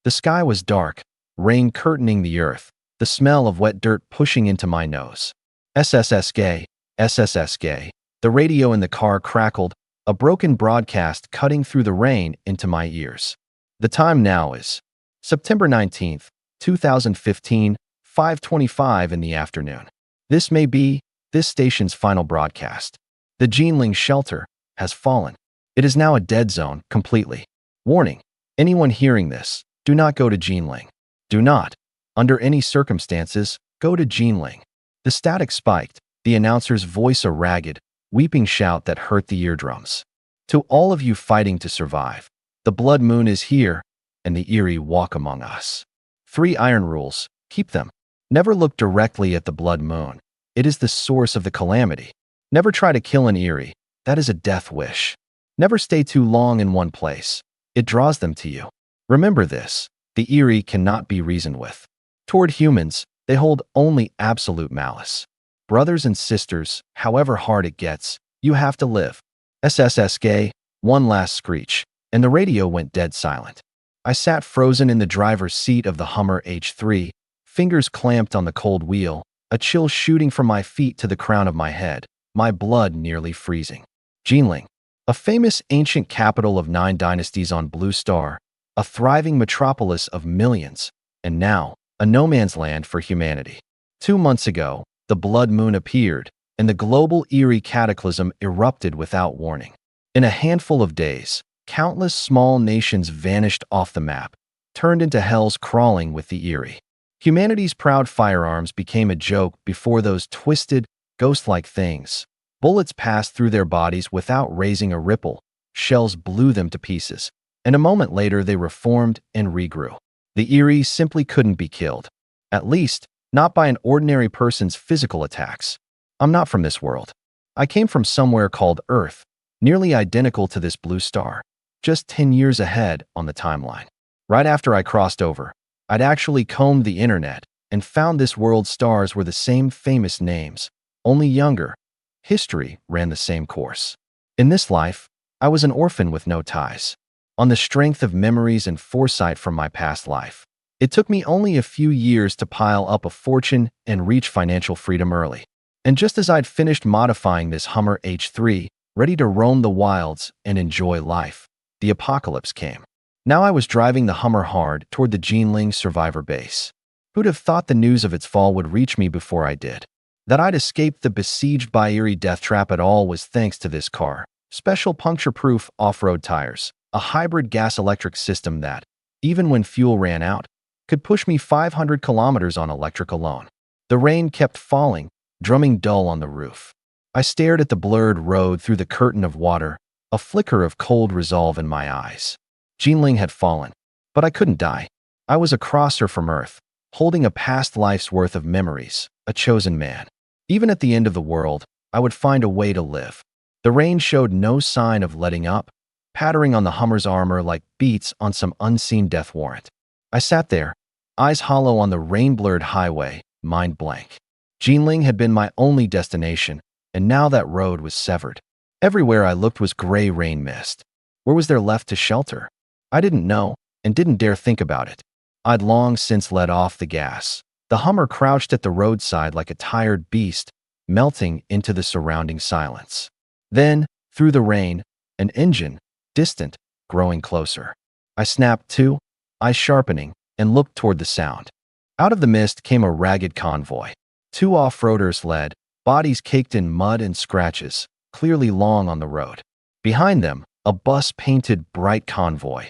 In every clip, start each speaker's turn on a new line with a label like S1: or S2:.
S1: The sky was dark, rain curtaining the earth, the smell of wet dirt pushing into my nose. SSSK, SSSK. The radio in the car crackled, a broken broadcast cutting through the rain into my ears. The time now is September 19th, 2015, 5:25 in the afternoon. This may be this station's final broadcast. The Jinling shelter has fallen. It is now a dead zone completely. Warning, anyone hearing this, do not go to Jinling. Do not, under any circumstances, go to Jinling. The static spiked, the announcer's voice a ragged, weeping shout that hurt the eardrums. To all of you fighting to survive, the blood moon is here, and the eerie walk among us. 3 iron rules, keep them. Never look directly at the blood moon. It is the source of the calamity. Never try to kill an eerie. That is a death wish. Never stay too long in one place. It draws them to you. Remember this, the eerie cannot be reasoned with. Toward humans, they hold only absolute malice. Brothers and sisters, however hard it gets, you have to live. SSSK, one last screech, and the radio went dead silent. I sat frozen in the driver's seat of the Hummer H3, fingers clamped on the cold wheel, a chill shooting from my feet to the crown of my head, my blood nearly freezing. Jinling, a famous ancient capital of 9 dynasties on Blue Star, a thriving metropolis of millions, and now, a no-man's land for humanity. 2 months ago, the blood moon appeared, and the global eerie cataclysm erupted without warning. In a handful of days, countless small nations vanished off the map, turned into hells crawling with the eerie. Humanity's proud firearms became a joke before those twisted, ghost-like things. Bullets passed through their bodies without raising a ripple, shells blew them to pieces, and a moment later they reformed and regrew. The eerie simply couldn't be killed. At least, not by an ordinary person's physical attacks. I'm not from this world. I came from somewhere called Earth, nearly identical to this blue star, just 10 years ahead on the timeline. Right after I crossed over, I'd actually combed the internet and found this world's stars were the same famous names, only younger. History ran the same course. In this life, I was an orphan with no ties. On the strength of memories and foresight from my past life, it took me only a few years to pile up a fortune and reach financial freedom early. And just as I'd finished modifying this Hummer H3, ready to roam the wilds and enjoy life, the apocalypse came. Now I was driving the Hummer hard toward the Jinling survivor base. Who'd have thought the news of its fall would reach me before I did? That I'd escaped the besieged by eerie death trap at all was thanks to this car. Special puncture-proof off-road tires, a hybrid gas-electric system that, even when fuel ran out, could push me 500 kilometers on electric alone. The rain kept falling, drumming dull on the roof. I stared at the blurred road through the curtain of water, a flicker of cold resolve in my eyes. Jinling had fallen, but I couldn't die. I was a crosser from Earth, holding a past life's worth of memories, a chosen man. Even at the end of the world, I would find a way to live. The rain showed no sign of letting up, pattering on the Hummer's armor like beats on some unseen death warrant. I sat there, eyes hollow on the rain-blurred highway, mind blank. Jinling had been my only destination, and now that road was severed. Everywhere I looked was gray rain mist. Where was there left to shelter? I didn't know, and didn't dare think about it. I'd long since let off the gas. The Hummer crouched at the roadside like a tired beast, melting into the surrounding silence. Then, through the rain, an engine, distant, growing closer. I snapped to, eyes sharpening, and looked toward the sound. Out of the mist came a ragged convoy. 2 off-roaders led, bodies caked in mud and scratches, clearly long on the road. Behind them, a bus painted bright convoy.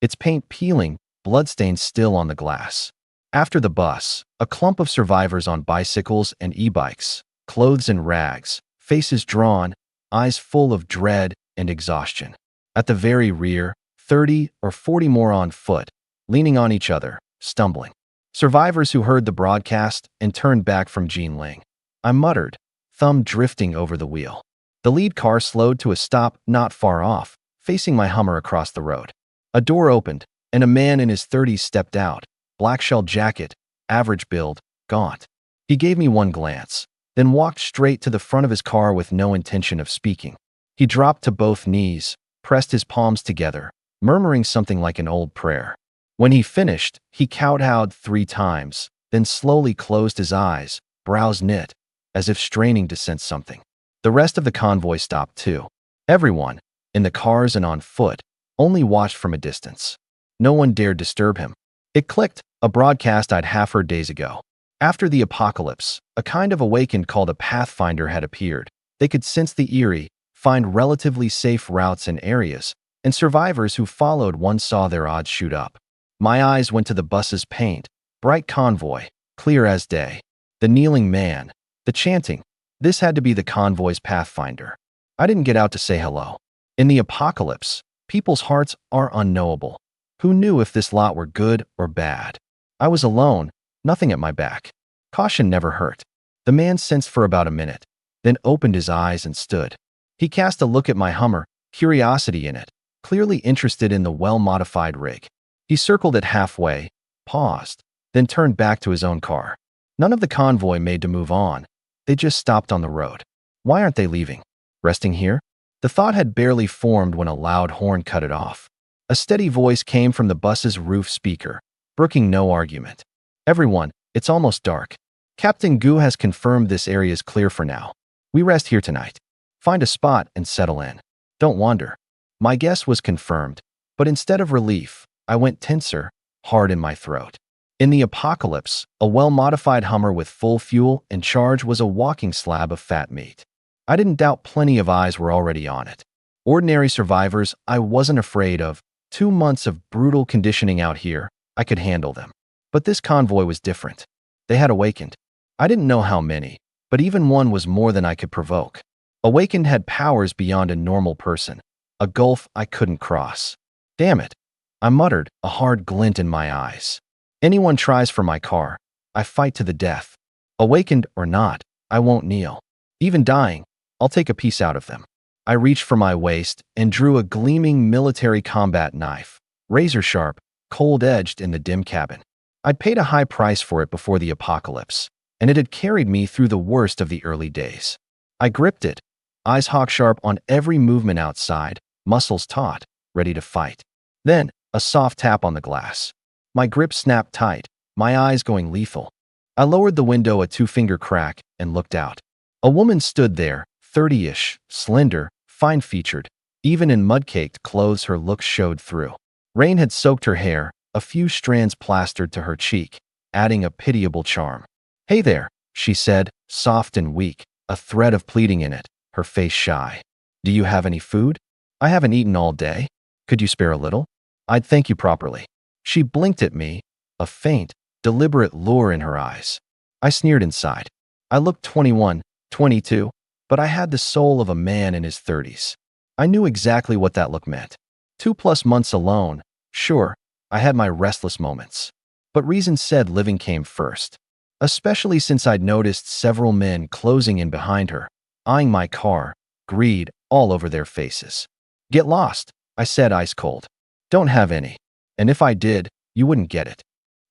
S1: Its paint peeling, bloodstains still on the glass. After the bus, a clump of survivors on bicycles and e-bikes, clothes in rags, faces drawn, eyes full of dread and exhaustion. At the very rear, 30 or 40 more on foot, leaning on each other, stumbling. Survivors who heard the broadcast and turned back from Jinling. I muttered, thumb drifting over the wheel. The lead car slowed to a stop not far off, facing my Hummer across the road. A door opened, and a man in his 30s stepped out, black shell jacket, average build, gaunt. He gave me one glance, then walked straight to the front of his car with no intention of speaking. He dropped to both knees, pressed his palms together, murmuring something like an old prayer. When he finished, he kowtowed 3 times, then slowly closed his eyes, brows knit, as if straining to sense something. The rest of the convoy stopped too. Everyone, in the cars and on foot, only watched from a distance. No one dared disturb him. It clicked, a broadcast I'd half heard days ago. After the apocalypse, a kind of awakened called a pathfinder had appeared. They could sense the eerie, find relatively safe routes and areas, and survivors who followed one saw their odds shoot up. My eyes went to the bus's paint, bright convoy, clear as day. The kneeling man, the chanting. This had to be the convoy's pathfinder. I didn't get out to say hello. In the apocalypse, people's hearts are unknowable. Who knew if this lot were good or bad? I was alone, nothing at my back. Caution never hurt. The man sensed for about a minute, then opened his eyes and stood. He cast a look at my Hummer, curiosity in it, clearly interested in the well-modified rig. He circled it halfway, paused, then turned back to his own car. None of the convoy made to move on. They just stopped on the road. Why aren't they leaving? Resting here? The thought had barely formed when a loud horn cut it off. A steady voice came from the bus's roof speaker, brooking no argument. Everyone, it's almost dark. Captain Gu has confirmed this area is clear for now. We rest here tonight. Find a spot and settle in. Don't wander. My guess was confirmed, but instead of relief, I went tenser, hard in my throat. In the apocalypse, a well-modified Hummer with full fuel and charge was a walking slab of fat meat. I didn't doubt plenty of eyes were already on it. Ordinary survivors I wasn't afraid of. 2 months of brutal conditioning out here, I could handle them. But this convoy was different. They had awakened. I didn't know how many, but even one was more than I could provoke. Awakened had powers beyond a normal person, a gulf I couldn't cross. Damn it, I muttered, a hard glint in my eyes. Anyone tries for my car, I fight to the death. Awakened or not, I won't kneel. Even dying, I'll take a piece out of them. I reached for my waist and drew a gleaming military combat knife, razor-sharp, cold-edged in the dim cabin. I'd paid a high price for it before the apocalypse, and it had carried me through the worst of the early days. I gripped it, eyes hawk-sharp on every movement outside, muscles taut, ready to fight. Then, a soft tap on the glass. My grip snapped tight, my eyes going lethal. I lowered the window a 2-finger crack and looked out. A woman stood there, 30-ish, slender, fine-featured. Even in mud-caked clothes her looks showed through. Rain had soaked her hair, a few strands plastered to her cheek, adding a pitiable charm. "Hey there," she said, soft and weak, a thread of pleading in it, her face shy. "Do you have any food? I haven't eaten all day. Could you spare a little? I'd thank you properly." She blinked at me, a faint, deliberate lure in her eyes. I sneered inside. I looked 21, 22, but I had the soul of a man in his 30s. I knew exactly what that look meant. 2+ months alone, sure, I had my restless moments. But reason said living came first. Especially since I'd noticed several men closing in behind her, eyeing my car, greed all over their faces. "Get lost," I said ice cold. "Don't have any. And if I did, you wouldn't get it."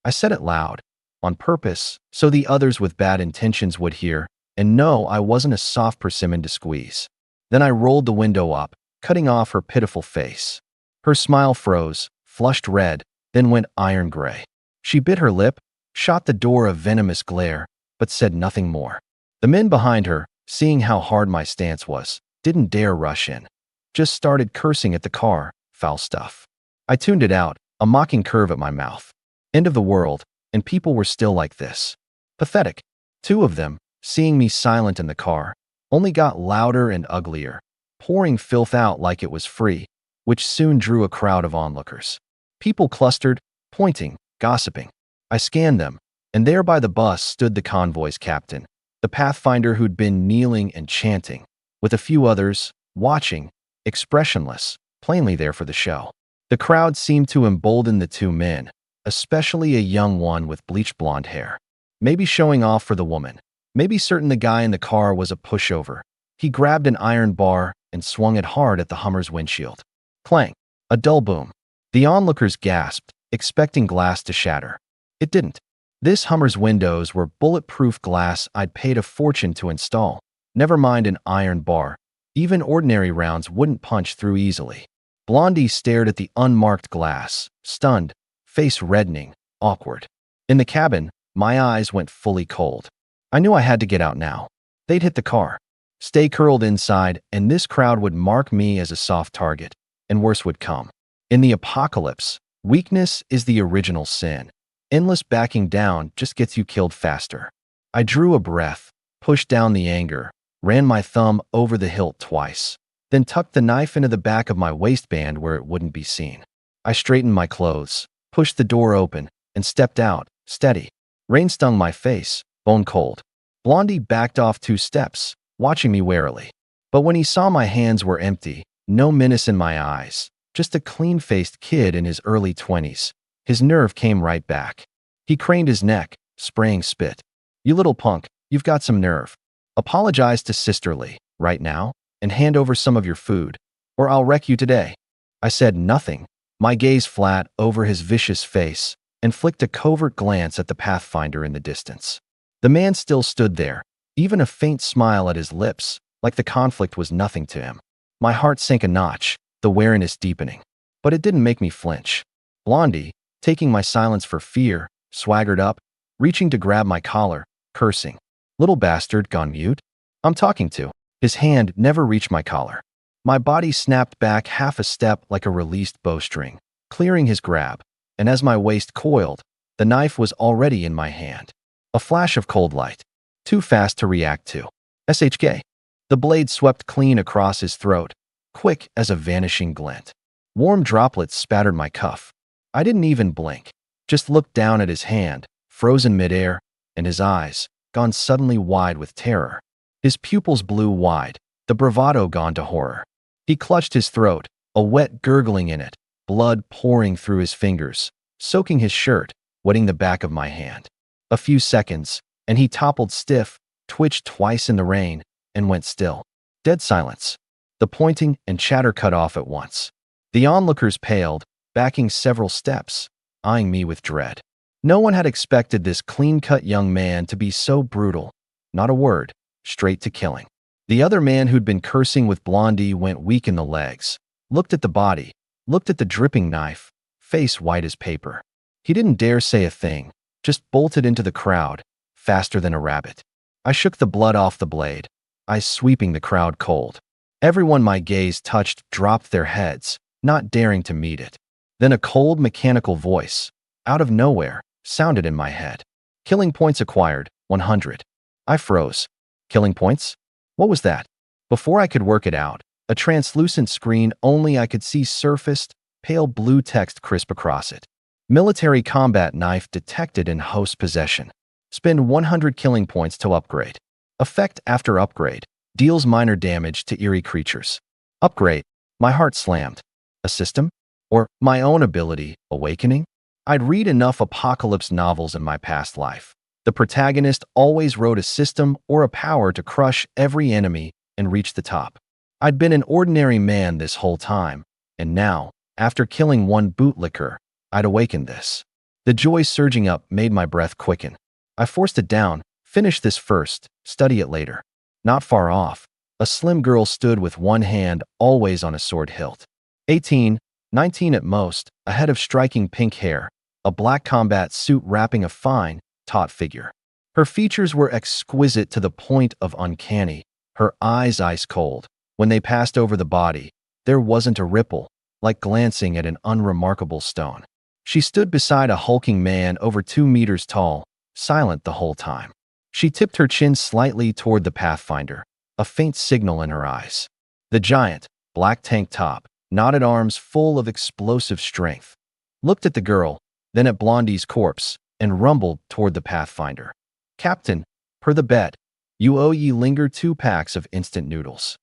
S1: I said it loud, on purpose, so the others with bad intentions would hear, and know I wasn't a soft persimmon to squeeze. Then I rolled the window up, cutting off her pitiful face. Her smile froze, flushed red, then went iron gray. She bit her lip, shot the door a venomous glare, but said nothing more. The men behind her, seeing how hard my stance was, didn't dare rush in. Just started cursing at the car, foul stuff. I tuned it out, a mocking curve at my mouth. End of the world, and people were still like this. Pathetic. 2 of them, seeing me silent in the car, only got louder and uglier, pouring filth out like it was free, which soon drew a crowd of onlookers. People clustered, pointing, gossiping. I scanned them, and there by the bus stood the convoy's captain, the pathfinder who'd been kneeling and chanting, with a few others, watching, expressionless, plainly there for the show. The crowd seemed to embolden the 2 men, especially a young one with bleached blonde hair. Maybe showing off for the woman. Maybe certain the guy in the car was a pushover. He grabbed an iron bar and swung it hard at the Hummer's windshield. Clang. A dull boom. The onlookers gasped, expecting glass to shatter. It didn't. This Hummer's windows were bulletproof glass I'd paid a fortune to install. Never mind an iron bar. Even ordinary rounds wouldn't punch through easily. Blondie stared at the unmarked glass, stunned, face reddening, awkward. In the cabin, my eyes went fully cold. I knew I had to get out now. They'd hit the car, stay curled inside, and this crowd would mark me as a soft target, and worse would come. In the apocalypse, weakness is the original sin. Endless backing down just gets you killed faster. I drew a breath, pushed down the anger, ran my thumb over the hilt twice, then tucked the knife into the back of my waistband where it wouldn't be seen. I straightened my clothes, pushed the door open, and stepped out, steady. Rain stung my face, bone cold. Blondie backed off 2 steps, watching me warily. But when he saw my hands were empty, no menace in my eyes, just a clean-faced kid in his early 20s, his nerve came right back. He craned his neck, spraying spit. "You little punk, you've got some nerve. Apologize to Sisterly, right now, and hand over some of your food, or I'll wreck you today." I said nothing, my gaze flat over his vicious face, and flicked a covert glance at the Pathfinder in the distance. The man still stood there, even a faint smile at his lips, like the conflict was nothing to him. My heart sank a notch, the wariness deepening. But it didn't make me flinch. Blondie, taking my silence for fear, swaggered up, reaching to grab my collar, cursing. "Little bastard, gone mute? I'm talking to." His hand never reached my collar. My body snapped back half a step like a released bowstring, clearing his grab, and as my waist coiled, the knife was already in my hand. A flash of cold light, too fast to react to. SHK. The blade swept clean across his throat, quick as a vanishing glint. Warm droplets spattered my cuff. I didn't even blink, just looked down at his hand, frozen midair, and his eyes, gone suddenly wide with terror. His pupils blew wide, the bravado gone to horror. He clutched his throat, a wet gurgling in it, blood pouring through his fingers, soaking his shirt, wetting the back of my hand. A few seconds, and he toppled stiff, twitched twice in the rain, and went still. Dead silence. The pointing and chatter cut off at once. The onlookers paled, backing several steps, eyeing me with dread. No one had expected this clean-cut young man to be so brutal. Not a word, straight to killing. The other man who'd been cursing with Blondie went weak in the legs, looked at the body, looked at the dripping knife, face white as paper. He didn't dare say a thing, just bolted into the crowd, faster than a rabbit. I shook the blood off the blade, eyes sweeping the crowd cold. Everyone my gaze touched dropped their heads, not daring to meet it. Then a cold mechanical voice, out of nowhere, sounded in my head. "Killing points acquired, 100. I froze. Killing points? What was that? Before I could work it out, a translucent screen only I could see surfaced, pale blue text crisp across it. Military combat knife detected in host possession. Spend 100 killing points to upgrade. Effect after upgrade. Deals minor damage to eerie creatures. Upgrade. My heart slammed. A system? Or my own ability, awakening? I'd read enough apocalypse novels in my past life. The protagonist always rode a system or a power to crush every enemy and reach the top. I'd been an ordinary man this whole time, and now, after killing one bootlicker, I'd awakened this. The joy surging up made my breath quicken. I forced it down, finish this first, study it later. Not far off, a slim girl stood with one hand always on a sword hilt. 18, 19 at most, a head of striking pink hair, a black combat suit wrapping a fine, taut figure. Her features were exquisite to the point of uncanny, her eyes ice cold. When they passed over the body, there wasn't a ripple, like glancing at an unremarkable stone. She stood beside a hulking man over 2 meters tall, silent the whole time. She tipped her chin slightly toward the Pathfinder, a faint signal in her eyes. The giant, black tank top, knotted arms full of explosive strength, looked at the girl, then at Blondie's corpse, and rumbled toward the Pathfinder. "Captain, per the bet, you owe ye linger 2 packs of instant noodles."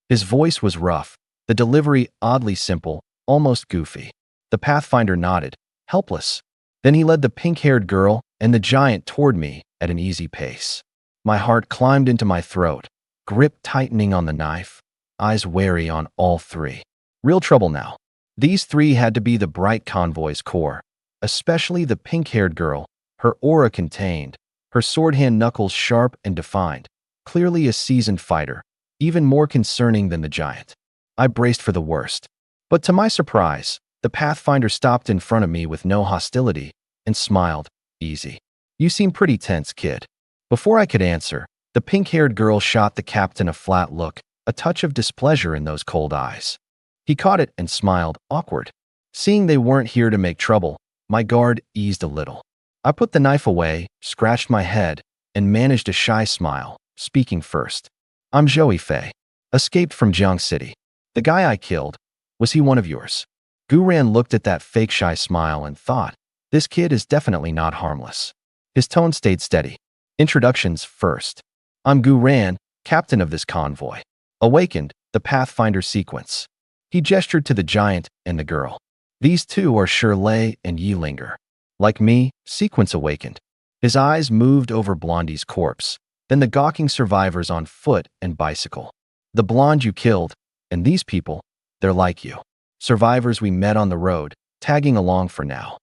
S1: His voice was rough, the delivery oddly simple, almost goofy. The Pathfinder nodded, helpless. Then he led the pink-haired girl and the giant toward me at an easy pace. My heart climbed into my throat, grip tightening on the knife, eyes wary on all 3. Real trouble now. These 3 had to be the bright convoy's core, especially the pink-haired girl, her aura contained, her sword-hand knuckles sharp and defined, clearly a seasoned fighter, even more concerning than the giant. I braced for the worst. But to my surprise, The Pathfinder stopped in front of me with no hostility and smiled. Easy. You seem pretty tense, kid. Before I could answer, the pink-haired girl shot the captain a flat look, a touch of displeasure in those cold eyes. He caught it and smiled, awkward. Seeing they weren't here to make trouble, my guard eased a little. I put the knife away, scratched my head, and managed a shy smile, speaking first. I'm Joey Fei. Escaped from Jiang City. The guy I killed, was he one of yours? Guran looked at that fake shy smile and thought, this kid is definitely not harmless. His tone stayed steady. Introductions first. I'm Guran, captain of this convoy. Awakened, the Pathfinder sequence. He gestured to the giant and the girl. These two are Shirley and Yilinger. Like me, sequence awakened. His eyes moved over Blondie's corpse, then the gawking survivors on foot and bicycle. The blonde you killed, and these people, they're like you. Survivors we met on the road, tagging along for now.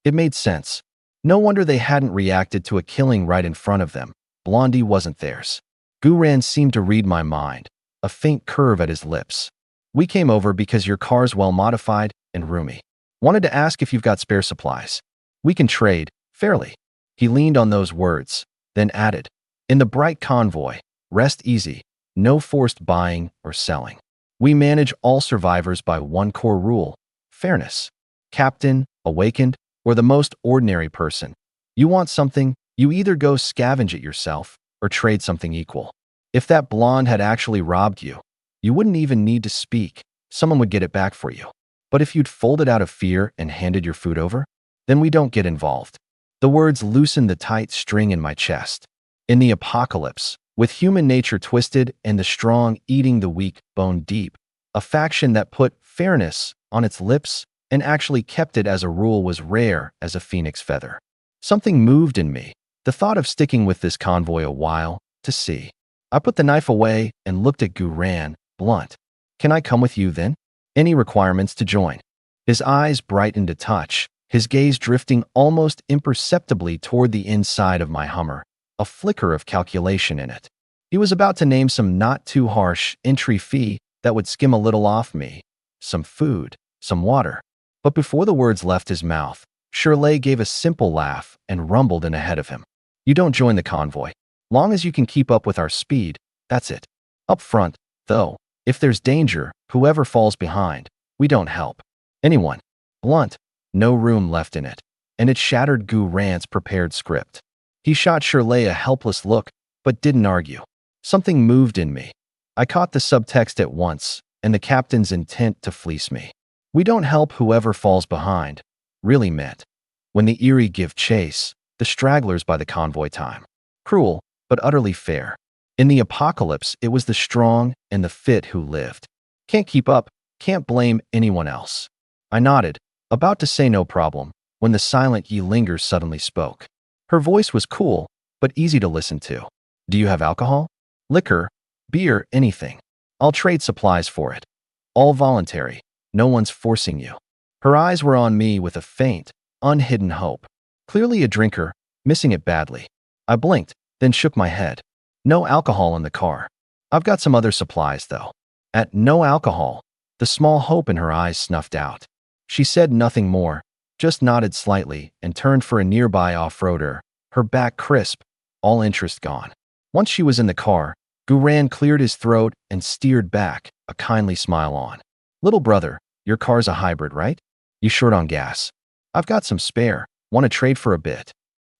S1: It made sense. No wonder they hadn't reacted to a killing right in front of them. Blondie wasn't theirs. Guran seemed to read my mind, a faint curve at his lips. We came over because your car's well modified and roomy. Wanted to ask if you've got spare supplies. We can trade, fairly. He leaned on those words, then added, in the bright convoy, rest easy, no forced buying or selling. We manage all survivors by one core rule, fairness. Captain, awakened, or the most ordinary person. You want something, you either go scavenge it yourself or trade something equal. If that blonde had actually robbed you, you wouldn't even need to speak. Someone would get it back for you. But if you'd folded out of fear and handed your food over, then we don't get involved. The words loosened the tight string in my chest. In the apocalypse, with human nature twisted and the strong eating the weak bone deep, a faction that put fairness on its lips and actually kept it as a rule was rare as a phoenix feather. Something moved in me, the thought of sticking with this convoy a while, to see. I put the knife away and looked at Guran, blunt. Can I come with you then? Any requirements to join? His eyes brightened a touch, his gaze drifting almost imperceptibly toward the inside of my Hummer, a flicker of calculation in it. He was about to name some not-too-harsh entry fee that would skim a little off me. Some food, some water. But before the words left his mouth, Shirley gave a simple laugh and rumbled in ahead of him. You don't join the convoy. Long as you can keep up with our speed, that's it. Up front, though, if there's danger, whoever falls behind, we don't help. Anyone. Blunt. No room left in it. And it shattered Guran's prepared script. He shot Shirley a helpless look, but didn't argue. Something moved in me. I caught the subtext at once, and the captain's intent to fleece me. We don't help whoever falls behind, really meant. When the eerie give chase, the stragglers by the convoy time. Cruel, but utterly fair. In the apocalypse, it was the strong and the fit who lived. Can't keep up, can't blame anyone else. I nodded, about to say no problem, when the silent Yilinger suddenly spoke. Her voice was cool, but easy to listen to. Do you have alcohol? Liquor? Beer? Anything. I'll trade supplies for it. All voluntary. No one's forcing you. Her eyes were on me with a faint, unhidden hope. Clearly a drinker, missing it badly. I blinked, then shook my head. No alcohol in the car. I've got some other supplies, though. At no alcohol, the small hope in her eyes snuffed out. She said nothing more, just nodded slightly and turned for a nearby off-roader, her back crisp, all interest gone. Once she was in the car, Guran cleared his throat and steered back, a kindly smile on. Little brother, your car's a hybrid, right? You short on gas? I've got some spare, want to trade for a bit.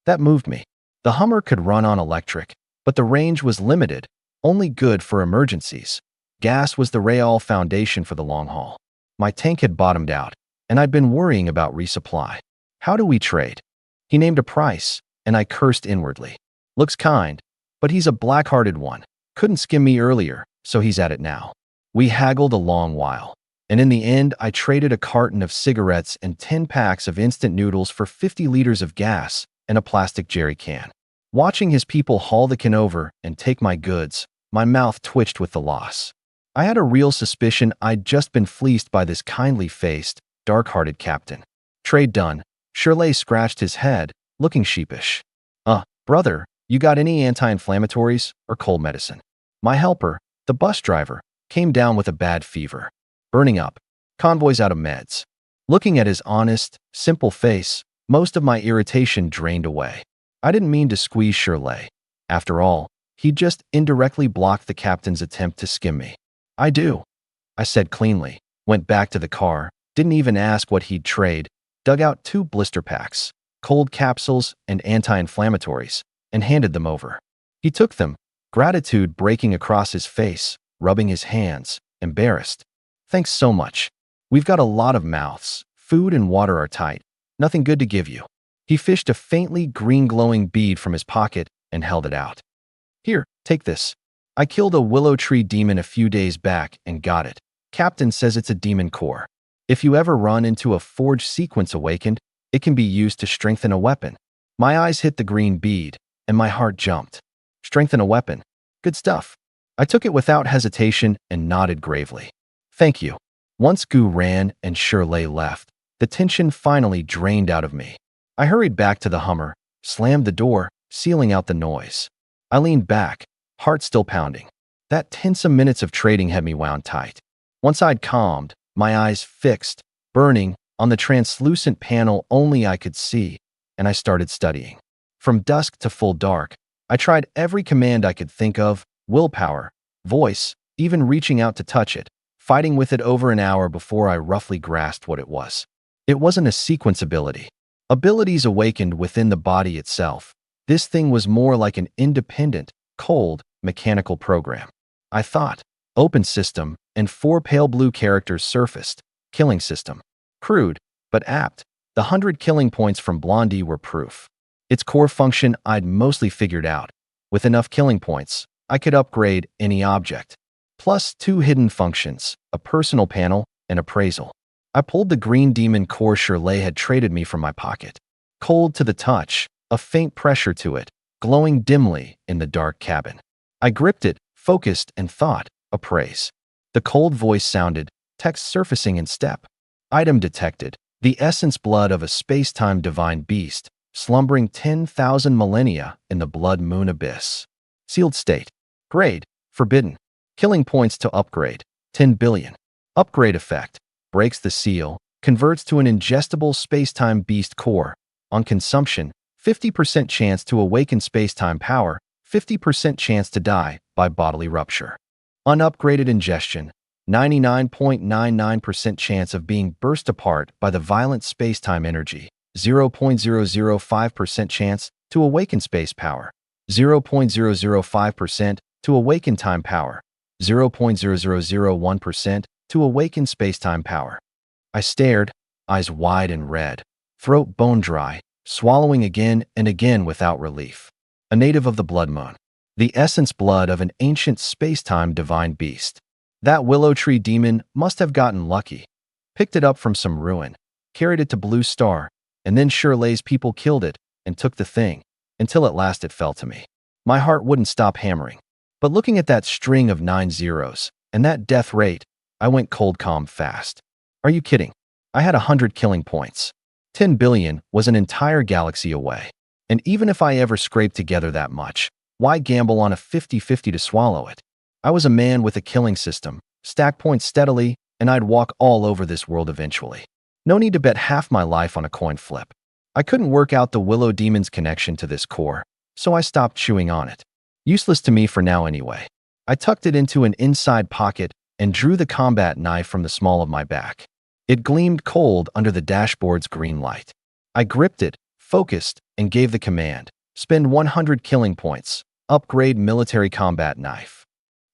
S1: That moved me. The Hummer could run on electric, but the range was limited, only good for emergencies. Gas was the real foundation for the long haul. My tank had bottomed out, and I'd been worrying about resupply. How do we trade? He named a price, and I cursed inwardly. Looks kind, but he's a black-hearted one. Couldn't skim me earlier, so he's at it now. We haggled a long while, and in the end I traded a carton of cigarettes and 10 packs of instant noodles for 50 liters of gas and a plastic jerry can. Watching his people haul the can over and take my goods, my mouth twitched with the loss. I had a real suspicion I'd just been fleeced by this kindly-faced, dark-hearted captain. Trade done. Shirley scratched his head, looking sheepish. Brother, you got any anti-inflammatories or cold medicine? My helper, the bus driver, came down with a bad fever. Burning up. Convoy's out of meds. Looking at his honest, simple face, most of my irritation drained away. I didn't mean to squeeze Shirley. After all, he just indirectly blocked the captain's attempt to skim me. I do, I said cleanly, went back to the car, didn't even ask what he'd trade, dug out 2 blister packs, cold capsules and anti-inflammatories, and handed them over. He took them, gratitude breaking across his face, rubbing his hands, embarrassed. Thanks so much. We've got a lot of mouths. Food and water are tight. Nothing good to give you. He fished a faintly green glowing bead from his pocket and held it out. Here, take this. I killed a willow tree demon a few days back and got it. Captain says it's a demon core. If you ever run into a forge sequence awakened, it can be used to strengthen a weapon. My eyes hit the green bead, and my heart jumped. Strengthen a weapon. Good stuff. I took it without hesitation and nodded gravely. Thank you. Once Gu ran and Shirley left, the tension finally drained out of me. I hurried back to the Hummer, slammed the door, sealing out the noise. I leaned back, heart still pounding. That tensome minutes of trading had me wound tight. Once I'd calmed, my eyes fixed, burning, on the translucent panel only I could see, and I started studying. From dusk to full dark, I tried every command I could think of, willpower, voice, even reaching out to touch it, fighting with it over an hour before I roughly grasped what it was. It wasn't a sequence ability. Abilities awakened within the body itself. This thing was more like an independent, cold, mechanical program. I thought. Open system, and 4 pale blue characters surfaced. Killing system. Crude, but apt. The 100 killing points from Blondie were proof. Its core function I'd mostly figured out. With enough killing points, I could upgrade any object. Plus 2 hidden functions, a personal panel and appraisal. I pulled the green demon core Shirley had traded me from my pocket. Cold to the touch, a faint pressure to it, glowing dimly in the dark cabin. I gripped it, focused, and thought, appraise. The cold voice sounded, text surfacing in step. Item detected, the essence blood of a space-time divine beast, slumbering 10,000 millennia in the blood moon abyss. Sealed state. Grade, forbidden. Killing points to upgrade, 10 billion. Upgrade effect, breaks the seal, converts to an ingestible space-time beast core. On consumption, 50% chance to awaken space-time power, 50% chance to die by bodily rupture. Unupgraded ingestion, 99.99% chance of being burst apart by the violent space-time energy, 0.005% chance to awaken space power, 0.005% to awaken time power, 0.0001% to awaken space-time power. I stared, eyes wide and red, throat bone dry, swallowing again and again without relief. A native of the blood moon. The essence blood of an ancient space-time divine beast. That willow tree demon must have gotten lucky. Picked it up from some ruin, carried it to Blue Star, and then Shirley's people killed it and took the thing, until at last it fell to me. My heart wouldn't stop hammering. But looking at that string of 9 zeros, and that death rate, I went cold calm fast. Are you kidding? I had 100 killing points. 10 billion was an entire galaxy away. And even if I ever scraped together that much, why gamble on a 50-50 to swallow it? I was a man with a killing system, stack points steadily, and I'd walk all over this world eventually. No need to bet half my life on a coin flip. I couldn't work out the Willow Demon's connection to this core, so I stopped chewing on it. Useless to me for now anyway. I tucked it into an inside pocket and drew the combat knife from the small of my back. It gleamed cold under the dashboard's green light. I gripped it, focused, and gave the command. Spend 100 killing points. Upgrade military combat knife.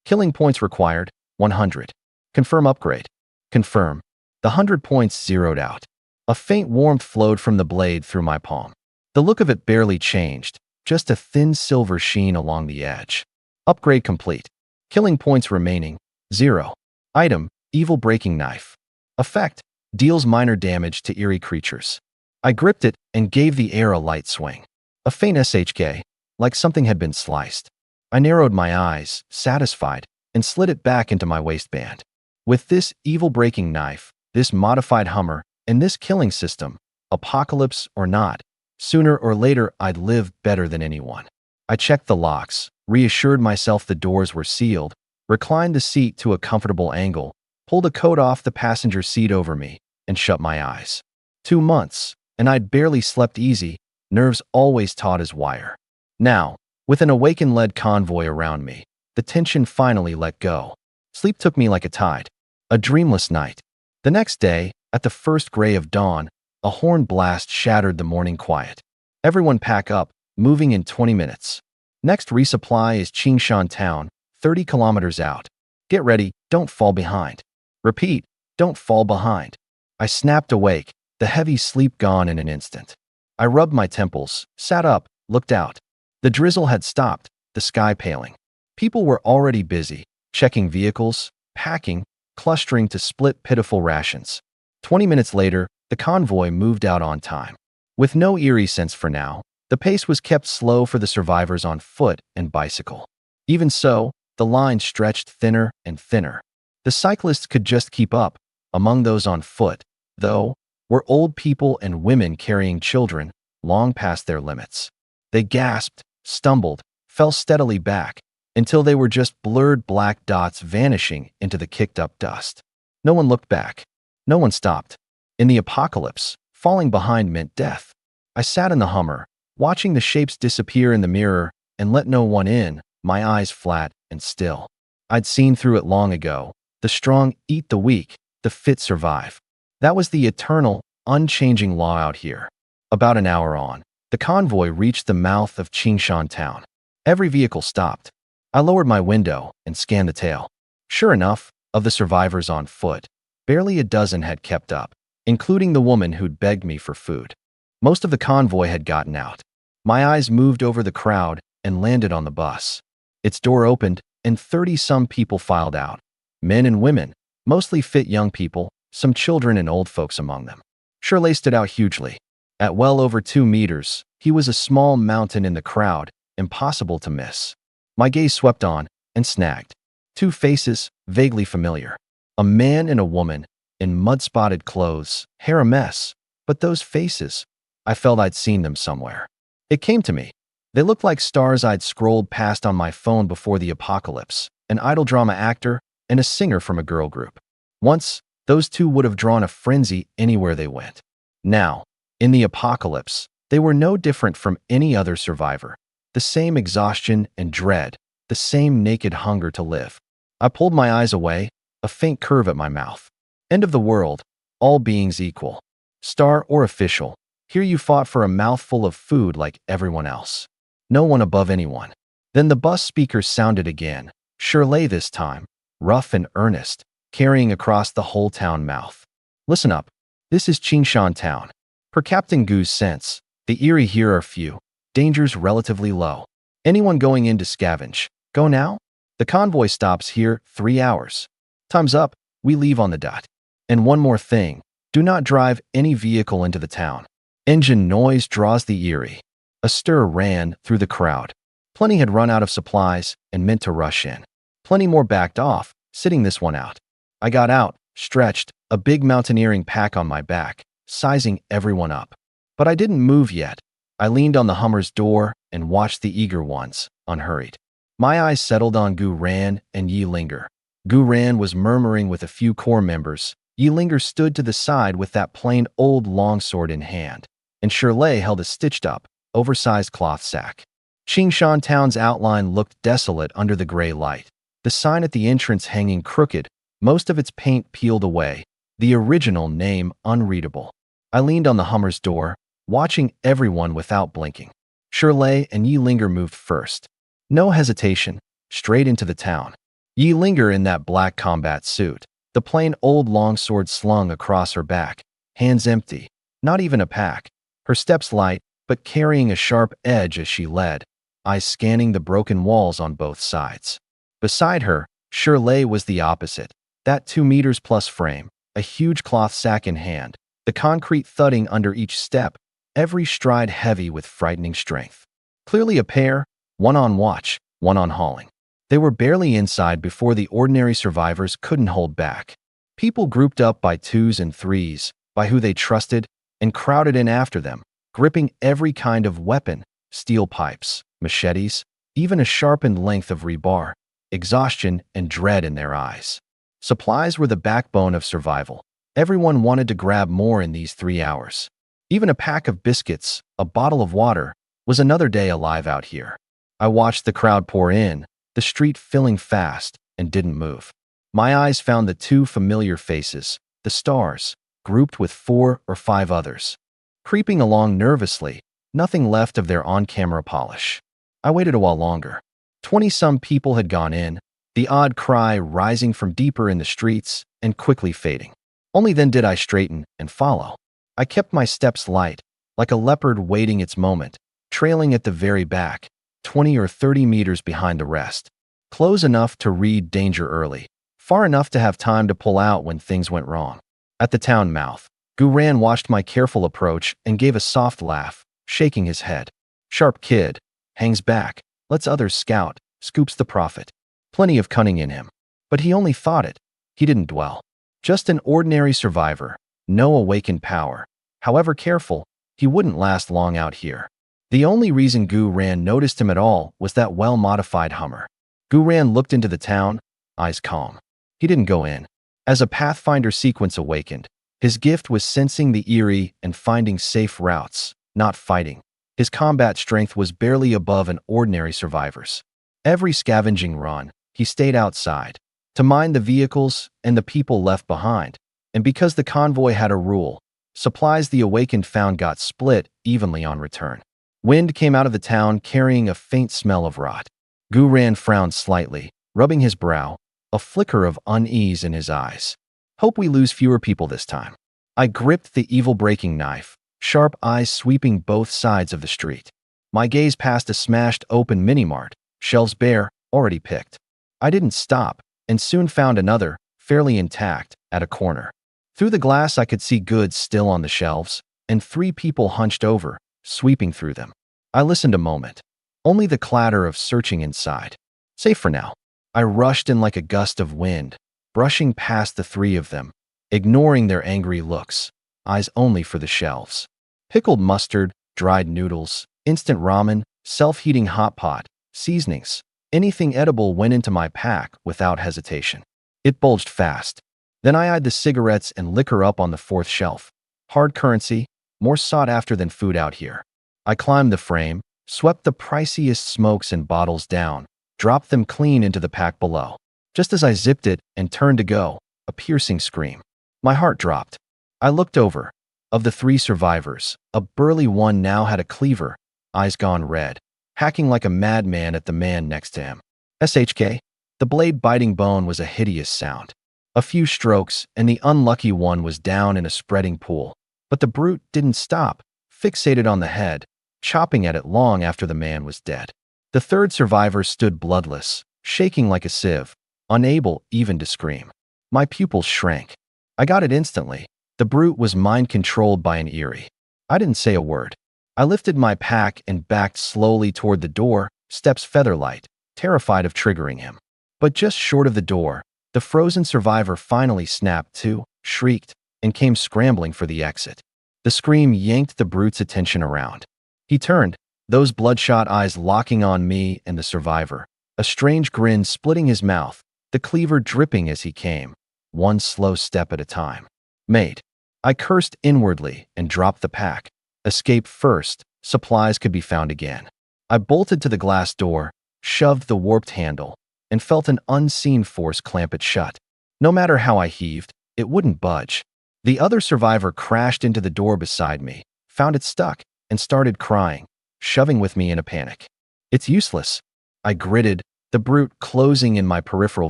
S1: Killing points required, 100. Confirm upgrade. Confirm. The 100 points zeroed out. A faint warmth flowed from the blade through my palm. The look of it barely changed, just a thin silver sheen along the edge. Upgrade complete. Killing points remaining, 0. Item, evil breaking knife. Effect, deals minor damage to eerie creatures. I gripped it and gave the air a light swing. A faint SHK, like something had been sliced. I narrowed my eyes, satisfied, and slid it back into my waistband. With this evil breaking knife, this modified Hummer, and this killing system, apocalypse or not, sooner or later I'd live better than anyone. I checked the locks, reassured myself the doors were sealed, reclined the seat to a comfortable angle, pulled a coat off the passenger seat over me, and shut my eyes. 2 months, and I'd barely slept easy, nerves always taut as wire. Now, with an awakened lead convoy around me, the tension finally let go. Sleep took me like a tide. A dreamless night. The next day, at the first gray of dawn, a horn blast shattered the morning quiet. Everyone pack up, moving in 20 minutes. Next resupply is Qingshan Town, 30 kilometers out. Get ready, don't fall behind. Repeat, don't fall behind. I snapped awake, the heavy sleep gone in an instant. I rubbed my temples, sat up, looked out. The drizzle had stopped, the sky paling. People were already busy, checking vehicles, packing, clustering to split pitiful rations. 20 minutes later, the convoy moved out on time. With no eerie sense for now, the pace was kept slow for the survivors on foot and bicycle. Even so, the line stretched thinner and thinner. The cyclists could just keep up. Among those on foot, though, were old people and women carrying children, long past their limits. They gasped, stumbled, fell steadily back, until they were just blurred black dots vanishing into the kicked-up dust. No one looked back. No one stopped. In the apocalypse, falling behind meant death. I sat in the Hummer, watching the shapes disappear in the mirror and let no one in, my eyes flat and still. I'd seen through it long ago. The strong eat the weak, the fit survive. That was the eternal, unchanging law out here. About an hour on, the convoy reached the mouth of Qingshan Town. Every vehicle stopped. I lowered my window and scanned the tail. Sure enough, of the survivors on foot, barely a dozen had kept up, including the woman who'd begged me for food. Most of the convoy had gotten out. My eyes moved over the crowd and landed on the bus. Its door opened, and 30-some people filed out. Men and women, mostly fit young people, some children and old folks among them. Shirley stood out hugely. At well over 2 meters, he was a small mountain in the crowd, impossible to miss. My gaze swept on and snagged. 2 faces, vaguely familiar. A man and a woman, in mud-spotted clothes, hair a mess. But those faces, I felt I'd seen them somewhere. It came to me. They looked like stars I'd scrolled past on my phone before the apocalypse, an idol drama actor and a singer from a girl group. Once, those two would have drawn a frenzy anywhere they went. Now, in the apocalypse, they were no different from any other survivor. The same exhaustion and dread, the same naked hunger to live. I pulled my eyes away, a faint curve at my mouth. End of the world, all beings equal. Star or official, here you fought for a mouthful of food like everyone else. No one above anyone. Then the bus speaker sounded again, Shirley this time, rough and earnest, carrying across the whole town mouth. Listen up. This is Qingshan Town. Per Captain Gu's sense, the eerie here are few, dangers relatively low. Anyone going in to scavenge, go now? The convoy stops here 3 hours. Time's up, we leave on the dot. And one more thing, do not drive any vehicle into the town. Engine noise draws the eerie. A stir ran through the crowd. Plenty had run out of supplies and meant to rush in. Plenty more backed off, sitting this one out. I got out, stretched, a big mountaineering pack on my back, sizing everyone up. But I didn't move yet. I leaned on the Hummer's door and watched the eager ones, unhurried. My eyes settled on Gu Ran and Yi Linger. Gu Ran was murmuring with a few corps members. Yi Linger stood to the side with that plain old longsword in hand, and Shirley held a stitched-up, oversized cloth sack. Qingshan Town's outline looked desolate under the gray light. The sign at the entrance hanging crooked, most of its paint peeled away, the original name unreadable. I leaned on the Hummer's door, watching everyone without blinking. Shirley and Yi Linger moved first. No hesitation, straight into the town. Yi Linger in that black combat suit, the plain old longsword slung across her back, hands empty, not even a pack. Her steps light, but carrying a sharp edge as she led, eyes scanning the broken walls on both sides. Beside her, Shirley was the opposite, that 2 meters plus frame, a huge cloth sack in hand, the concrete thudding under each step, every stride heavy with frightening strength. Clearly a pair, one on watch, one on hauling. They were barely inside before the ordinary survivors couldn't hold back. People grouped up by 2s and 3s, by who they trusted, and crowded in after them, gripping every kind of weapon, steel pipes, machetes, even a sharpened length of rebar, exhaustion and dread in their eyes. Supplies were the backbone of survival. Everyone wanted to grab more in these 3 hours. Even a pack of biscuits, a bottle of water, was another day alive out here. I watched the crowd pour in, the street filling fast, and didn't move. My eyes found the 2 familiar faces, the stars, grouped with 4 or 5 others. Creeping along nervously, nothing left of their on-camera polish. I waited a while longer. 20-some people had gone in, the odd cry rising from deeper in the streets and quickly fading. Only then did I straighten and follow. I kept my steps light, like a leopard waiting its moment, trailing at the very back, 20 or 30 meters behind the rest. Close enough to read danger early, far enough to have time to pull out when things went wrong. At the town mouth, Guran watched my careful approach and gave a soft laugh, shaking his head. Sharp kid, hangs back, lets others scout, scoops the profit. Plenty of cunning in him. But he only thought it. He didn't dwell. Just an ordinary survivor, no awakened power. However careful, he wouldn't last long out here. The only reason Guran noticed him at all was that well-modified Hummer. Guran looked into the town, eyes calm. He didn't go in. As a Pathfinder sequence awakened, his gift was sensing the eerie and finding safe routes, not fighting. His combat strength was barely above an ordinary survivor's. Every scavenging run, he stayed outside, to mind the vehicles and the people left behind, and because the convoy had a rule, supplies the awakened found got split evenly on return. Wind came out of the town carrying a faint smell of rot. Guran frowned slightly, rubbing his brow, a flicker of unease in his eyes. Hope we lose fewer people this time. I gripped the evil-breaking knife, sharp eyes sweeping both sides of the street. My gaze passed a smashed open mini-mart, shelves bare, already picked. I didn't stop, and soon found another, fairly intact, at a corner. Through the glass I could see goods still on the shelves, and 3 people hunched over, sweeping through them. I listened a moment. Only the clatter of searching inside. Safe for now. I rushed in like a gust of wind, brushing past the 3 of them, ignoring their angry looks, eyes only for the shelves. Pickled mustard, dried noodles, instant ramen, self-heating hot pot, seasonings. Anything edible went into my pack without hesitation. It bulged fast. Then I eyed the cigarettes and liquor up on the 4th shelf. Hard currency, more sought after than food out here. I climbed the frame, swept the priciest smokes and bottles down, dropped them clean into the pack below. Just as I zipped it and turned to go, a piercing scream. My heart dropped. I looked over. Of the 3 survivors, a burly one now had a cleaver, eyes gone red, hacking like a madman at the man next to him. SHK. The blade biting bone was a hideous sound. A few strokes, and the unlucky one was down in a spreading pool. But the brute didn't stop, fixated on the head, chopping at it long after the man was dead. The 3rd survivor stood bloodless, shaking like a sieve, unable even to scream. My pupils shrank. I got it instantly. The brute was mind-controlled by an eerie. I didn't say a word. I lifted my pack and backed slowly toward the door, steps featherlight, terrified of triggering him. But just short of the door, the frozen survivor finally snapped to, shrieked, and came scrambling for the exit. The scream yanked the brute's attention around. He turned, those bloodshot eyes locking on me and the survivor, a strange grin splitting his mouth, the cleaver dripping as he came, one slow step at a time. Mate. I cursed inwardly and dropped the pack. Escape first, supplies could be found again. I bolted to the glass door, shoved the warped handle, and felt an unseen force clamp it shut. No matter how I heaved, it wouldn't budge. The other survivor crashed into the door beside me, found it stuck, and started crying, shoving with me in a panic. It's useless. I gritted, the brute closing in my peripheral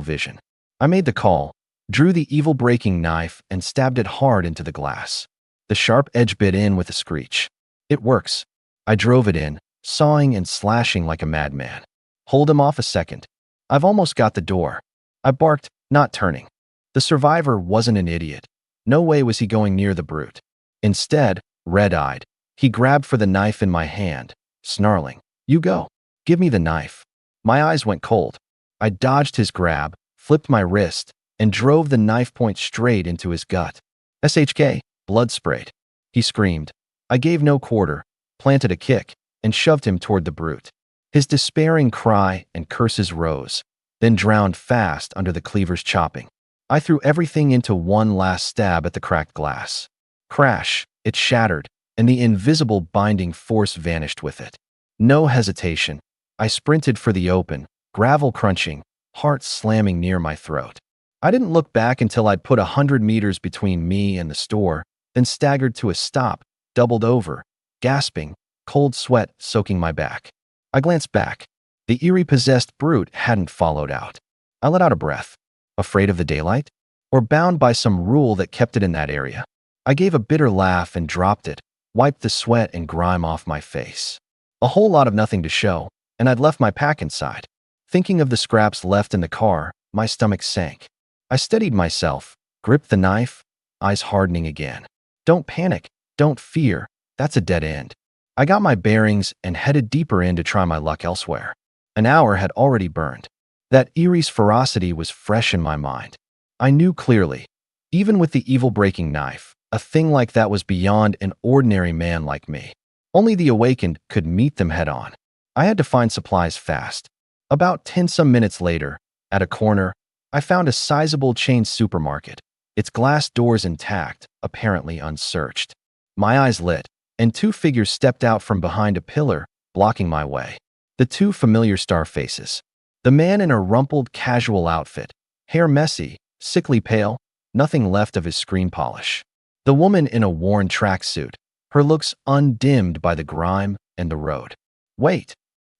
S1: vision. I made the call, drew the evil-breaking knife, and stabbed it hard into the glass. The sharp edge bit in with a screech. It works. I drove it in, sawing and slashing like a madman. Hold him off a second. I've almost got the door. I barked, not turning. The survivor wasn't an idiot. No way was he going near the brute. Instead, red-eyed, he grabbed for the knife in my hand, snarling, "You go. Give me the knife." My eyes went cold. I dodged his grab, flipped my wrist, and drove the knife point straight into his gut. SHK, blood sprayed. He screamed. I gave no quarter, planted a kick, and shoved him toward the brute. His despairing cry and curses rose, then drowned fast under the cleaver's chopping. I threw everything into one last stab at the cracked glass. Crash! It shattered, and the invisible binding force vanished with it. No hesitation. I sprinted for the open, gravel crunching, heart slamming near my throat. I didn't look back until I'd put 100 meters between me and the store, then staggered to a stop, doubled over, gasping, cold sweat soaking my back. I glanced back. The eerie possessed brute hadn't followed out. I let out a breath. Afraid of the daylight? Or bound by some rule that kept it in that area? I gave a bitter laugh and dropped it, wiped the sweat and grime off my face. A whole lot of nothing to show, and I'd left my pack inside. Thinking of the scraps left in the car, my stomach sank. I steadied myself, gripped the knife, eyes hardening again. Don't panic, don't fear, that's a dead end. I got my bearings and headed deeper in to try my luck elsewhere. An hour had already burned. That eerie's ferocity was fresh in my mind. I knew clearly, even with the evil-breaking knife, a thing like that was beyond an ordinary man like me. Only the awakened could meet them head-on. I had to find supplies fast. About 10-some minutes later, at a corner, I found a sizable chain supermarket, its glass doors intact, apparently unsearched. My eyes lit, and two figures stepped out from behind a pillar, blocking my way. The two familiar star faces. The man in a rumpled, casual outfit, hair messy, sickly pale, nothing left of his screen polish. The woman in a worn tracksuit, her looks undimmed by the grime and the road. Wait.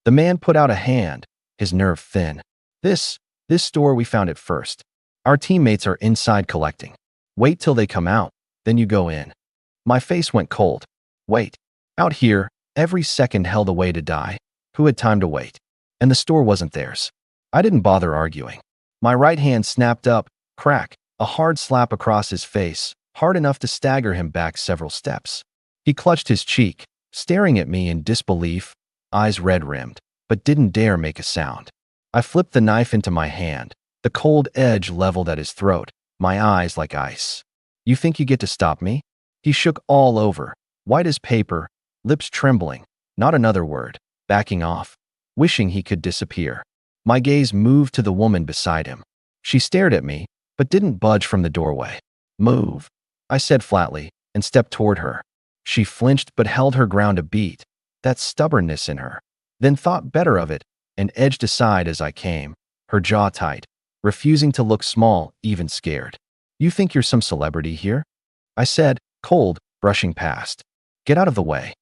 S1: The man put out a hand, his nerve thin. This store we found it first. Our teammates are inside collecting. Wait till they come out, then you go in. My face went cold. Wait. Out here, every second held a way to die. Who had time to wait? And the store wasn't theirs. I didn't bother arguing. My right hand snapped up, crack, a hard slap across his face, hard enough to stagger him back several steps. He clutched his cheek, staring at me in disbelief, eyes red-rimmed, but didn't dare make a sound. I flipped the knife into my hand, the cold edge leveled at his throat, my eyes like ice. You think you get to stop me? He shook all over, white as paper, lips trembling, not another word, backing off, wishing he could disappear. My gaze moved to the woman beside him. She stared at me, but didn't budge from the doorway. Move, I said flatly, and stepped toward her. She flinched but held her ground a beat, that stubbornness in her, then thought better of it and edged aside as I came, her jaw tight, refusing to look small, even scared. You think you're some celebrity here? I said, cold, brushing past. Get out of the way.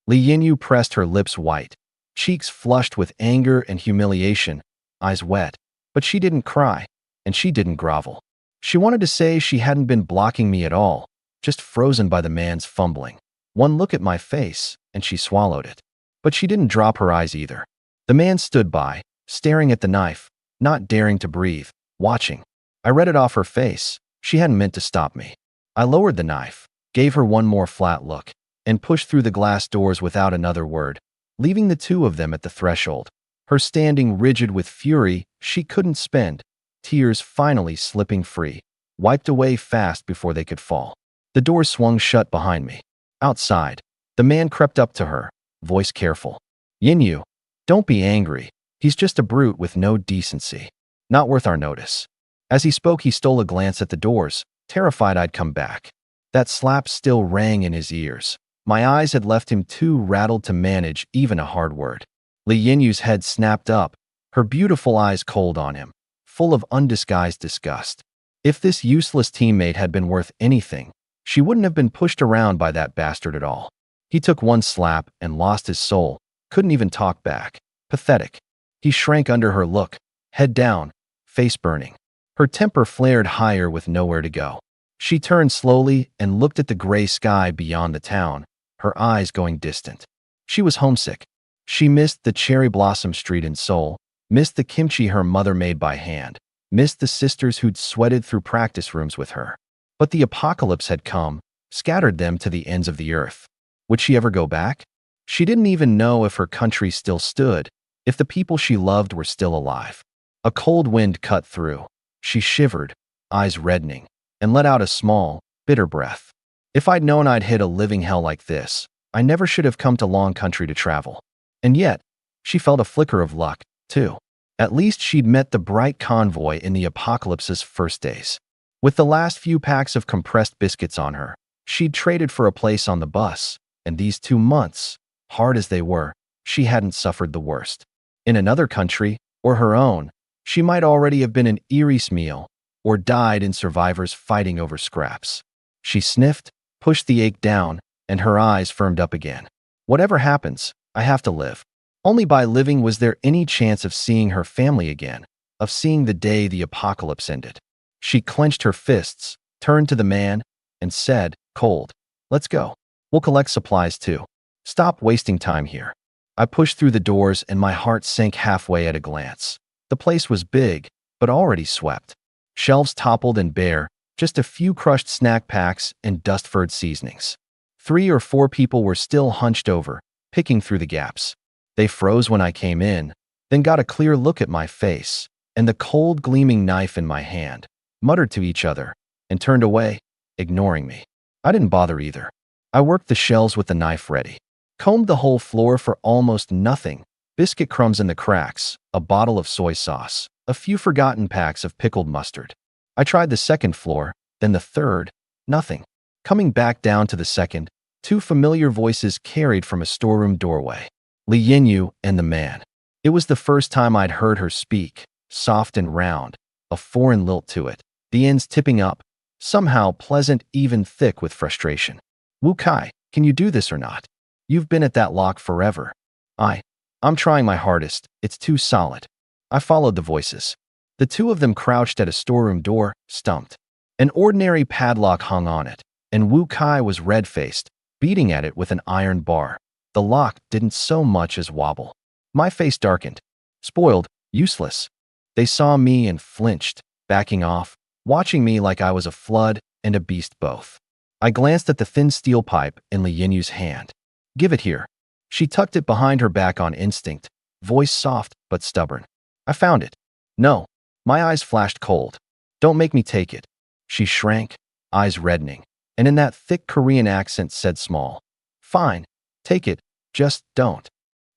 S1: Li Yinyu pressed her lips white, cheeks flushed with anger and humiliation, eyes wet, but she didn't cry, and she didn't grovel. She wanted to say she hadn't been blocking me at all, just frozen by the man's fumbling. One look at my face, and she swallowed it. But she didn't drop her eyes either. The man stood by, staring at the knife, not daring to breathe, watching. I read it off her face. She hadn't meant to stop me. I lowered the knife, gave her one more flat look, and pushed through the glass doors without another word, leaving the two of them at the threshold. Her standing rigid with fury she couldn't spend, tears finally slipping free, wiped away fast before they could fall. The door swung shut behind me. Outside, the man crept up to her, voice careful. Yinyu, don't be angry. He's just a brute with no decency. Not worth our notice. As he spoke, he stole a glance at the doors, terrified I'd come back. That slap still rang in his ears. My eyes had left him too rattled to manage even a hard word. Li Yinyu's head snapped up, her beautiful eyes cold on him, full of undisguised disgust. If this useless teammate had been worth anything, she wouldn't have been pushed around by that bastard at all. He took one slap and lost his soul, couldn't even talk back. Pathetic. He shrank under her look, head down, face burning. Her temper flared higher with nowhere to go. She turned slowly and looked at the gray sky beyond the town, her eyes going distant. She was homesick. She missed the cherry blossom street in Seoul, missed the kimchi her mother made by hand, missed the sisters who'd sweated through practice rooms with her. But the apocalypse had come, scattered them to the ends of the earth. Would she ever go back? She didn't even know if her country still stood, if the people she loved were still alive. A cold wind cut through. She shivered, eyes reddening, and let out a small, bitter breath. If I'd known I'd hit a living hell like this, I never should have come to Long Country to travel. And yet, she felt a flicker of luck, too. At least she'd met the bright convoy in the apocalypse's first days. With the last few packs of compressed biscuits on her, she'd traded for a place on the bus, and these 2 months, hard as they were, she hadn't suffered the worst. In another country, or her own, she might already have been an Iris meal, or died in survivors fighting over scraps. She sniffed, pushed the ache down, and her eyes firmed up again. Whatever happens, I have to live. Only by living was there any chance of seeing her family again, of seeing the day the apocalypse ended. She clenched her fists, turned to the man, and said, cold, let's go. We'll collect supplies too. Stop wasting time here. I pushed through the doors and my heart sank halfway at a glance. The place was big, but already swept. Shelves toppled and bare, just a few crushed snack packs and dust-furred seasonings. 3 or 4 people were still hunched over, picking through the gaps. They froze when I came in, then got a clear look at my face and the cold gleaming knife in my hand, muttered to each other, and turned away, ignoring me. I didn't bother either. I worked the shelves with the knife ready, combed the whole floor for almost nothing, biscuit crumbs in the cracks, a bottle of soy sauce, a few forgotten packs of pickled mustard. I tried the second floor, then the third, nothing. Coming back down to the second, 2 familiar voices carried from a storeroom doorway. Li Yinyu and the man. It was the first time I'd heard her speak, soft and round, a foreign lilt to it, the ends tipping up, somehow pleasant, even thick with frustration. Wu Kai, can you do this or not? You've been at that lock forever. I'm trying my hardest, it's too solid. I followed the voices. The 2 of them crouched at a storeroom door, stumped. An ordinary padlock hung on it, and Wu Kai was red-faced, beating at it with an iron bar. The lock didn't so much as wobble. My face darkened. Spoiled, useless. They saw me and flinched, backing off, watching me like I was a flood and a beast both. I glanced at the thin steel pipe in Li Yinyu's hand. Give it here. She tucked it behind her back on instinct, voice soft but stubborn. I found it. No. My eyes flashed cold. Don't make me take it. She shrank, eyes reddening, and in that thick Korean accent said small. Fine. Take it. Just don't.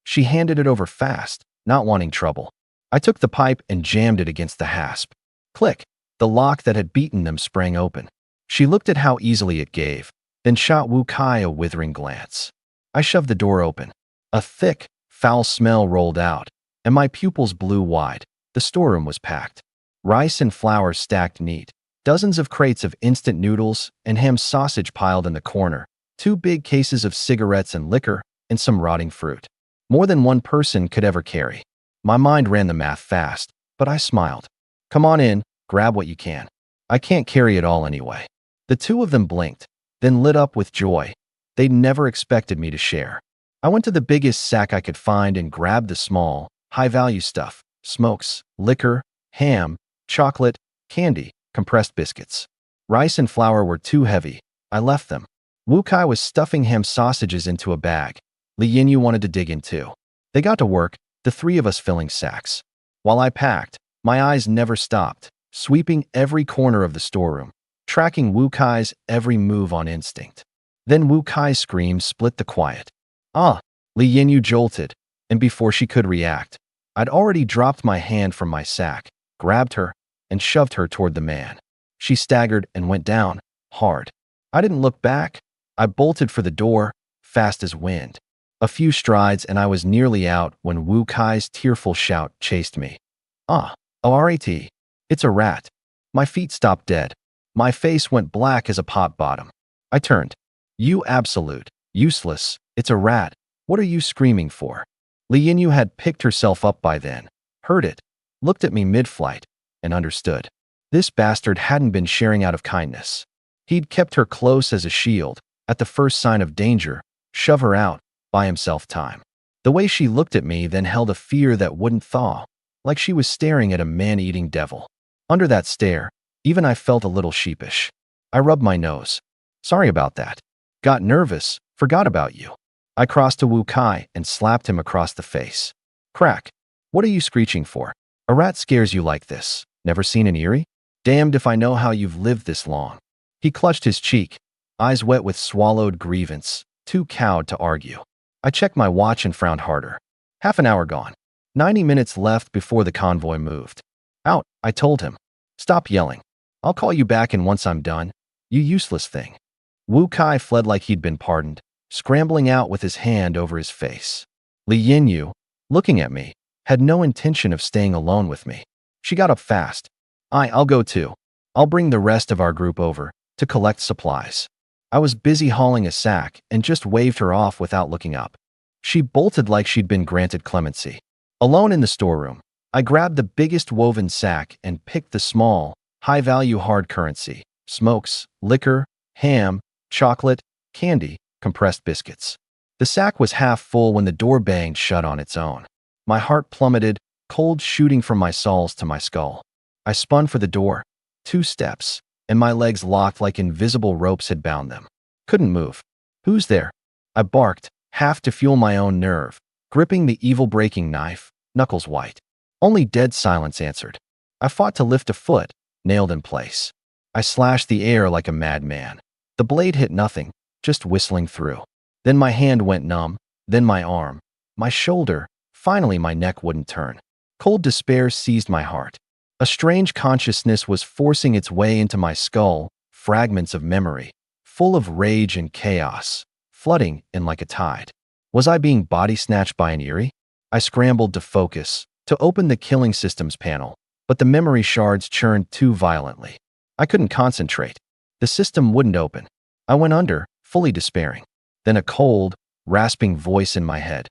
S1: She handed it over fast, not wanting trouble. I took the pipe and jammed it against the hasp. Click. The lock that had beaten them sprang open. She looked at how easily it gave, then shot Wu Kai a withering glance. I shoved the door open. A thick, foul smell rolled out, and my pupils blew wide. The storeroom was packed. Rice and flour stacked neat, dozens of crates of instant noodles and ham sausage piled in the corner, 2 big cases of cigarettes and liquor, and some rotting fruit. More than one person could ever carry. My mind ran the math fast, but I smiled. Come on in, grab what you can. I can't carry it all anyway. The 2 of them blinked, then lit up with joy. They'd never expected me to share. I went to the biggest sack I could find and grabbed the small, high-value stuff: smokes, liquor, ham, chocolate, candy, compressed biscuits. Rice and flour were too heavy. I left them. Wu Kai was stuffing ham sausages into a bag. Li Yinyu wanted to dig in too. They got to work, the 3 of us filling sacks. While I packed, my eyes never stopped, sweeping every corner of the storeroom, tracking Wu Kai's every move on instinct. Then Wu Kai's scream split the quiet. Ah! Li Yinyu jolted, and before she could react, I'd already dropped my hand from my sack, grabbed her, and shoved her toward the man. She staggered and went down, hard. I didn't look back. I bolted for the door, fast as wind. A few strides and I was nearly out when Wu Kai's tearful shout chased me. Ah, ORAT. It's a rat. My feet stopped dead. My face went black as a pot bottom. I turned. You absolute, useless, it's a rat. What are you screaming for? Li Yinyu had picked herself up by then, heard it, looked at me mid-flight, and understood. This bastard hadn't been sharing out of kindness. He'd kept her close as a shield. At the first sign of danger, shove her out, buy himself time. The way she looked at me then held a fear that wouldn't thaw, like she was staring at a man-eating devil. Under that stare, even I felt a little sheepish. I rubbed my nose. Sorry about that. Got nervous, forgot about you. I crossed to Wu Kai and slapped him across the face. Crack. What are you screeching for? A rat scares you like this. Never seen an Erie? Damned if I know how you've lived this long. He clutched his cheek, eyes wet with swallowed grievance, too cowed to argue. I checked my watch and frowned harder. Half an hour gone. 90 minutes left before the convoy moved. Out, I told him. Stop yelling. I'll call you back and once I'm done. You useless thing. Wu Kai fled like he'd been pardoned, scrambling out with his hand over his face. Li Yinyu, looking at me, had no intention of staying alone with me. She got up fast. I'll go too. I'll bring the rest of our group over to collect supplies. I was busy hauling a sack and just waved her off without looking up. She bolted like she'd been granted clemency. Alone in the storeroom, I grabbed the biggest woven sack and picked the small, high-value hard currency, smokes, liquor, ham, chocolate, candy, compressed biscuits. The sack was half full when the door banged shut on its own. My heart plummeted, cold shooting from my soles to my skull. I spun for the door, 2 steps, and my legs locked like invisible ropes had bound them. Couldn't move. Who's there? I barked, half to fuel my own nerve, gripping the evil breaking knife, knuckles white. Only dead silence answered. I fought to lift a foot, nailed in place. I slashed the air like a madman. The blade hit nothing, just whistling through. Then my hand went numb, then my arm, my shoulder, finally my neck wouldn't turn. Cold despair seized my heart. A strange consciousness was forcing its way into my skull, fragments of memory, full of rage and chaos, flooding in like a tide. Was I being body-snatched by an Eerie? I scrambled to focus, to open the killing systems panel, but the memory shards churned too violently. I couldn't concentrate. The system wouldn't open. I went under, fully despairing. Then a cold, rasping voice in my head.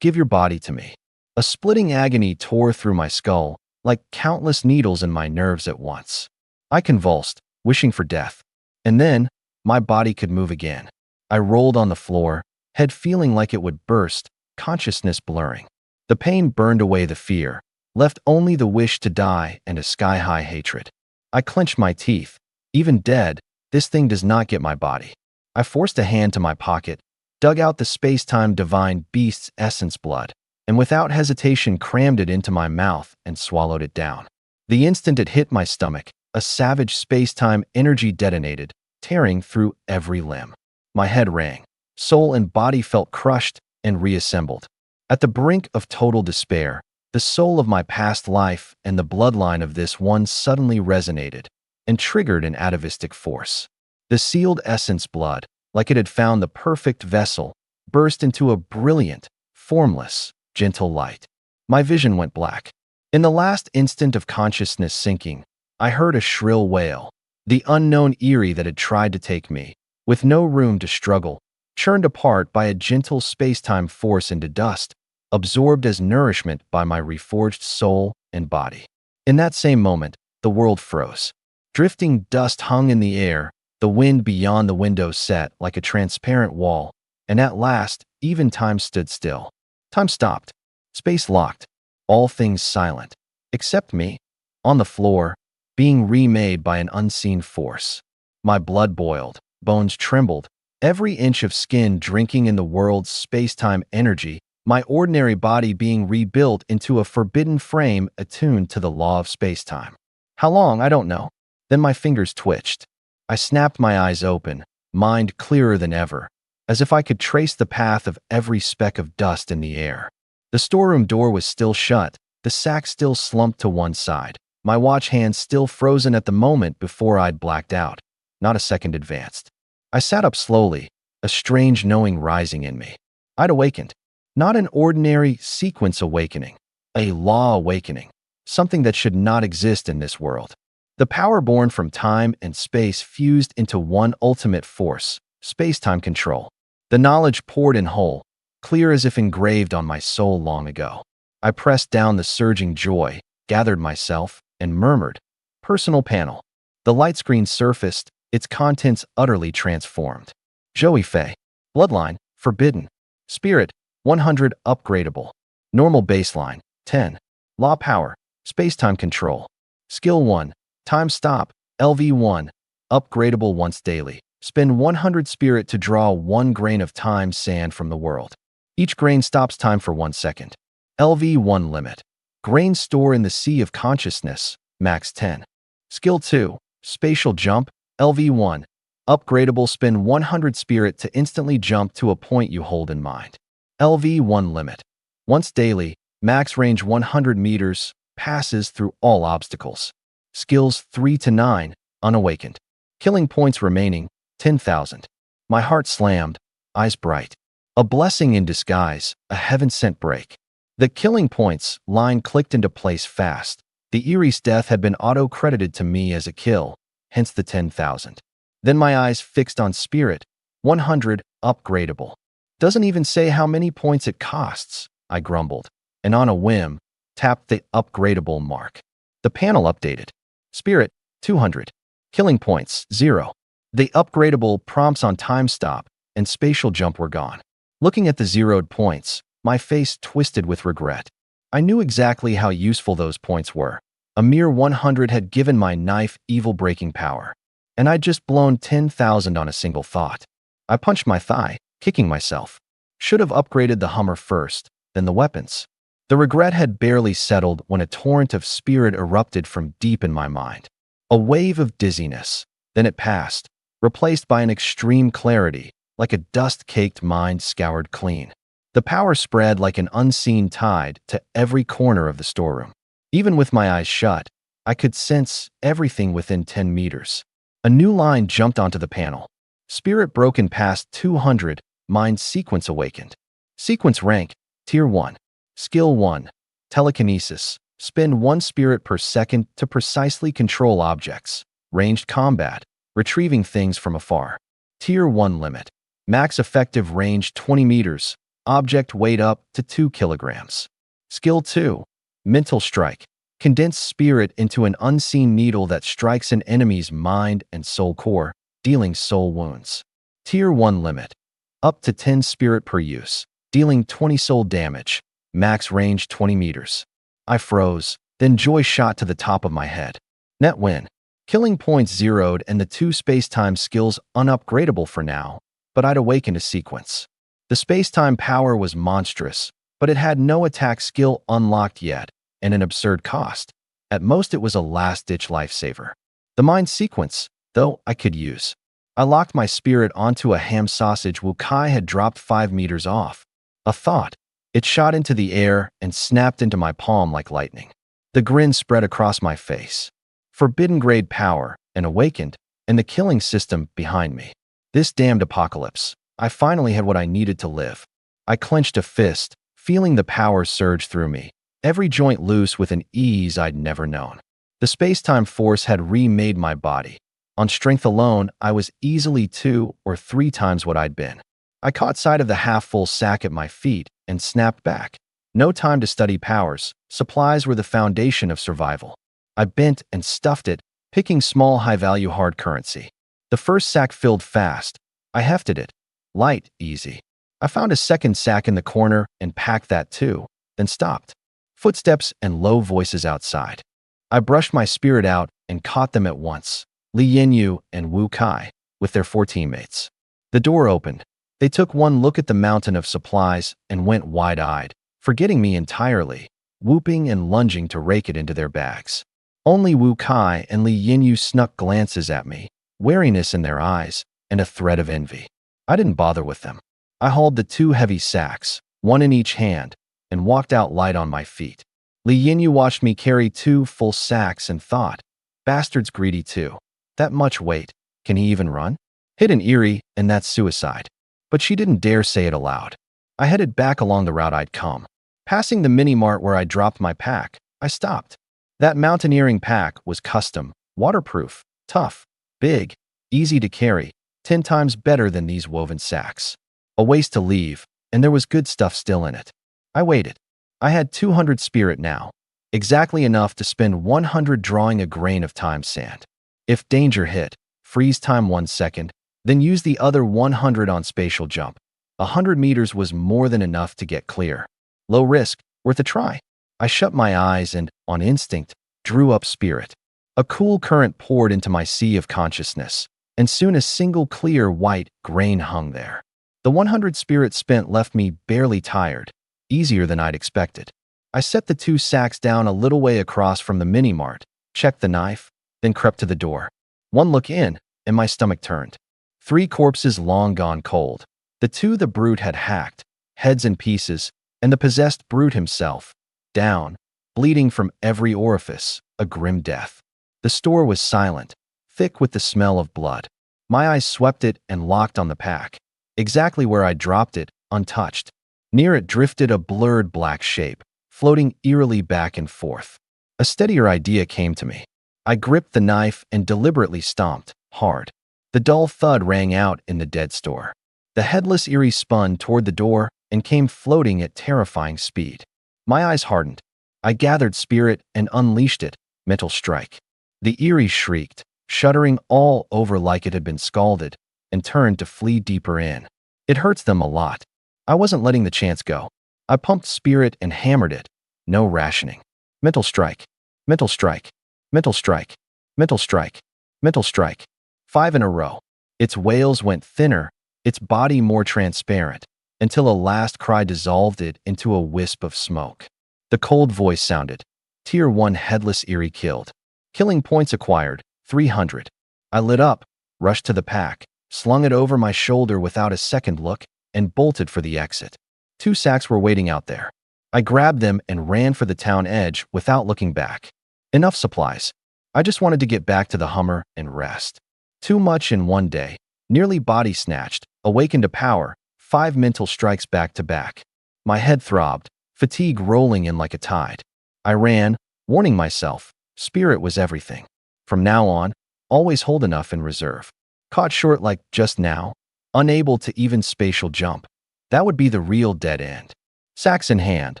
S1: Give your body to me. A splitting agony tore through my skull, like countless needles in my nerves at once. I convulsed, wishing for death. And then, my body could move again. I rolled on the floor, head feeling like it would burst, consciousness blurring. The pain burned away the fear, left only the wish to die and a sky-high hatred. I clenched my teeth. Even dead, this thing does not get my body. I forced a hand to my pocket, dug out the space-time divine beast's essence blood, and without hesitation crammed it into my mouth and swallowed it down. The instant it hit my stomach, a savage space-time energy detonated, tearing through every limb. My head rang. Soul and body felt crushed and reassembled. At the brink of total despair, the soul of my past life and the bloodline of this one suddenly resonated and triggered an atavistic force. The sealed essence blood, like it had found the perfect vessel, burst into a brilliant, formless, gentle light. My vision went black. In the last instant of consciousness sinking, I heard a shrill wail. The unknown Eerie that had tried to take me, with no room to struggle, churned apart by a gentle space-time force into dust, absorbed as nourishment by my reforged soul and body. In that same moment, the world froze. Drifting dust hung in the air, the wind beyond the window set like a transparent wall, and at last, even time stood still. Time stopped. Space locked. All things silent. Except me. On the floor, being remade by an unseen force. My blood boiled, bones trembled, every inch of skin drinking in the world's space-time energy, my ordinary body being rebuilt into a forbidden frame attuned to the law of space-time. How long, I don't know. Then my fingers twitched. I snapped my eyes open, mind clearer than ever, as if I could trace the path of every speck of dust in the air. The storeroom door was still shut, the sack still slumped to one side, my watch hand still frozen at the moment before I'd blacked out. Not a second advanced. I sat up slowly, a strange knowing rising in me. I'd awakened. Not an ordinary sequence awakening, a law awakening, something that should not exist in this world. The power born from time and space fused into one ultimate force, space-time control. The knowledge poured in whole, clear as if engraved on my soul long ago. I pressed down the surging joy, gathered myself, and murmured, "Personal panel." The light screen surfaced, its contents utterly transformed. Joey Fei. Bloodline, forbidden. Spirit, 100 upgradable. Normal baseline, 10. Law power, space-time control. Skill 1, time stop, LV1. Upgradable once daily. Spend 100 spirit to draw 1 grain of time sand from the world. Each grain stops time for 1 second. LV1 limit. Grain store in the sea of consciousness, max 10. Skill 2, spatial jump, LV1. Upgradable, spend 100 spirit to instantly jump to a point you hold in mind. LV1 limit. Once daily, max range 100 meters, passes through all obstacles. Skills 3 to 9, unawakened. Killing points remaining, 10,000. My heart slammed, eyes bright. A blessing in disguise, a heaven-sent break. The killing points line clicked into place fast. The Erie's death had been auto-credited to me as a kill, hence the 10,000. Then my eyes fixed on Spirit, 100, upgradable. Doesn't even say how many points it costs, I grumbled, and on a whim, tapped the upgradable mark. The panel updated. Spirit, 200. Killing points, 0. The upgradable prompts on time stop and spatial jump were gone. Looking at the zeroed points, my face twisted with regret. I knew exactly how useful those points were. A mere 100 had given my knife evil-breaking power, and I'd just blown 10,000 on a single thought. I punched my thigh, kicking myself. Should have upgraded the Hummer first, then the weapons. The regret had barely settled when a torrent of spirit erupted from deep in my mind. A wave of dizziness. Then it passed, replaced by an extreme clarity, like a dust-caked mind scoured clean. The power spread like an unseen tide to every corner of the storeroom. Even with my eyes shut, I could sense everything within 10 meters. A new line jumped onto the panel. Spirit broken past 200, mind sequence awakened. Sequence rank, Tier 1. Skill 1. Telekinesis. Spend 1 spirit per second to precisely control objects. Ranged combat. Retrieving things from afar. Tier 1 limit. Max effective range 20 meters. Object weight up to 2 kilograms. Skill 2. Mental strike. Condense spirit into an unseen needle that strikes an enemy's mind and soul core, dealing soul wounds. Tier 1 limit. Up to 10 spirit per use. Dealing 20 soul damage. Max range 20 meters. I froze, then joy shot to the top of my head. Net win. Killing points zeroed and the 2 space-time skills unupgradable for now, but I'd awakened a sequence. The space-time power was monstrous, but it had no attack skill unlocked yet, and an absurd cost. At most it was a last-ditch lifesaver. The mind sequence, though, I could use. I locked my spirit onto a ham sausage Wu Kai had dropped 5 meters off. A thought. It shot into the air and snapped into my palm like lightning. The grin spread across my face. Forbidden grade power, and awakened, and the killing system behind me. This damned apocalypse. I finally had what I needed to live. I clenched a fist, feeling the power surge through me, every joint loose with an ease I'd never known. The space-time force had remade my body. On strength alone, I was easily 2 or 3 times what I'd been. I caught sight of the half-full sack at my feet and snapped back. No time to study powers. Supplies were the foundation of survival. I bent and stuffed it, picking small high-value hard currency. The first sack filled fast. I hefted it. Light, easy. I found a second sack in the corner and packed that too, then stopped. Footsteps and low voices outside. I brushed my spirit out and caught them at once. Li Yanyu and Wu Kai, with their 4 teammates. The door opened. They took one look at the mountain of supplies and went wide-eyed, forgetting me entirely, whooping and lunging to rake it into their bags. Only Wu Kai and Li Yanyu snuck glances at me, wariness in their eyes, and a thread of envy. I didn't bother with them. I hauled the 2 heavy sacks, 1 in each hand, and walked out light on my feet. Li Yanyu watched me carry 2 full sacks and thought, bastard's greedy too. That much weight, can he even run? Hit an Erie, and that's suicide. But she didn't dare say it aloud. I headed back along the route I'd come. Passing the mini-mart where I dropped my pack, I stopped. That mountaineering pack was custom, waterproof, tough, big, easy to carry, 10 times better than these woven sacks. A waste to leave, and there was good stuff still in it. I waited. I had 200 spirit now, exactly enough to spend 100 drawing a grain of time sand. If danger hit, freeze time 1 second, then use the other 100 on spatial jump. 100 meters was more than enough to get clear. Low risk, worth a try. I shut my eyes and, on instinct, drew up spirit. A cool current poured into my sea of consciousness, and soon a single clear white grain hung there. The 100 spirit spent left me barely tired, easier than I'd expected. I set the 2 sacks down a little way across from the mini-mart, checked the knife, then crept to the door. One look in, and my stomach turned. 3 corpses long gone cold. The 2 the brute had hacked, heads in pieces, and the possessed brute himself, down, bleeding from every orifice, a grim death. The store was silent, thick with the smell of blood. My eyes swept it and locked on the pack, exactly where I dropped it, untouched. Near it drifted a blurred black shape, floating eerily back and forth. A steadier idea came to me. I gripped the knife and deliberately stomped, hard. The dull thud rang out in the dead store. The headless Eerie spun toward the door and came floating at terrifying speed. My eyes hardened. I gathered spirit and unleashed it, mental strike. The Eerie shrieked, shuddering all over like it had been scalded, and turned to flee deeper in. It hurts them a lot. I wasn't letting the chance go. I pumped spirit and hammered it. No rationing. Mental strike. Mental strike. Mental strike. Mental strike. Mental strike. 5 in a row. Its wails went thinner, its body more transparent, until a last cry dissolved it into a wisp of smoke. The cold voice sounded. Tier 1 headless Eerie killed. Killing points acquired, 300. I lit up, rushed to the pack, slung it over my shoulder without a second look, and bolted for the exit. 2 sacks were waiting out there. I grabbed them and ran for the town edge without looking back. Enough supplies. I just wanted to get back to the Hummer and rest. Too much in one day. Nearly body snatched, awakened to power, 5 mental strikes back to back. My head throbbed, fatigue rolling in like a tide. I ran, warning myself, spirit was everything. From now on, always hold enough in reserve. Caught short like just now, unable to even spatial jump. That would be the real dead end. Sacks in hand,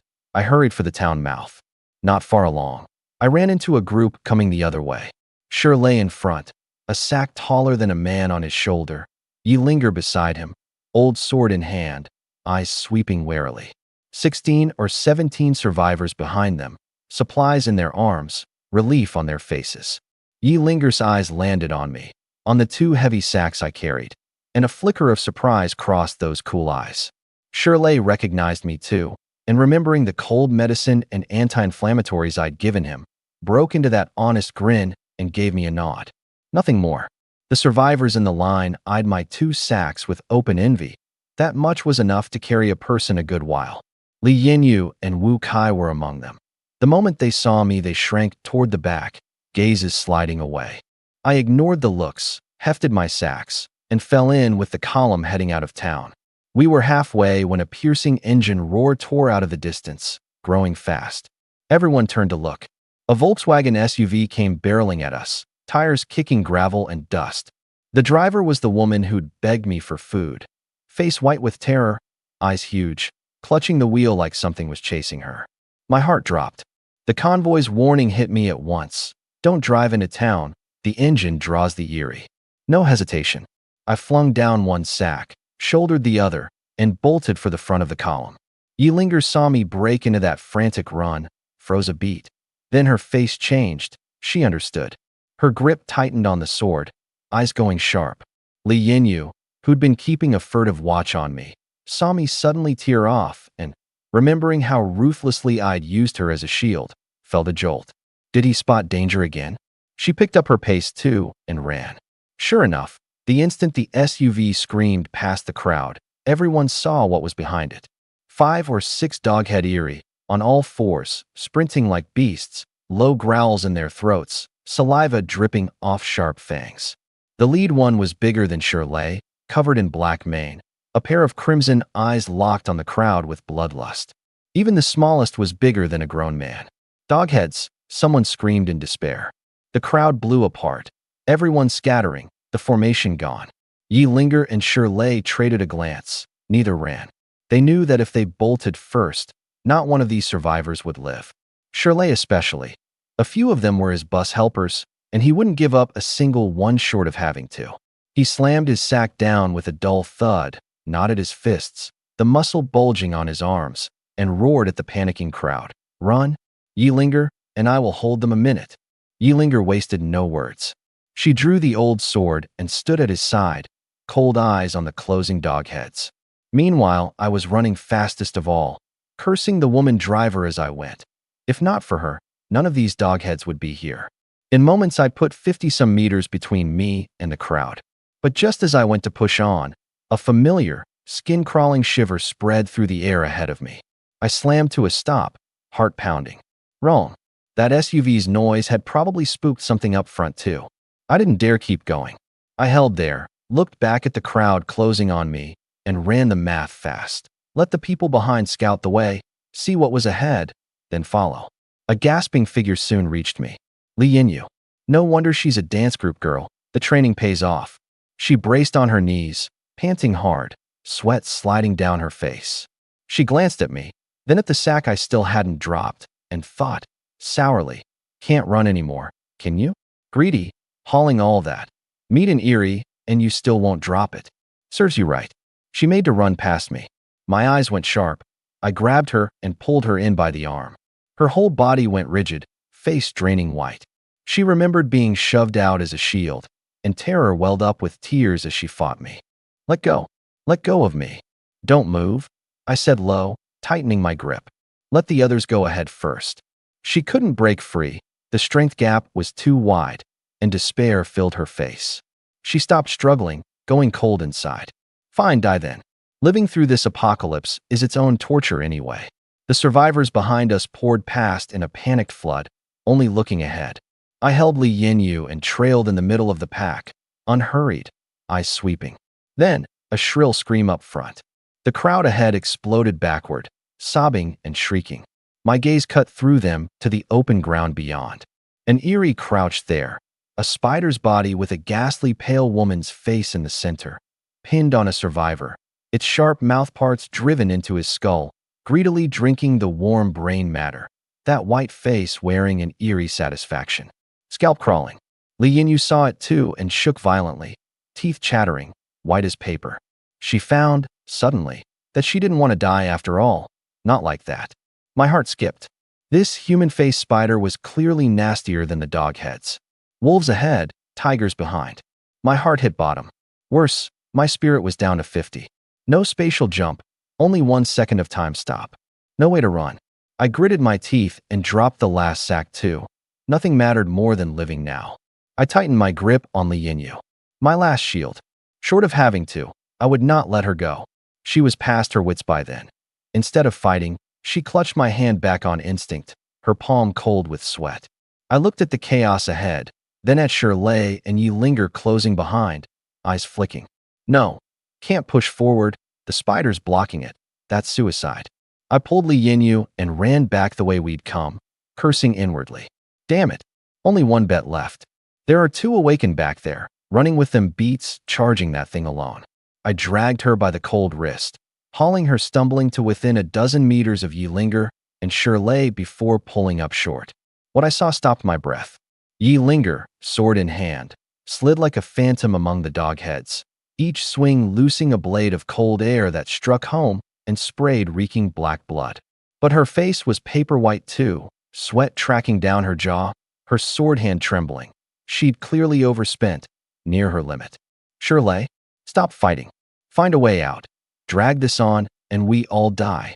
S1: I hurried for the town mouth. Not far along, I ran into a group coming the other way. Sure lay in front, a sack taller than a man on his shoulder. Ye linger beside him, old sword in hand, eyes sweeping warily. 16 or 17 survivors behind them, supplies in their arms, relief on their faces. Ye linger's eyes landed on me, on the 2 heavy sacks I carried, and a flicker of surprise crossed those cool eyes. Shirley recognized me too, and remembering the cold medicine and anti-inflammatories I'd given him, broke into that honest grin and gave me a nod. Nothing more. The survivors in the line eyed my 2 sacks with open envy. That much was enough to carry a person a good while. Li Yinyu and Wu Kai were among them. The moment they saw me, they shrank toward the back, gazes sliding away. I ignored the looks, hefted my sacks, and fell in with the column heading out of town. We were halfway when a piercing engine roar tore out of the distance, growing fast. Everyone turned to look. A Volkswagen SUV came barreling at us, tires kicking gravel and dust. The driver was the woman who'd begged me for food. Face white with terror, eyes huge, clutching the wheel like something was chasing her. My heart dropped. The convoy's warning hit me at once. Don't drive into town, the engine draws the Eerie. No hesitation. I flung down 1 sack, shouldered the other, and bolted for the front of the column. Yelinger saw me break into that frantic run, froze a beat. Then her face changed. She understood. Her grip tightened on the sword, eyes going sharp. Li Yinyu, who'd been keeping a furtive watch on me, saw me suddenly tear off and, remembering how ruthlessly I'd used her as a shield, felt a jolt. Did he spot danger again? She picked up her pace too and ran. Sure enough, the instant the SUV screamed past the crowd, everyone saw what was behind it. 5 or 6 doghead Eerie, on all fours, sprinting like beasts, low growls in their throats, saliva dripping off sharp fangs. The lead one was bigger than Shirley, covered in black mane, a pair of crimson eyes locked on the crowd with bloodlust. Even the smallest was bigger than a grown man. Dogheads, someone screamed in despair. The crowd blew apart, everyone scattering, the formation gone. Yi Linger and Shirley traded a glance. Neither ran. They knew that if they bolted first, not one of these survivors would live. Shirley especially. A few of them were his bus helpers, and he wouldn't give up a single one short of having to. He slammed his sack down with a dull thud, knotted his fists, the muscle bulging on his arms, and roared at the panicking crowd. Run, Yelinger, and I will hold them a minute. Yelinger wasted no words. She drew the old sword and stood at his side, cold eyes on the closing dogheads. Meanwhile, I was running fastest of all, cursing the woman driver as I went. If not for her, none of these dogheads would be here. In moments, I'd put 50-some meters between me and the crowd. But just as I went to push on, a familiar, skin-crawling shiver spread through the air ahead of me. I slammed to a stop, heart pounding. Wrong. That SUV's noise had probably spooked something up front too. I didn't dare keep going. I held there, looked back at the crowd closing on me, and ran the math fast. Let the people behind scout the way, see what was ahead, then follow. A gasping figure soon reached me. Li Yinyu. No wonder she's a dance group girl. The training pays off. She braced on her knees, panting hard, sweat sliding down her face. She glanced at me, then at the sack I still hadn't dropped, and thought, sourly, can't run anymore, can you? Greedy, hauling all that. Meet an Eerie, and you still won't drop it. Serves you right. She made to run past me. My eyes went sharp. I grabbed her and pulled her in by the arm. Her whole body went rigid, face draining white. She remembered being shoved out as a shield, and terror welled up with tears as she fought me. Let go. Let go of me. Don't move, I said low, tightening my grip. Let the others go ahead first. She couldn't break free. The strength gap was too wide, and despair filled her face. She stopped struggling, going cold inside. Fine, die then. Living through this apocalypse is its own torture anyway. The survivors behind us poured past in a panicked flood, only looking ahead. I held Li Yinyu and trailed in the middle of the pack, unhurried, eyes sweeping. Then, a shrill scream up front. The crowd ahead exploded backward, sobbing and shrieking. My gaze cut through them to the open ground beyond. An Eerie crouched there, a spider's body with a ghastly pale woman's face in the center, pinned on a survivor, its sharp mouthparts driven into his skull, greedily drinking the warm brain matter, that white face wearing an eerie satisfaction. Scalp crawling. Li Yinyu saw it too and shook violently, teeth chattering, white as paper. She found, suddenly, that she didn't want to die after all. Not like that. My heart skipped. This human-faced spider was clearly nastier than the dog heads. Wolves ahead, tigers behind. My heart hit bottom. Worse, my spirit was down to 50. No spatial jump, only 1 second of time stop. No way to run. I gritted my teeth and dropped the last sack too. Nothing mattered more than living now. I tightened my grip on Li Yinyu. My last shield. Short of having to, I would not let her go. She was past her wits by then. Instead of fighting, she clutched my hand back on instinct, her palm cold with sweat. I looked at the chaos ahead, then at Shirley and Yi Linger closing behind, eyes flicking. No, can't push forward, the spider's blocking it. That's suicide. I pulled Li Yinyu and ran back the way we'd come, cursing inwardly. Damn it, only one bet left. There are 2 awakened back there, running with them beats, charging that thing alone. I dragged her by the cold wrist, hauling her stumbling to within a dozen meters of Yi Linger and Shirley before pulling up short. What I saw stopped my breath. Yi Linger, sword in hand, slid like a phantom among the dog heads, each swing loosing a blade of cold air that struck home and sprayed reeking black blood. But her face was paper white too, sweat tracking down her jaw, her sword hand trembling. She'd clearly overspent, near her limit. Shirley, stop fighting. Find a way out. Drag this on, and we all die.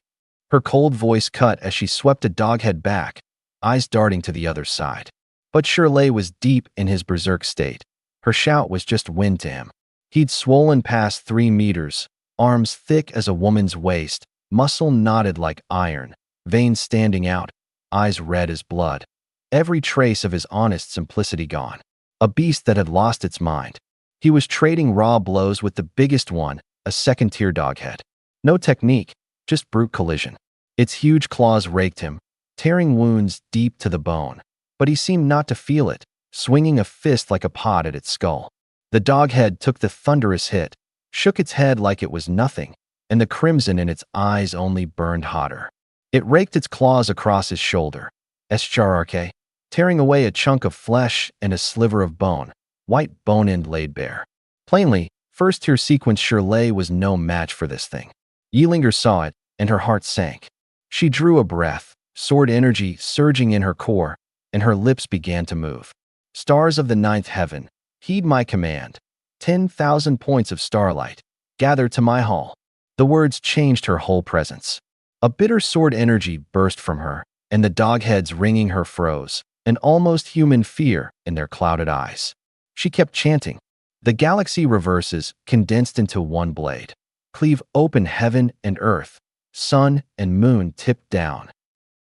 S1: Her cold voice cut as she swept a doghead back, eyes darting to the other side. But Shirley was deep in his berserk state. Her shout was just wind to him. He'd swollen past 3 meters, arms thick as a woman's waist, muscle knotted like iron, veins standing out, eyes red as blood. Every trace of his honest simplicity gone. A beast that had lost its mind. He was trading raw blows with the biggest one, a second-tier doghead. No technique, just brute collision. Its huge claws raked him, tearing wounds deep to the bone. But he seemed not to feel it, swinging a fist like a pot at its skull. The doghead took the thunderous hit, shook its head like it was nothing, and the crimson in its eyes only burned hotter. It raked its claws across his shoulder, eschararche, tearing away a chunk of flesh and a sliver of bone, white bone end laid bare. Plainly, first-tier sequence Shirley was no match for this thing. Yi Linger saw it, and her heart sank. She drew a breath, sword energy surging in her core, and her lips began to move. Stars of the 9th heaven, heed my command. 10,000 points of starlight, gather to my hall. The words changed her whole presence. A bitter sword energy burst from her, and the dogheads ringing her froze, an almost human fear in their clouded eyes. She kept chanting. The galaxy reverses, condensed into one blade. Cleave open heaven and earth, sun and moon tipped down.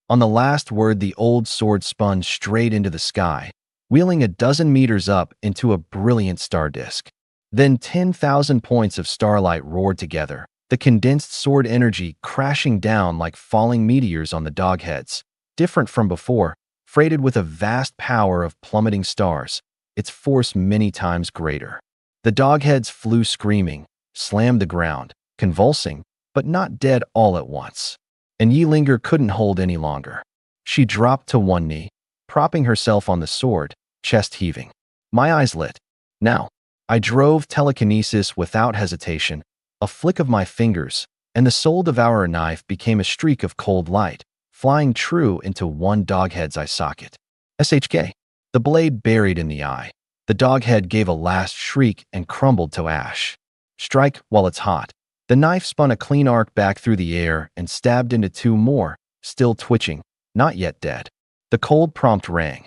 S1: On the last word, the old sword spun straight into the sky, wheeling a dozen meters up into a brilliant star disk. Then 10,000 points of starlight roared together, the condensed sword energy crashing down like falling meteors on the dogheads. Different from before, freighted with a vast power of plummeting stars, its force many times greater. The dogheads flew screaming, slammed the ground, convulsing, but not dead all at once. And Yilinger couldn't hold any longer. She dropped to one knee, propping herself on the sword, chest heaving. My eyes lit. Now, I drove telekinesis without hesitation, a flick of my fingers, and the soul devourer knife became a streak of cold light, flying true into one doghead's eye socket. SHK. The blade buried in the eye. The doghead gave a last shriek and crumbled to ash. Strike while it's hot. The knife spun a clean arc back through the air and stabbed into two more, still twitching, not yet dead. The cold prompt rang.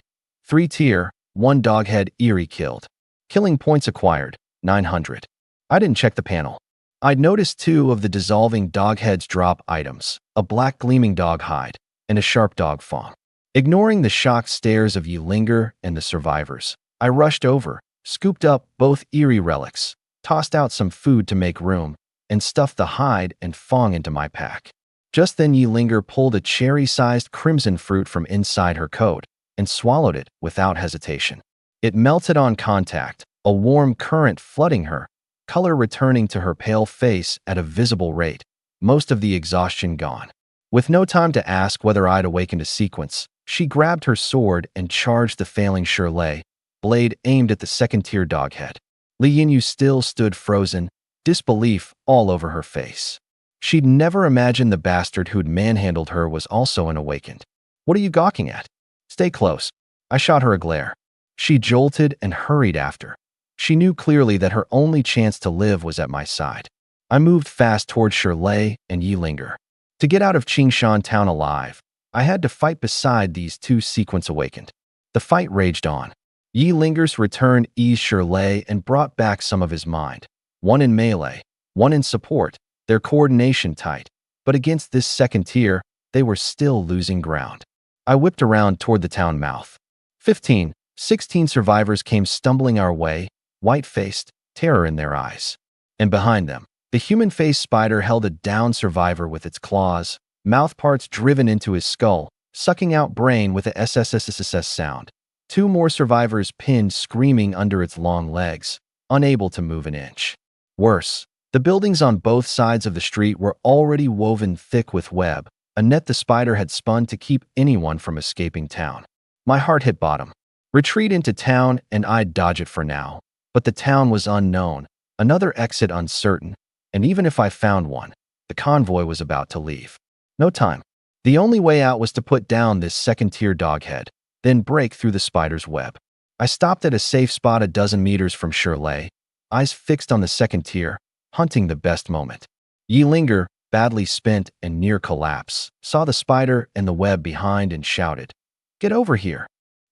S1: 3-tier, 1 doghead eerie killed. Killing points acquired, 900. I didn't check the panel. I'd noticed 2 of the dissolving dogheads drop items, a black gleaming dog hide, and a sharp dog fawn. Ignoring the shocked stares of Yilinger and the survivors, I rushed over, scooped up both eerie relics, tossed out some food to make room, and stuffed the hide and fawn into my pack. Just then Yilinger pulled a cherry-sized crimson fruit from inside her coat and swallowed it without hesitation. It melted on contact, a warm current flooding her, color returning to her pale face at a visible rate, most of the exhaustion gone. With no time to ask whether I'd awakened a sequence, she grabbed her sword and charged the failing Shirley, blade aimed at the second-tier doghead. Li Yinyu still stood frozen, disbelief all over her face. She'd never imagined the bastard who'd manhandled her was also an awakened. What are you gawking at? Stay close. I shot her a glare. She jolted and hurried after. She knew clearly that her only chance to live was at my side. I moved fast toward Shirley and Yilinger. To get out of Qingshan town alive, I had to fight beside these 2 sequence awakened. The fight raged on. Yilinger's return eased Shirley and brought back some of his mind. 1 in melee, 1 in support, their coordination tight, but against this second tier, they were still losing ground. I whipped around toward the town mouth. 15, 16 survivors came stumbling our way, white-faced, terror in their eyes. And behind them, the human-faced spider held a downed survivor with its claws, mouth parts driven into his skull, sucking out brain with a SSSSS sound. 2 more survivors pinned screaming under its long legs, unable to move an inch. Worse, the buildings on both sides of the street were already woven thick with web, a net the spider had spun to keep anyone from escaping town. My heart hit bottom. Retreat into town and I'd dodge it for now. But the town was unknown, another exit uncertain, and even if I found one, the convoy was about to leave. No time. The only way out was to put down this second-tier doghead, then break through the spider's web. I stopped at a safe spot a dozen meters from Shirley, eyes fixed on the second tier, hunting the best moment. Yilinger, badly spent and near collapse, saw the spider and the web behind and shouted, "Get over here.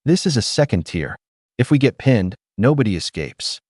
S1: This is a second tier. If we get pinned, nobody escapes."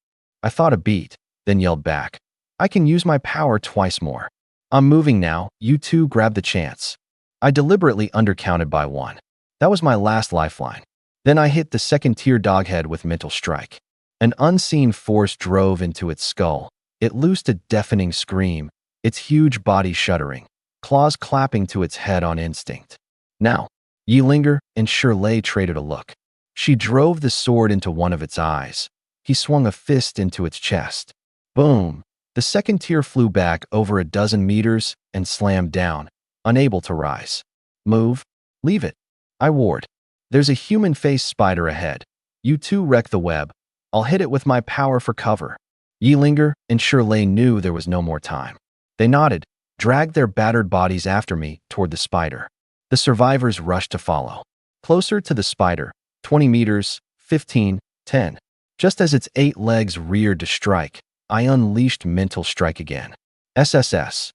S1: I thought a beat, then yelled back, "I can use my power twice more. I'm moving now, you 2 grab the chance." I deliberately undercounted by 1. That was my last lifeline. Then I hit the second-tier doghead with mental strike. An unseen force drove into its skull. It loosed a deafening scream, its huge body shuddering, claws clapping to its head on instinct. Now, Yilinger and Shirley traded a look. She drove the sword into one of its eyes. He swung a fist into its chest. Boom! The second tier flew back over a dozen meters and slammed down, unable to rise. Move. Leave it. I warned. There's a human-faced spider ahead. You 2 wreck the web. I'll hit it with my power for cover. Yilinger and Shirley knew there was no more time. They nodded, dragged their battered bodies after me toward the spider. The survivors rushed to follow. Closer to the spider, 20 meters, 15, 10. Just as its 8 legs reared to strike, I unleashed mental strike again. SSS.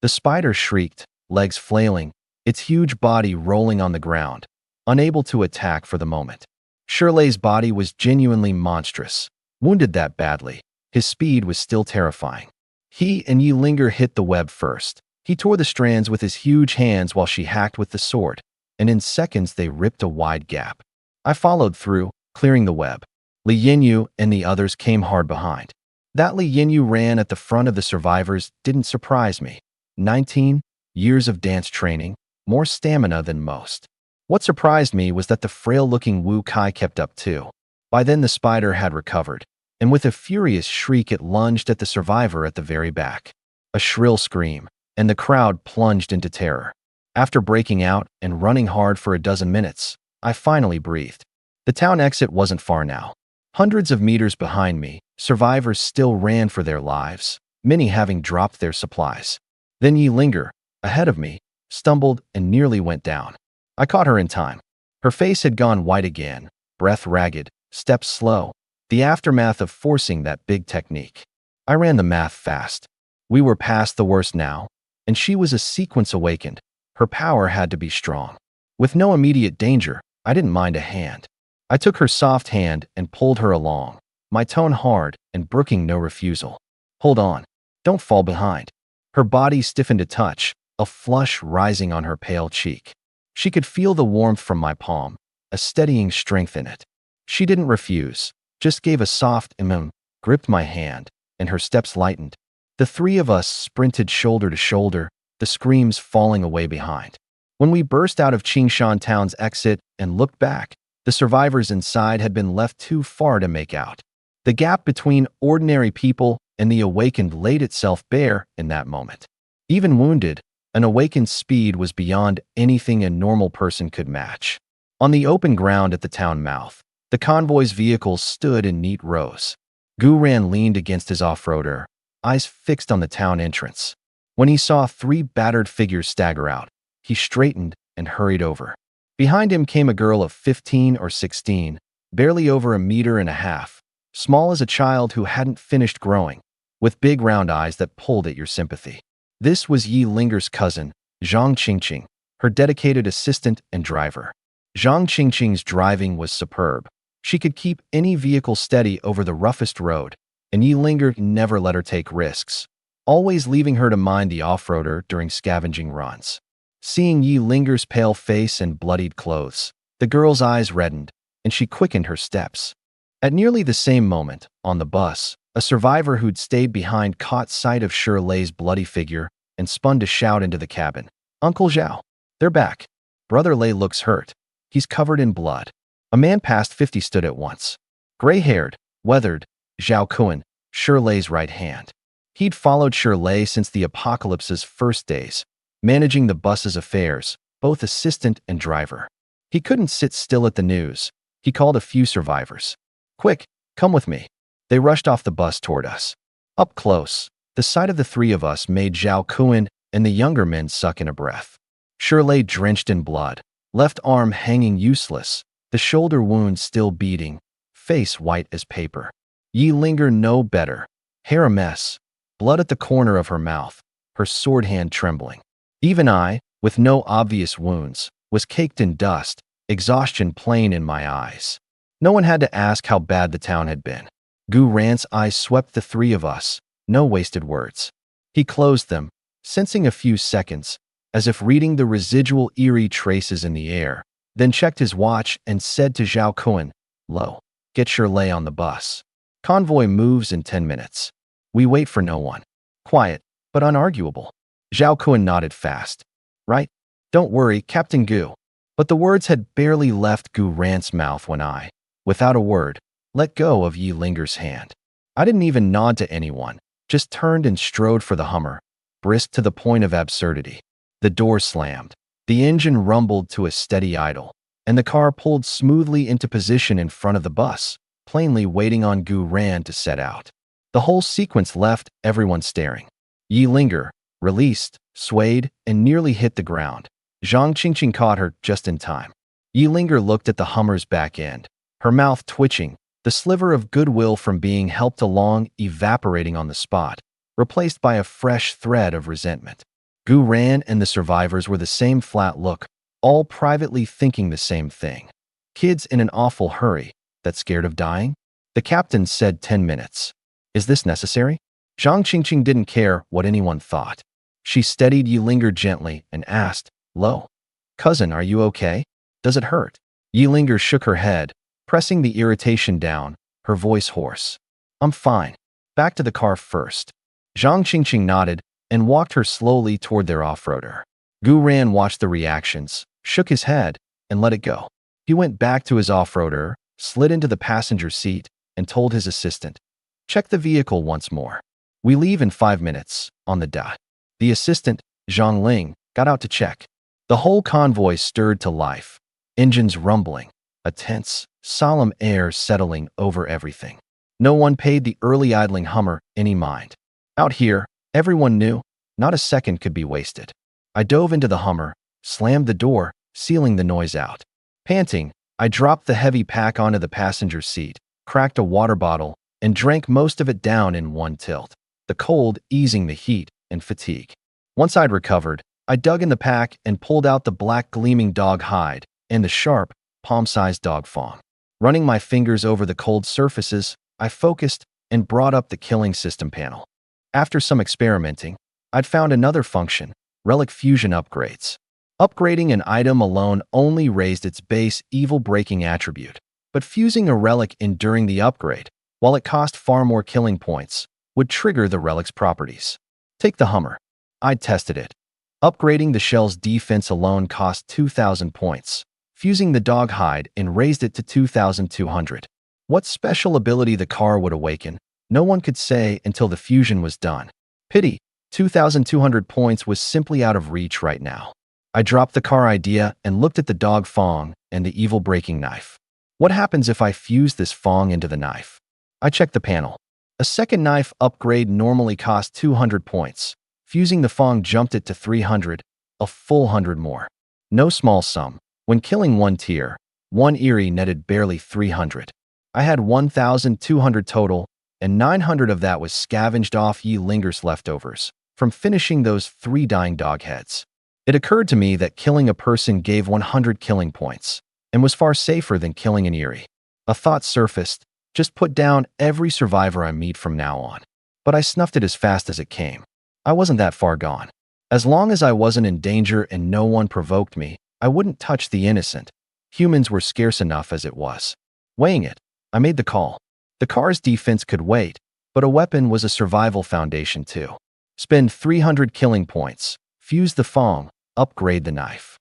S1: The spider shrieked, legs flailing, its huge body rolling on the ground, unable to attack for the moment. Shirley's body was genuinely monstrous. Wounded that badly, his speed was still terrifying. He and Yilinger hit the web first. He tore the strands with his huge hands while she hacked with the sword. and in seconds they ripped a wide gap. I followed through, clearing the web. Li Yinyu and the others came hard behind. That Li Yinyu ran at the front of the survivors didn't surprise me. 19 years of dance training, more stamina than most. What surprised me was that the frail-looking Wu Kai kept up too. By then the spider had recovered, and with a furious shriek it lunged at the survivor at the very back. A shrill scream, and the crowd plunged into terror. After breaking out and running hard for a dozen minutes, I finally breathed. The town exit wasn't far now. Hundreds of meters behind me, survivors still ran for their lives, many having dropped their supplies. Then Yi Linger, ahead of me, stumbled and nearly went down. I caught her in time. Her face had gone white again, breath ragged, steps slow, the aftermath of forcing that big technique. I ran the math fast. We were past the worst now, and she was a sequence awakened. Her power had to be strong. With no immediate danger, I didn't mind a hand. I took her soft hand and pulled her along, my tone hard and brooking no refusal. Hold on. Don't fall behind. Her body stiffened a touch, a flush rising on her pale cheek. She could feel the warmth from my palm, a steadying strength in it. She didn't refuse, just gave a soft gripped my hand, and her steps lightened. The three of us sprinted shoulder to shoulder, the screams falling away behind. When we burst out of Qingshan Town's exit and looked back, the survivors inside had been left too far to make out. The gap between ordinary people and the awakened laid itself bare in that moment. Even wounded, an awakened speed was beyond anything a normal person could match. On the open ground at the town mouth, the convoy's vehicles stood in neat rows. Gu Ran leaned against his off-roader, eyes fixed on the town entrance. When he saw three battered figures stagger out, he straightened and hurried over. Behind him came a girl of 15 or 16, barely over 1.5 meters, small as a child who hadn't finished growing, with big round eyes that pulled at your sympathy. This was Yi Linger's cousin, Zhang Qingqing, her dedicated assistant and driver. Zhang Qingqing's driving was superb. She could keep any vehicle steady over the roughest road, and Yi Linger never let her take risks, always leaving her to mind the off-roader during scavenging runs. Seeing Yi Linger's pale face and bloodied clothes, the girl's eyes reddened, and she quickened her steps. At nearly the same moment, on the bus, a survivor who'd stayed behind caught sight of Shirley's bloody figure and spun to shout into the cabin. "Uncle Zhao, they're back." Brother Lei looks hurt. He's covered in blood. A man past 50 stood at once. Gray-haired, weathered, Zhao Kuan, Shirley's right hand. He'd followed Shirley since the apocalypse's first days, managing the bus's affairs, both assistant and driver. He couldn't sit still at the news. He called a few survivors. "Quick, come with me." They rushed off the bus toward us. Up close, the sight of the three of us made Zhao Kuan and the younger men suck in a breath. Shirley drenched in blood, left arm hanging useless, the shoulder wound still beating, face white as paper. Yi Linger no better, hair a mess, blood at the corner of her mouth, her sword hand trembling. Even I, with no obvious wounds, was caked in dust, exhaustion plain in my eyes. No one had to ask how bad the town had been. Gu Ran's eyes swept the three of us, no wasted words. He closed them, sensing a few seconds, as if reading the residual eerie traces in the air, then checked his watch and said to Zhao Kuan, "Lo, get Shirley on the bus. Convoy moves in 10 minutes. We wait for no one." Quiet, but unarguable. Zhao Kuan nodded fast. "Right? Don't worry, Captain Gu." But the words had barely left Gu Ran's mouth when I, without a word, let go of Yi Linger's hand. I didn't even nod to anyone, just turned and strode for the Hummer, brisk to the point of absurdity. The door slammed. The engine rumbled to a steady idle, and the car pulled smoothly into position in front of the bus, plainly waiting on Gu Ran to set out. The whole sequence left everyone staring. Yi Linger, released, swayed, and nearly hit the ground. Zhang Qingqing caught her just in time. Yi Linger looked at the Hummer's back end, her mouth twitching, the sliver of goodwill from being helped along evaporating on the spot, replaced by a fresh thread of resentment. Gu Ran and the survivors were the same flat look, all privately thinking the same thing. Kids in an awful hurry, that scared of dying? The captain said 10 minutes. Is this necessary? Zhang Qingqing didn't care what anyone thought. She steadied Yi Linger gently and asked, "Lo, Cousin, are you okay? Does it hurt? Yilinger shook her head, pressing the irritation down, her voice hoarse. I'm fine. Back to the car first. Zhang Qingqing nodded and walked her slowly toward their off-roader. Gu Ran watched the reactions, shook his head, and let it go. He went back to his off-roader, slid into the passenger seat, and told his assistant, check the vehicle once more. We leave in 5 minutes, on the dot. The assistant, Zhang Ling, got out to check. The whole convoy stirred to life, engines rumbling, a tense, solemn air settling over everything. No one paid the early idling Hummer any mind. Out here, everyone knew, not a second could be wasted. I dove into the Hummer, slammed the door, sealing the noise out. Panting, I dropped the heavy pack onto the passenger seat, cracked a water bottle, and drank most of it down in one tilt, the cold easing the heat and fatigue. Once I'd recovered, I dug in the pack and pulled out the black gleaming dog hide and the sharp, palm-sized dog fawn. Running my fingers over the cold surfaces, I focused and brought up the killing system panel. After some experimenting, I'd found another function, relic fusion upgrades. Upgrading an item alone only raised its base evil-breaking attribute, but fusing a relic during the upgrade, while it cost far more killing points, would trigger the relic's properties. Take the Hummer. I'd tested it. Upgrading the shell's defense alone cost 2,000 points. Fusing the dog hide and raised it to 2,200. What special ability the car would awaken, no one could say until the fusion was done. Pity, 2,200 points was simply out of reach right now. I dropped the car idea and looked at the dog Fong and the evil breaking knife. What happens if I fuse this Fong into the knife? I checked the panel. A second knife upgrade normally cost 200 points. Fusing the Fong jumped it to 300, a full 100 more. No small sum. When killing one tier, one Eerie netted barely 300. I had 1,200 total, and 900 of that was scavenged off Yilinger's leftovers from finishing those 3 dying dog heads. It occurred to me that killing a person gave 100 killing points, and was far safer than killing an Eerie. A thought surfaced, just put down every survivor I meet from now on. But I snuffed it as fast as it came. I wasn't that far gone. As long as I wasn't in danger and no one provoked me, I wouldn't touch the innocent. Humans were scarce enough as it was. Weighing it, I made the call. The car's defense could wait, but a weapon was a survival foundation too. Spend 300 killing points, fuse the Fong, upgrade the knife.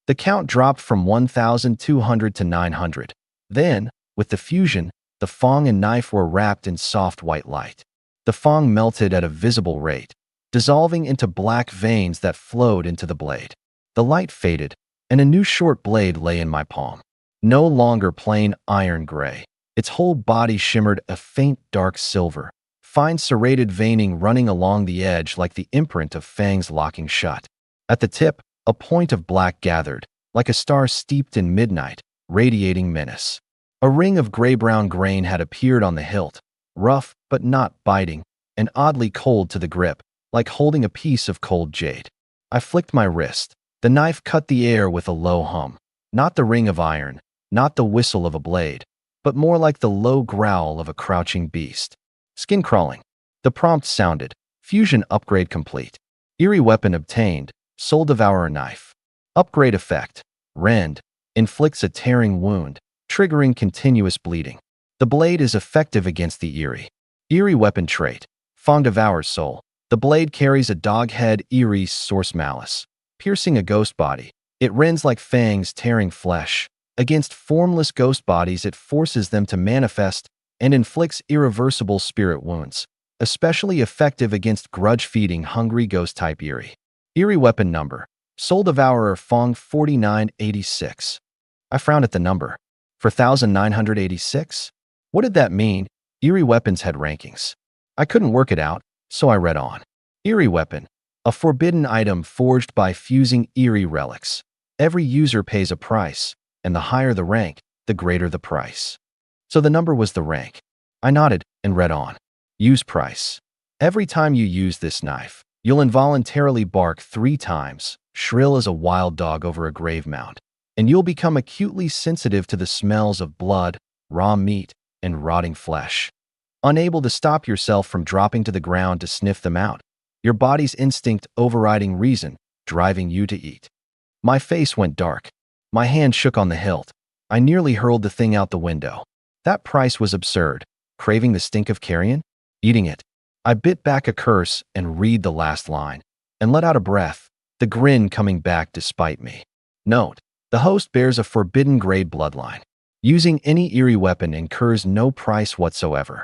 S1: The count dropped from 1,200 to 900. Then, with the fusion, the Fong and knife were wrapped in soft white light. The Fong melted at a visible rate, dissolving into black veins that flowed into the blade. The light faded, and a new short blade lay in my palm. No longer plain iron gray. Its whole body shimmered a faint dark silver, fine serrated veining running along the edge like the imprint of fangs locking shut. At the tip, a point of black gathered, like a star steeped in midnight, radiating menace. A ring of gray-brown grain had appeared on the hilt, rough but not biting, and oddly cold to the grip, like holding a piece of cold jade. I flicked my wrist. The knife cut the air with a low hum. Not the ring of iron, not the whistle of a blade, but more like the low growl of a crouching beast. Skin crawling. The prompt sounded. Fusion upgrade complete. Eerie weapon obtained. Soul Devourer knife. Upgrade effect. Rend. Inflicts a tearing wound, triggering continuous bleeding. The blade is effective against the Eerie. Eerie weapon trait. Fong Devours soul. The blade carries a dog head Eerie source malice. Piercing a ghost body. It rends like fangs tearing flesh. Against formless ghost bodies it forces them to manifest and inflicts irreversible spirit wounds, especially effective against grudge-feeding hungry ghost-type Eerie. Eerie weapon number. Soul Devourer Fong 4986. I frowned at the number. 4,986? What did that mean? Eerie weapons had rankings. I couldn't work it out, so I read on. Eerie weapon. A forbidden item forged by fusing Eerie relics. Every user pays a price, and the higher the rank, the greater the price. So the number was the rank. I nodded and read on. Use price. Every time you use this knife, you'll involuntarily bark 3 times, shrill as a wild dog over a grave mound, and you'll become acutely sensitive to the smells of blood, raw meat, and rotting flesh. Unable to stop yourself from dropping to the ground to sniff them out, your body's instinct overriding reason, driving you to eat. My face went dark. My hand shook on the hilt. I nearly hurled the thing out the window. That price was absurd. Craving the stink of carrion? Eating it. I bit back a curse and read the last line, and let out a breath, the grin coming back despite me. Note: the host bears a forbidden grade bloodline. Using any eerie weapon incurs no price whatsoever.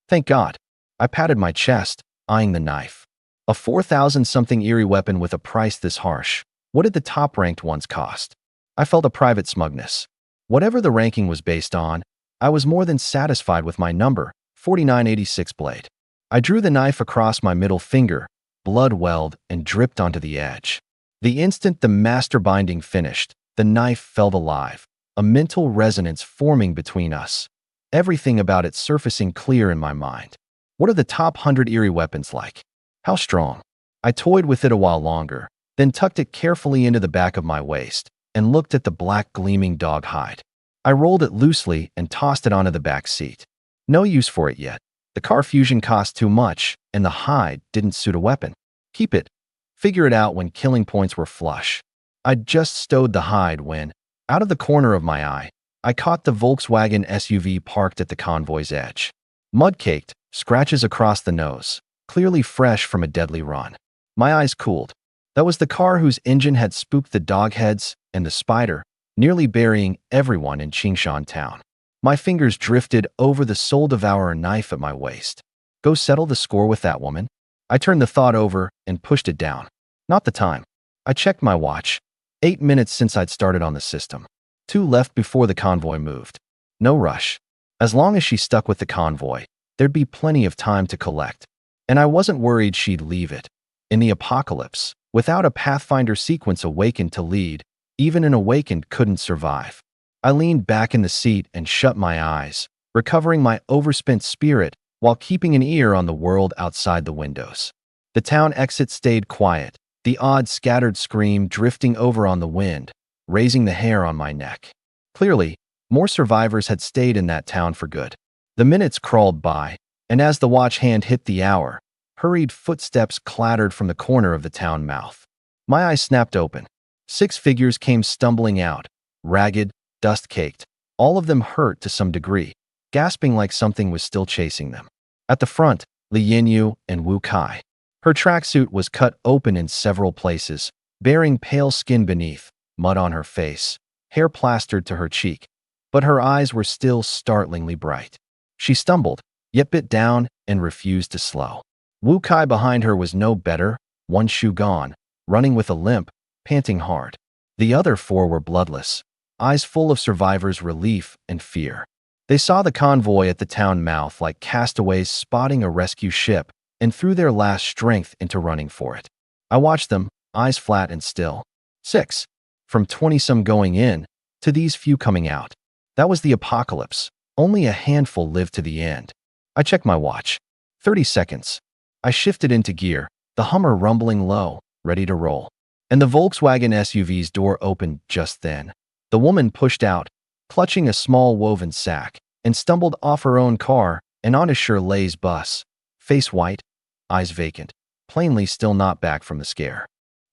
S1: Thank God. I patted my chest, eyeing the knife. A 4,000-something eerie weapon with a price this harsh. What did the top-ranked ones cost? I felt a private smugness. Whatever the ranking was based on, I was more than satisfied with my number, 4986 blade. I drew the knife across my middle finger, blood welled and dripped onto the edge. The instant the master binding finished, the knife felt alive, a mental resonance forming between us. Everything about it surfacing clear in my mind. What are the top 100 eerie weapons like? How strong? I toyed with it a while longer, then tucked it carefully into the back of my waist and looked at the black gleaming dog hide. I rolled it loosely and tossed it onto the back seat. No use for it yet. The car fusion cost too much, and the hide didn't suit a weapon. Keep it. Figure it out when killing points were flush. I'd just stowed the hide when, out of the corner of my eye, I caught the Volkswagen SUV parked at the convoy's edge. Mud-caked, scratches across the nose, clearly fresh from a deadly run. My eyes cooled. That was the car whose engine had spooked the dogheads and the spider, nearly burying everyone in Qingshan town. My fingers drifted over the soul-devourer knife at my waist. Go settle the score with that woman? I turned the thought over and pushed it down. Not the time. I checked my watch. 8 minutes since I'd started on the system. 2 left before the convoy moved. No rush. As long as she stuck with the convoy, there'd be plenty of time to collect. And I wasn't worried she'd leave it. In the apocalypse, without a Pathfinder sequence awakened to lead, even an awakened couldn't survive. I leaned back in the seat and shut my eyes, recovering my overspent spirit while keeping an ear on the world outside the windows. The town exit stayed quiet, the odd scattered scream drifting over on the wind, raising the hair on my neck. Clearly, more survivors had stayed in that town for good. The minutes crawled by, and as the watch hand hit the hour, hurried footsteps clattered from the corner of the town mouth. My eyes snapped open. 6 figures came stumbling out, ragged, dust-caked, all of them hurt to some degree, gasping like something was still chasing them. At the front, Li Yinyu and Wu Kai. Her tracksuit was cut open in several places, bearing pale skin beneath, mud on her face, hair plastered to her cheek, but her eyes were still startlingly bright. She stumbled, yet bit down and refused to slow. Wu Kai behind her was no better, one shoe gone, running with a limp, panting hard. The other 4 were bloodless, eyes full of survivors' relief and fear. They saw the convoy at the town mouth like castaways spotting a rescue ship and threw their last strength into running for it. I watched them, eyes flat and still. 6. From 20-some going in, to these few coming out. That was the apocalypse. Only a handful lived to the end. I checked my watch. 30 seconds. I shifted into gear, the Hummer rumbling low, ready to roll. And the Volkswagen SUV's door opened just then. The woman pushed out, clutching a small woven sack, and stumbled off her own car and onto Shirley's bus, face white, eyes vacant, plainly still not back from the scare.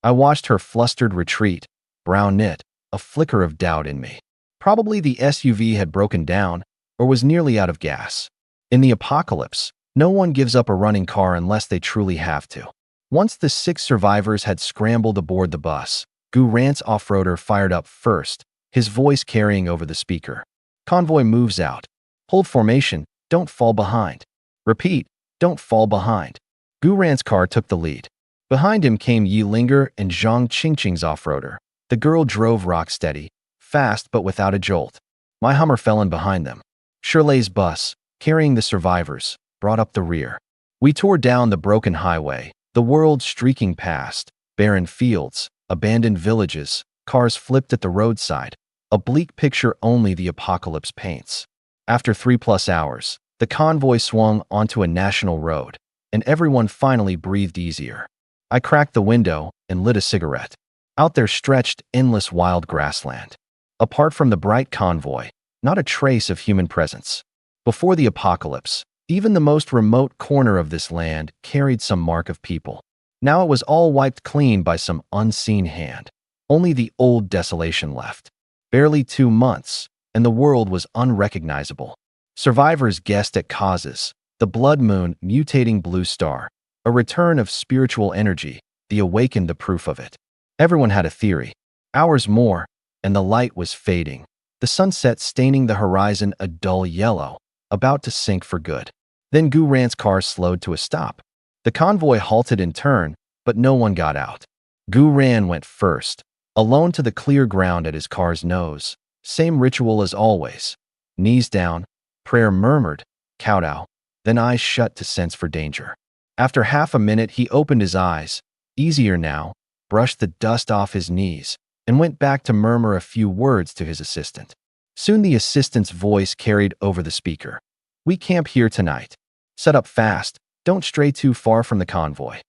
S1: I watched her flustered retreat, brow knit, a flicker of doubt in me. Probably the SUV had broken down or was nearly out of gas. In the apocalypse, no one gives up a running car unless they truly have to. Once the 6 survivors had scrambled aboard the bus, Gu Rant's off-roader fired up first, his voice carrying over the speaker. Convoy moves out. Hold formation, don't fall behind. Repeat, don't fall behind. Gu Rant's car took the lead. Behind him came Yi Linger and Zhang Qingqing's off-roader. The girl drove rock-steady, fast but without a jolt. My Hummer fell in behind them. Shirley's bus, carrying the survivors, brought up the rear. We tore down the broken highway, the world streaking past, barren fields, abandoned villages, cars flipped at the roadside, a bleak picture only the apocalypse paints. After 3+ hours, the convoy swung onto a national road, and everyone finally breathed easier. I cracked the window and lit a cigarette. Out there stretched endless wild grassland. Apart from the bright convoy, not a trace of human presence. Before the apocalypse, even the most remote corner of this land carried some mark of people. Now it was all wiped clean by some unseen hand. Only the old desolation left. Barely 2 months, and the world was unrecognizable. Survivors guessed at causes: the blood moon, mutating blue star, a return of spiritual energy, the awakened the proof of it. Everyone had a theory. Hours more, and the light was fading. The sunset staining the horizon a dull yellow, about to sink for good. Then Gu Ran's car slowed to a stop. The convoy halted in turn, but no one got out. Gu Ran went first, alone to the clear ground at his car's nose. Same ritual as always. Knees down, prayer murmured, kowtow, then eyes shut to sense for danger. After half a minute he opened his eyes, easier now, brushed the dust off his knees, and went back to murmur a few words to his assistant. Soon the assistant's voice carried over the speaker. "We camp here tonight. Set up fast, don't stray too far from the convoy."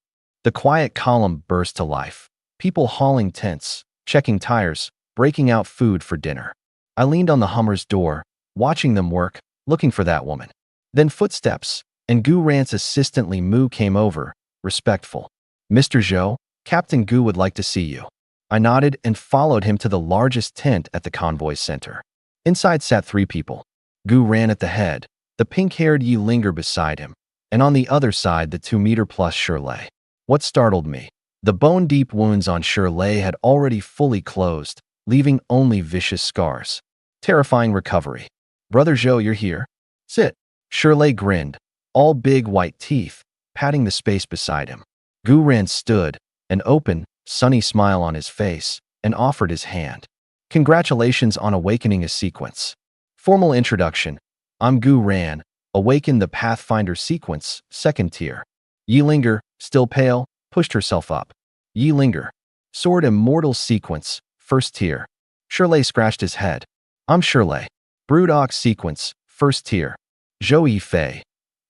S1: The quiet column burst to life. People hauling tents, checking tires, breaking out food for dinner. I leaned on the Hummer's door, watching them work, looking for that woman. Then footsteps, and Gu Ran's assistant Li Mu came over, respectful. "Mr. Zhou, Captain Gu would like to see you." I nodded and followed him to the largest tent at the convoy's center. Inside sat 3 people. Gu Ran at the head, the pink-haired Yi Linger beside him, and on the other side the 2-meter-plus Shirley. What startled me? The bone-deep wounds on Shirley had already fully closed, leaving only vicious scars. Terrifying recovery. "Brother Zhou, you're here? Sit." Shirley grinned, all big white teeth, patting the space beside him. Gu Ran stood, an open, sunny smile on his face, and offered his hand. "Congratulations on awakening a sequence." Formal introduction. "I'm Gu Ran, awakened the Pathfinder sequence, 2nd tier." Yi Linger, still pale, pushed herself up. "Yi Linger, Sword Immortal sequence, 1st tier." Shirley scratched his head. "I'm Shirley. Brood Ox sequence, 1st tier." "Zhou Yifei,"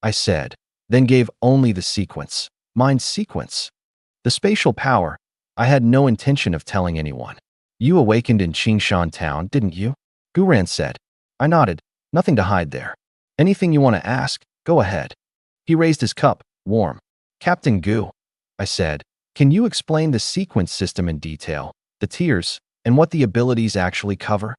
S1: I said, then gave only the sequence. "Mind sequence." The spatial power. I had no intention of telling anyone. "You awakened in Qingshan town, didn't you?" Gu Ran said. I nodded. Nothing to hide there. "Anything you want to ask, go ahead." He raised his cup, warm. "Captain Gu," I said, "can you explain the sequence system in detail, the tiers, and what the abilities actually cover?"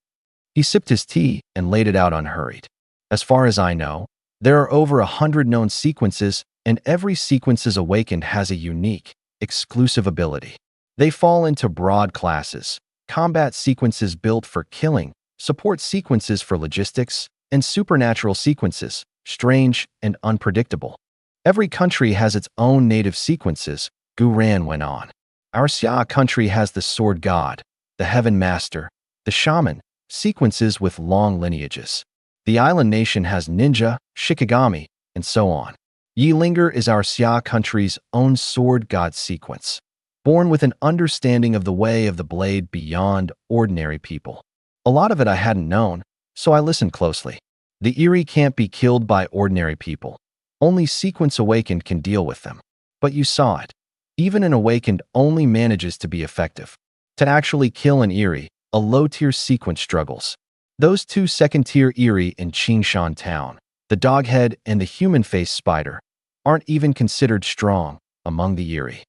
S1: He sipped his tea and laid it out unhurried. "As far as I know, there are over 100 known sequences, and every sequence's awakened has a unique, exclusive ability. They fall into broad classes: combat sequences built for killing, support sequences for logistics, and supernatural sequences, strange and unpredictable. Every country has its own native sequences," Gu Ran went on. "Our Xia country has the Sword God, the Heaven Master, the Shaman, sequences with long lineages. The island nation has Ninja, Shikigami, and so on. Yi Linger is our Xia country's own Sword God sequence, born with an understanding of the way of the blade beyond ordinary people. A lot of it I hadn't known, so I listened closely. The Eerie can't be killed by ordinary people. Only sequence awakened can deal with them. But you saw it. Even an awakened only manages to be effective. To actually kill an Eerie, a low-tier sequence struggles. Those 2 second-tier Eerie in Qingshan town, the doghead and the human-faced spider, aren't even considered strong among the Eerie."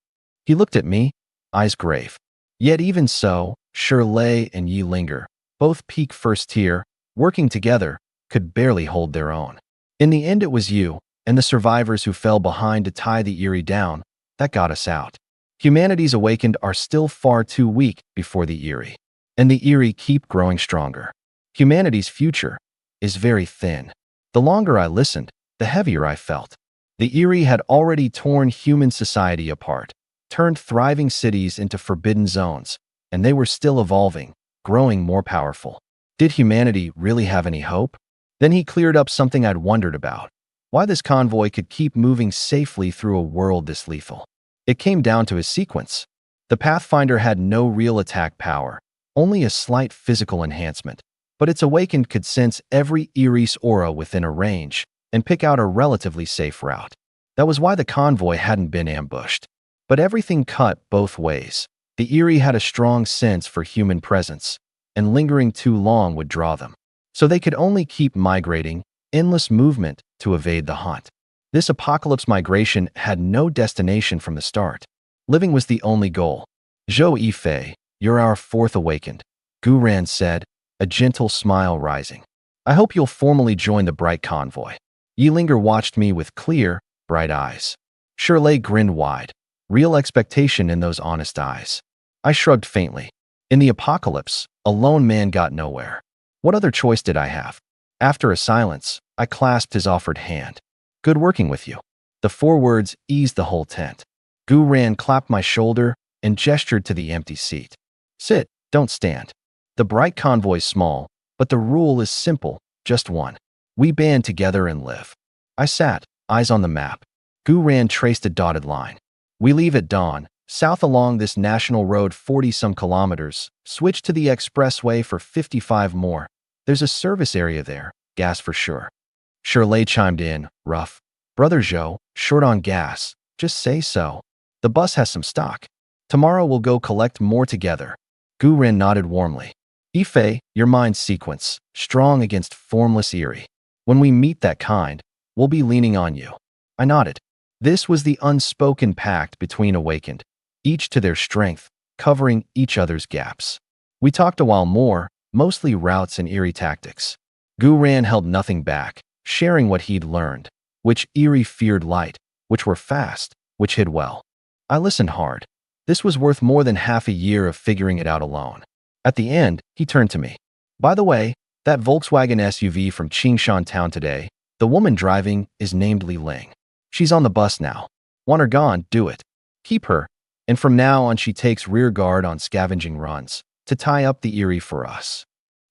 S1: He looked at me, eyes grave. "Yet even so, Shirley and Yi Linger, both peak 1st tier, working together, could barely hold their own. In the end it was you, and the survivors who fell behind to tie the Eerie down, that got us out. Humanity's awakened are still far too weak before the Eerie, and the Eerie keep growing stronger. Humanity's future is very thin." The longer I listened, the heavier I felt. The Eerie had already torn human society apart, turned thriving cities into forbidden zones, and they were still evolving, growing more powerful. Did humanity really have any hope? Then he cleared up something I'd wondered about: why this convoy could keep moving safely through a world this lethal. It came down to his sequence. The Pathfinder had no real attack power, only a slight physical enhancement, but its awakened could sense every Eerie's aura within a range and pick out a relatively safe route. That was why the convoy hadn't been ambushed. But everything cut both ways. The Eerie had a strong sense for human presence, and lingering too long would draw them. So they could only keep migrating, endless movement, to evade the hunt. This apocalypse migration had no destination from the start. Living was the only goal. Zhou Yifei, You're our fourth awakened, Guran said, a gentle smile rising. I hope you'll formally join the bright convoy. Yilinger watched me with clear, bright eyes. Shirley grinned wide, real expectation in those honest eyes. I shrugged faintly. In the apocalypse, a lone man got nowhere. What other choice did I have? After a silence, I clasped his offered hand. Good working with you. The 4 words eased the whole tent. Guran clapped my shoulder and gestured to the empty seat. Sit, don't stand. The bright convoy's small, but the rule is simple, just one. We band together and live. I sat, eyes on the map. Guran traced a dotted line. We leave at dawn, south along this national road 40-some kilometers, switch to the expressway for 55 more. There's a service area there, gas for sure. Shirley chimed in, rough. Brother Joe, short on gas, just say so. The bus has some stock. Tomorrow we'll go collect more together. Guran nodded warmly. Ife, your mind's sequence, strong against formless eerie. When we meet that kind, we'll be leaning on you. I nodded. This was the unspoken pact between awakened, each to their strength, covering each other's gaps. We talked a while more, mostly routes and eerie tactics. Guran held nothing back, sharing what he'd learned, which eerie feared light, which were fast, which hid well. I listened hard. This was worth more than half a year of figuring it out alone. At the end, he turned to me. By the way, that Volkswagen SUV from Qingshan town today, the woman driving is named Li Ling. She's on the bus now. Want her gone, do it. Keep her. And from now on she takes rear guard on scavenging runs, to tie up the eerie for us.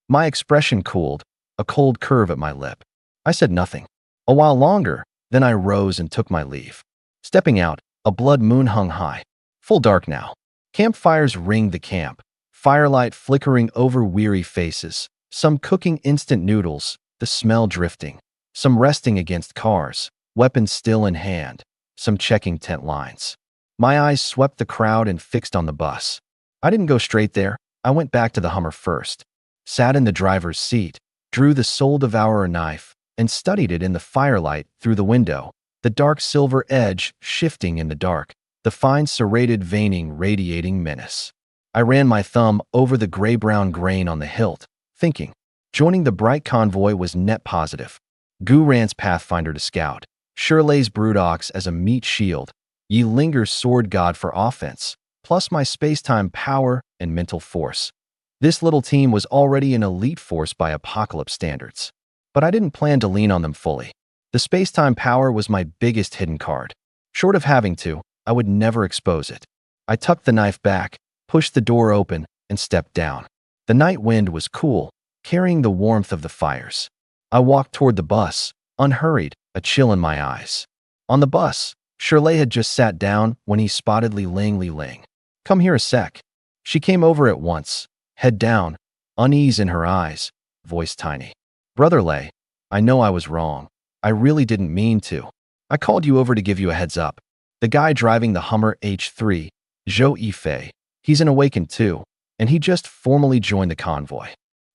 S1: My expression cooled, a cold curve at my lip. I said nothing. A while longer, then I rose and took my leave. Stepping out, a blood moon hung high. Full dark now. Campfires ringed the camp. Firelight flickering over weary faces, some cooking instant noodles, the smell drifting, some resting against cars, weapons still in hand, some checking tent lines. My eyes swept the crowd and fixed on the bus. I didn't go straight there. I went back to the Hummer first, sat in the driver's seat, drew the soul devourer knife, and studied it in the firelight through the window, the dark silver edge shifting in the dark, the fine serrated veining radiating menace. I ran my thumb over the gray-brown grain on the hilt, thinking. Joining the bright convoy was net positive. Guran's Pathfinder to scout, Shirley's Broodox as a meat shield, Yilinger's sword god for offense, plus my space-time power and mental force. This little team was already an elite force by apocalypse standards. But I didn't plan to lean on them fully. The space-time power was my biggest hidden card. Short of having to, I would never expose it. I tucked the knife back, pushed the door open, and stepped down. The night wind was cool, carrying the warmth of the fires. I walked toward the bus, unhurried, a chill in my eyes. On the bus, Shirley had just sat down when he spotted Li Ling. Come here a sec. She came over at once, head down, unease in her eyes, voice tiny. Brother Lei, I know I was wrong. I really didn't mean to. I called you over to give you a heads up. The guy driving the Hummer H3, Zhou Yifei, he's an awakened too, and he just formally joined the convoy.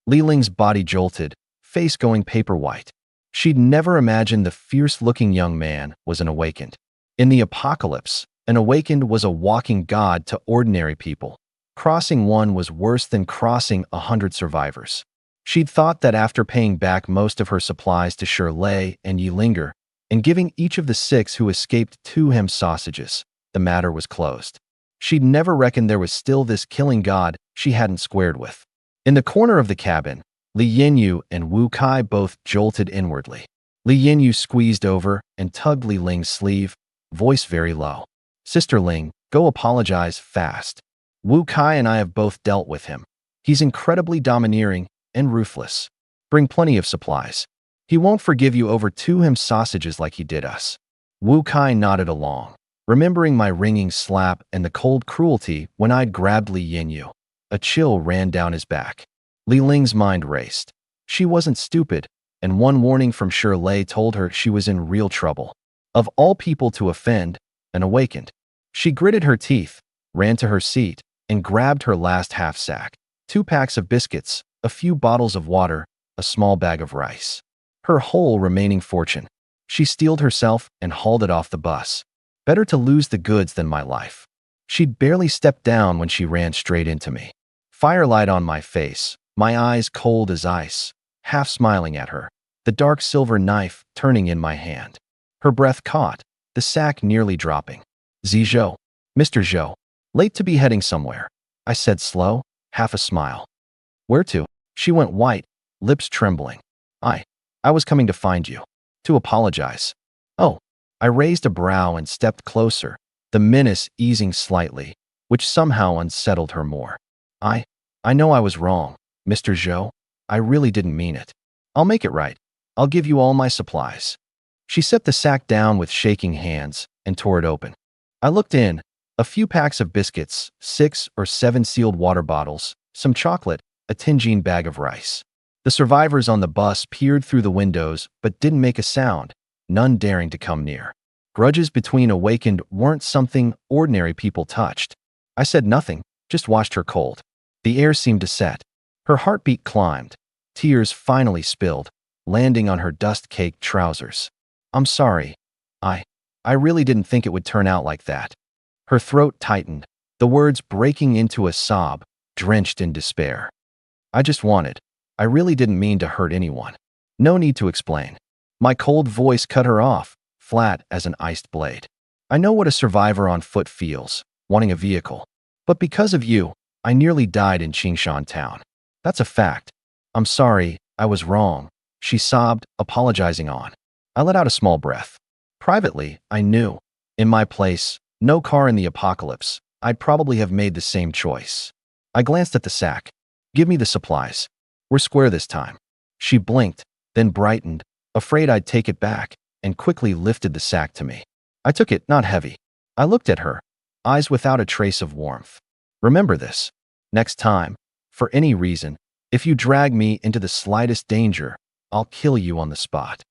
S1: Li Ling's body jolted, face going paper white. She'd never imagined the fierce-looking young man was an awakened. In the apocalypse, an awakened was a walking god to ordinary people. Crossing one was worse than crossing 100 survivors. She'd thought that after paying back most of her supplies to Shirley and Yilinger, and giving each of the 6 who escaped 2 ham sausages, the matter was closed. She'd never reckoned there was still this killing god she hadn't squared with. In the corner of the cabin, Li Yinyu and Wu Kai both jolted inwardly. Li Yinyu squeezed over and tugged Li Ling's sleeve, voice very low. Sister Ling, go apologize fast. Wu Kai and I have both dealt with him. He's incredibly domineering and ruthless. Bring plenty of supplies. He won't forgive you over 2 ham sausages like he did us. Wu Kai nodded along, remembering my ringing slap and the cold cruelty when I'd grabbed Li Yinyu. A chill ran down his back. Li Ling's mind raced. She wasn't stupid, and one warning from Shirley told her she was in real trouble. Of all people to offend, an awakened. She gritted her teeth, ran to her seat, and grabbed her last half-sack. 2 packs of biscuits, a few bottles of water, a small bag of rice. Her whole remaining fortune. She steeled herself and hauled it off the bus. Better to lose the goods than my life. She'd barely stepped down when she ran straight into me. Firelight on my face, my eyes cold as ice, half smiling at her, the dark silver knife turning in my hand. Her breath caught, the sack nearly dropping. Zhou. Mr. Zhou. Late to be heading somewhere, I said slow, half a smile. Where to? She went white, lips trembling. I was coming to find you. To apologize. Oh. I raised a brow and stepped closer, the menace easing slightly, which somehow unsettled her more. I know I was wrong, Mr. Zhou. I really didn't mean it. I'll make it right. I'll give you all my supplies. She set the sack down with shaking hands and tore it open. I looked in, a few packs of biscuits, 6 or 7 sealed water bottles, some chocolate, a Tinjin bag of rice. The survivors on the bus peered through the windows but didn't make a sound, none daring to come near. Grudges between awakened weren't something ordinary people touched. I said nothing, just watched her cold. The air seemed to set. Her heartbeat climbed. Tears finally spilled, landing on her dust-caked trousers. I'm sorry. I really didn't think it would turn out like that. Her throat tightened, the words breaking into a sob, drenched in despair. I really didn't mean to hurt anyone. No need to explain. My cold voice cut her off, flat as an iced blade. I know what a survivor on foot feels, wanting a vehicle. But because of you, I nearly died in Qingshan town. That's a fact. I'm sorry, I was wrong, she sobbed, apologizing on. I let out a small breath. Privately, I knew. In my place, no car in the apocalypse, I'd probably have made the same choice. I glanced at the sack. Give me the supplies. We're square this time. She blinked, then brightened, afraid I'd take it back, and quickly lifted the sack to me. I took it, not heavy. I looked at her, eyes without a trace of warmth. Remember this. Next time, for any reason, if you drag me into the slightest danger, I'll kill you on the spot.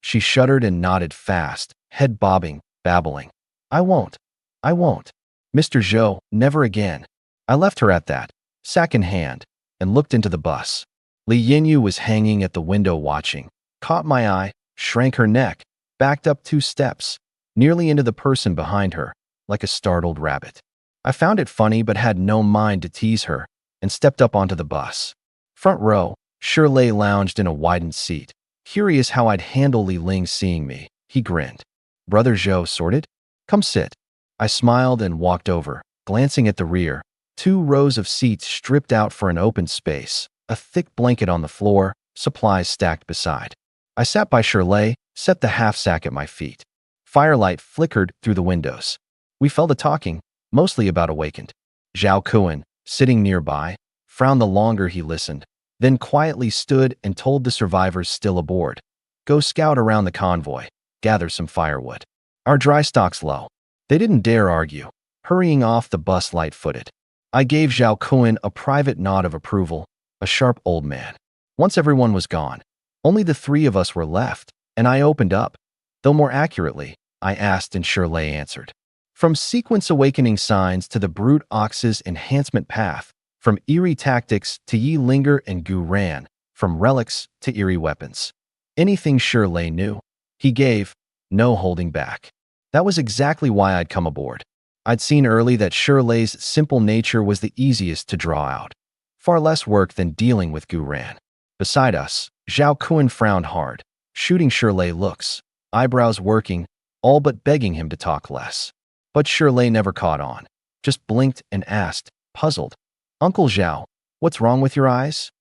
S1: She shuddered and nodded fast, head bobbing, babbling. I won't. Mr. Zhou, never again. I left her at that, sack in hand, and looked into the bus. Li Yinyu was hanging at the window watching, caught my eye, shrank her neck, backed up 2 steps, nearly into the person behind her, like a startled rabbit. I found it funny but had no mind to tease her, and stepped up onto the bus. Front row, Shirley lounged in a widened seat. Curious how I'd handle Li Ling seeing me, he grinned. Brother Zhou sorted? Come sit. I smiled and walked over, glancing at the rear. 2 rows of seats stripped out for an open space, a thick blanket on the floor, supplies stacked beside. I sat by Shirley, set the half-sack at my feet. Firelight flickered through the windows. We fell to talking, mostly about Awakened. Zhao Kuan, sitting nearby, frowned the longer he listened, then quietly stood and told the survivors still aboard. Go scout around the convoy, gather some firewood. Our dry stock's low. They didn't dare argue, hurrying off the bus light-footed. I gave Zhao Kuan a private nod of approval, a sharp old man. Once everyone was gone, only the 3 of us were left, and I opened up. Though more accurately, I asked and Shirley answered. From sequence awakening signs to the brute ox's enhancement path, from eerie tactics to Yi Linger and Gu Ran, from relics to eerie weapons. Anything Shirley knew, he gave, no holding back. That was exactly why I'd come aboard. I'd seen early that Shirley's simple nature was the easiest to draw out. Far less work than dealing with Gu Ran. Beside us, Zhao Kuan frowned hard, shooting Shirley looks, eyebrows working, all but begging him to talk less. But Shirley never caught on, just blinked and asked, puzzled, Uncle Zhao, what's wrong with your eyes?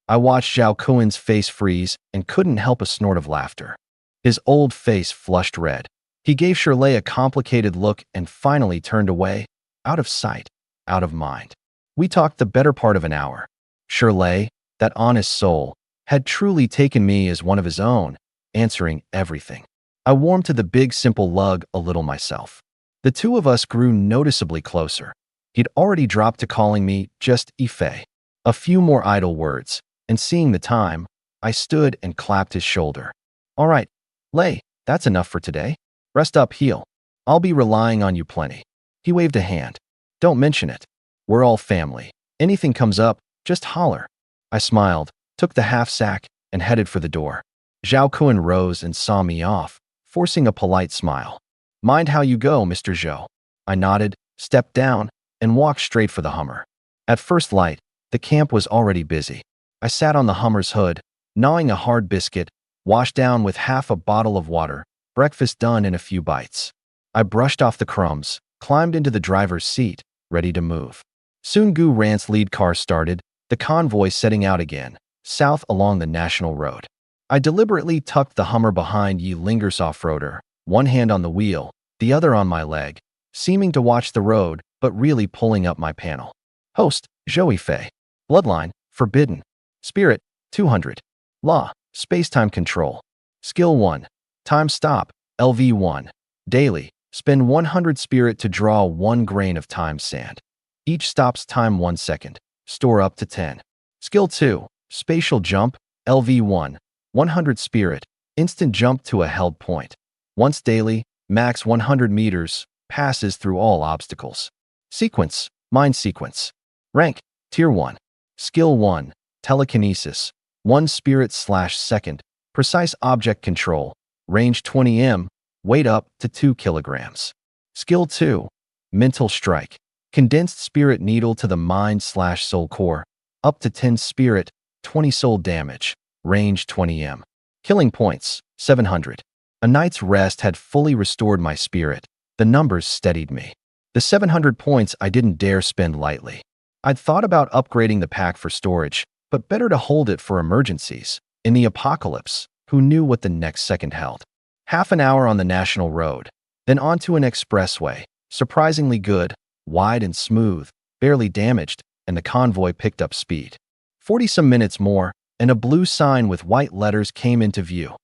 S1: I watched Zhao Kuan's face freeze and couldn't help a snort of laughter. His old face flushed red. He gave Shirley a complicated look and finally turned away, out of sight, out of mind. We talked the better part of an hour. Shirley, that honest soul, had truly taken me as one of his own, answering everything. I warmed to the big simple lug a little myself. The 2 of us grew noticeably closer. He'd already dropped to calling me just Ife. A few more idle words, and seeing the time, I stood and clapped his shoulder. All right, Lei, that's enough for today. Rest up, heel. I'll be relying on you plenty. He waved a hand. Don't mention it. We're all family. Anything comes up, just holler. I smiled, took the half-sack, and headed for the door. Zhao Kuan rose and saw me off, forcing a polite smile. Mind how you go, Mr. Zhou. I nodded, stepped down, and walked straight for the Hummer. At first light, The camp was already busy. I sat on the Hummer's hood, gnawing a hard biscuit, washed down with half a bottle of water, breakfast done in a few bites. I brushed off the crumbs, climbed into the driver's seat, ready to move. Soon Gu Rant's lead car started, the convoy setting out again, south along the national road. I deliberately tucked the Hummer behind Yi Linger's off-roader, one hand on the wheel, the other on my leg, seeming to watch the road, but really pulling up my panel. Host, Joey Fei. Bloodline, Forbidden. Spirit, 200. Law, Space-Time Control. Skill 1. Time Stop, LV1. Daily, spend 100 spirit to draw 1 grain of time sand. Each stops time 1 second. Store up to 10. Skill 2. Spatial Jump, LV1. 100 spirit. Instant jump to a held point. Once daily, max 100 meters, passes through all obstacles. Sequence, Mind Sequence. Rank, Tier 1. Skill 1. Telekinesis. 1 spirit/second. Precise object control. Range 20 m. Weight up to 2 kilograms. Skill 2. Mental Strike. Condensed spirit needle to the mind/soul core. Up to 10 spirit, 20 soul damage. Range 20 m. Killing points, 700. A night's rest had fully restored my spirit. The numbers steadied me. The 700 points I didn't dare spend lightly. I'd thought about upgrading the pack for storage, but better to hold it for emergencies. In the apocalypse, who knew what the next second held? Half an hour on the national road, then onto an expressway, surprisingly good, wide and smooth, barely damaged, and the convoy picked up speed. 40-some minutes more, and a blue sign with white letters came into view.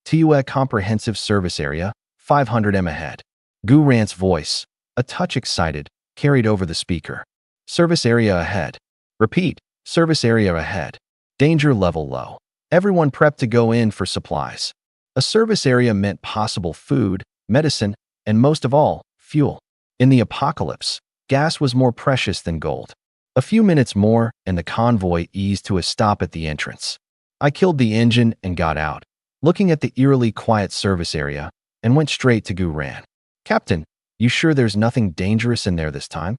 S1: TUE Comprehensive Service Area, 500 m ahead. Gu Rant's voice, a touch excited, carried over the speaker. Service area ahead. Repeat, service area ahead. Danger level low. Everyone prepped to go in for supplies. A service area meant possible food, medicine, and most of all, fuel. In the apocalypse, gas was more precious than gold. A few minutes more, and the convoy eased to a stop at the entrance. I killed the engine and got out, looking at the eerily quiet service area, and went straight to Gu Rant. Captain, you sure there's nothing dangerous in there this time?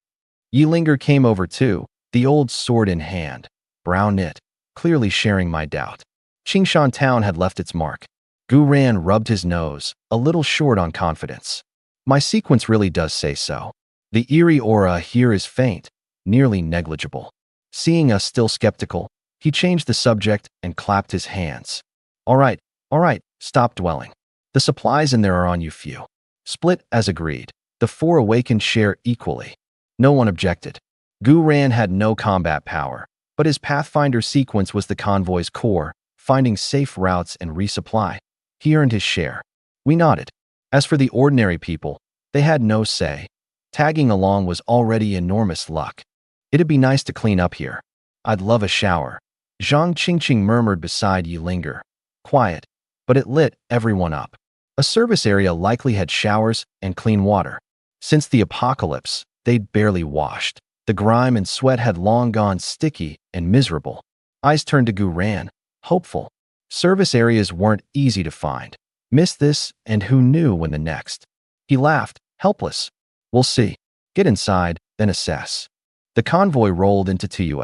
S1: Yi Linger came over too, the old sword in hand, brow knit, clearly sharing my doubt. Qingshan town had left its mark. Gu Rant rubbed his nose, a little short on confidence. My sequence really does say so. The eerie aura here is faint, nearly negligible. Seeing us still skeptical, he changed the subject and clapped his hands. All right, stop dwelling. The supplies in there are on you few. Split as agreed. The 4 awakened share equally. No one objected. Gu Rant had no combat power, but his Pathfinder sequence was the convoy's core, finding safe routes and resupply. He earned his share. We nodded. As for the ordinary people, they had no say. Tagging along was already enormous luck. It'd be nice to clean up here. I'd love a shower. Zhang Qingqing murmured beside Yi Linger. Quiet, but it lit everyone up. A service area likely had showers and clean water. Since the apocalypse, they'd barely washed. The grime and sweat had long gone sticky and miserable. Eyes turned to Gu Rant, hopeful. Service areas weren't easy to find. Missed this, and who knew when the next? He laughed, helpless. We'll see. Get inside, then assess. The convoy rolled into TUE.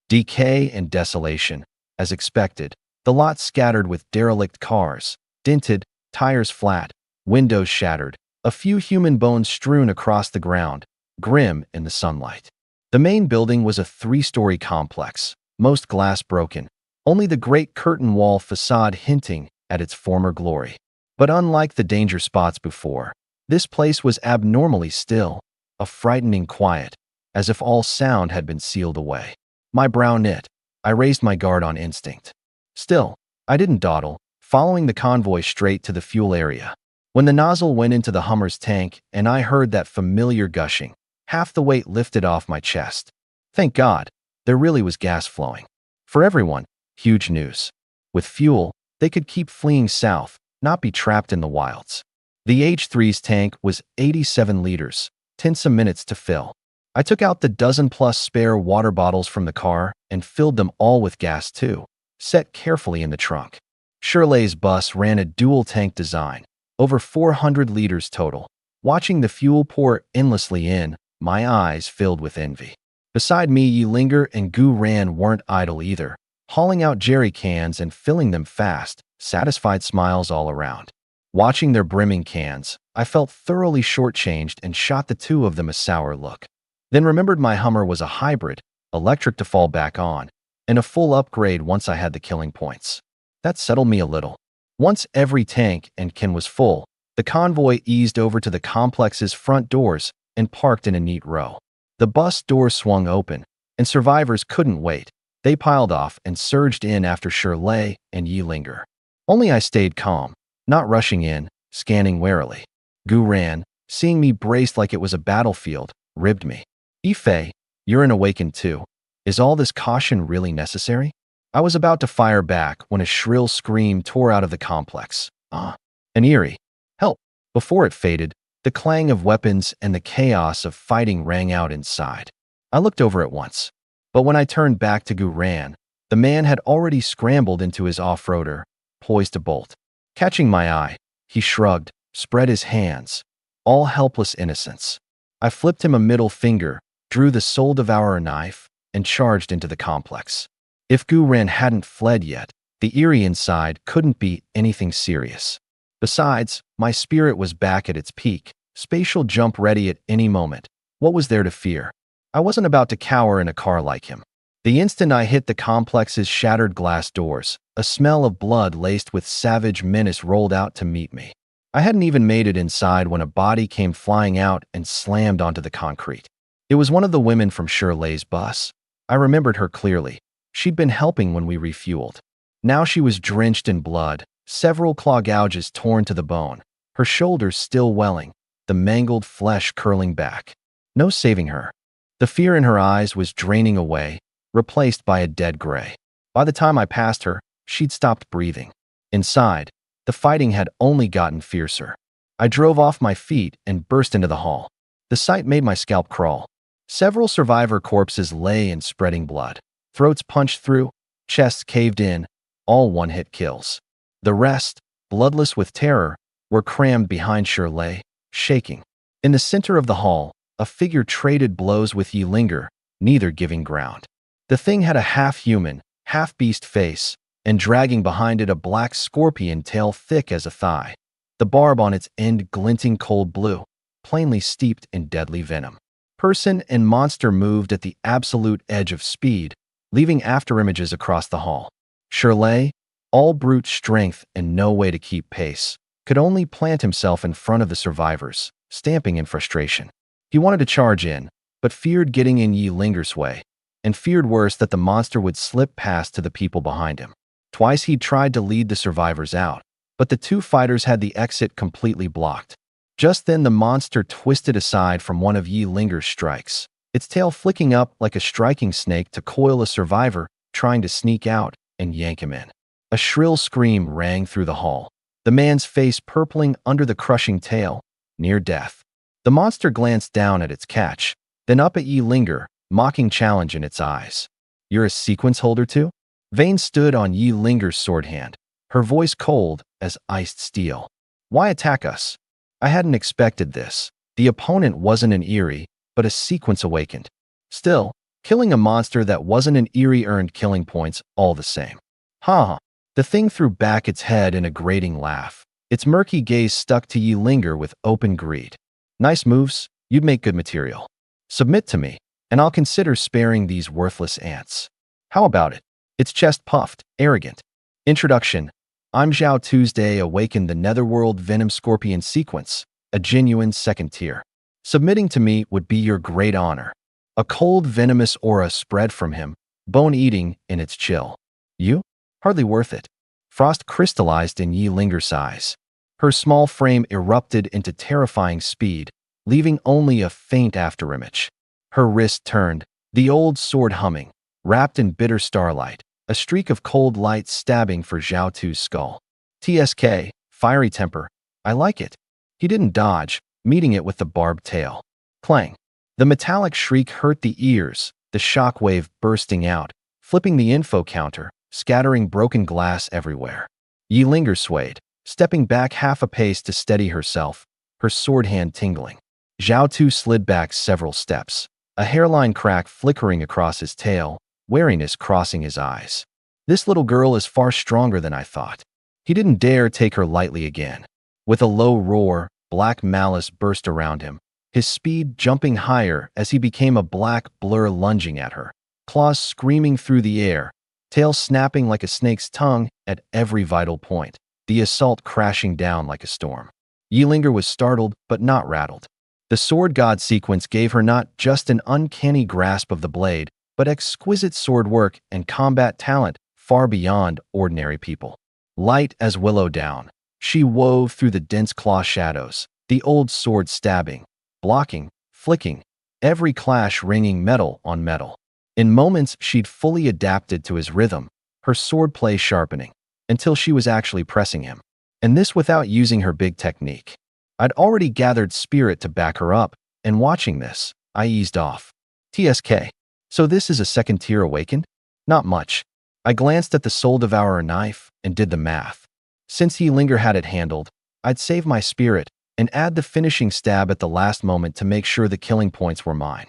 S1: Decay and desolation. As expected, the lot scattered with derelict cars, dented, tires flat, windows shattered, a few human bones strewn across the ground, grim in the sunlight. The main building was a 3-story complex, most glass broken, only the great curtain wall facade hinting at its former glory. But unlike the danger spots before, this place was abnormally still, a frightening quiet, as if all sound had been sealed away. My brow knit. I raised my guard on instinct. Still, I didn't dawdle, following the convoy straight to the fuel area. When the nozzle went into the Hummer's tank and I heard that familiar gushing, half the weight lifted off my chest. Thank God, there really was gas flowing. For everyone, huge news. With fuel, they could keep fleeing south, not be trapped in the wilds. The H3's tank was 87 liters, 10 some minutes to fill. I took out the dozen-plus spare water bottles from the car and filled them all with gas too, set carefully in the trunk. Shirley's bus ran a dual-tank design, over 400 liters total. Watching the fuel pour endlessly in, my eyes filled with envy. Beside me, Yilinger and Gu Ran weren't idle either, hauling out jerry cans and filling them fast, satisfied smiles all around. Watching their brimming cans, I felt thoroughly shortchanged and shot the two of them a sour look. Then remembered my Hummer was a hybrid, electric to fall back on, and a full upgrade once I had the killing points. That settled me a little. Once every tank and can was full, the convoy eased over to the complex's front doors and parked in a neat row. The bus doors swung open, and survivors couldn't wait. They piled off and surged in after Shirley and Yilinger. Only I stayed calm, not rushing in, scanning warily. Gu Ran, seeing me braced like it was a battlefield, ribbed me. "Ife, you're an awakened too. Is all this caution really necessary?" I was about to fire back when a shrill scream tore out of the complex. An eerie help. Before it faded, the clang of weapons and the chaos of fighting rang out inside. I looked over at once, but when I turned back to Gu Ran, the man had already scrambled into his off-roader, poised to bolt. Catching my eye, he shrugged, spread his hands, all helpless innocence. I flipped him a middle finger, drew the soul devourer knife, and charged into the complex. If Gu Ran hadn't fled yet, the eerie inside couldn't be anything serious. Besides, my spirit was back at its peak, spatial jump ready at any moment. What was there to fear? I wasn't about to cower in a car like him. The instant I hit the complex's shattered glass doors, a smell of blood laced with savage menace rolled out to meet me. I hadn't even made it inside when a body came flying out and slammed onto the concrete. It was one of the women from Shirley's bus. I remembered her clearly. She'd been helping when we refueled. Now she was drenched in blood, several claw gouges torn to the bone, her shoulders still welling, the mangled flesh curling back. No saving her. The fear in her eyes was draining away, replaced by a dead gray. By the time I passed her, she'd stopped breathing. Inside, the fighting had only gotten fiercer. I drove off my feet and burst into the hall. The sight made my scalp crawl. Several survivor corpses lay in spreading blood. Throats punched through, chests caved in, all one-hit kills. The rest, bloodless with terror, were crammed behind Shirley, shaking. In the center of the hall, a figure traded blows with Yilinger, neither giving ground. The thing had a half-human, half-beast face, and dragging behind it a black scorpion tail thick as a thigh, the barb on its end glinting cold blue, plainly steeped in deadly venom. Person and monster moved at the absolute edge of speed, leaving afterimages across the hall. Shirley, all brute strength and no way to keep pace, could only plant himself in front of the survivors, stamping in frustration. He wanted to charge in, but feared getting in Yilinger's way, and feared worse that the monster would slip past to the people behind him. Twice he'd tried to lead the survivors out, but the two fighters had the exit completely blocked. Just then the monster twisted aside from one of Yilinger's strikes, its tail flicking up like a striking snake to coil a survivor trying to sneak out and yank him in. A shrill scream rang through the hall, the man's face purpling under the crushing tail, near death. The monster glanced down at its catch, then up at Yilinger, mocking challenge in its eyes. "You're a sequence holder too?" Vane stood on Yilinger's sword hand, her voice cold as iced steel. "Why attack us?" I hadn't expected this. The opponent wasn't an Eerie, but a sequence awakened. Still, killing a monster that wasn't an Eerie earned killing points all the same. Ha! The thing threw back its head in a grating laugh. Its murky gaze stuck to Yilinger with open greed. "Nice moves, you'd make good material. Submit to me, and I'll consider sparing these worthless ants." "How about it?" Its chest puffed, arrogant. Introduction. I'm Zhao Tuesday awakened the Netherworld Venom Scorpion sequence, a genuine second tier. Submitting to me would be your great honor. A cold venomous aura spread from him, bone-eating in its chill. You? Hardly worth it. Frost crystallized in Yilinger's eyes. Her small frame erupted into terrifying speed, leaving only a faint afterimage. Her wrist turned, the old sword humming, wrapped in bitter starlight, a streak of cold light stabbing for Zhao Tu's skull. TSK, fiery temper. I like it. He didn't dodge, meeting it with the barbed tail. Clang. The metallic shriek hurt the ears, the shockwave bursting out, flipping the info counter, scattering broken glass everywhere. Yilinger swayed, stepping back half a pace to steady herself, her sword hand tingling. Zhao Tu slid back several steps. a hairline crack flickering across his tail, wariness crossing his eyes. This little girl is far stronger than I thought. He didn't dare take her lightly again. With a low roar, black malice burst around him, his speed jumping higher as he became a black blur lunging at her, claws screaming through the air, tail snapping like a snake's tongue at every vital point, the assault crashing down like a storm. Yeelinger was startled but not rattled. The sword god sequence gave her not just an uncanny grasp of the blade, but exquisite sword work and combat talent far beyond ordinary people. Light as willow down, she wove through the dense claw shadows, the old sword stabbing, blocking, flicking, every clash ringing metal on metal. In moments, she'd fully adapted to his rhythm, her swordplay sharpening, until she was actually pressing him. And this without using her big technique. I'd already gathered spirit to back her up, and watching this, I eased off. TSK. So this is a second tier awakened? Not much. I glanced at the Soul Devourer knife and did the math. Since Yeelinger had it handled, I'd save my spirit and add the finishing stab at the last moment to make sure the killing points were mine.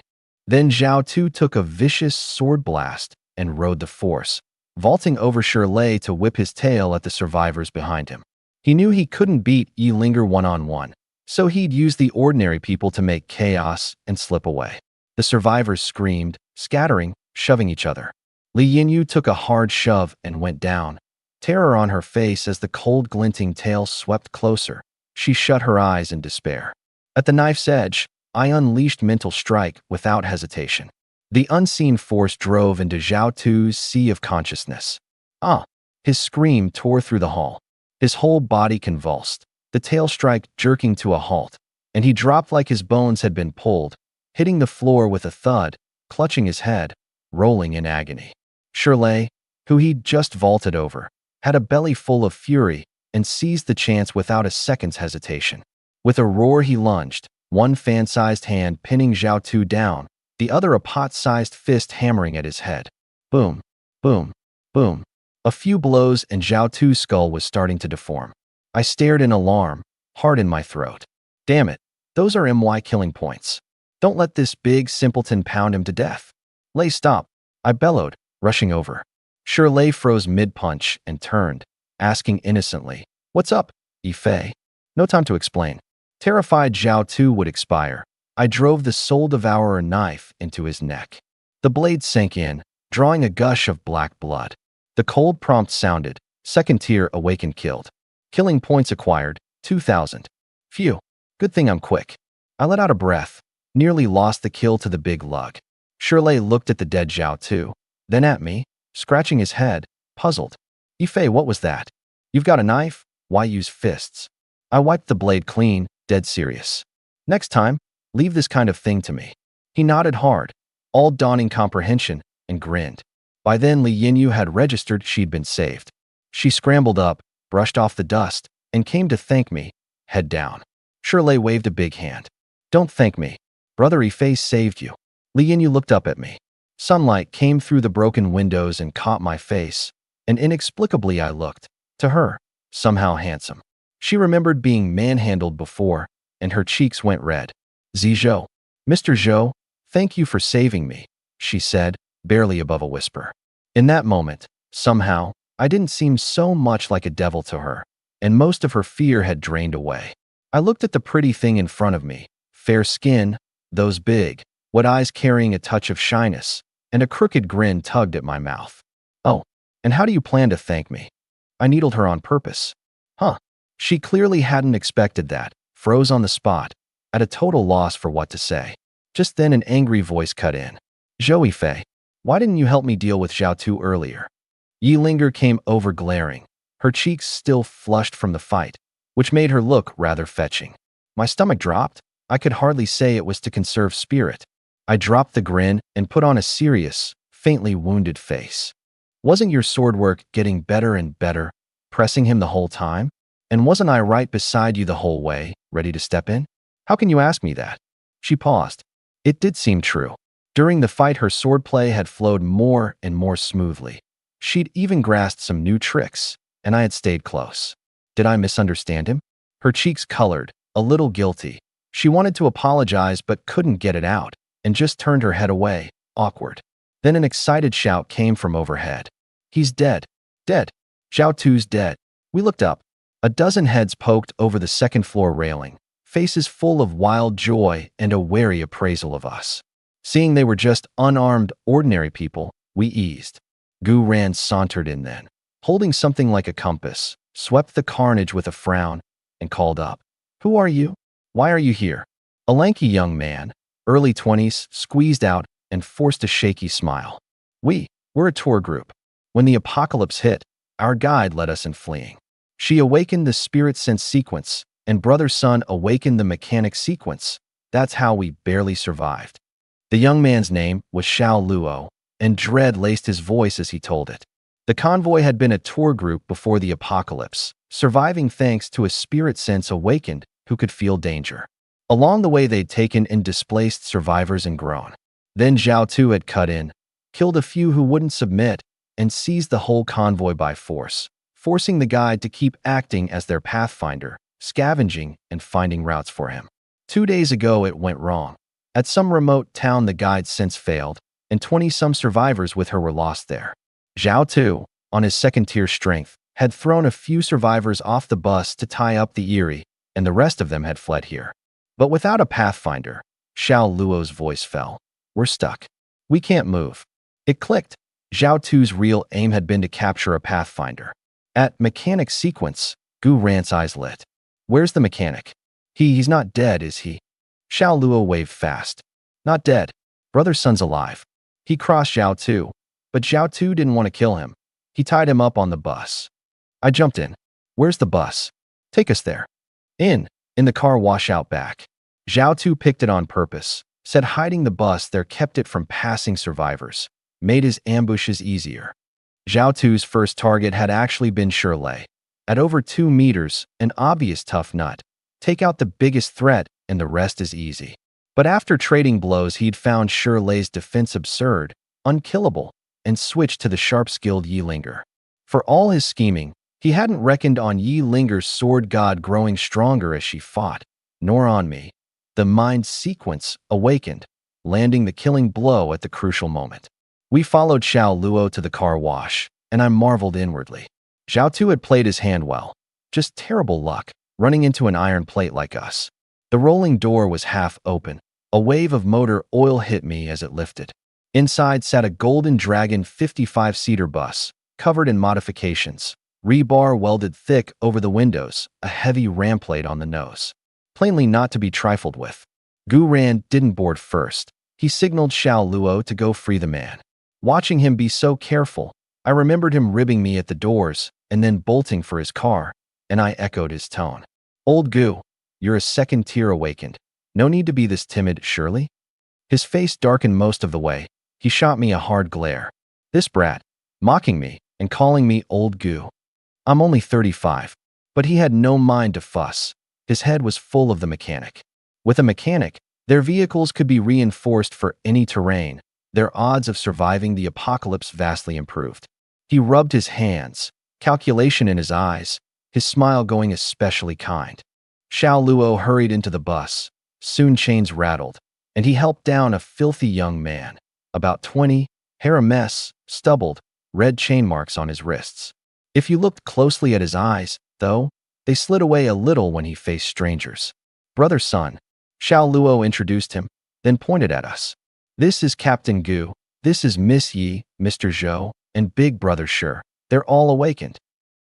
S1: Then Zhao Tu took a vicious sword blast and rode the force, vaulting over Shirley to whip his tail at the survivors behind him. He knew he couldn't beat Yeelinger one-on-one, so he'd use the ordinary people to make chaos and slip away. The survivors screamed, scattering, shoving each other. Li Yinyu took a hard shove and went down, terror on her face as the cold glinting tail swept closer. She shut her eyes in despair. At the knife's edge, I unleashed mental strike without hesitation. The unseen force drove into Zhao Tu's sea of consciousness. Ah! His scream tore through the hall. His whole body convulsed, the tail strike jerking to a halt, and he dropped like his bones had been pulled, hitting the floor with a thud, clutching his head, rolling in agony. Shirley, who he'd just vaulted over, had a belly full of fury and seized the chance without a second's hesitation. With a roar he lunged, one fan-sized hand pinning Zhao Tu down, the other a pot-sized fist hammering at his head. Boom, boom, boom. A few blows and Zhao Tu's skull was starting to deform. I stared in alarm, heart in my throat. Damn it, those are MY killing points. Don't let this big simpleton pound him to death. Lei, stop, I bellowed, rushing over. Shirley froze mid-punch and turned, asking innocently, "What's up, Yifei?" No time to explain. Terrified Zhao Tu would expire, I drove the Soul Devourer knife into his neck. The blade sank in, drawing a gush of black blood. The cold prompt sounded, second tier awakened killed. Killing points acquired, 2,000. Phew, good thing I'm quick. I let out a breath, nearly lost the kill to the big lug. Shirley looked at the dead Zhao Tu, then at me, scratching his head, puzzled. Yifei, what was that? You've got a knife? Why use fists? I wiped the blade clean, dead serious. Next time, leave this kind of thing to me. He nodded hard, all dawning comprehension, and grinned. By then, Li Yinyu had registered she'd been saved. She scrambled up, brushed off the dust, and came to thank me, head down. Shirley waved a big hand. Don't thank me. Brother Yifei saved you. Li Yinyu looked up at me. Sunlight came through the broken windows and caught my face, and inexplicably I looked, to her, somehow handsome. She remembered being manhandled before, and her cheeks went red. Zhou, Mr. Zhou, thank you for saving me, she said, barely above a whisper. In that moment, somehow, I didn't seem so much like a devil to her, and most of her fear had drained away. I looked at the pretty thing in front of me, fair skin, those big, wet eyes carrying a touch of shyness, and a crooked grin tugged at my mouth. Oh, and how do you plan to thank me? I needled her on purpose. Huh. She clearly hadn't expected that, froze on the spot, at a total loss for what to say. Just then an angry voice cut in. Zhou Fei, why didn't you help me deal with Zhao Tu earlier? Yeelinger came over glaring, her cheeks still flushed from the fight, which made her look rather fetching. My stomach dropped. I could hardly say it was to conserve spirit. I dropped the grin and put on a serious, faintly wounded face. Wasn't your sword work getting better and better, pressing him the whole time? And wasn't I right beside you the whole way, ready to step in? How can you ask me that? She paused. It did seem true. During the fight, her swordplay had flowed more and more smoothly. She'd even grasped some new tricks, and I had stayed close. Did I misunderstand him? Her cheeks colored, a little guilty. She wanted to apologize but couldn't get it out. and just turned her head away, awkward. Then an excited shout came from overhead. He's dead. Dead. Zhao Tu's dead. We looked up. A dozen heads poked over the second-floor railing, faces full of wild joy and a wary appraisal of us. Seeing they were just unarmed, ordinary people, we eased. Gu Ran sauntered in then, holding something like a compass, swept the carnage with a frown, and called up. Who are you? Why are you here? A lanky young man, early 20s, squeezed out and forced a shaky smile. We're a tour group. When the apocalypse hit, our guide led us in fleeing. She awakened the spirit sense sequence, and Brother Sun awakened the mechanic sequence. That's how we barely survived. The young man's name was Xiao Luo, and dread laced his voice as he told it. The convoy had been a tour group before the apocalypse, surviving thanks to a spirit sense awakened who could feel danger. Along the way, they'd taken in displaced survivors and grown. Then Zhao Tu had cut in, killed a few who wouldn't submit, and seized the whole convoy by force, forcing the guide to keep acting as their pathfinder, scavenging and finding routes for him. 2 days ago, it went wrong. At some remote town, the guide's sense failed, and 20-some survivors with her were lost there. Zhao Tu, on his second-tier strength, had thrown a few survivors off the bus to tie up the Erie, and the rest of them had fled here. But without a pathfinder, Xiao Luo's voice fell. We're stuck. We can't move. It clicked. Zhao Tu's real aim had been to capture a pathfinder. At mechanic sequence, Gu Ran's eyes lit. Where's the mechanic? He's not dead, is he? Xiao Luo waved fast. Not dead. Brother Sun's alive. He crossed Zhao Tu, but Zhao Tu didn't want to kill him. He tied him up on the bus. I jumped in. Where's the bus? Take us there. In the car wash out back. Zhao Tu picked it on purpose, said hiding the bus there kept it from passing survivors, made his ambushes easier. Zhao Tu's first target had actually been Shirley. At over 2 meters, an obvious tough nut. Take out the biggest threat and the rest is easy. But after trading blows, he'd found Shirley's defense absurd, unkillable, and switched to the sharp-skilled Yi Linger. For all his scheming, he hadn't reckoned on Yi Linger's sword god growing stronger as she fought, nor on me. The mind sequence awakened, landing the killing blow at the crucial moment. We followed Xiao Luo to the car wash, and I marveled inwardly. Zhao Tu had played his hand well. Just terrible luck, running into an iron plate like us. The rolling door was half open. A wave of motor oil hit me as it lifted. Inside sat a Golden Dragon 55-seater bus, covered in modifications. Rebar welded thick over the windows, a heavy ram plate on the nose. Plainly not to be trifled with. Gu Ran didn't board first. He signaled Xiao Luo to go free the man. Watching him be so careful, I remembered him ribbing me at the doors and then bolting for his car, and I echoed his tone. Old Gu, you're a second-tier awakened. No need to be this timid, surely? His face darkened most of the way. He shot me a hard glare. This brat, mocking me and calling me Old Gu. I'm only 35, but he had no mind to fuss. His head was full of the mechanic. With a mechanic, their vehicles could be reinforced for any terrain. Their odds of surviving the apocalypse vastly improved. He rubbed his hands, calculation in his eyes, his smile going especially kind. Xiao Luo hurried into the bus. Soon chains rattled, and he helped down a filthy young man, about 20, hair a mess, stubbled, red chain marks on his wrists. If you looked closely at his eyes, though, they slid away a little when he faced strangers. Brother Sun, Xiao Luo introduced him, then pointed at us. This is Captain Gu, this is Miss Yi, Mr. Zhou, and Big Brother Shi. They're all awakened.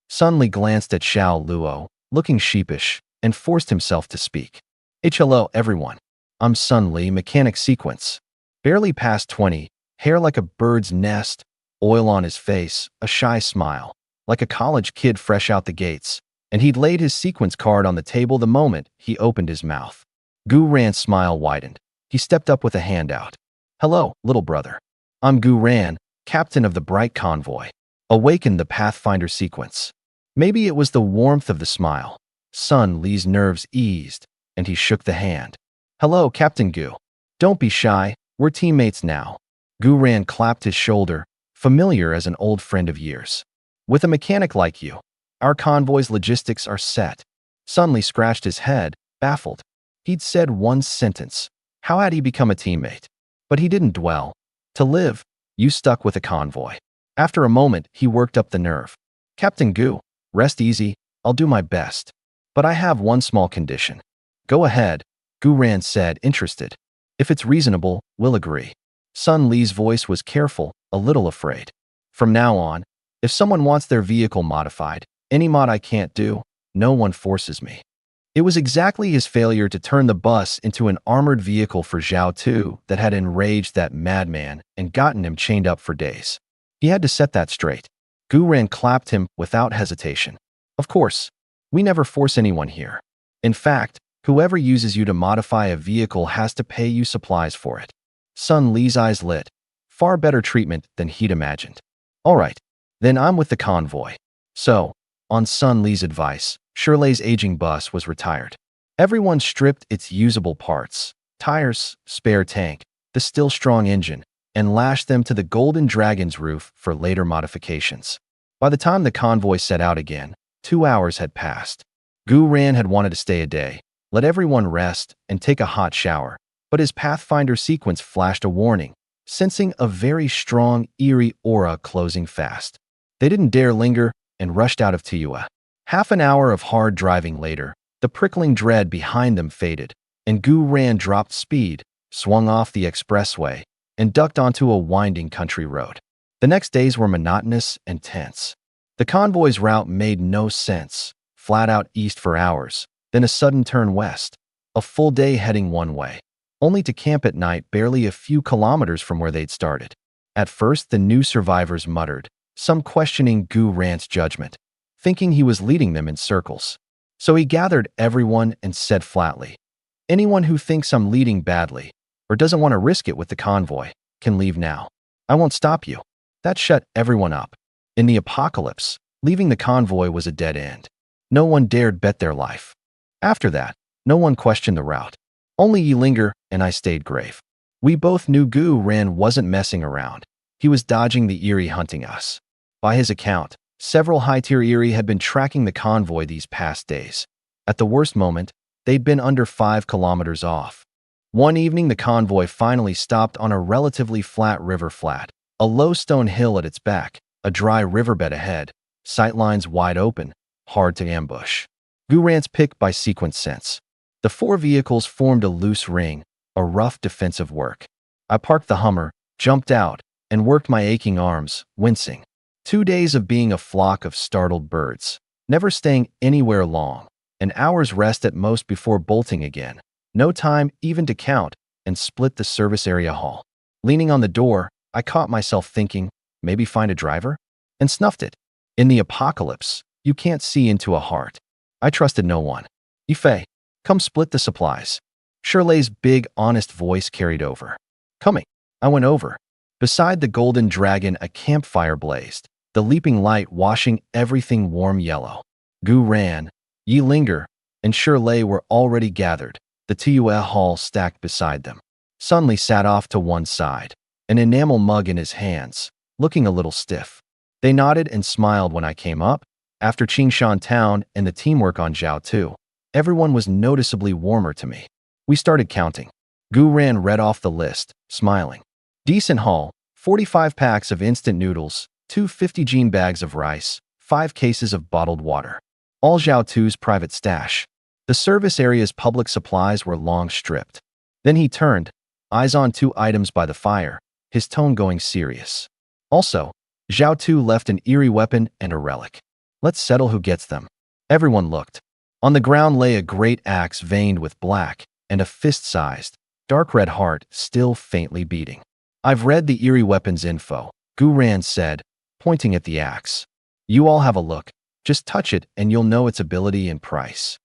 S1: Sun Li glanced at Xiao Luo, looking sheepish, and forced himself to speak. Hello, everyone. I'm Sun Li, mechanic sequence. Barely past 20, hair like a bird's nest, oil on his face, a shy smile, like a college kid fresh out the gates, and he'd laid his sequence card on the table the moment he opened his mouth. Gu Ran's smile widened. He stepped up with a hand out. Hello, little brother. I'm Gu Ran, captain of the bright convoy. Awakened the Pathfinder sequence. Maybe it was the warmth of the smile. Sun Li's nerves eased, and he shook the hand. Hello, Captain Gu. Don't be shy, we're teammates now. Gu Ran clapped his shoulder, familiar as an old friend of years. With a mechanic like you, our convoy's logistics are set. Sun Li scratched his head, baffled. He'd said one sentence. How had he become a teammate? But he didn't dwell. To live, you stuck with a convoy. After a moment, he worked up the nerve. Captain Gu, rest easy, I'll do my best. But I have one small condition. Go ahead, Gu Ran said, interested. If it's reasonable, we'll agree. Sun Li's voice was careful, a little afraid. From now on, if someone wants their vehicle modified, any mod I can't do, no one forces me. It was exactly his failure to turn the bus into an armored vehicle for Zhao Tu that had enraged that madman and gotten him chained up for days. He had to set that straight. Gu Ran clapped him without hesitation. Of course, we never force anyone here. In fact, whoever uses you to modify a vehicle has to pay you supplies for it. Sun Li's eyes lit. Far better treatment than he'd imagined. All right, then I'm with the convoy. So, on Sun Li's advice, Shirley's aging bus was retired. Everyone stripped its usable parts, tires, spare tank, the still strong engine, and lashed them to the Golden Dragon's roof for later modifications. By the time the convoy set out again, 2 hours had passed. Gu Ran had wanted to stay a day, let everyone rest, and take a hot shower, but his Pathfinder sequence flashed a warning, sensing a very strong, eerie aura closing fast. They didn't dare linger and rushed out of Tua. Half an hour of hard driving later, the prickling dread behind them faded, and Gu Ran dropped speed, swung off the expressway, and ducked onto a winding country road. The next days were monotonous and tense. The convoy's route made no sense, flat out east for hours, then a sudden turn west, a full day heading one way, only to camp at night barely a few kilometers from where they'd started. At first, the new survivors muttered, some questioning Gu Ran's judgment, thinking he was leading them in circles. So he gathered everyone and said flatly, anyone who thinks I'm leading badly or doesn't want to risk it with the convoy can leave now. I won't stop you. That shut everyone up. In the apocalypse, leaving the convoy was a dead end. No one dared bet their life. After that, no one questioned the route. Only Yilinger and I stayed grave. We both knew Gu Ran wasn't messing around. He was dodging the Eerie hunting us. By his account, several high-tier Eerie had been tracking the convoy these past days. At the worst moment, they'd been under 5 kilometers off. One evening, the convoy finally stopped on a relatively flat river flat, a low stone hill at its back, a dry riverbed ahead, sightlines wide open, hard to ambush. Gu Ran's pick by sequence sense. The 4 vehicles formed a loose ring, a rough defensive work. I parked the Hummer, jumped out, and worked my aching arms, wincing. 2 days of being a flock of startled birds, never staying anywhere long, an hour's rest at most before bolting again. No time even to count and split the service area hall. Leaning on the door, I caught myself thinking, maybe find a driver? And snuffed it. In the apocalypse, you can't see into a heart. I trusted no one. Yifei, come split the supplies. Shirley's big, honest voice carried over. Coming. I went over. Beside the Golden Dragon, a campfire blazed, the leaping light washing everything warm yellow. Gu Ran, Yilinger, and Shirley were already gathered, the Tua hall stacked beside them. Sun Li sat off to one side, an enamel mug in his hands, looking a little stiff. They nodded and smiled when I came up. After Qingshan Town and the teamwork on Zhao Tu, everyone was noticeably warmer to me. We started counting. Gu Ran read off the list, smiling. Decent haul, 45 packs of instant noodles, 2 50-gene bags of rice, 5 cases of bottled water. All Zhao Tu's private stash. The service area's public supplies were long stripped. Then he turned, eyes on 2 items by the fire, his tone going serious. Also, Zhao Tu left an eerie weapon and a relic. Let's settle who gets them. Everyone looked. On the ground lay a great axe veined with black and a fist-sized, dark red heart still faintly beating. I've read the eerie weapons info, Gu Ran said, pointing at the axe. You all have a look. Just touch it and you'll know its ability and price.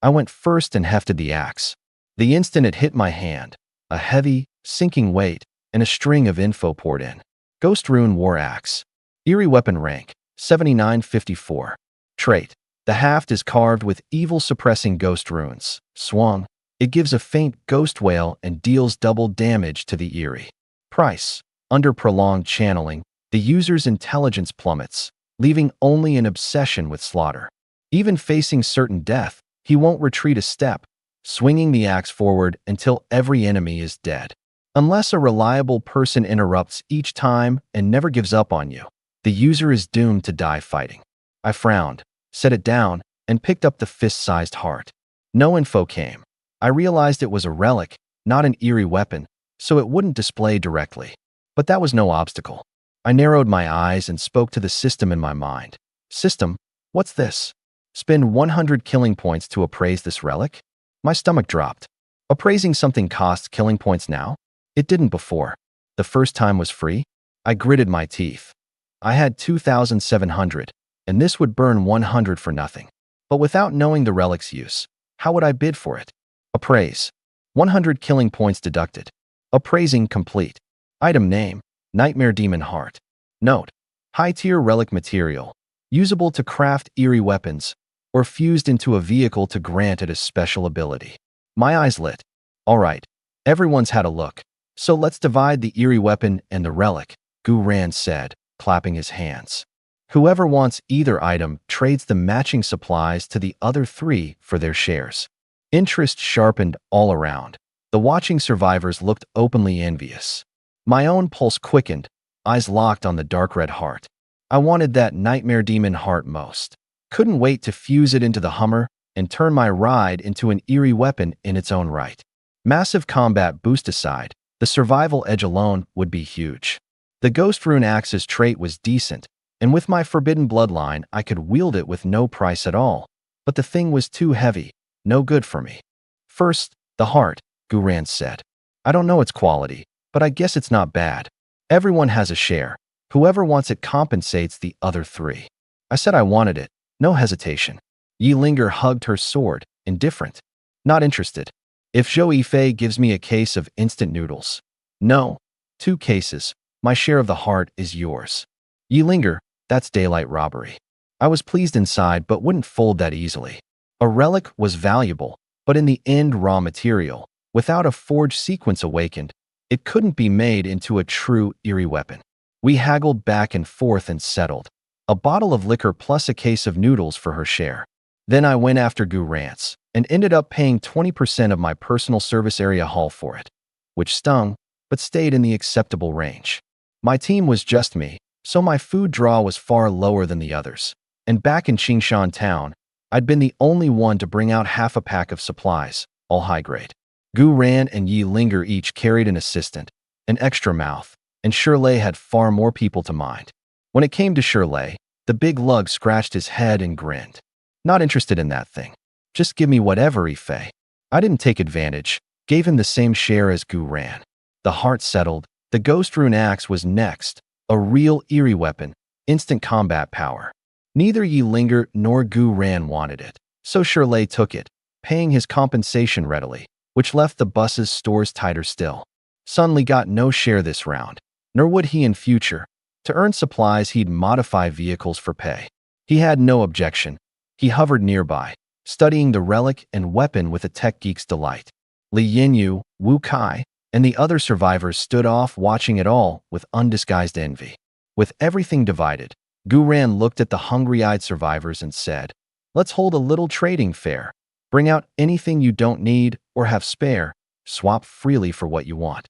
S1: I went first and hefted the axe. The instant it hit my hand, a heavy, sinking weight and a string of info poured in. Ghost Rune War Axe. Eerie weapon rank, 7954. Trait. The haft is carved with evil-suppressing ghost runes. Swung. It gives a faint ghost wail and deals double damage to the Eerie. Price. Under prolonged channeling, the user's intelligence plummets, leaving only an obsession with slaughter. Even facing certain death, he won't retreat a step, swinging the axe forward until every enemy is dead. Unless a reliable person interrupts each time and never gives up on you, the user is doomed to die fighting. I frowned, set it down, and picked up the fist-sized heart. No info came. I realized it was a relic, not an eerie weapon, so it wouldn't display directly. But that was no obstacle. I narrowed my eyes and spoke to the system in my mind. System, what's this? Spend 100 killing points to appraise this relic? My stomach dropped. Appraising something costs killing points now? It didn't before. The first time was free? I gritted my teeth. I had 2,700, and this would burn 100 for nothing. But without knowing the relic's use, how would I bid for it? Appraise. 100 killing points deducted. Appraising complete. Item name, Nightmare Demon Heart. Note, high-tier relic material, usable to craft eerie weapons, or fused into a vehicle to grant it a special ability. My eyes lit. All right, everyone's had a look, so let's divide the eerie weapon and the relic, Gu-ran said, clapping his hands. Whoever wants either item trades the matching supplies to the other three for their shares. Interest sharpened all around. The watching survivors looked openly envious. My own pulse quickened, eyes locked on the dark red heart. I wanted that Nightmare Demon Heart most. Couldn't wait to fuse it into the Hummer and turn my ride into an eerie weapon in its own right. Massive combat boost aside, the survival edge alone would be huge. The Ghost Rune Axe's trait was decent, and with my forbidden bloodline, I could wield it with no price at all. But the thing was too heavy, no good for me. First, the heart, Gu-ran said. I don't know its quality, but I guess it's not bad. Everyone has a share. Whoever wants it compensates the other three. I said I wanted it, no hesitation. Yi Linger hugged her sword, indifferent. Not interested. If Zhou Yifei gives me a case of instant noodles. No. 2 cases. My share of the heart is yours. Yi Linger, that's daylight robbery. I was pleased inside but wouldn't fold that easily. A relic was valuable, but in the end raw material. Without a forged sequence awakened, it couldn't be made into a true eerie weapon. We haggled back and forth and settled. A bottle of liquor plus a case of noodles for her share. Then I went after Gu-ran's and ended up paying 20% of my personal service area haul for it, which stung, but stayed in the acceptable range. My team was just me, so my food draw was far lower than the others. And back in Qingshan town, I'd been the only one to bring out half a pack of supplies, all high grade. Gu-ran and Yi Linger each carried an assistant, an extra mouth, and Shirley had far more people to mind. When it came to Shirley, the big lug scratched his head and grinned. Not interested in that thing. Just give me whatever, Yifei. I didn't take advantage, gave him the same share as Gu-ran. The heart settled. The Ghost Rune Axe was next, a real eerie weapon, instant combat power. Neither Yi Linger nor Gu-ran wanted it, so Shirley took it, paying his compensation readily, which left the bus's stores tighter still. Sun Li got no share this round, nor would he in future. To earn supplies, he'd modify vehicles for pay. He had no objection. He hovered nearby, studying the relic and weapon with a tech geek's delight. Li Yinyu, Wu Kai, and the other survivors stood off watching it all with undisguised envy. With everything divided, Gu-ran looked at the hungry-eyed survivors and said, "Let's hold a little trading fair. Bring out anything you don't need or have spare. Swap freely for what you want."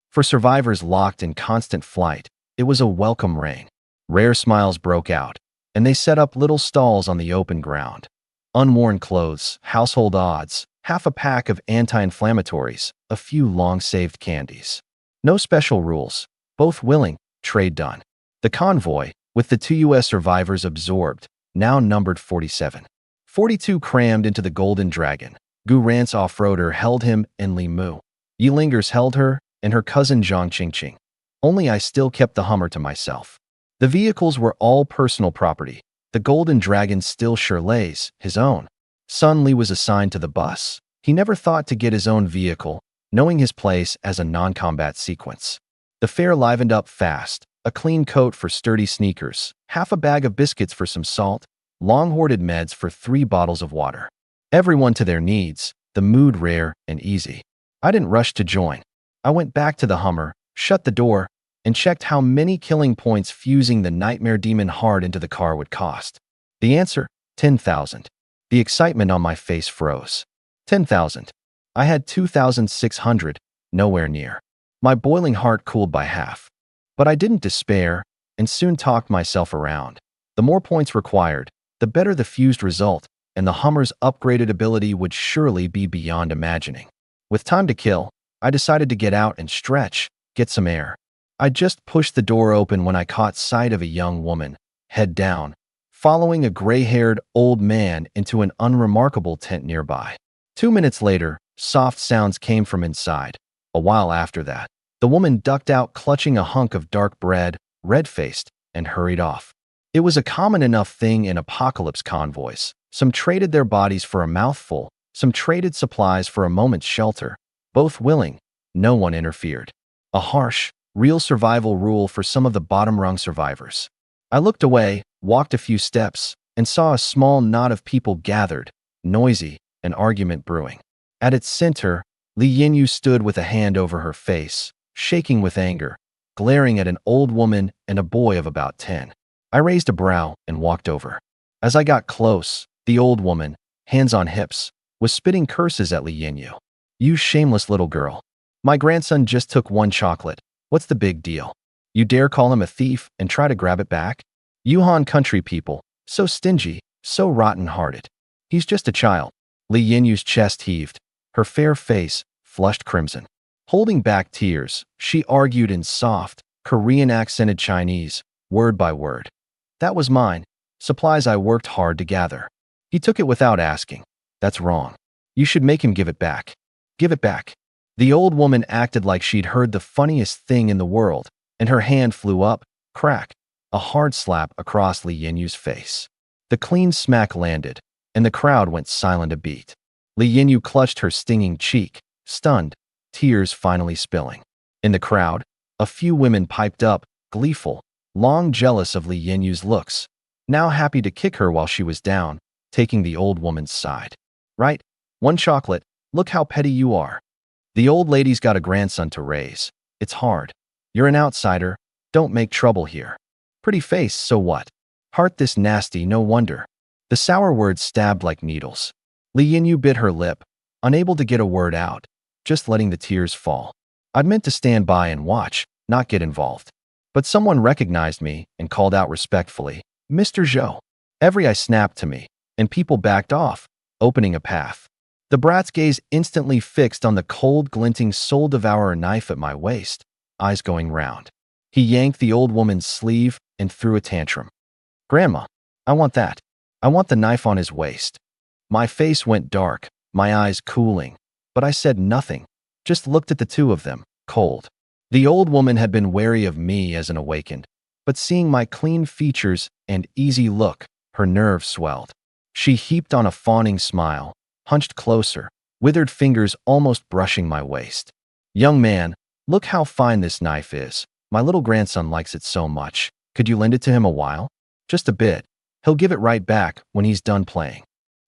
S1: For survivors locked in constant flight, it was a welcome rain. Rare smiles broke out, and they set up little stalls on the open ground. Unworn clothes, household odds, half a pack of anti-inflammatories, a few long-saved candies. No special rules. Both willing, trade done. The convoy, with the 2 U.S. survivors absorbed, now numbered 47. 42 crammed into the Golden Dragon. Gu-ran's off-roader held him and Li Mu. Yi Linger's held her and her cousin Zhang Qingqing. Only I still kept the Hummer to myself. The vehicles were all personal property. The Golden Dragon still Shirley's, his own. Sun Li was assigned to the bus. He never thought to get his own vehicle, knowing his place as a non-combat sequence. The fare livened up fast. A clean coat for sturdy sneakers, half a bag of biscuits for some salt, long-hoarded meds for 3 bottles of water. Everyone to their needs, the mood rare and easy. I didn't rush to join. I went back to the Hummer, shut the door, and checked how many killing points fusing the Nightmare Demon Heart into the car would cost. The answer, 10,000. The excitement on my face froze. 10,000. I had 2,600, nowhere near. My boiling heart cooled by half. But I didn't despair and soon talked myself around. The more points required, the better the fused result, and the Hummer's upgraded ability would surely be beyond imagining. With time to kill, I decided to get out and stretch, get some air. I just pushed the door open when I caught sight of a young woman, head down, following a gray-haired old man into an unremarkable tent nearby. 2 minutes later, soft sounds came from inside. A while after that, the woman ducked out clutching a hunk of dark bread, red-faced, and hurried off. It was a common enough thing in apocalypse convoys. Some traded their bodies for a mouthful, some traded supplies for a moment's shelter. Both willing, no one interfered. A harsh, real survival rule for some of the bottom-rung survivors. I looked away, walked a few steps, and saw a small knot of people gathered, noisy, an argument brewing. At its center, Li Yinyu stood with a hand over her face, shaking with anger, glaring at an old woman and a boy of about 10. I raised a brow and walked over. As I got close, the old woman, hands on hips, was spitting curses at Li Yinyu. "You shameless little girl. My grandson just took one chocolate. What's the big deal? You dare call him a thief and try to grab it back? Yuhan country people, so stingy, so rotten-hearted. He's just a child." Li Yinyu's chest heaved, her fair face flushed crimson. Holding back tears, she argued in soft, Korean-accented Chinese, word by word. "That was mine. Supplies I worked hard to gather. He took it without asking. That's wrong. You should make him give it back. Give it back." The old woman acted like she'd heard the funniest thing in the world, and her hand flew up, crack, a hard slap across Li Yinyu's face. The clean smack landed, and the crowd went silent a beat. Li Yinyu clutched her stinging cheek, stunned, tears finally spilling. In the crowd, a few women piped up, gleeful, long jealous of Li Yinyu's looks, now happy to kick her while she was down, taking the old woman's side. "Right? One chocolate. Look how petty you are. The old lady's got a grandson to raise. It's hard. You're an outsider. Don't make trouble here. Pretty face, so what? Heart this nasty, no wonder." The sour words stabbed like needles. Li Yinyu bit her lip, unable to get a word out, just letting the tears fall. I'd meant to stand by and watch, not get involved. But someone recognized me and called out respectfully, "Mr. Zhou." Every eye snapped to me, and people backed off, opening a path. The brat's gaze instantly fixed on the cold, glinting soul-devourer knife at my waist, eyes going round. He yanked the old woman's sleeve and threw a tantrum. "Grandma, I want that. I want the knife on his waist." My face went dark, my eyes cooling, but I said nothing, just looked at the two of them, cold. The old woman had been wary of me as an awakened, but seeing my clean features and easy look, her nerves swelled. She heaped on a fawning smile, hunched closer, withered fingers almost brushing my waist. "Young man, look how fine this knife is. My little grandson likes it so much. Could you lend it to him a while? Just a bit. He'll give it right back when he's done playing."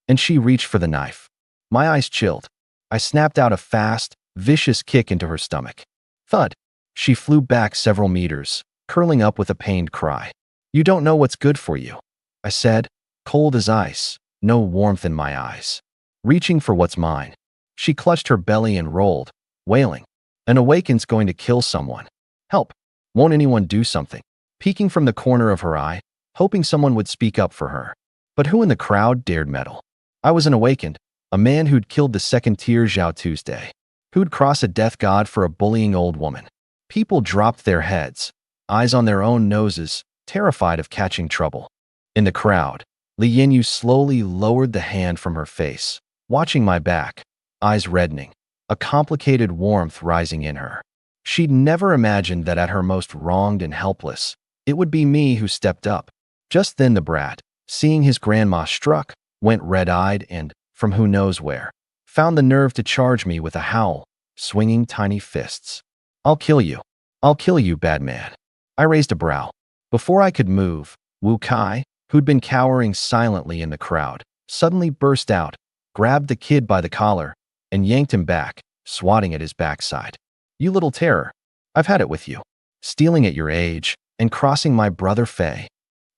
S1: And she reached for the knife. My eyes chilled. I snapped out a fast, vicious kick into her stomach. Thud. She flew back several meters, curling up with a pained cry. "You don't know what's good for you," I said, cold as ice, no warmth in my eyes. Reaching for what's mine. She clutched her belly and rolled, wailing. "An awakened's going to kill someone. Help. Won't anyone do something?" Peeking from the corner of her eye, hoping someone would speak up for her. But who in the crowd dared meddle? I was an awakened, a man who'd killed the second-tier Zhao Tuesday, who'd cross a death god for a bullying old woman. People dropped their heads, eyes on their own noses, terrified of catching trouble. In the crowd, Li Yinyu slowly lowered the hand from her face, watching my back, eyes reddening, a complicated warmth rising in her. She'd never imagined that at her most wronged and helpless, it would be me who stepped up. Just then the brat, seeing his grandma struck, went red-eyed and, from who knows where, found the nerve to charge me with a howl, swinging tiny fists. "I'll kill you. I'll kill you, bad man." I raised a brow. Before I could move, Wu Kai, who'd been cowering silently in the crowd, suddenly burst out, grabbed the kid by the collar, and yanked him back, swatting at his backside. "You little terror. I've had it with you. Stealing at your age, and crossing my brother Fei."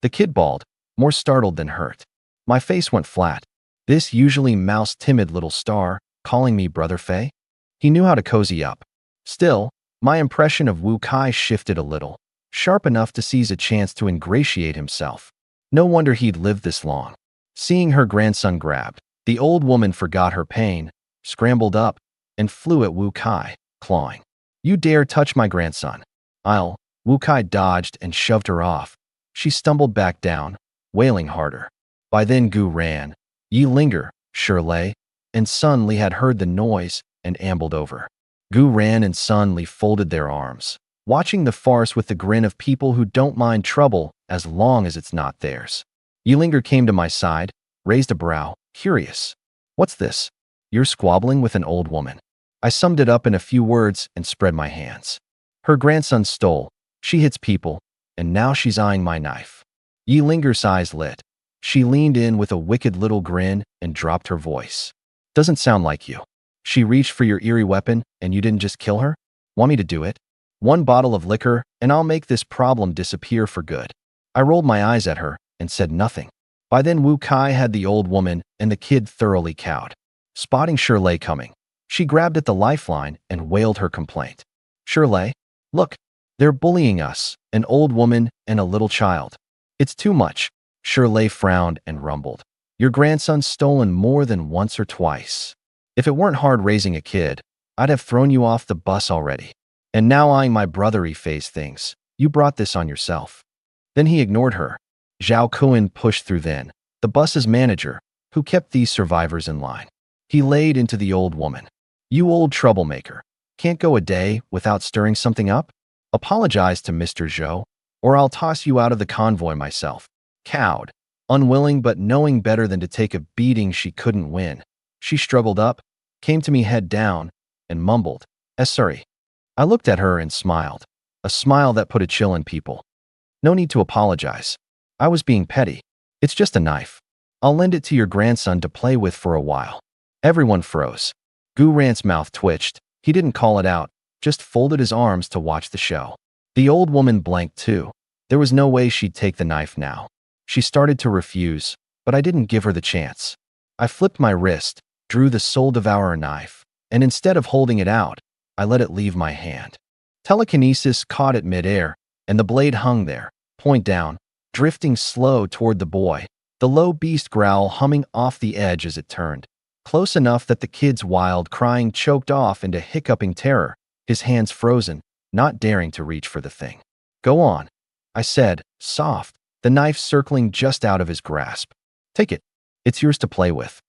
S1: The kid bawled, more startled than hurt. My face went flat. This usually mouse-timid little star, calling me brother Fei? He knew how to cozy up. Still, My impression of Wu Kai shifted a little, sharp enough to seize a chance to ingratiate himself. No wonder he'd lived this long. Seeing her grandson grabbed, the old woman forgot her pain, scrambled up, and flew at Wu Kai, clawing. "You dare touch my grandson. I'll." Wu Kai dodged and shoved her off. She stumbled back down, wailing harder. By then Gu ran. Yi Linger, Shirley, and Sun Li had heard the noise and ambled over. Gu ran and Sun Li folded their arms, watching the farce with the grin of people who don't mind trouble as long as it's not theirs. Yi Linger came to my side, raised a brow, curious. "What's this? You're squabbling with an old woman." I summed it up in a few words and spread my hands. Her grandson stole. She hits people, and now she's eyeing my knife. Yi Linger's eyes lit. She leaned in with a wicked little grin and dropped her voice. "Doesn't sound like you. She reached for your eerie weapon, and you didn't just kill her? Want me to do it? One bottle of liquor, and I'll make this problem disappear for good." I rolled my eyes at her and said nothing. By then Wu Kai had the old woman and the kid thoroughly cowed. Spotting Shirley coming, she grabbed at the lifeline and wailed her complaint. "Shirley, look, they're bullying us, an old woman and a little child. It's too much." Shirley frowned and rumbled. "Your grandson's stolen more than once or twice. If it weren't hard raising a kid, I'd have thrown you off the bus already. And now eyeing my brother-y face things. You brought this on yourself." Then he ignored her. Zhao Kuan pushed through then, the bus's manager, who kept these survivors in line. He laid into the old woman. "You old troublemaker. Can't go a day without stirring something up? Apologize to Mr. Zhou, or I'll toss you out of the convoy myself." Cowed, unwilling but knowing better than to take a beating she couldn't win, she struggled up, came to me head down, and mumbled, "Sorry." I looked at her and smiled, a smile that put a chill in people. "No need to apologize. I was being petty. It's just a knife. I'll lend it to your grandson to play with for a while." Everyone froze. Gu Rant's mouth twitched. He didn't call it out, just folded his arms to watch the show. The old woman blanked too. There was no way she'd take the knife now. She started to refuse, but I didn't give her the chance. I flipped my wrist, drew the Soul Devourer knife, and instead of holding it out, I let it leave my hand. Telekinesis caught it midair, and the blade hung there, point down, drifting slow toward the boy, the low beast growl humming off the edge as it turned, close enough that the kid's wild crying choked off into hiccuping terror, his hands frozen, not daring to reach for the thing. "Go on," I said, soft, the knife circling just out of his grasp. "Take it. It's yours to play with."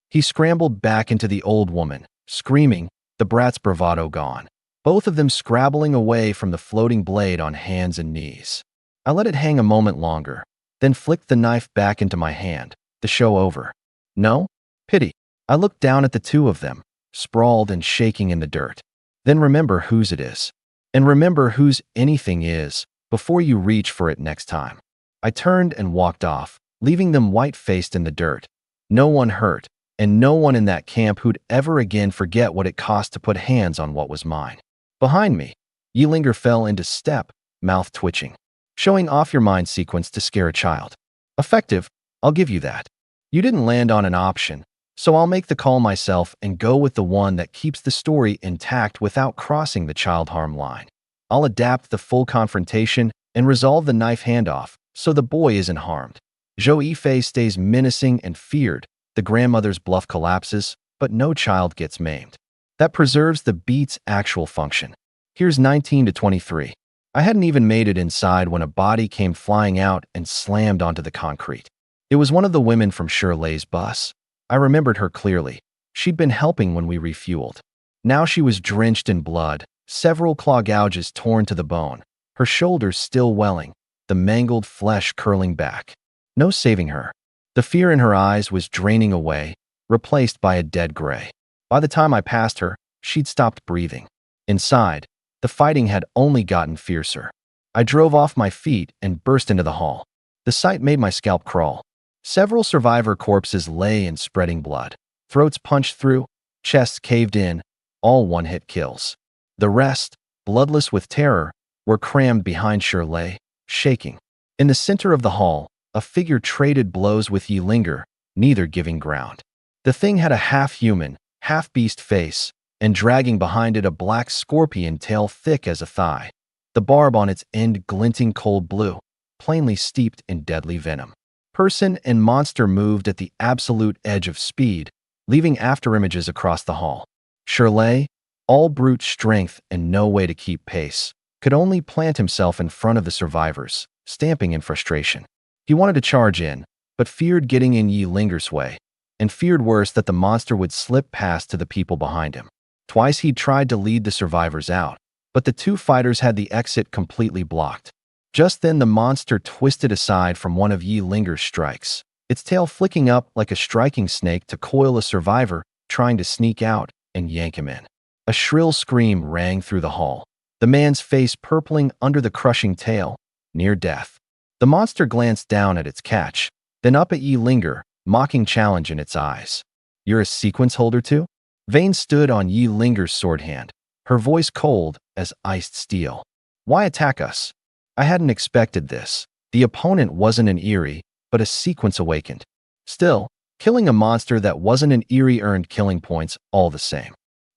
S1: He scrambled back into the old woman, screaming, the brat's bravado gone, both of them scrabbling away from the floating blade on hands and knees. I let it hang a moment longer, then flicked the knife back into my hand, the show over. No? Pity. I looked down at the two of them, sprawled and shaking in the dirt. Then remember whose it is. And remember whose anything is before you reach for it next time. I turned and walked off, leaving them white-faced in the dirt. No one hurt, and no one in that camp who'd ever again forget what it cost to put hands on what was mine. Behind me, Yi Linger fell into step, mouth twitching. Showing off your mind sequence to scare a child. Effective, I'll give you that. You didn't land on an option, so I'll make the call myself and go with the one that keeps the story intact without crossing the child harm line. I'll adapt the full confrontation and resolve the knife handoff so the boy isn't harmed. Zhou Yifei stays menacing and feared, the grandmother's bluff collapses, but no child gets maimed. That preserves the beat's actual function. Here's 19 to 23. I hadn't even made it inside when a body came flying out and slammed onto the concrete. It was one of the women from Shirley's bus. I remembered her clearly. She'd been helping when we refueled. Now she was drenched in blood, several claw gouges torn to the bone, her shoulders still welling, the mangled flesh curling back. No saving her. The fear in her eyes was draining away, replaced by a dead gray. By the time I passed her, she'd stopped breathing. Inside, the fighting had only gotten fiercer. I drove off my feet and burst into the hall. The sight made my scalp crawl. Several survivor corpses lay in spreading blood. Throats punched through, chests caved in, all one-hit kills. The rest, bloodless with terror, were crammed behind Shirley, shaking. In the center of the hall, a figure traded blows with Yi Linger, neither giving ground. The thing had a half-human, half-beast face, and dragging behind it a black scorpion tail thick as a thigh, the barb on its end glinting cold blue, plainly steeped in deadly venom. Person and monster moved at the absolute edge of speed, leaving afterimages across the hall. Shirley, all brute strength and no way to keep pace, could only plant himself in front of the survivors, stamping in frustration. He wanted to charge in, but feared getting in Yi Linger's way, and feared worse that the monster would slip past to the people behind him. Twice he'd tried to lead the survivors out, but the two fighters had the exit completely blocked. Just then the monster twisted aside from one of Yi Linger's strikes, its tail flicking up like a striking snake to coil a survivor trying to sneak out and yank him in. A shrill scream rang through the hall, the man's face purpling under the crushing tail, near death. The monster glanced down at its catch, then up at Yi Linger, mocking challenge in its eyes. "You're a sequence holder too?" Vane stood on Yi Linger's sword hand, her voice cold as iced steel. "Why attack us? I hadn't expected this. The opponent wasn't an Eerie, but a sequence awakened. Still, killing a monster that wasn't an Eerie earned killing points all the same."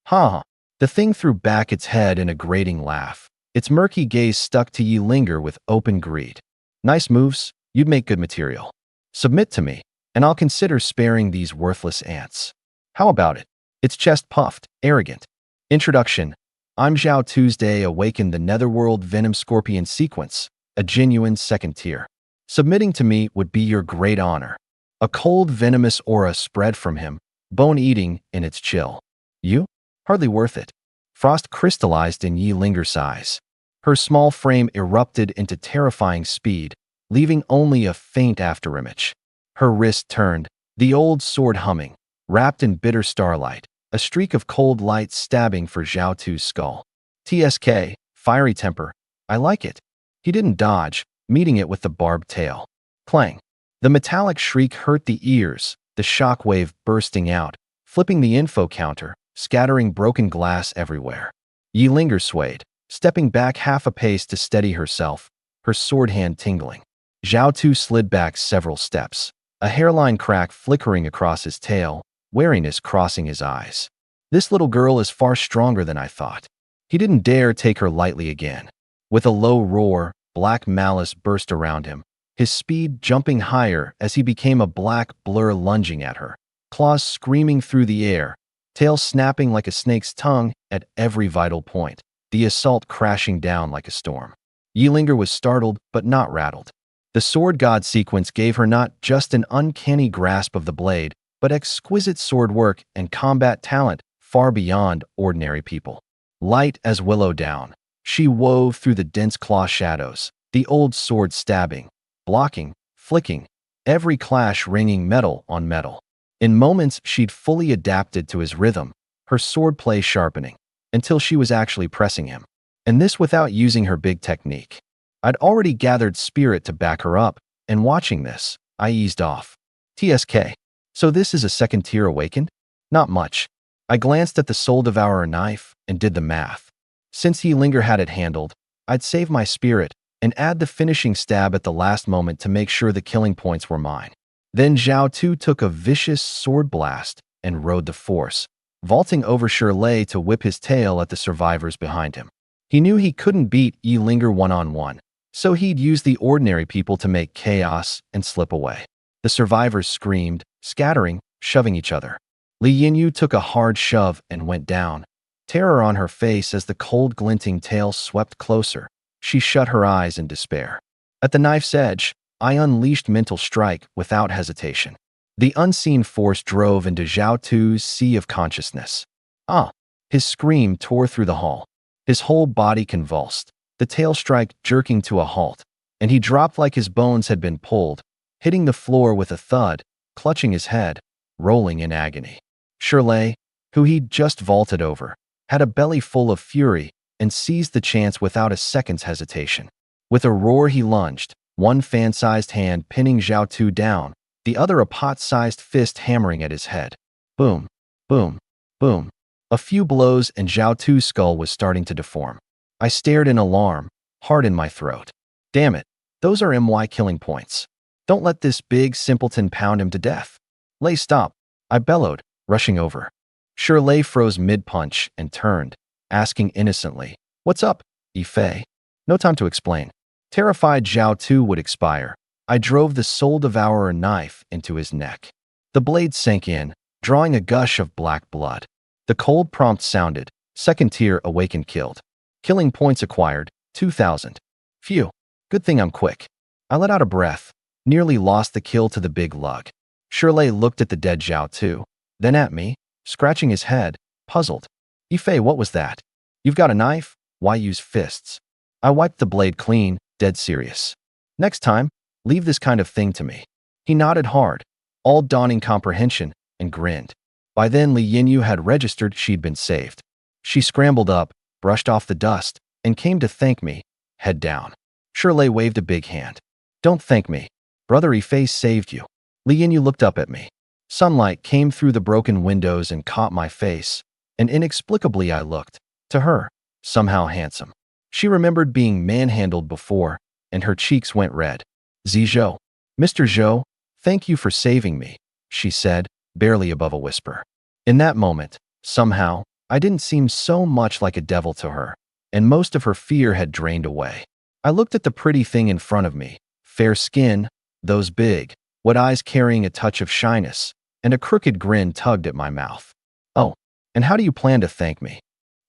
S1: "Ha!" The thing threw back its head in a grating laugh. Its murky gaze stuck to Yi Linger with open greed. "Nice moves. You'd make good material. Submit to me, and I'll consider sparing these worthless ants. How about it?" Its chest puffed, arrogant. Introduction. I'm Zhao Tuesday awakened the Netherworld Venom Scorpion sequence, a genuine second tier. Submitting to me would be your great honor. A cold, venomous aura spread from him, bone-eating in its chill. "You? Hardly worth it." Frost crystallized in Yi Linger's eyes. Her small frame erupted into terrifying speed, leaving only a faint afterimage. Her wrist turned, the old sword humming, wrapped in bitter starlight, a streak of cold light stabbing for Zhao Tu's skull. "TSK, fiery temper. I like it." He didn't dodge, meeting it with the barbed tail. Clang. The metallic shriek hurt the ears, the shockwave bursting out, flipping the info counter, scattering broken glass everywhere. Yi Linger swayed, stepping back half a pace to steady herself, her sword hand tingling. Zhao Tu slid back several steps, a hairline crack flickering across his tail, wariness crossing his eyes. "This little girl is far stronger than I thought." He didn't dare take her lightly again. With a low roar, black malice burst around him, his speed jumping higher as he became a black blur lunging at her, claws screaming through the air, tail snapping like a snake's tongue at every vital point, the assault crashing down like a storm. Yi Linger was startled but not rattled. The sword god sequence gave her not just an uncanny grasp of the blade, but exquisite sword work and combat talent far beyond ordinary people. Light as willow down, she wove through the dense claw shadows, the old sword stabbing, blocking, flicking, every clash ringing metal on metal. In moments, she'd fully adapted to his rhythm, her swordplay sharpening, until she was actually pressing him. And this without using her big technique. I'd already gathered spirit to back her up, and watching this, I eased off. "TSK. So this is a second tier awakened?" "Not much." I glanced at the Soul Devourer knife and did the math. Since Yi Linger had it handled, I'd save my spirit and add the finishing stab at the last moment to make sure the killing points were mine. Then Zhao Tu took a vicious sword blast and rode the force, vaulting over Shirley to whip his tail at the survivors behind him. He knew he couldn't beat Yi Linger one-on-one, so he'd use the ordinary people to make chaos and slip away. The survivors screamed, scattering, shoving each other. Li Yinyu took a hard shove and went down, terror on her face as the cold glinting tail swept closer. She shut her eyes in despair. At the knife's edge, I unleashed mental strike without hesitation. The unseen force drove into Zhao Tu's sea of consciousness. "Ah!" His scream tore through the hall. His whole body convulsed, the tail strike jerking to a halt, and he dropped like his bones had been pulled, hitting the floor with a thud, clutching his head, rolling in agony. Shirley, who he'd just vaulted over, had a belly full of fury and seized the chance without a second's hesitation. With a roar he lunged, one fan-sized hand pinning Zhao Tu down, the other a pot-sized fist hammering at his head. Boom, boom, boom. A few blows and Zhao Tu's skull was starting to deform. I stared in alarm, heart in my throat. Damn it, those are MY killing points. Don't let this big simpleton pound him to death. Lay stop, I bellowed, rushing over. Shirley froze mid-punch and turned, asking innocently, "What's up, Yifei?" No time to explain. Terrified Zhao Tu would expire, I drove the soul devourer knife into his neck. The blade sank in, drawing a gush of black blood. The cold prompt sounded, second tier awakened killed. Killing points acquired, 2,000. Phew, good thing I'm quick. I let out a breath, nearly lost the kill to the big lug. Shirley looked at the dead Zhao Tu, then at me, scratching his head, puzzled. Yifei, what was that? You've got a knife? Why use fists? I wiped the blade clean, dead serious. Next time, leave this kind of thing to me. He nodded hard, all dawning comprehension, and grinned. By then, Li Yinyu had registered she'd been saved. She scrambled up, brushed off the dust, and came to thank me, head down. Shirley waved a big hand. Don't thank me. Brother Yifei saved you. Li Yinyu looked up at me. Sunlight came through the broken windows and caught my face, and inexplicably I looked, to her, somehow handsome. She remembered being manhandled before, and her cheeks went red. Zhou. Mr. Zhou, thank you for saving me, she said, barely above a whisper. In that moment, somehow, I didn't seem so much like a devil to her, and most of her fear had drained away. I looked at the pretty thing in front of me, fair skin, those big, wet eyes carrying a touch of shyness, and a crooked grin tugged at my mouth. Oh, and how do you plan to thank me?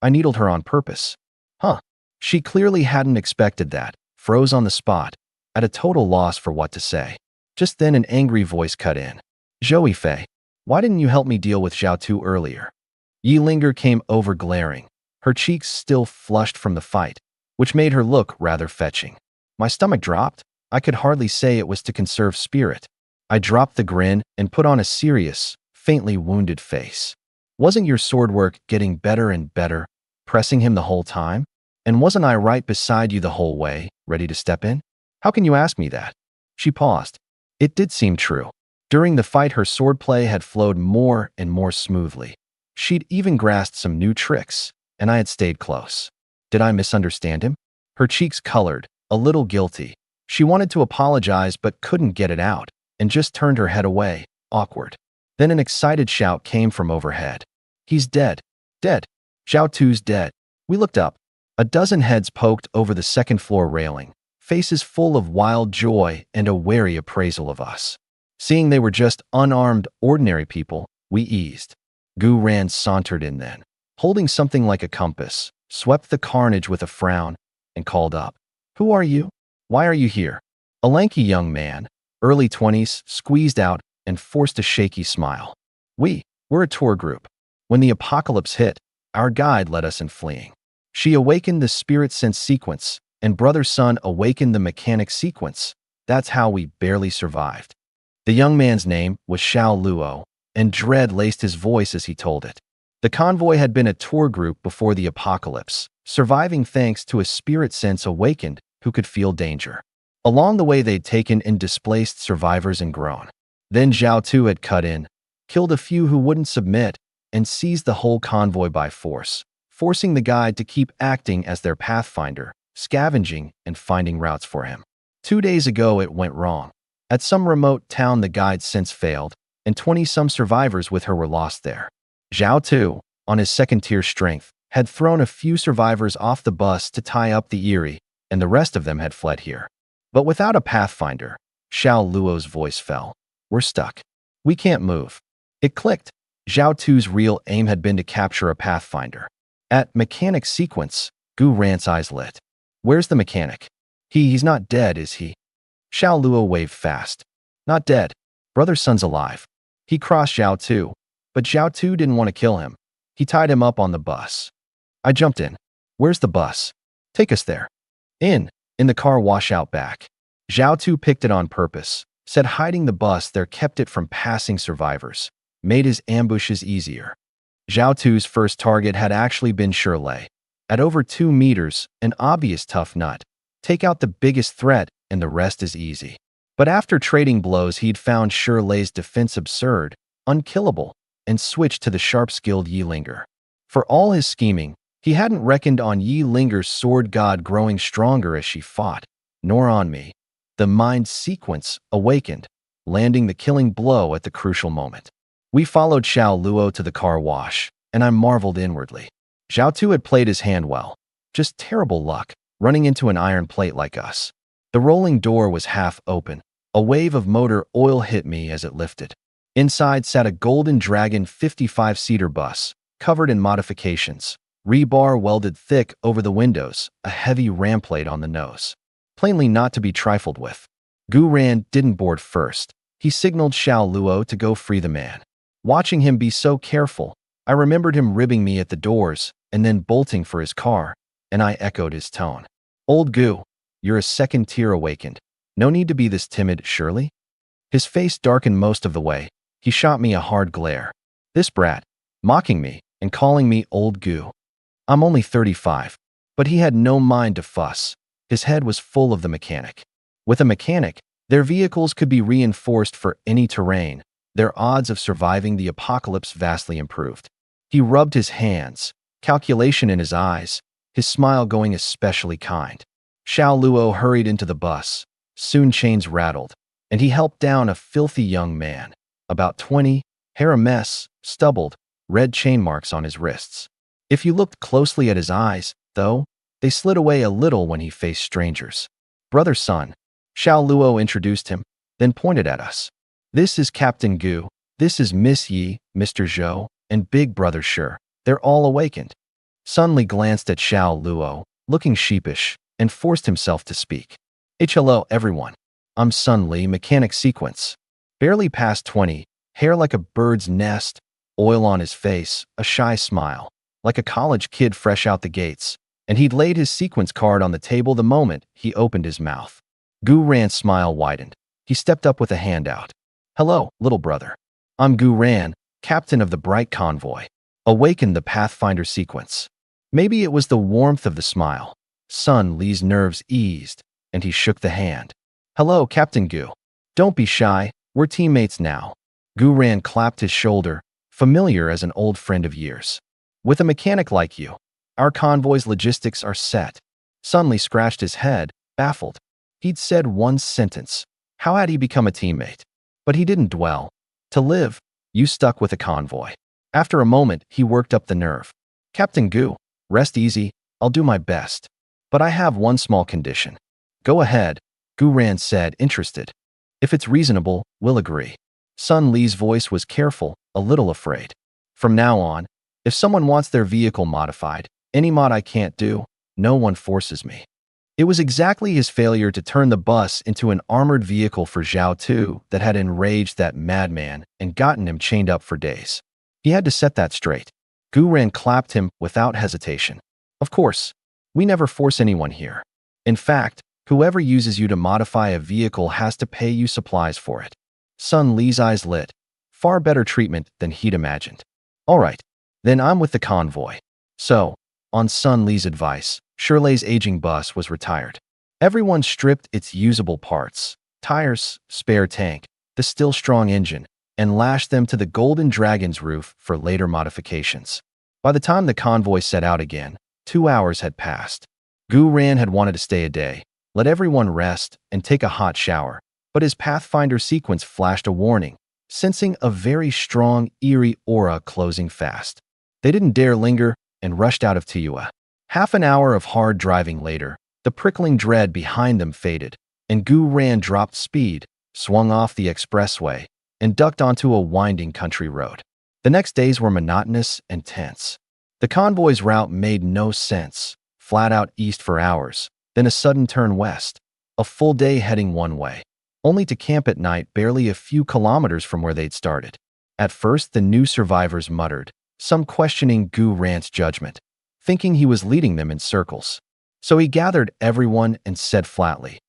S1: I needled her on purpose. Huh. She clearly hadn't expected that, froze on the spot, at a total loss for what to say. Just then an angry voice cut in. Zhou Yifei, why didn't you help me deal with Zhao Tu earlier? Yi Linger came over glaring, her cheeks still flushed from the fight, which made her look rather fetching. My stomach dropped. I could hardly say it was to conserve spirit. I dropped the grin and put on a serious, faintly wounded face. Wasn't your sword work getting better and better, pressing him the whole time? And wasn't I right beside you the whole way, ready to step in? How can you ask me that? She paused. It did seem true. During the fight, her swordplay had flowed more and more smoothly. She'd even grasped some new tricks, and I had stayed close. Did I misunderstand him? Her cheeks colored, a little guilty. She wanted to apologize but couldn't get it out, and just turned her head away, awkward. Then an excited shout came from overhead. He's dead. Dead. Zhao Tu's dead. We looked up. A dozen heads poked over the second-floor railing, faces full of wild joy and a wary appraisal of us. Seeing they were just unarmed, ordinary people, we eased. Gu Ran sauntered in then, holding something like a compass, swept the carnage with a frown, and called up. Who are you? Why are you here? A lanky young man, early 20s, squeezed out and forced a shaky smile. We're a tour group. When the apocalypse hit, our guide led us in fleeing. She awakened the spirit sense sequence, and Brother Sun awakened the mechanic sequence. That's how we barely survived. The young man's name was Xiao Luo, and dread laced his voice as he told it. The convoy had been a tour group before the apocalypse, surviving thanks to a spirit sense awakened who could feel danger. Along the way, they'd taken in displaced survivors and grown. Then Zhao Tu had cut in, killed a few who wouldn't submit, and seized the whole convoy by force, forcing the guide to keep acting as their pathfinder, scavenging and finding routes for him. 2 days ago, it went wrong. At some remote town, the guide since failed, and 20-some survivors with her were lost there. Zhao Tu, on his second-tier strength, had thrown a few survivors off the bus to tie up the Erie, and the rest of them had fled here. But without a pathfinder, Xiao Luo's voice fell. We're stuck. We can't move. It clicked. Zhao Tu's real aim had been to capture a pathfinder. At mechanic sequence, Gu Ran's eyes lit. Where's the mechanic? He's not dead, is he? Xiao Luo waved fast. Not dead. Brother Sun's alive. He crossed Zhao Tu, but Zhao Tu didn't want to kill him. He tied him up on the bus. I jumped in. Where's the bus? Take us there. In the car wash out back. Zhao Tu picked it on purpose, said hiding the bus there kept it from passing survivors, made his ambushes easier. Zhao Tu's first target had actually been Shirley. At over 2 meters, an obvious tough nut. Take out the biggest threat and the rest is easy. But after trading blows, he'd found Shirley's defense absurd, unkillable, and switched to the sharp-skilled Yi Linger. For all his scheming, he hadn't reckoned on Yi Linger's sword god growing stronger as she fought, nor on me. The mind sequence awakened, landing the killing blow at the crucial moment. We followed Xiao Luo to the car wash, and I marveled inwardly. Zhao Tu had played his hand well. Just terrible luck, running into an iron plate like us. The rolling door was half open. A wave of motor oil hit me as it lifted. Inside sat a Golden Dragon 55-seater bus, covered in modifications. Rebar welded thick over the windows, a heavy ram plate on the nose. Plainly not to be trifled with. Gu Ran didn't board first. He signaled Xiao Luo to go free the man. Watching him be so careful, I remembered him ribbing me at the doors and then bolting for his car, and I echoed his tone. Old Gu, you're a second tier awakened. No need to be this timid, surely? His face darkened most of the way. He shot me a hard glare. This brat, mocking me and calling me Old Gu. I'm only 35, but he had no mind to fuss. His head was full of the mechanic. With a mechanic, their vehicles could be reinforced for any terrain. Their odds of surviving the apocalypse vastly improved. He rubbed his hands, calculation in his eyes, his smile going especially kind. Xiao Luo hurried into the bus. Soon chains rattled, and he helped down a filthy young man, about 20, hair a mess, stubbled, red chain marks on his wrists. If you looked closely at his eyes, though, they slid away a little when he faced strangers. Brother Sun, Xiao Luo introduced him, then pointed at us. This is Captain Gu, this is Miss Yi, Mr. Zhou, and Big Brother Shi. They're all awakened. Sun Li glanced at Xiao Luo, looking sheepish, and forced himself to speak. Hello, everyone. I'm Sun Li, mechanic sequence. Barely past 20, hair like a bird's nest, oil on his face, a shy smile, like a college kid fresh out the gates, and he'd laid his sequence card on the table the moment he opened his mouth. Gu Ran's smile widened. He stepped up with a hand out. Hello, little brother. I'm Gu Ran, captain of the Bright Convoy. Awakened the Pathfinder sequence. Maybe it was the warmth of the smile. Sun Li's nerves eased, and he shook the hand. Hello, Captain Gu. Don't be shy, we're teammates now. Gu Ran clapped his shoulder, familiar as an old friend of years. With a mechanic like you, our convoy's logistics are set. Sun Li scratched his head, baffled. He'd said one sentence. How had he become a teammate? But he didn't dwell. To live, you stuck with a convoy. After a moment, he worked up the nerve. Captain Gu, rest easy, I'll do my best. But I have one small condition. Go ahead, Gu Ran said, interested. If it's reasonable, we'll agree. Sun Li's voice was careful, a little afraid. From now on, if someone wants their vehicle modified, any mod I can't do, no one forces me. It was exactly his failure to turn the bus into an armored vehicle for Zhao Tu that had enraged that madman and gotten him chained up for days. He had to set that straight. Gu Ran clapped him without hesitation. Of course, we never force anyone here. In fact, whoever uses you to modify a vehicle has to pay you supplies for it. Sun Li's eyes lit. Far better treatment than he'd imagined. All right, then I'm with the convoy. So, on Sun Li's advice, Shirley's aging bus was retired. Everyone stripped its usable parts, tires, spare tank, the still strong engine, and lashed them to the Golden Dragon's roof for later modifications. By the time the convoy set out again, 2 hours had passed. Gu Ran had wanted to stay a day, let everyone rest, and take a hot shower, but his Pathfinder sequence flashed a warning, sensing a very strong, eerie aura closing fast. They didn't dare linger and rushed out of Tiua. Half an hour of hard driving later, the prickling dread behind them faded, and Gu Ran dropped speed, swung off the expressway, and ducked onto a winding country road. The next days were monotonous and tense. The convoy's route made no sense, flat out east for hours, then a sudden turn west, a full day heading one way, only to camp at night barely a few kilometers from where they'd started. At first, the new survivors muttered, some questioning Gu Ran's judgment, thinking he was leading them in circles. So he gathered everyone and said flatly,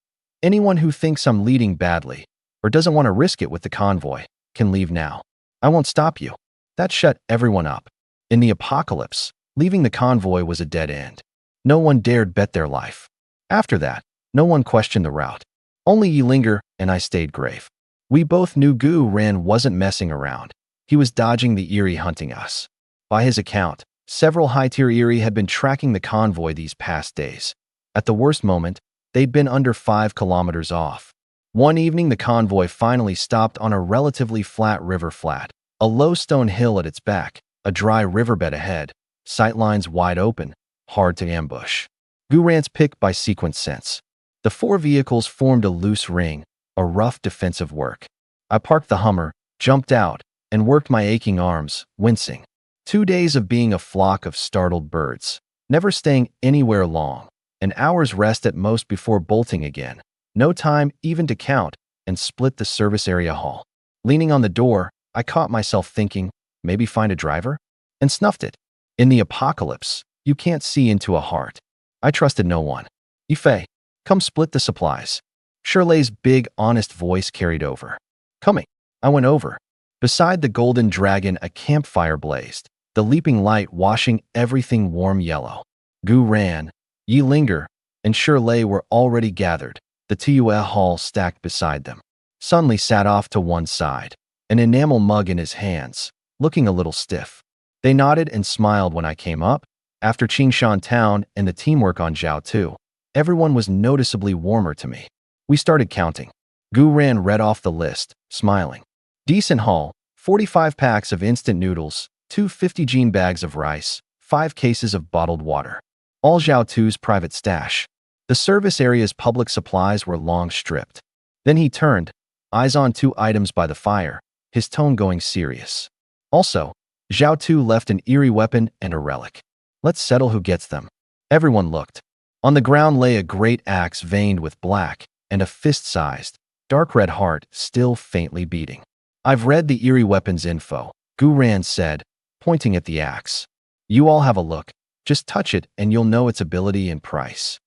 S1: anyone who thinks I'm leading badly, or doesn't want to risk it with the convoy, can leave now. I won't stop you. That shut everyone up. In the apocalypse, leaving the convoy was a dead end. No one dared bet their life. After that, no one questioned the route. Only Yi Linger and I stayed grave. We both knew Gu Ran wasn't messing around. He was dodging the Eerie hunting us. By his account, several high-tier Eerie had been tracking the convoy these past days. At the worst moment, they'd been under 5 kilometers off. One evening, the convoy finally stopped on a relatively flat river flat, a low stone hill at its back, a dry riverbed ahead, sightlines wide open, hard to ambush. Gurant's pick by sequence sense. The four vehicles formed a loose ring, a rough defensive work. I parked the Hummer, jumped out, and worked my aching arms, wincing. 2 days of being a flock of startled birds, never staying anywhere long, an hour's rest at most before bolting again. No time even to count and split the service area hall. Leaning on the door, I caught myself thinking, maybe find a driver? And snuffed it. In the apocalypse, you can't see into a heart. I trusted no one. Ife, come split the supplies. Shirley's big, honest voice carried over. Coming. I went over. Beside the golden dragon, a campfire blazed, the leaping light washing everything warm yellow. Gu ran. Yi Linger and Shirley were already gathered, the Tua hall stacked beside them. Sunli sat off to one side, an enamel mug in his hands, looking a little stiff. They nodded and smiled when I came up. After Qingshan Town and the teamwork on Zhao Tu, everyone was noticeably warmer to me. We started counting. Gu Ran read off the list, smiling. Decent haul, 45 packs of instant noodles, 2 50-gene bags of rice, 5 cases of bottled water. All Zhao Tu's private stash. The service area's public supplies were long stripped. Then he turned, eyes on 2 items by the fire, his tone going serious. Also, Zhao Tu left an eerie weapon and a relic. Let's settle who gets them. Everyone looked. On the ground lay a great axe veined with black and a fist-sized, dark red heart still faintly beating. I've read the eerie weapons info, Gu Ran said, pointing at the axe. You all have a look. Just touch it and you'll know its ability and price.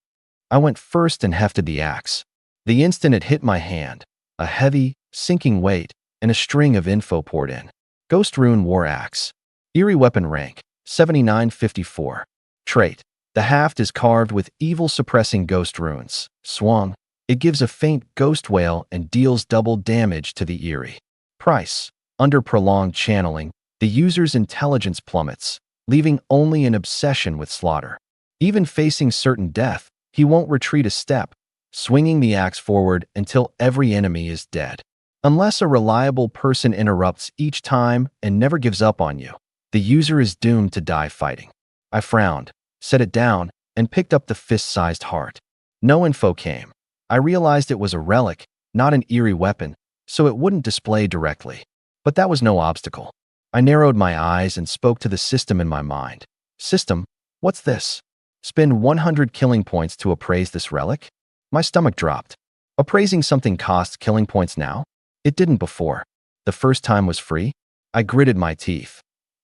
S1: I went first and hefted the axe. The instant it hit my hand, a heavy, sinking weight and a string of info poured in. Ghost Rune War Axe. Eerie weapon rank, 7954. Trait. The haft is carved with evil-suppressing ghost runes. Swung. It gives a faint ghost wail and deals double damage to the eerie. Price. Under prolonged channeling, the user's intelligence plummets, leaving only an obsession with slaughter. Even facing certain death, he won't retreat a step, swinging the axe forward until every enemy is dead. Unless a reliable person interrupts each time and never gives up on you, the user is doomed to die fighting. I frowned, set it down, and picked up the fist-sized heart. No info came. I realized it was a relic, not an eerie weapon, so it wouldn't display directly. But that was no obstacle. I narrowed my eyes and spoke to the system in my mind. System, what's this? Spend 100 killing points to appraise this relic? My stomach dropped. Appraising something costs killing points now? It didn't before. The first time was free? I gritted my teeth.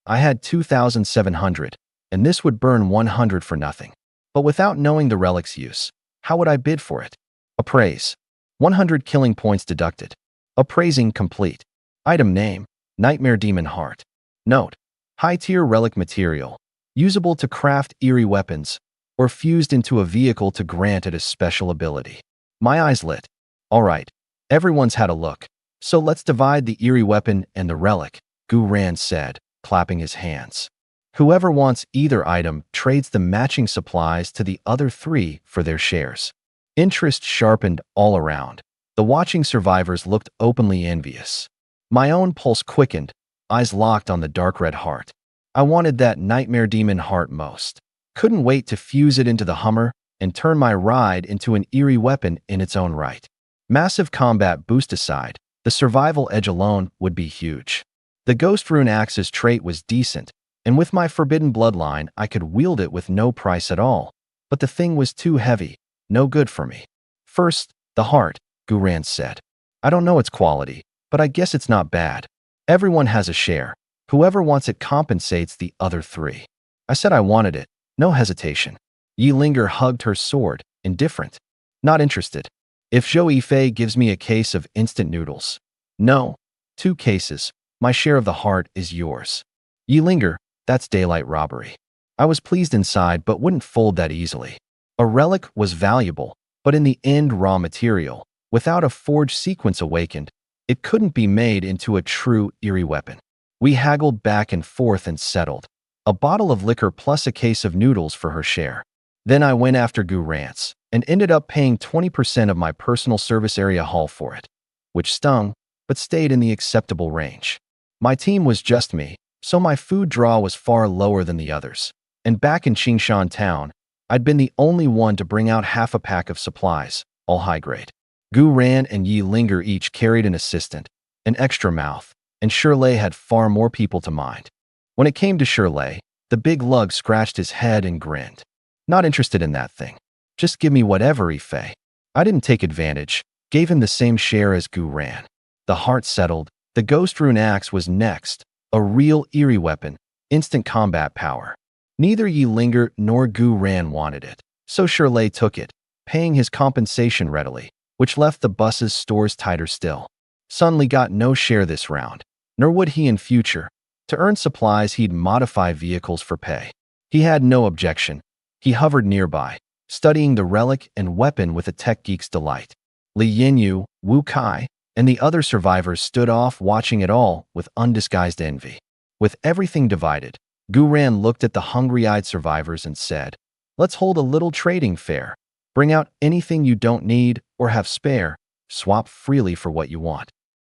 S1: I had 2,700, and this would burn 100 for nothing. But without knowing the relic's use, how would I bid for it? Appraise. 100 killing points deducted. Appraising complete. Item name, Nightmare Demon Heart. Note, high-tier relic material, usable to craft eerie weapons, or fused into a vehicle to grant it a special ability. My eyes lit. All right, everyone's had a look, so let's divide the eerie weapon and the relic, Gu Ran said, clapping his hands. Whoever wants either item trades the matching supplies to the other 3 for their shares. Interest sharpened all around. The watching survivors looked openly envious. My own pulse quickened, eyes locked on the dark red heart. I wanted that Nightmare Demon Heart most. Couldn't wait to fuse it into the Hummer and turn my ride into an eerie weapon in its own right. Massive combat boost aside, the survival edge alone would be huge. The Ghost Rune Axe's trait was decent, and with my forbidden bloodline, I could wield it with no price at all. But the thing was too heavy, no good for me. First, the heart, Gu Ran said. I don't know its quality, but I guess it's not bad. Everyone has a share. Whoever wants it compensates the other 3. I said I wanted it, no hesitation. Yi Linger hugged her sword, indifferent. Not interested. If Zhou Yifei gives me a case of instant noodles. No. 2 cases. My share of the heart is yours. Yi Linger, that's daylight robbery. I was pleased inside but wouldn't fold that easily. A relic was valuable, but in the end raw material. Without a forged sequence awakened, it couldn't be made into a true eerie weapon. We haggled back and forth and settled. A bottle of liquor plus a case of noodles for her share. Then I went after Gu Rance and ended up paying 20% of my personal service area haul for it, which stung, but stayed in the acceptable range. My team was just me, so my food draw was far lower than the others. And back in Qingshan town, I'd been the only one to bring out half a pack of supplies, all high grade. Gu Ran and Yi Linger each carried an assistant, an extra mouth, and Shirley had far more people to mind. When it came to Shirley, the big lug scratched his head and grinned. Not interested in that thing. Just give me whatever, Ifei. I didn't take advantage, gave him the same share as Gu Ran. The heart settled. The ghost rune axe was next, a real eerie weapon, instant combat power. Neither Yi Linger nor Gu Ran wanted it, so Shirley took it, paying his compensation readily, which left the bus's stores tighter still. Sun Li got no share this round, nor would he in future. To earn supplies, he'd modify vehicles for pay. He had no objection. He hovered nearby, studying the relic and weapon with a tech geek's delight. Li Yinyu, Wu Kai, and the other survivors stood off watching it all with undisguised envy. With everything divided, Gu Ran looked at the hungry-eyed survivors and said, "Let's hold a little trading fair. Bring out anything you don't need or have spare. Swap freely for what you want."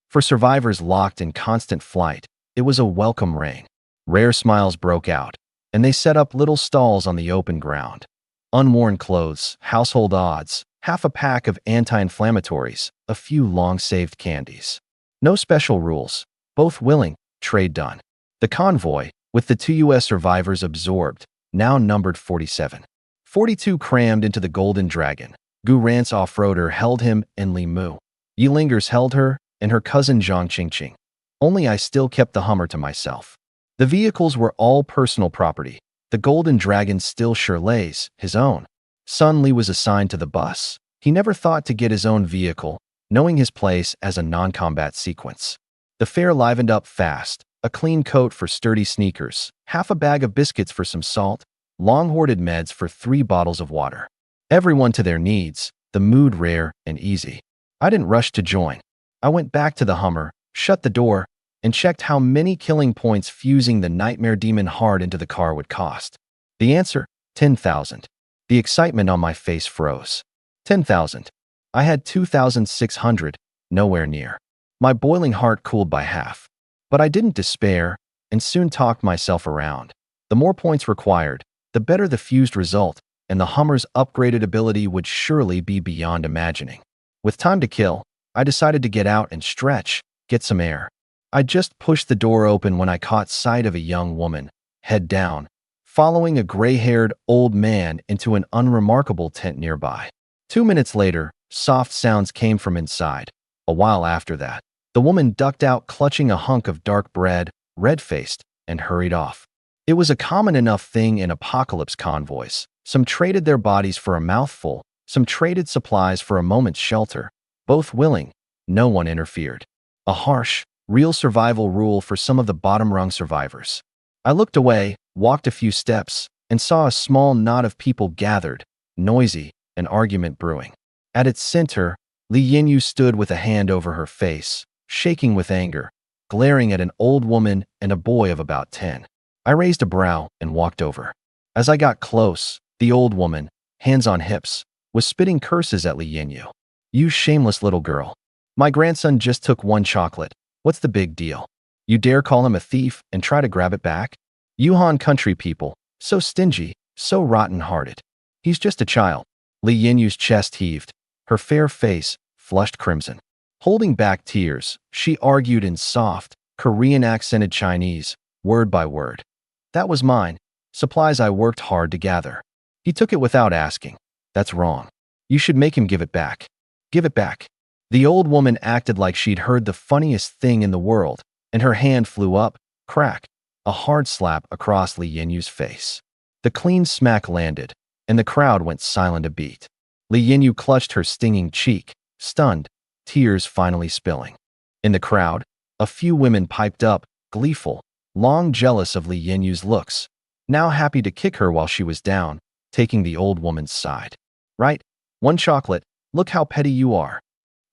S1: For survivors locked in constant flight, it was a welcome rain. Rare smiles broke out, and they set up little stalls on the open ground. Unworn clothes, household odds, half a pack of anti-inflammatories, a few long-saved candies. No special rules. Both willing, trade done. The convoy, with the 2 U.S. survivors absorbed, now numbered 47. 42 crammed into the Golden Dragon. Gu Ran's off-roader held him and Li Mu. Yi Lingers held her and her cousin Zhang Qingqing. Only I still kept the Hummer to myself. The vehicles were all personal property. The Golden Dragon still Shirley's, his own. Sun Li was assigned to the bus. He never thought to get his own vehicle, knowing his place as a non-combat sequence. The fare livened up fast. A clean coat for sturdy sneakers, half a bag of biscuits for some salt, long-hoarded meds for 3 bottles of water. Everyone to their needs, the mood rare and easy. I didn't rush to join. I went back to the Hummer, shut the door, and checked how many killing points fusing the Nightmare Demon hard into the car would cost. The answer, 10,000. The excitement on my face froze. 10,000. I had 2,600, nowhere near. My boiling heart cooled by half. But I didn't despair, and soon talked myself around. The more points required, the better the fused result, and the Hummer's upgraded ability would surely be beyond imagining. With time to kill, I decided to get out and stretch, get some air. I just pushed the door open when I caught sight of a young woman, head down, following a gray-haired old man into an unremarkable tent nearby. 2 minutes later, soft sounds came from inside. A while after that, the woman ducked out clutching a hunk of dark bread, red-faced, and hurried off. It was a common enough thing in apocalypse convoys. Some traded their bodies for a mouthful, some traded supplies for a moment's shelter. Both willing, no one interfered. A harsh, real survival rule for some of the bottom-rung survivors. I looked away, walked a few steps, and saw a small knot of people gathered, noisy, an argument brewing. At its center, Li Yinyu stood with a hand over her face, shaking with anger, glaring at an old woman and a boy of about 10. I raised a brow and walked over. As I got close, the old woman, hands on hips, was spitting curses at Li Yinyu. "You shameless little girl. My grandson just took 1 chocolate. What's the big deal? You dare call him a thief and try to grab it back? Yuhan country people, so stingy, so rotten-hearted. He's just a child." Li Yinyu's chest heaved, her fair face flushed crimson. Holding back tears, she argued in soft, Korean-accented Chinese, word by word. "That was mine. Supplies I worked hard to gather. He took it without asking. That's wrong. You should make him give it back. Give it back." The old woman acted like she'd heard the funniest thing in the world, and her hand flew up, crack, a hard slap across Li Yinyu's face. The clean smack landed, and the crowd went silent a beat. Li Yinyu clutched her stinging cheek, stunned, tears finally spilling. In the crowd, a few women piped up, gleeful, long jealous of Li Yinyu's looks, now happy to kick her while she was down, taking the old woman's side. "Right? 1 chocolate. Look how petty you are.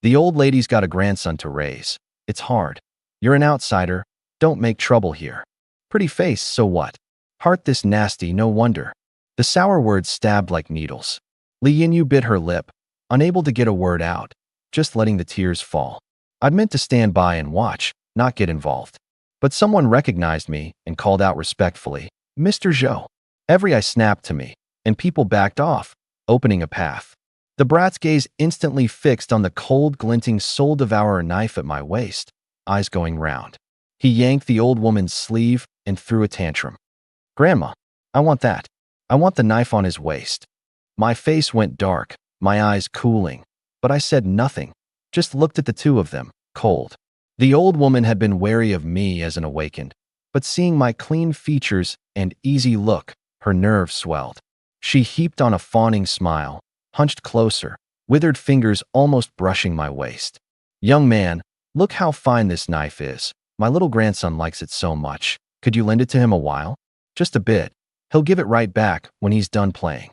S1: The old lady's got a grandson to raise. It's hard. You're an outsider. Don't make trouble here. Pretty face, so what? Heart this nasty, no wonder." The sour words stabbed like needles. Li Yinyu bit her lip, unable to get a word out, just letting the tears fall. I'd meant to stand by and watch, not get involved. But someone recognized me and called out respectfully, "Mr. Zhou." Every eye snapped to me, and people backed off, opening a path. The brat's gaze instantly fixed on the cold, glinting soul devourer knife at my waist, eyes going round. He yanked the old woman's sleeve and threw a tantrum. "Grandma, I want that. I want the knife on his waist." My face went dark, my eyes cooling, but I said nothing, just looked at the two of them, cold. The old woman had been wary of me as an awakened, but seeing my clean features and easy look, her nerves swelled. She heaped on a fawning smile, hunched closer, withered fingers almost brushing my waist. "Young man, look how fine this knife is. My little grandson likes it so much. Could you lend it to him a while? Just a bit. He'll give it right back when he's done playing."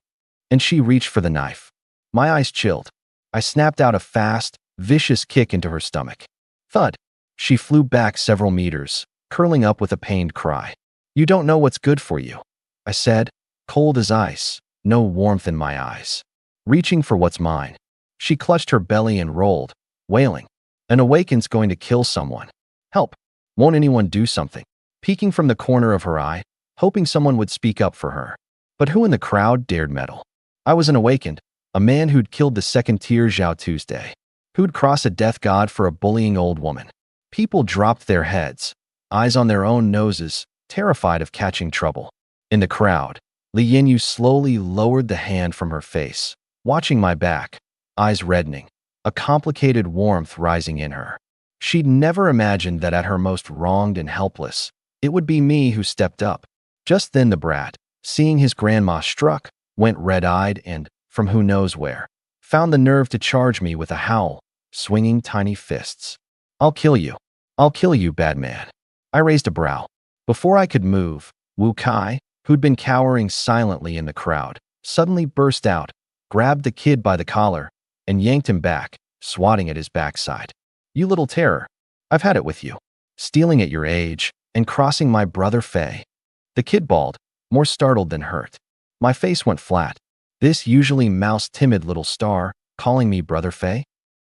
S1: And she reached for the knife. My eyes chilled. I snapped out a fast, vicious kick into her stomach. Thud. She flew back several meters, curling up with a pained cry. "You don't know what's good for you," I said, cold as ice, no warmth in my eyes. Reaching for what's mine. She clutched her belly and rolled, wailing. "An awakened's going to kill someone. Help. Won't anyone do something?" Peeking from the corner of her eye, hoping someone would speak up for her. But who in the crowd dared meddle? I was an awakened, a man who'd killed the second-tier Zhao Tuesday, who'd cross a death god for a bullying old woman. People dropped their heads, eyes on their own noses, terrified of catching trouble. In the crowd, Li Yinyu slowly lowered the hand from her face, watching my back, eyes reddening, a complicated warmth rising in her. She'd never imagined that at her most wronged and helpless, it would be me who stepped up. Just then the brat, seeing his grandma struck, went red-eyed and, from who knows where, found the nerve to charge me with a howl, swinging tiny fists. "I'll kill you. I'll kill you, bad man." I raised a brow. Before I could move, Wu Kai, who'd been cowering silently in the crowd, suddenly burst out, grabbed the kid by the collar, and yanked him back, swatting at his backside. "You little terror. I've had it with you. Stealing at your age, and crossing my brother Fei." The kid bawled, more startled than hurt. My face went flat. This usually mouse-timid little star, calling me brother Fei?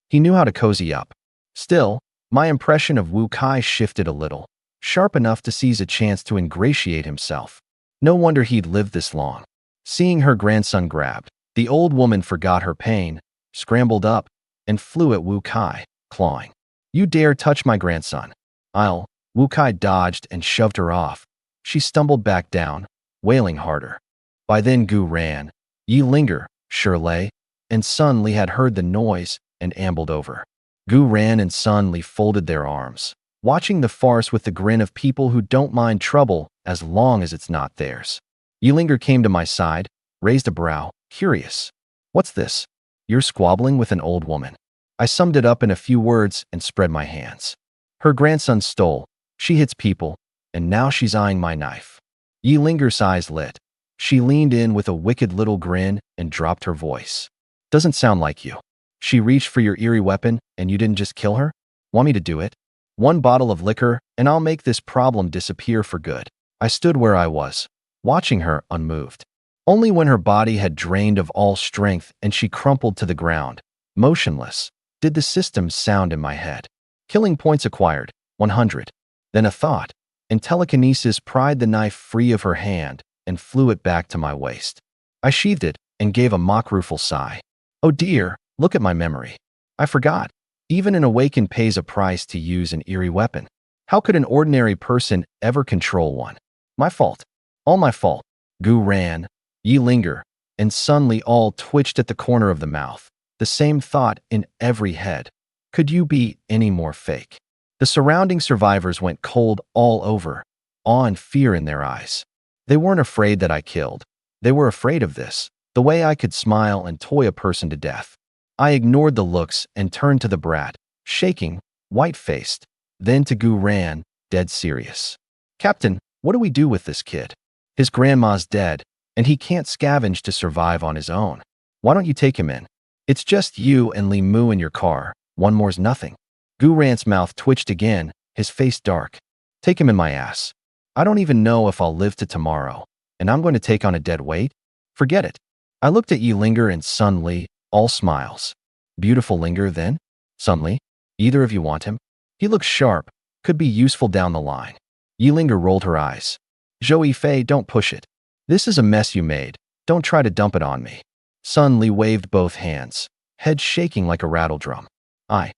S1: He knew how to cozy up. Still, my impression of Wu Kai shifted a little, sharp enough to seize a chance to ingratiate himself. No wonder he'd lived this long. Seeing her grandson grabbed, the old woman forgot her pain, scrambled up, and flew at Wu Kai, clawing. "You dare touch my grandson. I'll..." Wu Kai dodged and shoved her off. She stumbled back down, wailing harder. By then Gu ran. Yi Linger, Shirley, and Sun Li had heard the noise and ambled over. Gu ran and Sun Li folded their arms, watching the farce with the grin of people who don't mind trouble as long as it's not theirs. Yi Linger came to my side, raised a brow, curious. "What's this? You're squabbling with an old woman." I summed it up in a few words and spread my hands. Her grandson stole. She hits people, and now she's eyeing my knife. Yi Linger's eyes lit. She leaned in with a wicked little grin and dropped her voice. "Doesn't sound like you. She reached for your eerie weapon, and you didn't just kill her? Want me to do it? One bottle of liquor, and I'll make this problem disappear for good." I stood where I was, watching her unmoved. Only when her body had drained of all strength and she crumpled to the ground, motionless, did the system sound in my head. Killing points acquired, 100. Then a thought, and telekinesis pried the knife free of her hand and flew it back to my waist. I sheathed it and gave a mock rueful sigh. "Oh dear, look at my memory. I forgot. Even an awakened pays a price to use an eerie weapon. How could an ordinary person ever control one? My fault. All my fault." Gu ran, Yi Linger, and Sun Li all twitched at the corner of the mouth, the same thought in every head. Could you be any more fake? The surrounding survivors went cold all over, awe and fear in their eyes. They weren't afraid that I killed. They were afraid of this, the way I could smile and toy a person to death. I ignored the looks and turned to the brat, shaking, white-faced, then to Gu ran, dead serious. "Captain, what do we do with this kid? His grandma's dead, and he can't scavenge to survive on his own. Why don't you take him in? It's just you and Li Mu in your car. One more's nothing." Gu ran's mouth twitched again, his face dark. "Take him in my ass. I don't even know if I'll live to tomorrow, and I'm going to take on a dead weight? Forget it." I looked at Yi Linger and Sun Li, all smiles. "Beautiful Linger, then? Sun Li? Either of you want him? He looks sharp, could be useful down the line." Yilinger rolled her eyes. Zhou Yifei, don't push it. This is a mess you made. Don't try to dump it on me. Sun Li waved both hands, head shaking like a rattle drum. I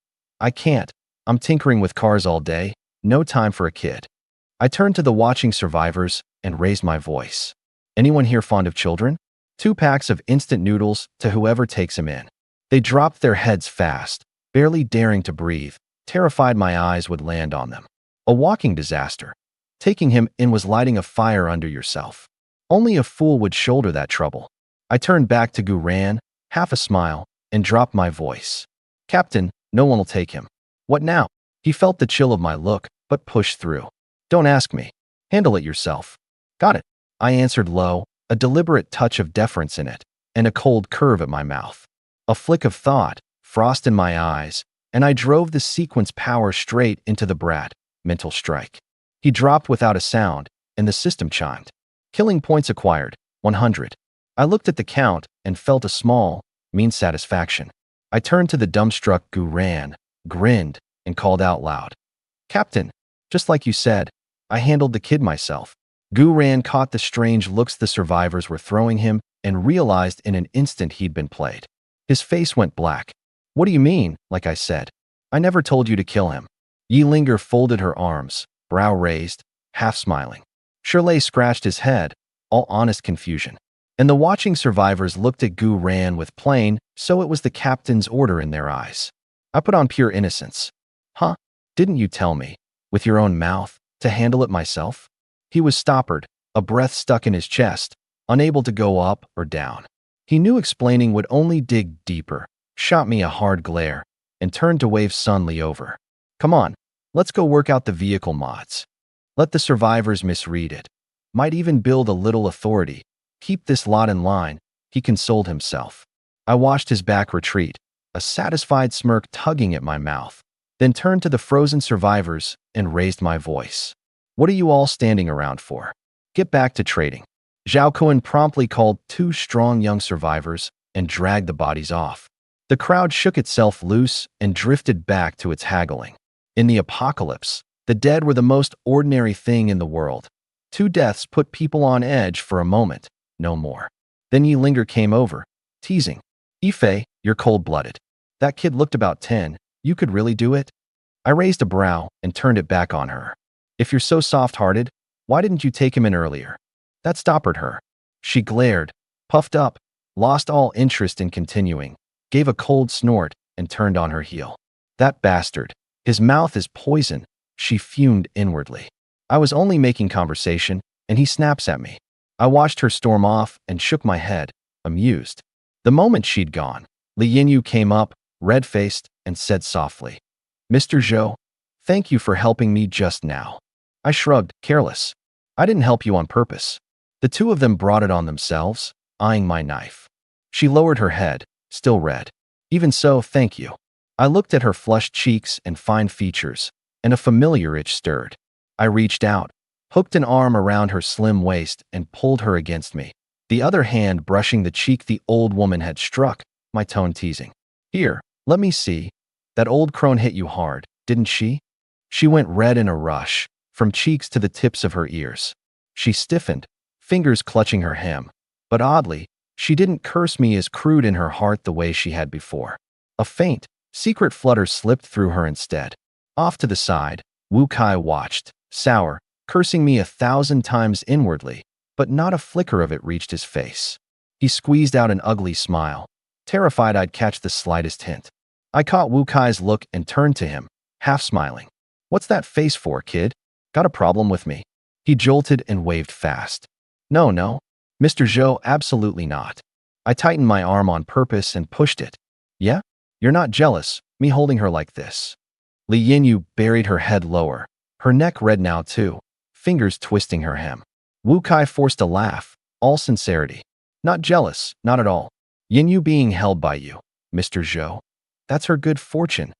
S1: can't. I'm tinkering with cars all day. No time for a kid. I turned to the watching survivors and raised my voice. Anyone here fond of children? 2 packs of instant noodles to whoever takes him in. They dropped their heads fast, barely daring to breathe, terrified my eyes would land on them. A walking disaster. Taking him in was lighting a fire under yourself. Only a fool would shoulder that trouble. I turned back to Gu Ran, half a smile, and dropped my voice. Captain, no one will take him. What now? He felt the chill of my look, but pushed through. Don't ask me. Handle it yourself. Got it. I answered low, a deliberate touch of deference in it, and a cold curve at my mouth. A flick of thought, frost in my eyes, and I drove the sequence power straight into the brat. Mental strike. He dropped without a sound, and the system chimed. Killing points acquired, 100. I looked at the count and felt a small, mean satisfaction. I turned to the dumbstruck Gu Ran, grinned, and called out loud. Captain, just like you said, I handled the kid myself. Gu Ran caught the strange looks the survivors were throwing him and realized in an instant he'd been played. His face went black. What do you mean, like I said? I never told you to kill him. Yilinger folded her arms, brow raised, half smiling. Shirley scratched his head, all honest confusion. And the watching survivors looked at Gu Ran with plain, so it was the captain's order in their eyes. I put on pure innocence. Huh? Didn't you tell me, with your own mouth, to handle it myself? He was stoppered, a breath stuck in his chest, unable to go up or down. He knew explaining would only dig deeper, shot me a hard glare, and turned to wave Sun Li over. Come on, let's go work out the vehicle mods. Let the survivors misread it. Might even build a little authority. Keep this lot in line, he consoled himself. I watched his back retreat, a satisfied smirk tugging at my mouth, then turned to the frozen survivors and raised my voice. What are you all standing around for? Get back to trading. Zhao Kuan promptly called 2 strong young survivors and dragged the bodies off. The crowd shook itself loose and drifted back to its haggling. In the apocalypse, the dead were the most ordinary thing in the world. 2 deaths put people on edge for a moment, no more. Then Yilinger came over, teasing. Yifei, you're cold-blooded. That kid looked about 10. You could really do it? I raised a brow and turned it back on her. If you're so soft-hearted, why didn't you take him in earlier? That stoppered her. She glared, puffed up, lost all interest in continuing, gave a cold snort, and turned on her heel. That bastard. His mouth is poison, she fumed inwardly. I was only making conversation, and he snaps at me. I watched her storm off and shook my head, amused. The moment she'd gone, Li Yinyu came up, red-faced, and said softly, Mr. Zhou, thank you for helping me just now. I shrugged, careless. I didn't help you on purpose. The 2 of them brought it on themselves, eyeing my knife. She lowered her head, still red. Even so, thank you. I looked at her flushed cheeks and fine features, and a familiar itch stirred. I reached out, hooked an arm around her slim waist and pulled her against me, the other hand brushing the cheek the old woman had struck, my tone teasing. Here, let me see. That old crone hit you hard, didn't she? She went red in a rush, from cheeks to the tips of her ears. She stiffened, fingers clutching her hem. But oddly, she didn't curse me as crude in her heart the way she had before. A faint, secret flutter slipped through her instead. Off to the side, Wu Kai watched, sour, cursing me 1,000 times inwardly, but not a flicker of it reached his face. He squeezed out an ugly smile, terrified I'd catch the slightest hint. I caught Wu Kai's look and turned to him, half smiling. What's that face for, kid? Got a problem with me? He jolted and waved fast. No, Mr. Zhou, absolutely not. I tightened my arm on purpose and pushed it. Yeah? You're not jealous, me holding her like this. Li Yinyu buried her head lower, her neck red now too, fingers twisting her hem. Wu Kai forced a laugh, all sincerity. Not jealous, not at all. Yinyu being held by you, Mr. Zhou. That's her good fortune.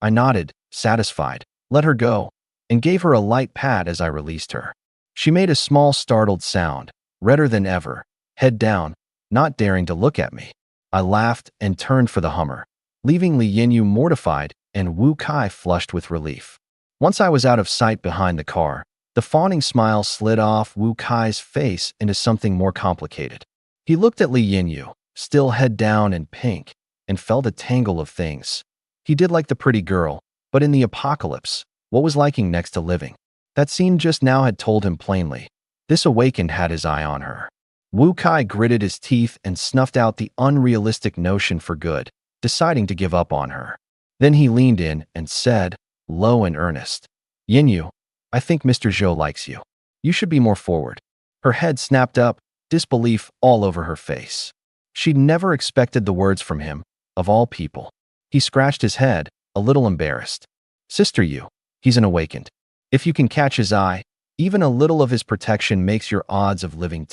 S1: I nodded, satisfied, let her go, and gave her a light pat as I released her. She made a small startled sound, redder than ever, head down, not daring to look at me. I laughed and turned for the Hummer, leaving Li Yinyu mortified and Wu Kai flushed with relief. Once I was out of sight behind the car, The fawning smile slid off Wu Kai's face into something more complicated. He looked at Li Yinyu, still head down and pink, and felt a tangle of things. He did like the pretty girl, but in the apocalypse, what was liking next to living? That scene just now had told him plainly. This awakened had his eye on her. Wu Kai gritted his teeth and snuffed out the unrealistic notion for good, deciding to give up on her. Then he leaned in and said, low and earnest, Yinyu, I think Mr. Zhou likes you. You should be more forward. Her head snapped up, disbelief all over her face. She'd never expected the words from him, of all people. He scratched his head, a little embarrassed. Sister Yu, he's an awakened. If you can catch his eye, even a little of his protection makes your odds of living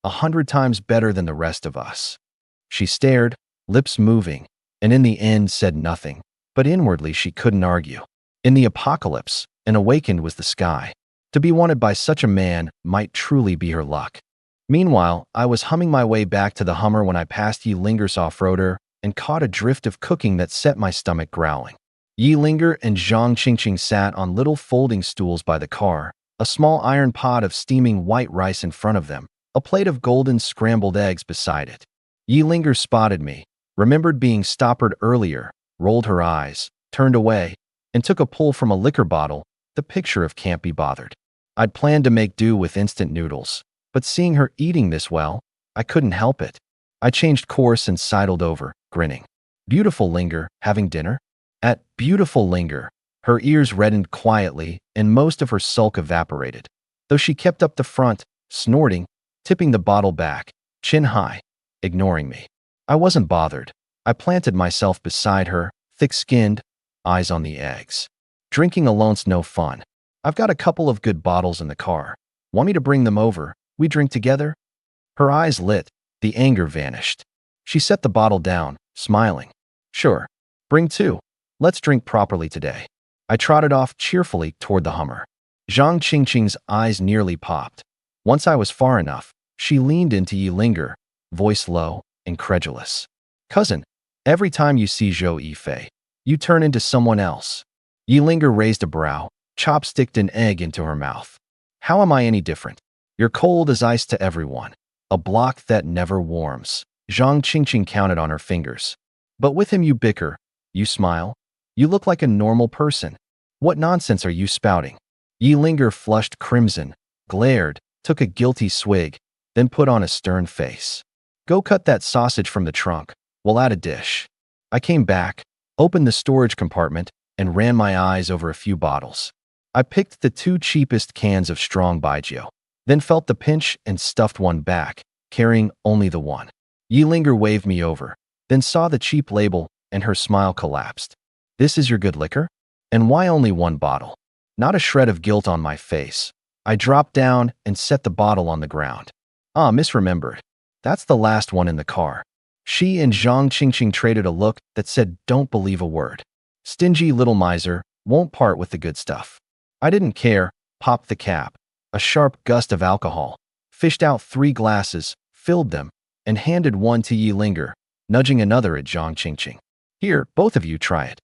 S1: 100 times better than the rest of us. She stared, lips moving, and in the end said nothing, but inwardly she couldn't argue. In the apocalypse, an awakened was the sky. To be wanted by such a man might truly be her luck. Meanwhile, I was humming my way back to the Hummer when I passed Yi Linger's off-roader and caught a drift of cooking that set my stomach growling. Yi Linger and Zhang Qingqing sat on little folding stools by the car, a small iron pot of steaming white rice in front of them, a plate of golden scrambled eggs beside it. Yi Linger spotted me, remembered being stoppered earlier, rolled her eyes, turned away, and took a pull from a liquor bottle, the picture of can't be bothered. I'd planned to make do with instant noodles, but seeing her eating this well, I couldn't help it. I changed course and sidled over, grinning. Beautiful Linger, having dinner? At beautiful Linger, her ears reddened quietly and most of her sulk evaporated, though she kept up the front, snorting, tipping the bottle back, chin high, ignoring me. I wasn't bothered. I planted myself beside her, thick-skinned, eyes on the eggs. Drinking alone's no fun. I've got a couple of good bottles in the car. Want me to bring them over? We drink together? Her eyes lit. The anger vanished. She set the bottle down, smiling. Sure. Bring two. Let's drink properly today. I trotted off cheerfully toward the Hummer. Zhang Qingqing's eyes nearly popped. Once I was far enough, she leaned into Yi Linger, voice low, incredulous. Cousin, every time you see Zhou Yifei, you turn into someone else. Yi Linger raised a brow, chopsticked an egg into her mouth. How am I any different? You're cold as ice to everyone. A block that never warms. Zhang Qingqing counted on her fingers. But with him you bicker. You smile. You look like a normal person. What nonsense are you spouting? Yi Linger flushed crimson, glared, took a guilty swig, then put on a stern face. Go cut that sausage from the trunk. We'll add a dish. I came back, opened the storage compartment, and ran my eyes over a few bottles. I picked the two cheapest cans of strong baijiu, then felt the pinch and stuffed one back, carrying only the one. Yi Linger waved me over, then saw the cheap label, and her smile collapsed. This is your good liquor? And why only one bottle? Not a shred of guilt on my face. I dropped down and set the bottle on the ground. Ah, misremembered. That's the last one in the car. She and Zhang Qingqing traded a look that said don't believe a word. Stingy little miser, won't part with the good stuff. I didn't care, popped the cap. A sharp gust of alcohol. Fished out 3 glasses, filled them, and handed one to Yi Linger, nudging another at Zhang Qingqing. Here, both of you try it.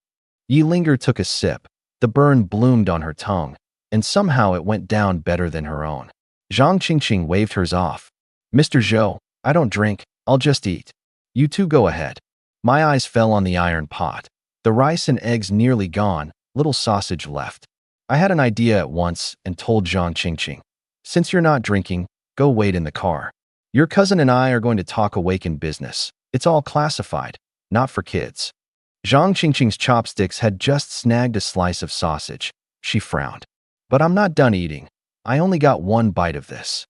S1: Yi Linger took a sip. The burn bloomed on her tongue, and somehow it went down better than her own. Zhang Qingqing waved hers off. Mr. Zhou, I don't drink, I'll just eat. You two go ahead. My eyes fell on the iron pot. The rice and eggs nearly gone, little sausage left. I had an idea at once and told Zhang Qingqing. Since you're not drinking, go wait in the car. Your cousin and I are going to talk awakened business. It's all classified, not for kids. Zhang Qingqing's chopsticks had just snagged a slice of sausage. She frowned. But I'm not done eating. I only got one bite of this.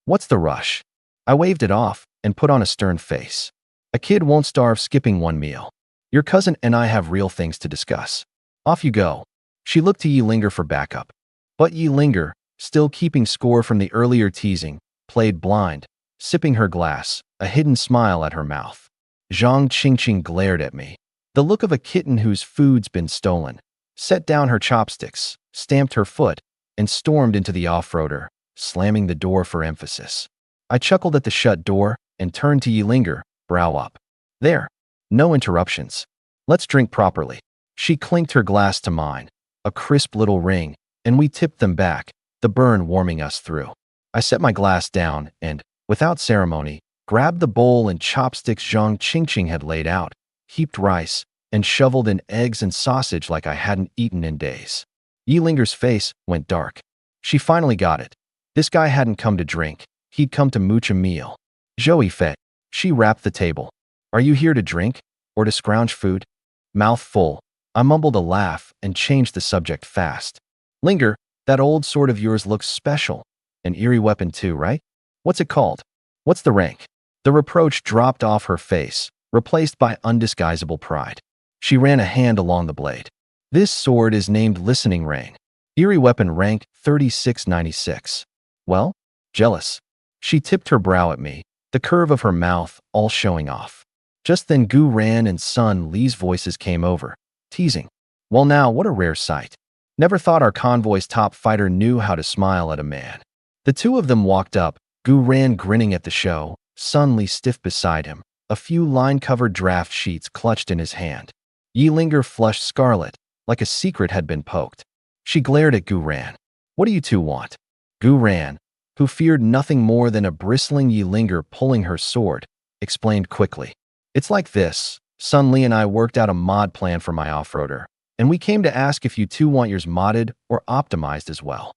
S1: What's the rush? I waved it off and put on a stern face. A kid won't starve skipping one meal. Your cousin and I have real things to discuss. Off you go. She looked to Yi Linger for backup. But Yi Linger, still keeping score from the earlier teasing, played blind, sipping her glass, a hidden smile at her mouth. Zhang Qingqing glared at me. The look of a kitten whose food's been stolen. Set down her chopsticks, stamped her foot, and stormed into the off-roader, slamming the door for emphasis. I chuckled at the shut door and turned to Yi Linger, brow up. There. No interruptions. Let's drink properly. She clinked her glass to mine, a crisp little ring, and we tipped them back, the burn warming us through. I set my glass down and, without ceremony, grabbed the bowl and chopsticks Zhang Qingqing had laid out, heaped rice, and shoveled in eggs and sausage like I hadn't eaten in days. Yilinger's face went dark. She finally got it. This guy hadn't come to drink. He'd come to mooch a meal. Zhou Fei. She rapped the table. Are you here to drink? Or to scrounge food? Mouth full, I mumbled a laugh and changed the subject fast. Linger, that old sword of yours looks special. An eerie weapon too, right? What's it called? What's the rank? The reproach dropped off her face, replaced by undisguisable pride. She ran a hand along the blade. This sword is named Listening Rain. Eerie weapon rank 3696. Well, jealous. She tipped her brow at me, the curve of her mouth all showing off. Just then Gu Ran and Sun Li's voices came over, teasing. Well now, what a rare sight. Never thought our convoy's top fighter knew how to smile at a man. The two of them walked up, Gu Ran grinning at the show, Sun Li stiff beside him, a few line-covered draft sheets clutched in his hand. Yilinger flushed scarlet, like a secret had been poked. She glared at Gu Ran. What do you two want? Gu Ran, who feared nothing more than a bristling Yilinger pulling her sword, explained quickly. It's like this. Sun Li and I worked out a mod plan for my off-roader, and we came to ask if you two want yours modded or optimized as well.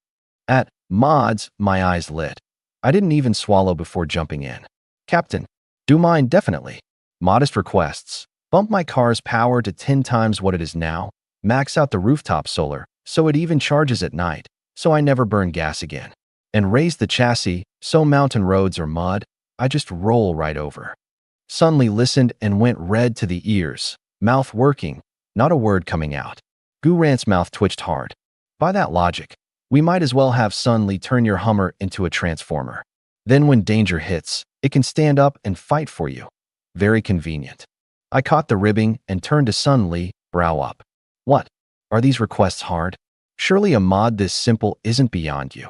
S1: At mods, my eyes lit. I didn't even swallow before jumping in. Captain, do mine definitely. Modest requests. Bump my car's power to 10 times what it is now. Max out the rooftop solar, so it even charges at night, so I never burn gas again. And raise the chassis, so mountain roads or mud, I just roll right over. Sun Li listened and went red to the ears, mouth working, not a word coming out. Gu Ran's mouth twitched hard. By that logic, we might as well have Sun Li turn your Hummer into a transformer. Then when danger hits, it can stand up and fight for you. Very convenient. I caught the ribbing and turned to Sun Li, brow up. What? Are these requests hard? Surely a mod this simple isn't beyond you.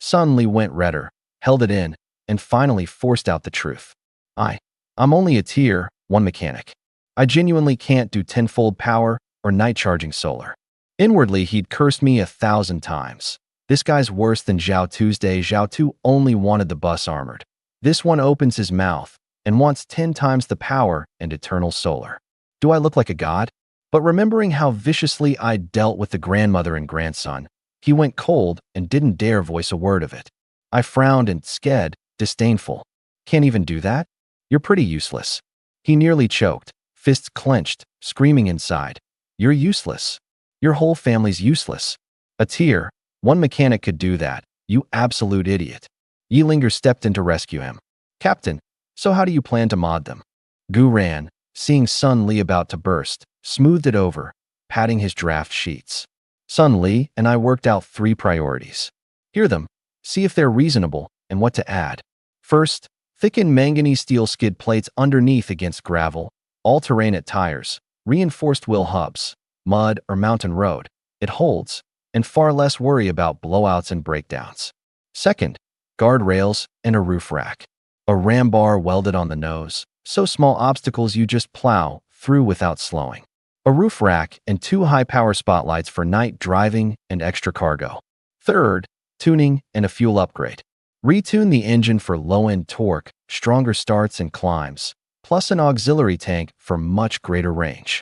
S1: Sun Li went redder, held it in, and finally forced out the truth. I'm only a tier 1 mechanic. I genuinely can't do tenfold power or night charging solar. Inwardly, he'd cursed me 1,000 times. This guy's worse than Zhao Tuesday. Zhao Tu only wanted the bus armored. This one opens his mouth and wants 10 times the power and eternal solar. Do I look like a god? But remembering how viciously I dealt with the grandmother and grandson, he went cold and didn't dare voice a word of it. I frowned and sked, disdainful. Can't even do that? You're pretty useless. He nearly choked, fists clenched, screaming inside. You're useless. Your whole family's useless. A tier 1 mechanic could do that, you absolute idiot. Yilinger stepped in to rescue him. Captain, so how do you plan to mod them? Gu Ran, seeing Sun Li about to burst, smoothed it over, patting his draft sheets. Sun Li and I worked out 3 priorities. Hear them, see if they're reasonable, and what to add. First, thicken manganese steel skid plates underneath against gravel, all-terrain at tires, reinforced wheel hubs, mud or mountain road. It holds, and far less worry about blowouts and breakdowns. Second, guardrails and a roof rack. A ram bar welded on the nose, so small obstacles you just plow through without slowing. A roof rack and 2 high-power spotlights for night driving and extra cargo. Third, tuning and a fuel upgrade. Retune the engine for low-end torque, stronger starts and climbs, plus an auxiliary tank for much greater range.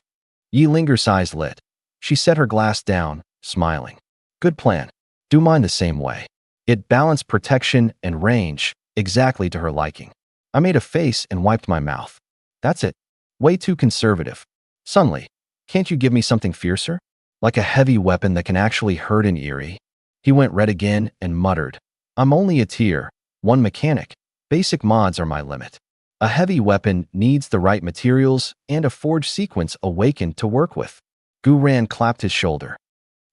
S1: Yilinger's eyes lit. She set her glass down, smiling. Good plan. Do mine the same way. It balanced protection and range exactly to her liking. I made a face and wiped my mouth. That's it. Way too conservative. Sun Li, can't you give me something fiercer? Like a heavy weapon that can actually hurt and eerie? He went red again and muttered. I'm only a tier 1 mechanic. Basic mods are my limit. A heavy weapon needs the right materials and a forge sequence awakened to work with. Gu Ran clapped his shoulder.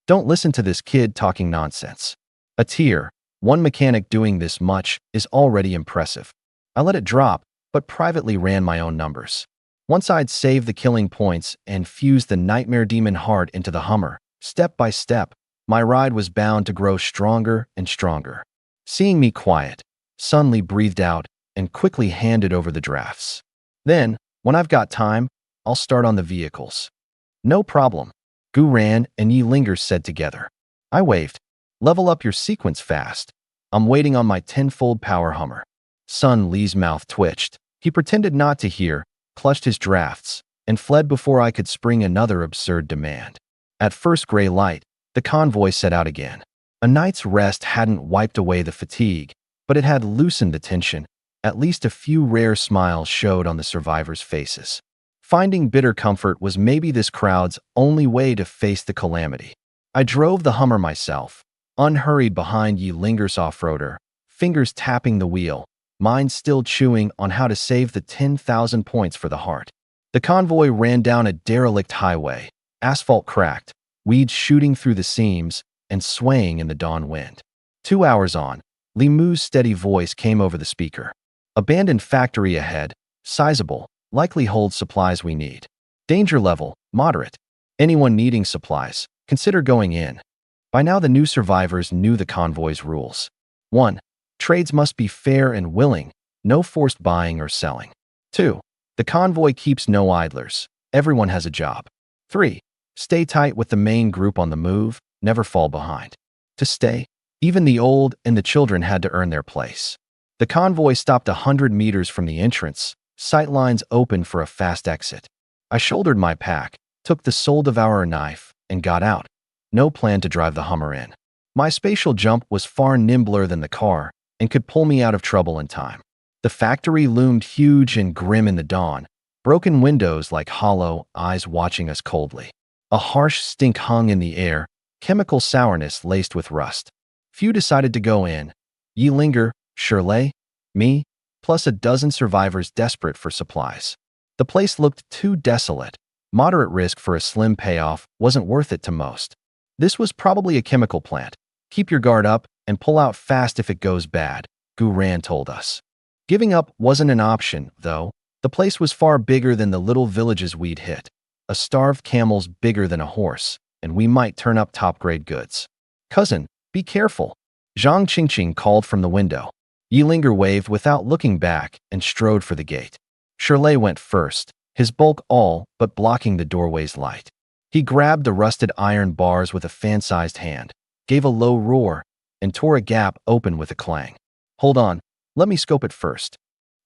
S1: Don't listen to this kid talking nonsense. A tier 1 mechanic doing this much is already impressive. I let it drop, but privately ran my own numbers. Once I'd saved the killing points and fused the nightmare demon heart into the Hummer, step by step, my ride was bound to grow stronger and stronger. Seeing me quiet, Sun Li breathed out and quickly handed over the drafts. Then, when I've got time, I'll start on the vehicles. No problem, Gu Ran and Yilinger said together. I waved. Level up your sequence fast. I'm waiting on my tenfold power Hummer. Son Lee's mouth twitched. He pretended not to hear, clutched his drafts, and fled before I could spring another absurd demand. At first gray light, the convoy set out again. A night's rest hadn't wiped away the fatigue, but it had loosened the tension. At least a few rare smiles showed on the survivors' faces. Finding bitter comfort was maybe this crowd's only way to face the calamity. I drove the Hummer myself, unhurried behind Yi Linger's off-roader, fingers tapping the wheel, mind still chewing on how to save the 10,000 points for the heart. The convoy ran down a derelict highway, asphalt cracked, weeds shooting through the seams and swaying in the dawn wind. 2 hours on, Li Mu's steady voice came over the speaker. Abandoned factory ahead, sizable, likely holds supplies we need. Danger level, moderate. Anyone needing supplies, consider going in. By now the new survivors knew the convoy's rules. 1. Trades must be fair and willing, no forced buying or selling. 2. The convoy keeps no idlers, everyone has a job. 3. Stay tight with the main group on the move, never fall behind. To stay, even the old and the children had to earn their place. The convoy stopped 100 meters from the entrance, sightlines open for a fast exit. I shouldered my pack, took the Soul Devourer knife, and got out. No plan to drive the Hummer in. My spatial jump was far nimbler than the car and could pull me out of trouble in time. The factory loomed huge and grim in the dawn, broken windows like hollow eyes watching us coldly. A harsh stink hung in the air, chemical sourness laced with rust. Few decided to go in. Yi Linger, Shirley, me, plus a dozen survivors desperate for supplies. The place looked too desolate. Moderate risk for a slim payoff wasn't worth it to most. This was probably a chemical plant. Keep your guard up and pull out fast if it goes bad, Gu Ran told us. Giving up wasn't an option, though. The place was far bigger than the little villages we'd hit. A starved camel's bigger than a horse, and we might turn up top-grade goods. Cousin, be careful, Zhang Qingqing called from the window. Yi Linger waved without looking back and strode for the gate. Shirley went first, his bulk all but blocking the doorway's light. He grabbed the rusted iron bars with a fan-sized hand, gave a low roar, and tore a gap open with a clang. Hold on, let me scope it first.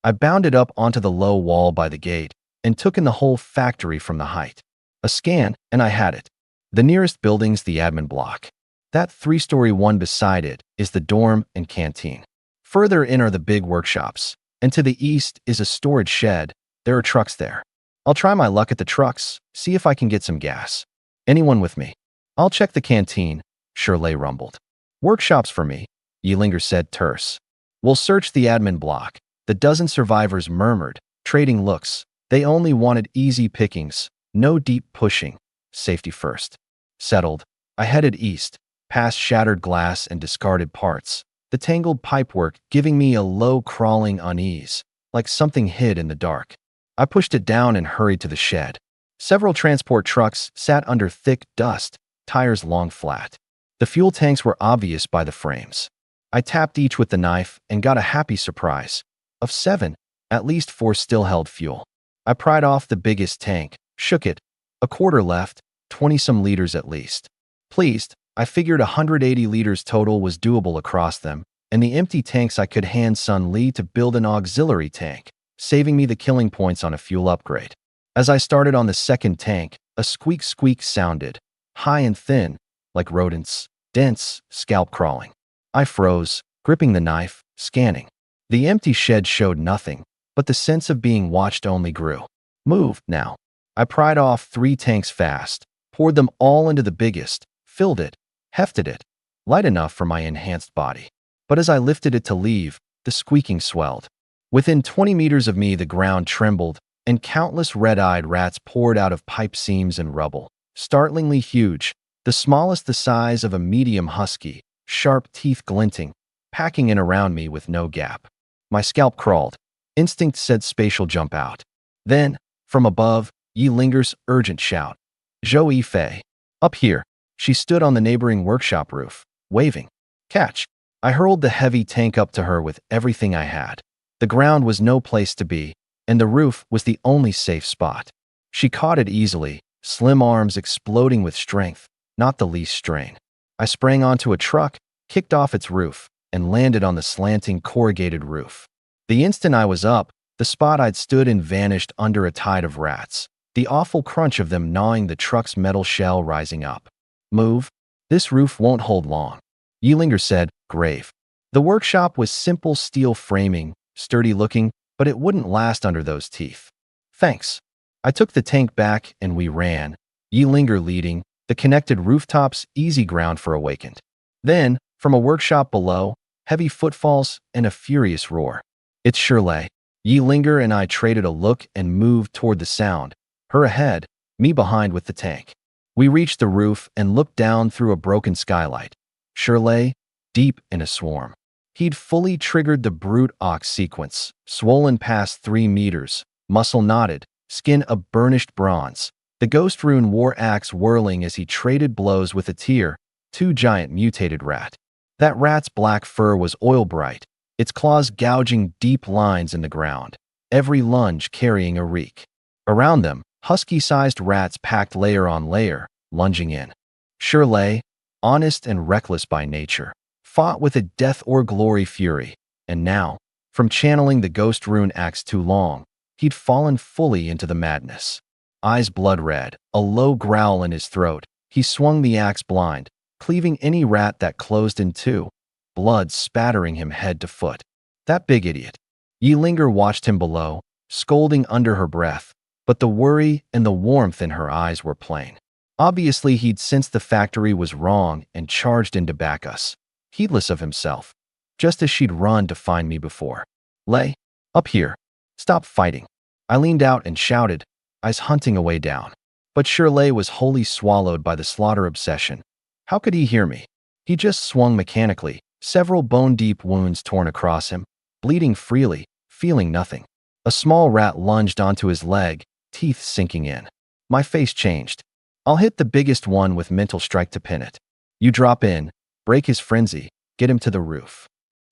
S1: I bounded up onto the low wall by the gate and took in the whole factory from the height. A scan, and I had it. The nearest building's the admin block. That 3-story one beside it is the dorm and canteen. Further in are the big workshops, and to the east is a storage shed. There are trucks there. I'll try my luck at the trucks, see if I can get some gas. Anyone with me? I'll check the canteen, Shirley rumbled. Workshops for me, Yi Linger said terse. We'll search the admin block. The dozen survivors murmured, trading looks. They only wanted easy pickings, no deep pushing. Safety first. Settled. I headed east, past shattered glass and discarded parts, the tangled pipework giving me a low crawling unease, like something hid in the dark. I pushed it down and hurried to the shed. Several transport trucks sat under thick dust, tires long flat. The fuel tanks were obvious by the frames. I tapped each with the knife and got a happy surprise. Of 7, at least 4 still held fuel. I pried off the biggest tank, shook it. A quarter left, 20-some liters at least. Pleased, I figured 180 liters total was doable across them, and the empty tanks I could hand Sun Li to build an auxiliary tank, saving me the killing points on a fuel upgrade. As I started on the second tank, a squeak sounded, high and thin, like rodents, dense, scalp crawling. I froze, gripping the knife, scanning. The empty shed showed nothing, but the sense of being watched only grew. Move, now. I pried off 3 tanks fast, poured them all into the biggest, filled it, hefted it, light enough for my enhanced body. But as I lifted it to leave, the squeaking swelled. Within 20 meters of me the ground trembled, and countless red-eyed rats poured out of pipe seams and rubble, startlingly huge, the smallest the size of a medium husky, sharp teeth glinting, packing in around me with no gap. My scalp crawled. Instinct said spatial jump out. Then, from above, Yi Linger's urgent shout. Zhou Yifei. Up here. She stood on the neighboring workshop roof, waving. Catch. I hurled the heavy tank up to her with everything I had. The ground was no place to be, and the roof was the only safe spot. She caught it easily, slim arms exploding with strength, not the least strain. I sprang onto a truck, kicked off its roof, and landed on the slanting corrugated roof. The instant I was up, the spot I'd stood in vanished under a tide of rats, the awful crunch of them gnawing the truck's metal shell rising up. Move. This roof won't hold long, Yealinger said, grave. The workshop was simple steel framing, sturdy looking, but it wouldn't last under those teeth. Thanks. I took the tank back and we ran, Yealinger leading, the connected rooftops easy ground for awakened. Then, from a workshop below, heavy footfalls and a furious roar. It's Shirley. Yealinger and I traded a look and moved toward the sound, her ahead, me behind with the tank. We reached the roof and looked down through a broken skylight. Shirley, deep in a swarm. He'd fully triggered the brute ox sequence, swollen past 3 meters, muscle knotted, skin a burnished bronze. The ghost rune war axe whirling as he traded blows with a tear, 2 giant mutated rat. That rat's black fur was oil bright, its claws gouging deep lines in the ground, every lunge carrying a reek. Around them, husky-sized rats packed layer on layer, lunging in. Shirley, honest and reckless by nature, fought with a death-or-glory fury, and now, from channeling the ghost rune axe too long, he'd fallen fully into the madness. Eyes blood red, a low growl in his throat, he swung the axe blind, cleaving any rat that closed in two, blood spattering him head to foot. That big idiot. Yealinger watched him below, scolding under her breath, but the worry and the warmth in her eyes were plain. Obviously, he'd sensed the factory was wrong and charged in to back us, heedless of himself, just as she'd run to find me before. Lay, up here. Stop fighting. I leaned out and shouted, eyes hunting a way down. But Shirley was wholly swallowed by the slaughter obsession. How could he hear me? He just swung mechanically, several bone-deep wounds torn across him, bleeding freely, feeling nothing. A small rat lunged onto his leg, teeth sinking in. My face changed. I'll hit the biggest one with mental strike to pin it. You drop in, break his frenzy, get him to the roof.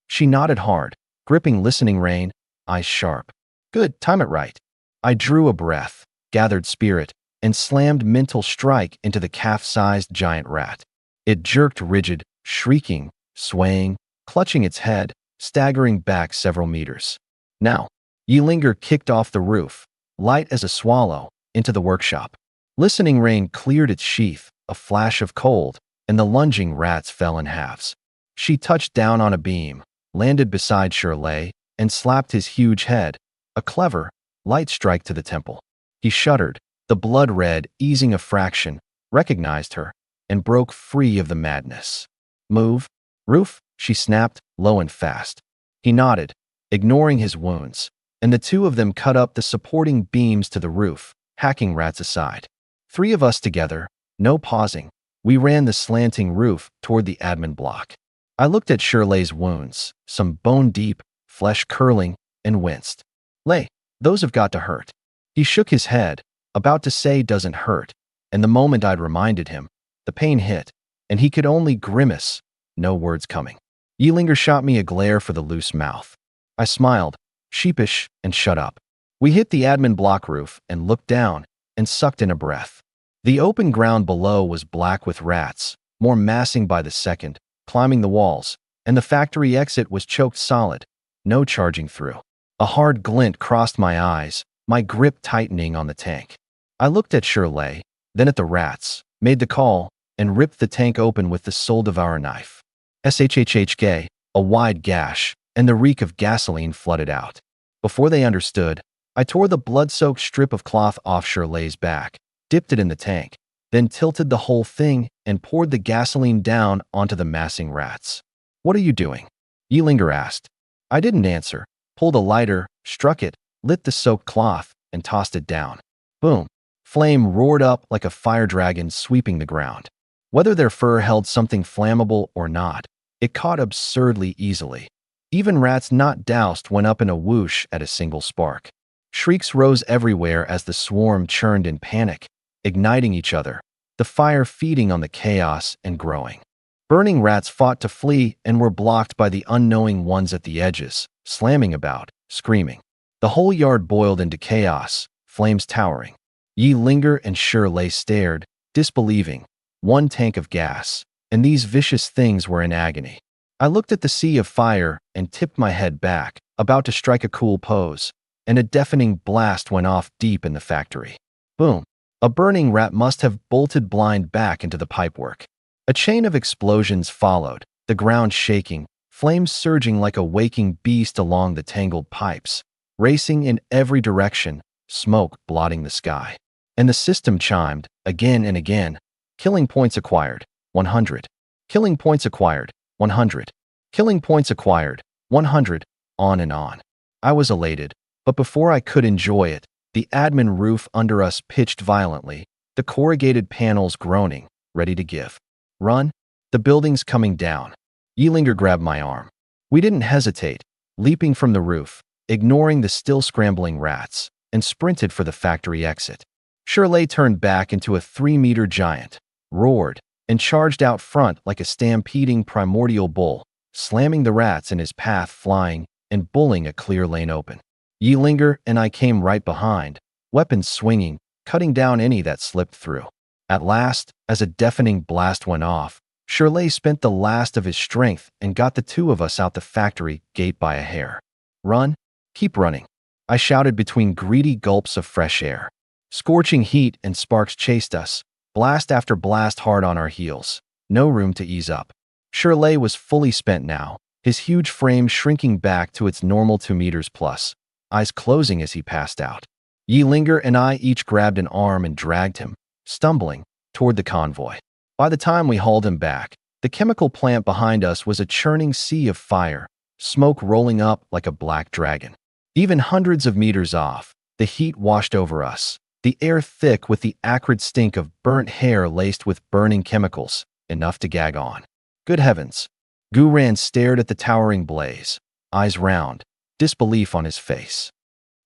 S1: She nodded hard, gripping listening rein, eyes sharp. Good, time it right. I drew a breath, gathered spirit, and slammed mental strike into the calf-sized giant rat. It jerked rigid, shrieking, swaying, clutching its head, staggering back several meters. Now, Yealinger kicked off the roof, light as a swallow, into the workshop. Listening rein cleared its sheath, a flash of cold, and the lunging rats fell in halves. She touched down on a beam, landed beside Shirley, and slapped his huge head, a clever, light strike to the temple. He shuddered, the blood red easing a fraction, recognized her, and broke free of the madness. Move. Roof, she snapped, low and fast. He nodded, ignoring his wounds, and the two of them cut up the supporting beams to the roof, hacking rats aside. 3 of us together, no pausing, we ran the slanting roof toward the admin block. I looked at Shirley's wounds, some bone-deep, flesh curling, and winced. Lay, those have got to hurt. He shook his head, about to say doesn't hurt, and the moment I'd reminded him, the pain hit, and he could only grimace, no words coming. Yealinger shot me a glare for the loose mouth. I smiled, sheepish, and shut up. We hit the admin block roof and looked down and sucked in a breath. The open ground below was black with rats, more massing by the second, climbing the walls, and the factory exit was choked solid, no charging through. A hard glint crossed my eyes, my grip tightening on the tank. I looked at Shirley, then at the rats, made the call, and ripped the tank open with the soul devour knife. SHHHK, a wide gash, and the reek of gasoline flooded out. Before they understood, I tore the blood-soaked strip of cloth off Shirley's back, dipped it in the tank, then tilted the whole thing and poured the gasoline down onto the massing rats. What are you doing? Yealinger asked. I didn't answer, pulled a lighter, struck it, lit the soaked cloth, and tossed it down. Boom. Flame roared up like a fire dragon sweeping the ground. Whether their fur held something flammable or not, it caught absurdly easily. Even rats not doused went up in a whoosh at a single spark. Shrieks rose everywhere as the swarm churned in panic, igniting each other, the fire feeding on the chaos and growing. Burning rats fought to flee and were blocked by the unknowing ones at the edges, slamming about, screaming. The whole yard boiled into chaos, flames towering. Yealinger and Shirley stared, disbelieving. One tank of gas, and these vicious things were in agony. I looked at the sea of fire and tipped my head back, about to strike a cool pose, and a deafening blast went off deep in the factory. Boom! A burning rat must have bolted blind back into the pipework. A chain of explosions followed, the ground shaking, flames surging like a waking beast along the tangled pipes, racing in every direction, smoke blotting the sky. And the system chimed, again and again, killing points acquired, 100. Killing points acquired, 100. Killing points acquired, 100, on and on. I was elated, but before I could enjoy it, the admin roof under us pitched violently, the corrugated panels groaning, ready to give. Run! The building's coming down. Yeelinger grabbed my arm. We didn't hesitate, leaping from the roof, ignoring the still scrambling rats, and sprinted for the factory exit. Shirley turned back into a 3-meter giant, roared, and charged out front like a stampeding primordial bull, slamming the rats in his path flying and bulling a clear lane open. Yeelinger and I came right behind, weapons swinging, cutting down any that slipped through. At last, as a deafening blast went off, Shirley spent the last of his strength and got the two of us out the factory gate by a hair. Run! Keep running! I shouted between greedy gulps of fresh air. Scorching heat and sparks chased us, blast after blast hard on our heels. No room to ease up. Shirley was fully spent now, his huge frame shrinking back to its normal 2 meters plus, eyes closing as he passed out. Yeelinger and I each grabbed an arm and dragged him, stumbling, toward the convoy. By the time we hauled him back, the chemical plant behind us was a churning sea of fire, smoke rolling up like a black dragon. Even hundreds of meters off, the heat washed over us, the air thick with the acrid stink of burnt hair laced with burning chemicals, enough to gag on. Good heavens! Guran stared at the towering blaze, eyes round, disbelief on his face.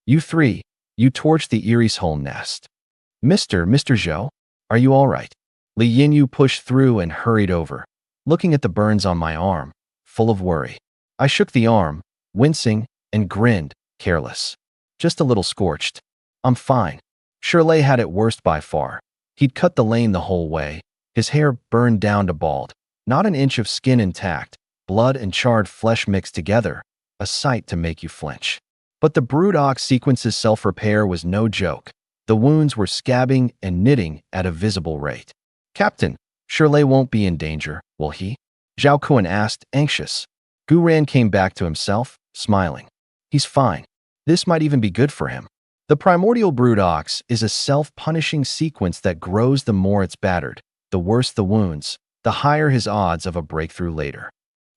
S1: You three, you torched the Erie's whole nest. Mr. Zhou, are you all right? Li Yinyu pushed through and hurried over, looking at the burns on my arm, full of worry. I shook the arm, wincing, and grinned, careless. Just a little scorched. I'm fine. Shirley had it worst by far. He'd cut the lane the whole way, his hair burned down to bald, not an inch of skin intact, blood and charred flesh mixed together, a sight to make you flinch. But the Brood Ox Sequence's self-repair was no joke. The wounds were scabbing and knitting at a visible rate. Captain, Shirley won't be in danger, will he? Zhao Kuan asked, anxious. Guran came back to himself, smiling. He's fine. This might even be good for him. The primordial brood ox is a self-punishing sequence that grows the more it's battered, the worse the wounds, the higher his odds of a breakthrough later.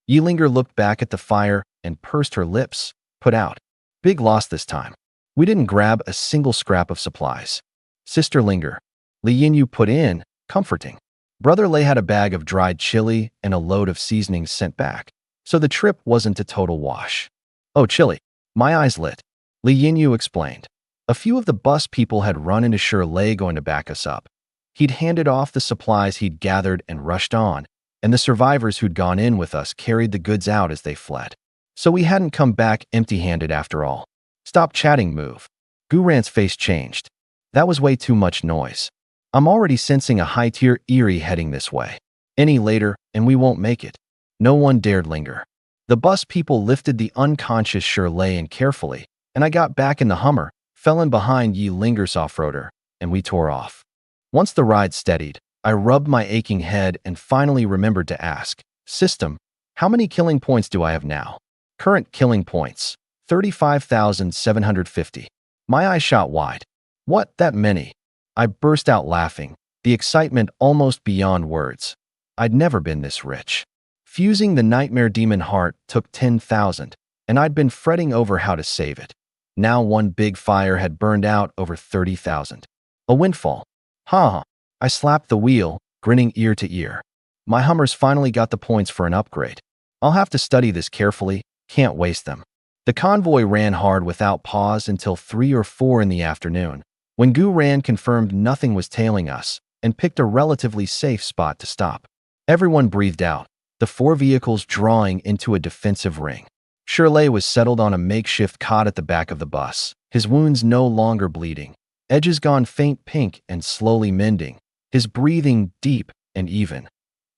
S1: Yeelinger looked back at the fire and pursed her lips, put out. Big loss this time. We didn't grab a single scrap of supplies. Sister Linger. Li Yinyu put in, comforting. Brother Lei had a bag of dried chili and a load of seasonings sent back, so the trip wasn't a total wash. Oh, chili. My eyes lit. Li Yinyu explained. A few of the bus people had run into Shirley going to back us up. He'd handed off the supplies he'd gathered and rushed on, and the survivors who'd gone in with us carried the goods out as they fled. So we hadn't come back empty-handed after all. Stop chatting, move. Guran's face changed. That was way too much noise. I'm already sensing a high-tier Erie heading this way. Any later, and we won't make it. No one dared linger. The bus people lifted the unconscious Shirley in carefully, and I got back in the Hummer, fell in behind Yeelinger's off-roader, and we tore off. Once the ride steadied, I rubbed my aching head and finally remembered to ask, System, how many killing points do I have now? Current killing points, 35,750. My eyes shot wide. What, that many? I burst out laughing, the excitement almost beyond words. I'd never been this rich. Fusing the nightmare demon heart took 10,000, and I'd been fretting over how to save it. Now one big fire had burned out over 30,000. A windfall. Ha! I slapped the wheel, grinning ear to ear. My Hummer's finally got the points for an upgrade. I'll have to study this carefully, can't waste them. The convoy ran hard without pause until 3 or 4 in the afternoon, when Guran confirmed nothing was tailing us and picked a relatively safe spot to stop. Everyone breathed out, the 4 vehicles drawing into a defensive ring. Shirley was settled on a makeshift cot at the back of the bus, his wounds no longer bleeding, edges gone faint pink and slowly mending, his breathing deep and even.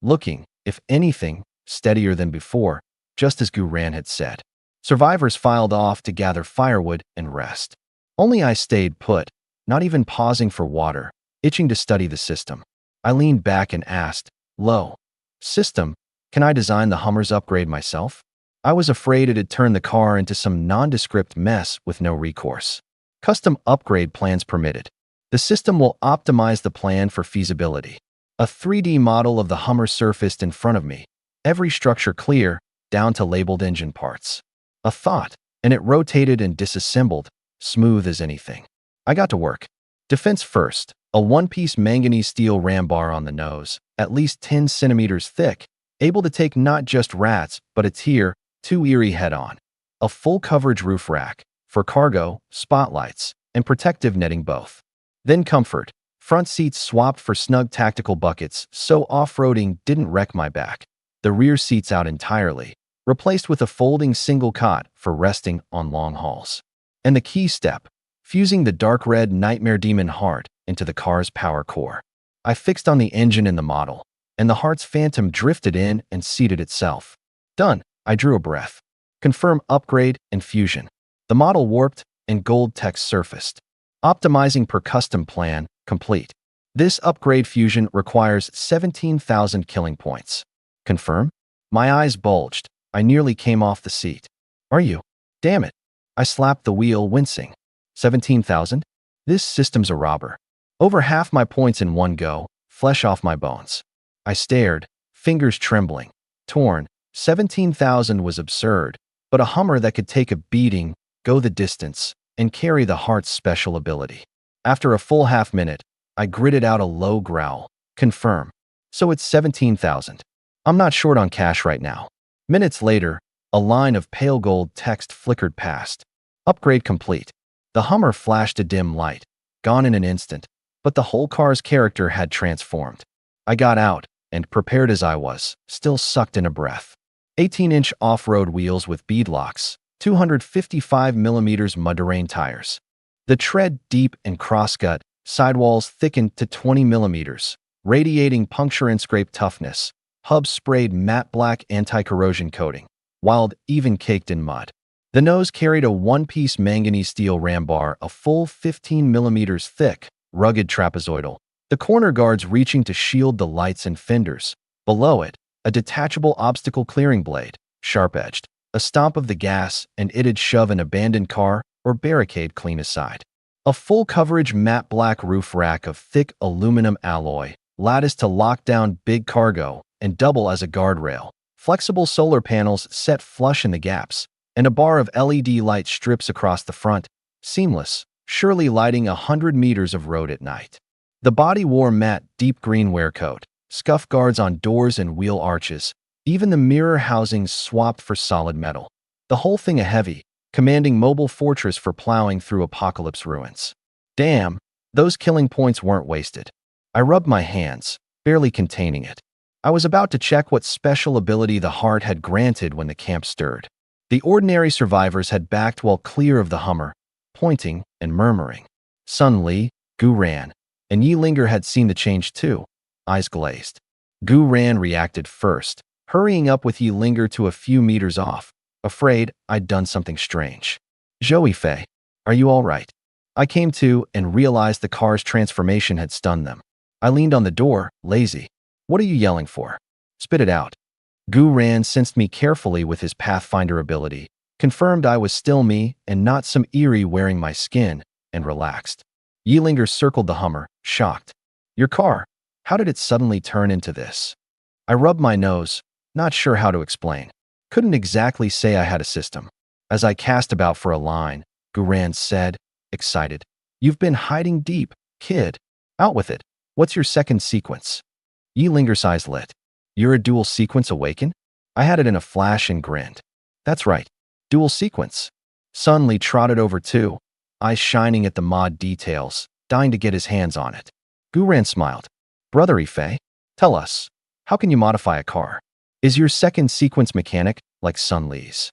S1: Looking, If anything, steadier than before, just as Guran had said. Survivors filed off to gather firewood and rest. Only I stayed put, not even pausing for water, itching to study the system. I leaned back and asked, "Lo, system, can I design the Hummer's upgrade myself?" I was afraid it'd turn the car into some nondescript mess with no recourse. Custom upgrade plans permitted. The system will optimize the plan for feasibility. A 3D model of the Hummer surfaced in front of me, every structure clear, down to labeled engine parts. A thought, and it rotated and disassembled, smooth as anything. I got to work. Defense first, a one-piece manganese steel ram bar on the nose, at least 10 centimeters thick, able to take not just rats, but a tier 2 Erie head-on. A full-coverage roof rack, for cargo, spotlights, and protective netting both. Then comfort. Front seats swapped for snug tactical buckets so off-roading didn't wreck my back. The rear seats out entirely, replaced with a folding single cot for resting on long hauls. And the key step, fusing the dark red Nightmare Demon heart into the car's power core. I fixed on the engine in the model, and the heart's phantom drifted in and seated itself. Done. I drew a breath. Confirm upgrade and fusion. The model warped and gold text surfaced. Optimizing per custom plan, complete. This upgrade fusion requires 17,000 killing points. Confirm? My eyes bulged. I nearly came off the seat. Are you? Damn it. I slapped the wheel, wincing. 17,000? This system's a robber. Over half my points in one go, flesh off my bones. I stared, fingers trembling. Torn. 17,000 was absurd, but a Hummer that could take a beating, go the distance, and carry the heart's special ability. After a full half-minute, I gritted out a low growl. Confirm. So it's 17,000. I'm not short on cash right now. Minutes later, a line of pale gold text flickered past. Upgrade complete. The Hummer flashed a dim light, gone in an instant, but the whole car's character had transformed. I got out, and prepared as I was, still sucked in a breath. 18-inch off-road wheels with beadlocks, 255mm mud-terrain tires. The tread deep and crosscut, sidewalls thickened to 20mm, radiating puncture and scrape toughness. Hubs sprayed matte black anti-corrosion coating, wild even caked in mud. The nose carried a one-piece manganese steel ram bar, a full 15mm thick, rugged trapezoidal. The corner guards reaching to shield the lights and fenders. Below it, a detachable obstacle clearing blade, sharp-edged. A stomp of the gas, and it'd shove an abandoned car or barricade clean aside. A full-coverage matte black roof rack of thick aluminum alloy, lattice to lock down big cargo, and double as a guardrail. Flexible solar panels set flush in the gaps, and a bar of LED light strips across the front, seamless, surely lighting 100 meters of road at night. The body wore matte, deep green wear coat, scuff guards on doors and wheel arches, even the mirror housings swapped for solid metal. The whole thing a heavy, commanding mobile fortress for plowing through apocalypse ruins. Damn, those killing points weren't wasted. I rubbed my hands, barely containing it. I was about to check what special ability the heart had granted when the camp stirred. The ordinary survivors had backed well clear of the Hummer, pointing and murmuring. Sun Li, Gu Ran, and Yi Linger had seen the change too, eyes glazed. Gu Ran reacted first, hurrying up with Yi Linger to a few meters off, afraid I'd done something strange. Joey Fei, are you all right? I came to and realized the car's transformation had stunned them. I leaned on the door, lazy. What are you yelling for? Spit it out. Gu Ran sensed me carefully with his Pathfinder ability, confirmed I was still me and not some eerie wearing my skin, and relaxed. Yi Linger circled the Hummer, shocked. Your car, how did it suddenly turn into this? I rubbed my nose, not sure how to explain. Couldn't exactly say I had a system. As I cast about for a line, Gu Ran said, excited. You've been hiding deep, kid. Out with it. What's your second sequence? Yi Linger's eyes lit. You're a dual sequence awaken? I had it in a flash and grinned. That's right. Dual sequence. Sun Li trotted over too, eyes shining at the mod details, dying to get his hands on it. Gu Ran smiled. Brother Ifei, tell us, how can you modify a car? Is your second sequence mechanic like Sun Li's?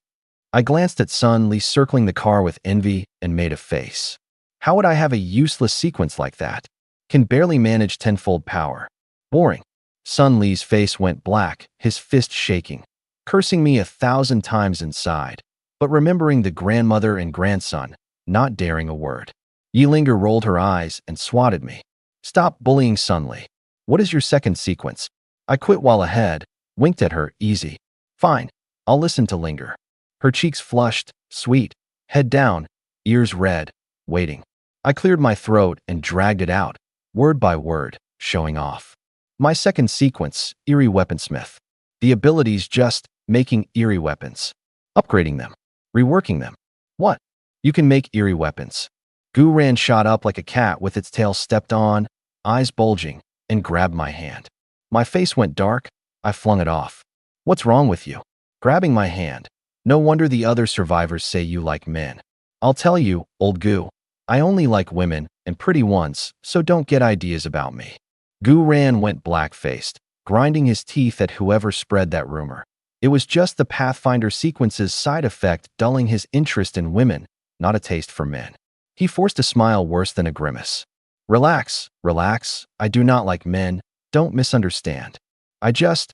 S1: I glanced at Sun Li circling the car with envy and made a face. How would I have a useless sequence like that? Can barely manage tenfold power. Boring. Sun Li's face went black, his fist shaking, cursing me 1,000 times inside, but remembering the grandmother and grandson, not daring a word. Yilinger rolled her eyes and swatted me. Stop bullying Sun Li. What is your second sequence? I quit while ahead, winked at her, easy. Fine, I'll listen to Linger. Her cheeks flushed, sweet, head down, ears red, waiting. I cleared my throat and dragged it out, word by word, showing off. My second sequence, Eerie Weaponsmith. The abilities just making eerie weapons. Upgrading them. Reworking them. What? You can make eerie weapons. Guran shot up like a cat with its tail stepped on, eyes bulging, and grabbed my hand. My face went dark. I flung it off. What's wrong with you? Grabbing my hand. No wonder the other survivors say you like men. I'll tell you, old Gu, I only like women and pretty ones, so don't get ideas about me. Guran went black-faced, grinding his teeth at whoever spread that rumor. It was just the Pathfinder sequence's side effect dulling his interest in women, not a taste for men. He forced a smile worse than a grimace. Relax, relax, I do not like men, don't misunderstand. I just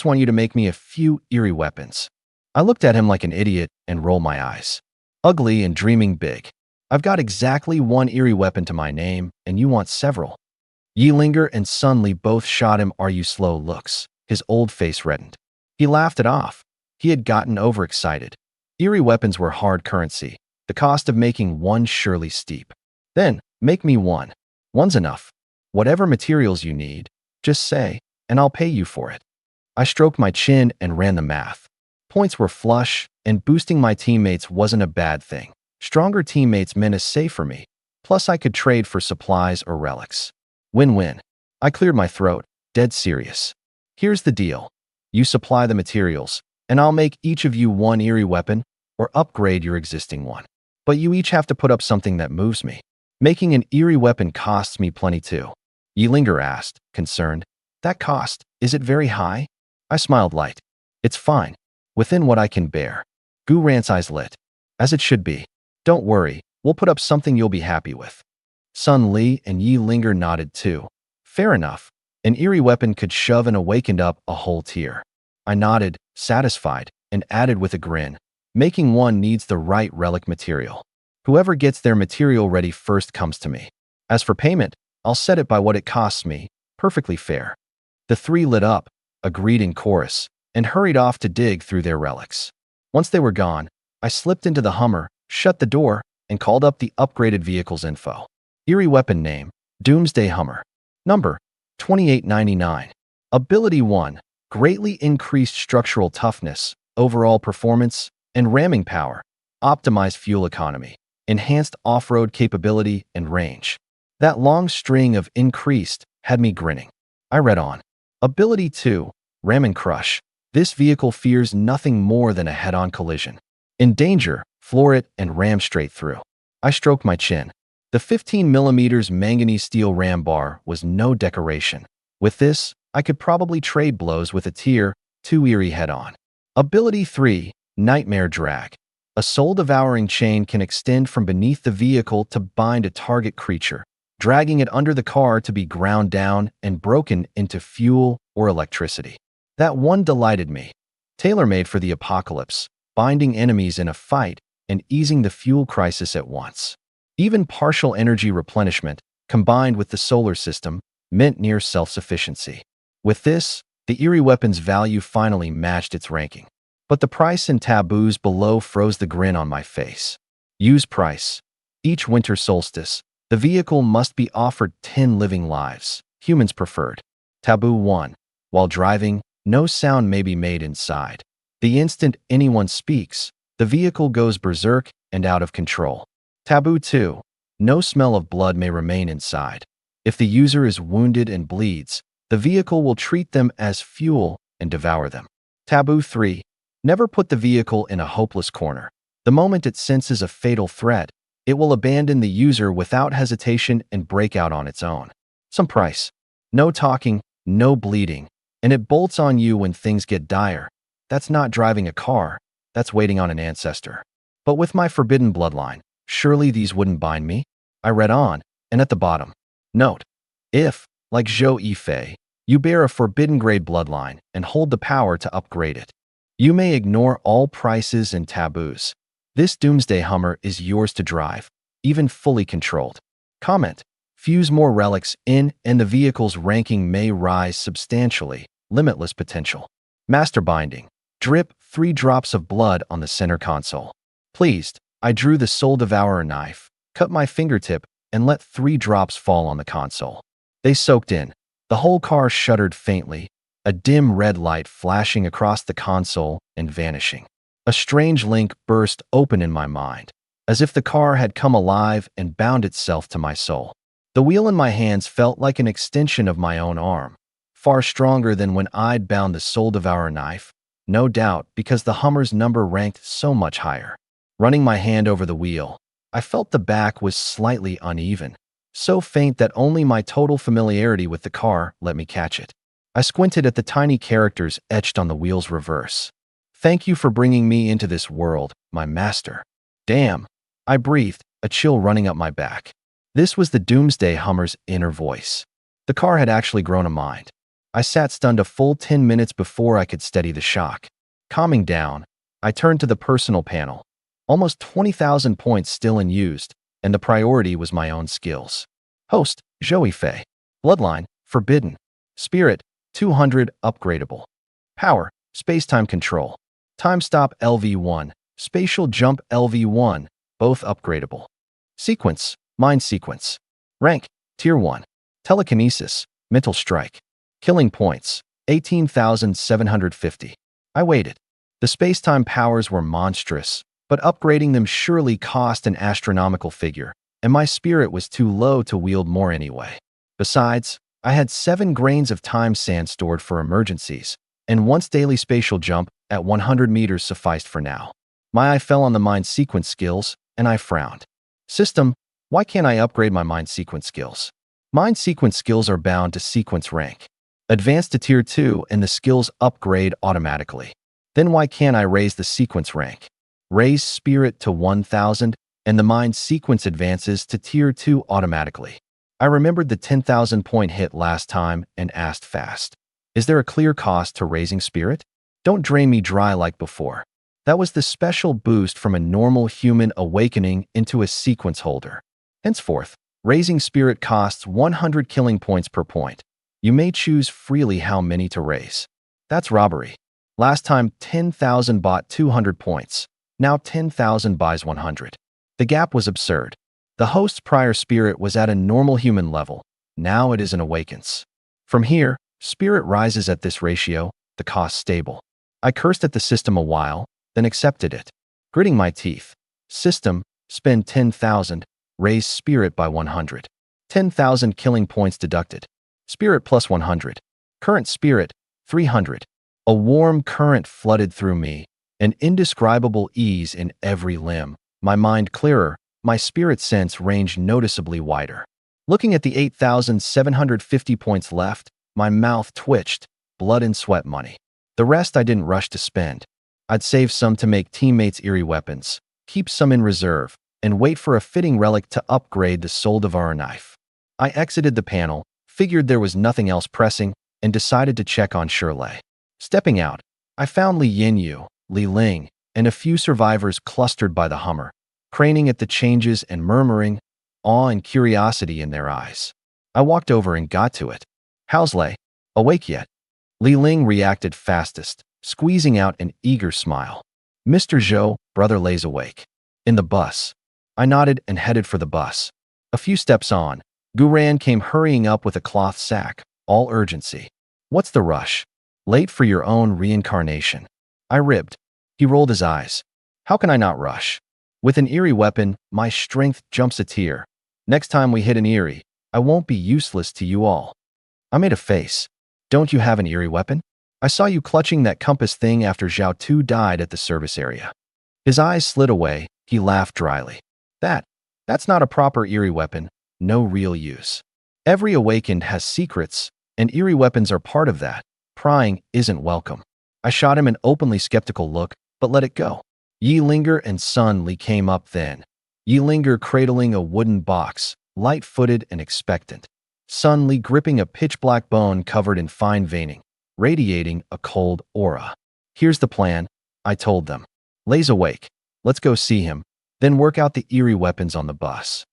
S1: want you to make me a few eerie weapons. I looked at him like an idiot and rolled my eyes. Ugly and dreaming big. I've got exactly one eerie weapon to my name, and you want several. Yilinger and Sun Li both shot him "Are you slow" looks. His old face reddened. He laughed it off. He had gotten overexcited. Eerie weapons were hard currency. The cost of making one surely steep. Then, make me one. One's enough. Whatever materials you need, just say, and I'll pay you for it. I stroked my chin and ran the math. Points were flush, and boosting my teammates wasn't a bad thing. Stronger teammates meant a save for me. Plus, I could trade for supplies or relics. Win-win. I cleared my throat, dead serious. Here's the deal. You supply the materials, and I'll make each of you one eerie weapon or upgrade your existing one. But you each have to put up something that moves me. Making an eerie weapon costs me plenty too. Yilinger asked, concerned. That cost, is it very high? I smiled light. It's fine. Within what I can bear. Guran's eyes lit. As it should be. Don't worry, we'll put up something you'll be happy with. Sun Li and Yilinger nodded too. Fair enough. An eerie weapon could shove and awakened up a whole tier. I nodded, satisfied, and added with a grin. Making one needs the right relic material. Whoever gets their material ready first comes to me. As for payment, I'll set it by what it costs me. Perfectly fair. The three lit up, agreed in chorus, and hurried off to dig through their relics. Once they were gone, I slipped into the Hummer, shut the door, and called up the upgraded vehicle's info. Eerie weapon name, Doomsday Hummer. Number, 2899. Ability 1, greatly increased structural toughness, overall performance, and ramming power. Optimized fuel economy, enhanced off-road capability and range. That long string of increased had me grinning. I read on. Ability 2, Ram and Crush. This vehicle fears nothing more than a head-on collision. In danger, floor it and ram straight through. I stroked my chin. The 15mm manganese steel ram bar was no decoration. With this, I could probably trade blows with a tier 2 eerie head-on. Ability 3, Nightmare Drag. A soul-devouring chain can extend from beneath the vehicle to bind a target creature, dragging it under the car to be ground down and broken into fuel or electricity. That one delighted me. Tailor-made for the apocalypse, binding enemies in a fight and easing the fuel crisis at once. Even partial energy replenishment, combined with the solar system, meant near self-sufficiency. With this, the eerie weapon's value finally matched its ranking. But the price and taboos below froze the grin on my face. Use price. Each winter solstice, the vehicle must be offered 10 living lives, humans preferred. Taboo 1. While driving, no sound may be made inside. The instant anyone speaks, the vehicle goes berserk and out of control. Taboo 2. No smell of blood may remain inside. If the user is wounded and bleeds, the vehicle will treat them as fuel and devour them. Taboo 3. Never put the vehicle in a hopeless corner. The moment it senses a fatal threat, it will abandon the user without hesitation and break out on its own. Some price. No talking, no bleeding, and it bolts on you when things get dire. That's not driving a car, that's waiting on an ancestor. But with my forbidden bloodline, surely these wouldn't bind me? I read on, and at the bottom. Note. If, like Zhou Yifei, You bear a forbidden-grade bloodline and hold the power to upgrade it. You may ignore all prices and taboos. This doomsday Hummer is yours to drive, even fully controlled. Comment: fuse more relics in, and the vehicle's ranking may rise substantially. Limitless potential. Master binding. Drip 3 drops of blood on the center console. Pleased, I drew the Soul Devourer knife, cut my fingertip, and let 3 drops fall on the console. They soaked in. The whole car shuddered faintly, a dim red light flashing across the console and vanishing. A strange link burst open in my mind, as if the car had come alive and bound itself to my soul. The wheel in my hands felt like an extension of my own arm, far stronger than when I'd bound the Soul Devourer knife, no doubt because the Hummer's number ranked so much higher. Running my hand over the wheel, I felt the back was slightly uneven, so faint that only my total familiarity with the car let me catch it. I squinted at the tiny characters etched on the wheel's reverse. Thank you for bringing me into this world, my master. Damn, I breathed, a chill running up my back. This was the Doomsday Hummer's inner voice. The car had actually grown a mind. I sat stunned a full 10 minutes before I could steady the shock. Calming down, I turned to the personal panel. Almost 20,000 points still unused, and the priority was my own skills. Host, Joey Fei. Bloodline, Forbidden. Spirit, 200, upgradable. Power, Space-Time Control. Time Stop LV1, Spatial Jump LV1, both upgradable. Sequence, Mind Sequence. Rank, Tier 1. Telekinesis, Mental Strike. Killing points, 18,750. I waited. The space-time powers were monstrous, but upgrading them surely cost an astronomical figure, and my spirit was too low to wield more anyway. Besides, I had 7 grains of time sand stored for emergencies, and once daily spatial jump at 100 meters sufficed for now. My eye fell on the mind sequence skills, and I frowned. System, why can't I upgrade my mind sequence skills? Mind sequence skills are bound to sequence rank. Advance to Tier 2 and the skills upgrade automatically. Then why can't I raise the sequence rank? Raise Spirit to 1,000 and the Mind sequence advances to Tier 2 automatically. I remembered the 10,000 point hit last time and asked fast. Is there a clear cost to raising Spirit? Don't drain me dry like before. That was the special boost from a normal human awakening into a sequence holder. Henceforth, raising Spirit costs 100 killing points per point. You may choose freely how many to raise. That's robbery. Last time 10,000 bought 200 points. Now 10,000 buys 100. The gap was absurd. The host's prior spirit was at a normal human level. Now it is an awakens. From here, spirit rises at this ratio, the cost stable. I cursed at the system a while, then accepted it. Gritting my teeth. System, spend 10,000, raise spirit by 100. 10,000 killing points deducted. Spirit plus 100. Current spirit, 300. A warm current flooded through me, an indescribable ease in every limb. My mind clearer, my spirit sense range noticeably wider. Looking at the 8,750 points left, my mouth twitched, blood and sweat money. The rest I didn't rush to spend. I'd save some to make teammates' eerie weapons, keep some in reserve, and wait for a fitting relic to upgrade the Soul Devourer knife. I exited the panel, figured there was nothing else pressing, and decided to check on Shirley. Stepping out, I found Li Yinyu, Li Ling, and a few survivors clustered by the Hummer, craning at the changes and murmuring, awe and curiosity in their eyes. I walked over and got to it. How's Lei? Awake yet? Li Ling reacted fastest, squeezing out an eager smile. Mr. Zhou, brother Lei's awake. In the bus. I nodded and headed for the bus. A few steps on, Guran came hurrying up with a cloth sack, all urgency. What's the rush? Late for your own reincarnation. I ribbed. He rolled his eyes. How can I not rush? With an eerie weapon, my strength jumps a tier. Next time we hit an eerie, I won't be useless to you all. I made a face. Don't you have an eerie weapon? I saw you clutching that compass thing after Zhao Tu died at the service area. His eyes slid away. He laughed dryly. That's not a proper eerie weapon. No real use. Every awakened has secrets, and eerie weapons are part of that. Prying isn't welcome. I shot him an openly skeptical look, but let it go. Yi Linger and Sun Li came up then. Yi Linger cradling a wooden box, light-footed and expectant. suddenly gripping a pitch-black bone covered in fine veining, radiating a cold aura. Here's the plan, I told them. Lay's awake. Let's go see him, then work out the eerie weapons on the bus.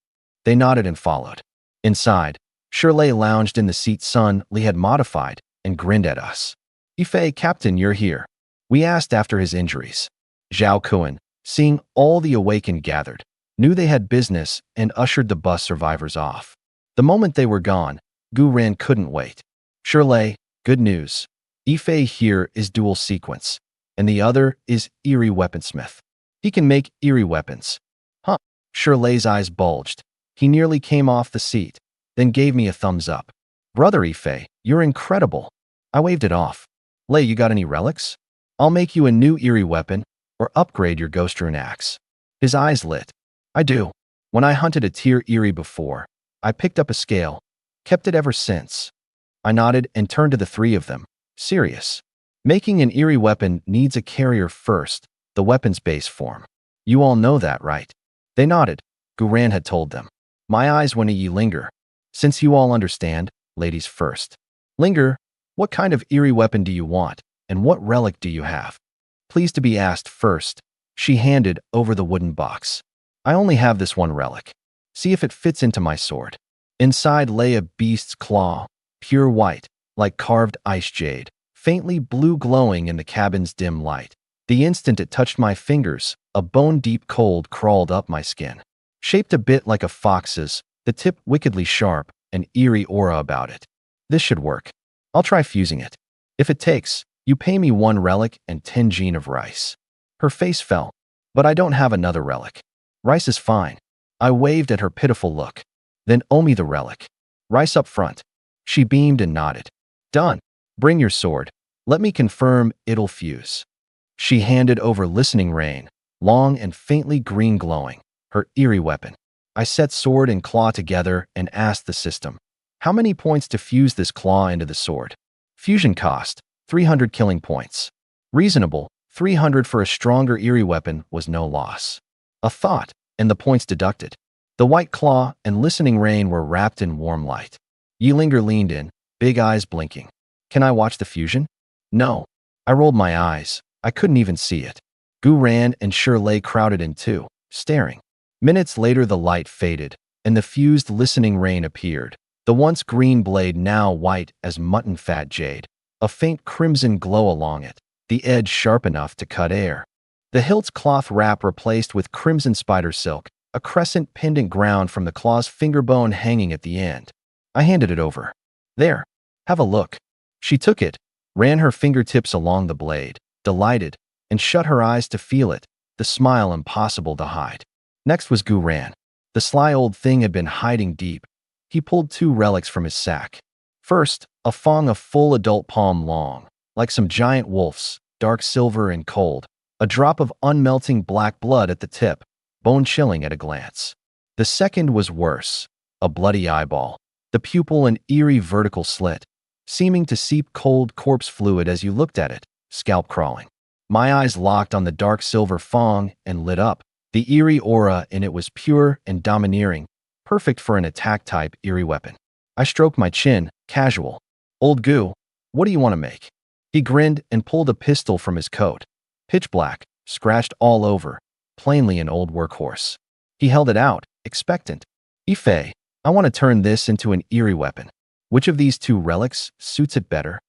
S1: They nodded and followed. Inside, Shirley lounged in the seat Sun Li had modified and grinned at us. Ife, Captain, you're here. We asked after his injuries. Zhao Kuan, seeing all the awakened gathered, knew they had business and ushered the bus survivors off. The moment they were gone, Gu Ran couldn't wait. Shirley, good news. Ife here is dual sequence, and the other is eerie weaponsmith. He can make eerie weapons. Huh? Shirley's eyes bulged. He nearly came off the seat, then gave me a thumbs up. Brother Ife, you're incredible. I waved it off. Lei, you got any relics? I'll make you a new eerie weapon, or upgrade your ghost rune axe. His eyes lit. I do. When I hunted a tier eerie before, I picked up a scale, kept it ever since. I nodded and turned to the three of them. Serious. Making an eerie weapon needs a carrier first, the weapon's base form. You all know that, right? They nodded. Guran had told them. My eyes went to ye Linger. Since you all understand, ladies first. Linger, what kind of eerie weapon do you want, and what relic do you have? Pleased to be asked first, she handed over the wooden box. I only have this one relic. See if it fits into my sword. Inside lay a beast's claw, pure white, like carved ice jade, faintly blue glowing in the cabin's dim light. The instant it touched my fingers, a bone-deep cold crawled up my skin. Shaped a bit like a fox's, the tip wickedly sharp, an eerie aura about it. This should work. I'll try fusing it. If it takes, you pay me 1 relic and 10 gene of rice. Her face fell. But I don't have another relic. Rice is fine. I waved at her pitiful look. Then owe me the relic. Rice up front. She beamed and nodded. Done. Bring your sword. Let me confirm it'll fuse. She handed over Listening Rain, long and faintly green glowing, her eerie weapon. I set sword and claw together and asked the system, how many points to fuse this claw into the sword? Fusion cost, 300 killing points. Reasonable, 300 for a stronger eerie weapon was no loss. A thought, and the points deducted. The white claw and Listening Rain were wrapped in warm light. Yilinger leaned in, big eyes blinking. Can I watch the fusion? No. I rolled my eyes. I couldn't even see it. Gu Ran and Shirley crowded in too, staring. Minutes later the light faded, and the fused Listening Rain appeared. The once green blade now white as mutton fat jade. A faint crimson glow along it, the edge sharp enough to cut air. The hilt's cloth wrap replaced with crimson spider silk, a crescent pendant ground from the claw's finger bone hanging at the end. I handed it over. There, have a look. She took it, ran her fingertips along the blade, delighted, and shut her eyes to feel it, the smile impossible to hide. Next was Gu Ran. The sly old thing had been hiding deep. He pulled 2 relics from his sack. First, a fong a full adult palm long, like some giant wolf's, dark silver and cold, a drop of unmelting black blood at the tip, bone-chilling at a glance. The second was worse, a bloody eyeball, the pupil an eerie vertical slit, seeming to seep cold corpse fluid as you looked at it, scalp crawling. My eyes locked on the dark silver fong and lit up. The eerie aura in it was pure and domineering, perfect for an attack-type eerie weapon. I stroked my chin, casual. Old Gu, what do you want to make? He grinned and pulled a pistol from his coat. Pitch black, scratched all over, plainly an old workhorse. He held it out, expectant. Ife, I want to turn this into an eerie weapon. Which of these 2 relics suits it better?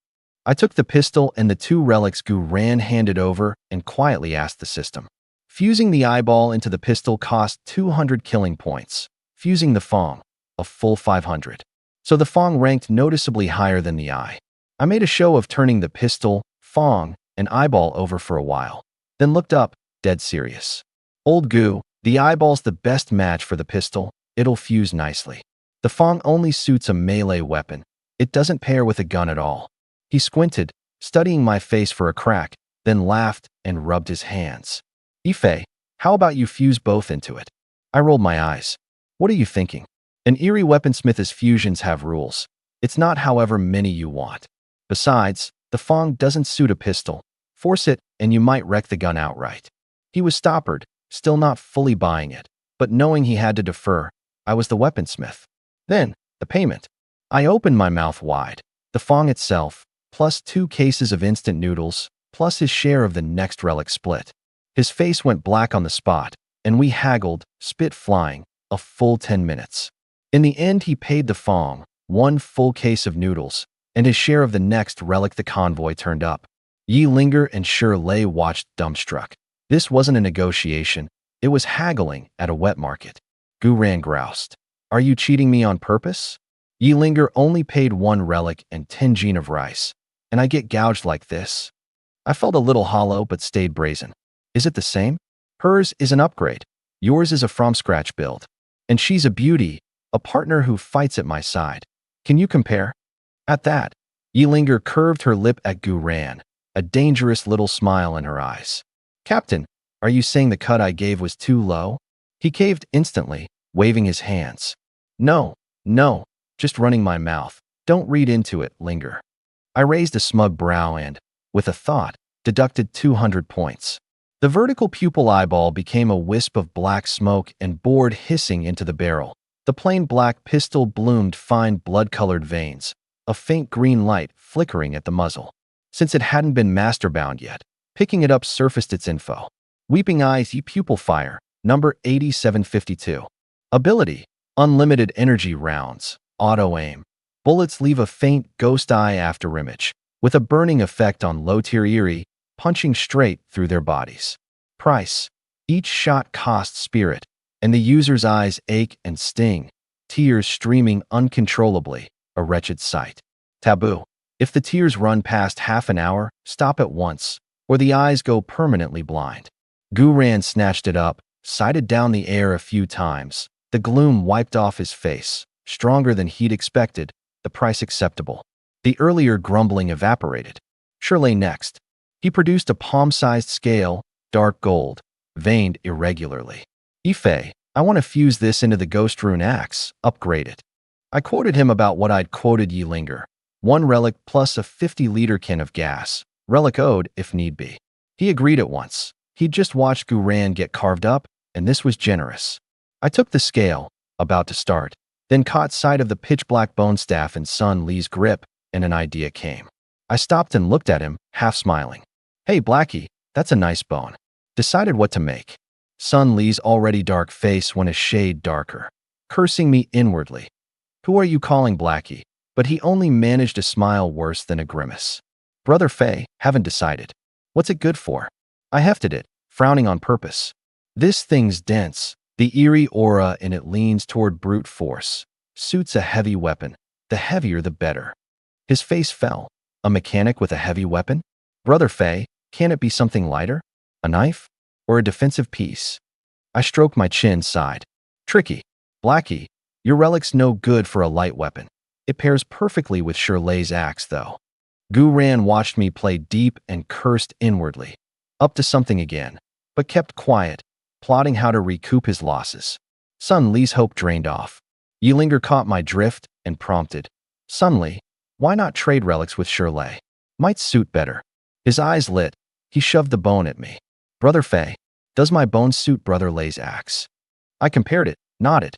S1: I took the pistol and the 2 relics Gu Ran handed over and quietly asked the system. Fusing the eyeball into the pistol cost 200 killing points. Fusing the fong, a full 500. So the fong ranked noticeably higher than the eye. I made a show of turning the pistol, fong, and eyeball over for a while, then looked up, dead serious. Old Gu, the eyeball's the best match for the pistol. It'll fuse nicely. The fong only suits a melee weapon. It doesn't pair with a gun at all. He squinted, studying my face for a crack, then laughed and rubbed his hands. Ife, how about you fuse both into it? I rolled my eyes. What are you thinking? An eerie weaponsmith's fusions have rules. It's not however many you want. Besides, the fong doesn't suit a pistol. Force it, and you might wreck the gun outright. He was stoppered, still not fully buying it, but knowing he had to defer, I was the weaponsmith. Then, the payment. I opened my mouth wide. The Fong itself, plus 2 cases of instant noodles, plus his share of the next relic split. His face went black on the spot, and we haggled, spit flying, a full 10 minutes. In the end, he paid the Fong 1 full case of noodles, and his share of the next relic. The convoy turned up. Yi Linger and Shirley watched dumbstruck. This wasn't a negotiation. It was haggling at a wet market. Guran groused. Are you cheating me on purpose? Yi Linger only paid 1 relic and 10 jin of rice, and I get gouged like this. I felt a little hollow but stayed brazen. Is it the same? Hers is an upgrade. Yours is a from-scratch build. And she's a beauty, a partner who fights at my side. Can you compare? At that, Yi Linger curved her lip at Guran, a dangerous little smile in her eyes. Captain, are you saying the cut I gave was too low? He caved instantly, waving his hands. No, just running my mouth. Don't read into it, Linger. I raised a smug brow and, with a thought, deducted 200 points. The vertical pupil eyeball became a wisp of black smoke and bored hissing into the barrel. The plain black pistol bloomed fine blood-colored veins, a faint green light flickering at the muzzle. Since it hadn't been master-bound yet, picking it up surfaced its info. Weeping Eyes Pupil Fire, number 8752. Ability, unlimited energy rounds, auto-aim. Bullets leave a faint ghost eye afterimage, with a burning effect on low-tier Eerie, punching straight through their bodies. Price, each shot costs spirit, and the user's eyes ache and sting, tears streaming uncontrollably, a wretched sight. Taboo, if the tears run past half an hour, stop at once, or the eyes go permanently blind. Guran snatched it up, sighted down the air a few times. The gloom wiped off his face, stronger than he'd expected, the price acceptable. The earlier grumbling evaporated. Shirley next. He produced a palm-sized scale, dark gold, veined irregularly. Ife, I want to fuse this into the Ghost Rune Axe, upgrade it. I quoted him about what I'd quoted Yi Linger. 1 relic plus a 50-liter can of gas, relic owed if need be. He agreed at once. He'd just watched Guran get carved up, and this was generous. I took the scale, about to start, then caught sight of the pitch-black bone staff in Sun Li's grip, and an idea came. I stopped and looked at him, half smiling. Hey, Blackie, that's a nice bone. Decided what to make. Sun Li's already dark face went a shade darker, cursing me inwardly. Who are you calling Blackie? But he only managed to smile worse than a grimace. Brother Fei, haven't decided. What's it good for? I hefted it, frowning on purpose. This thing's dense. The eerie aura in it leans toward brute force. Suits a heavy weapon. The heavier the better. His face fell. A mechanic with a heavy weapon? Brother Fei, can it be something lighter? A knife? Or a defensive piece? I stroked my chin, sighed. Tricky. Blackie, your relic's no good for a light weapon. It pairs perfectly with Shirley's axe, though. Guran watched me play deep and cursed inwardly. Up to something again, but kept quiet, plotting how to recoup his losses. Sun Li's hope drained off. Yi Linger caught my drift and prompted. Sun Li, why not trade relics with Shirley? Might suit better. His eyes lit. He shoved the bone at me. Brother Fei, does my bone suit Brother Lei's axe? I compared it, nodded.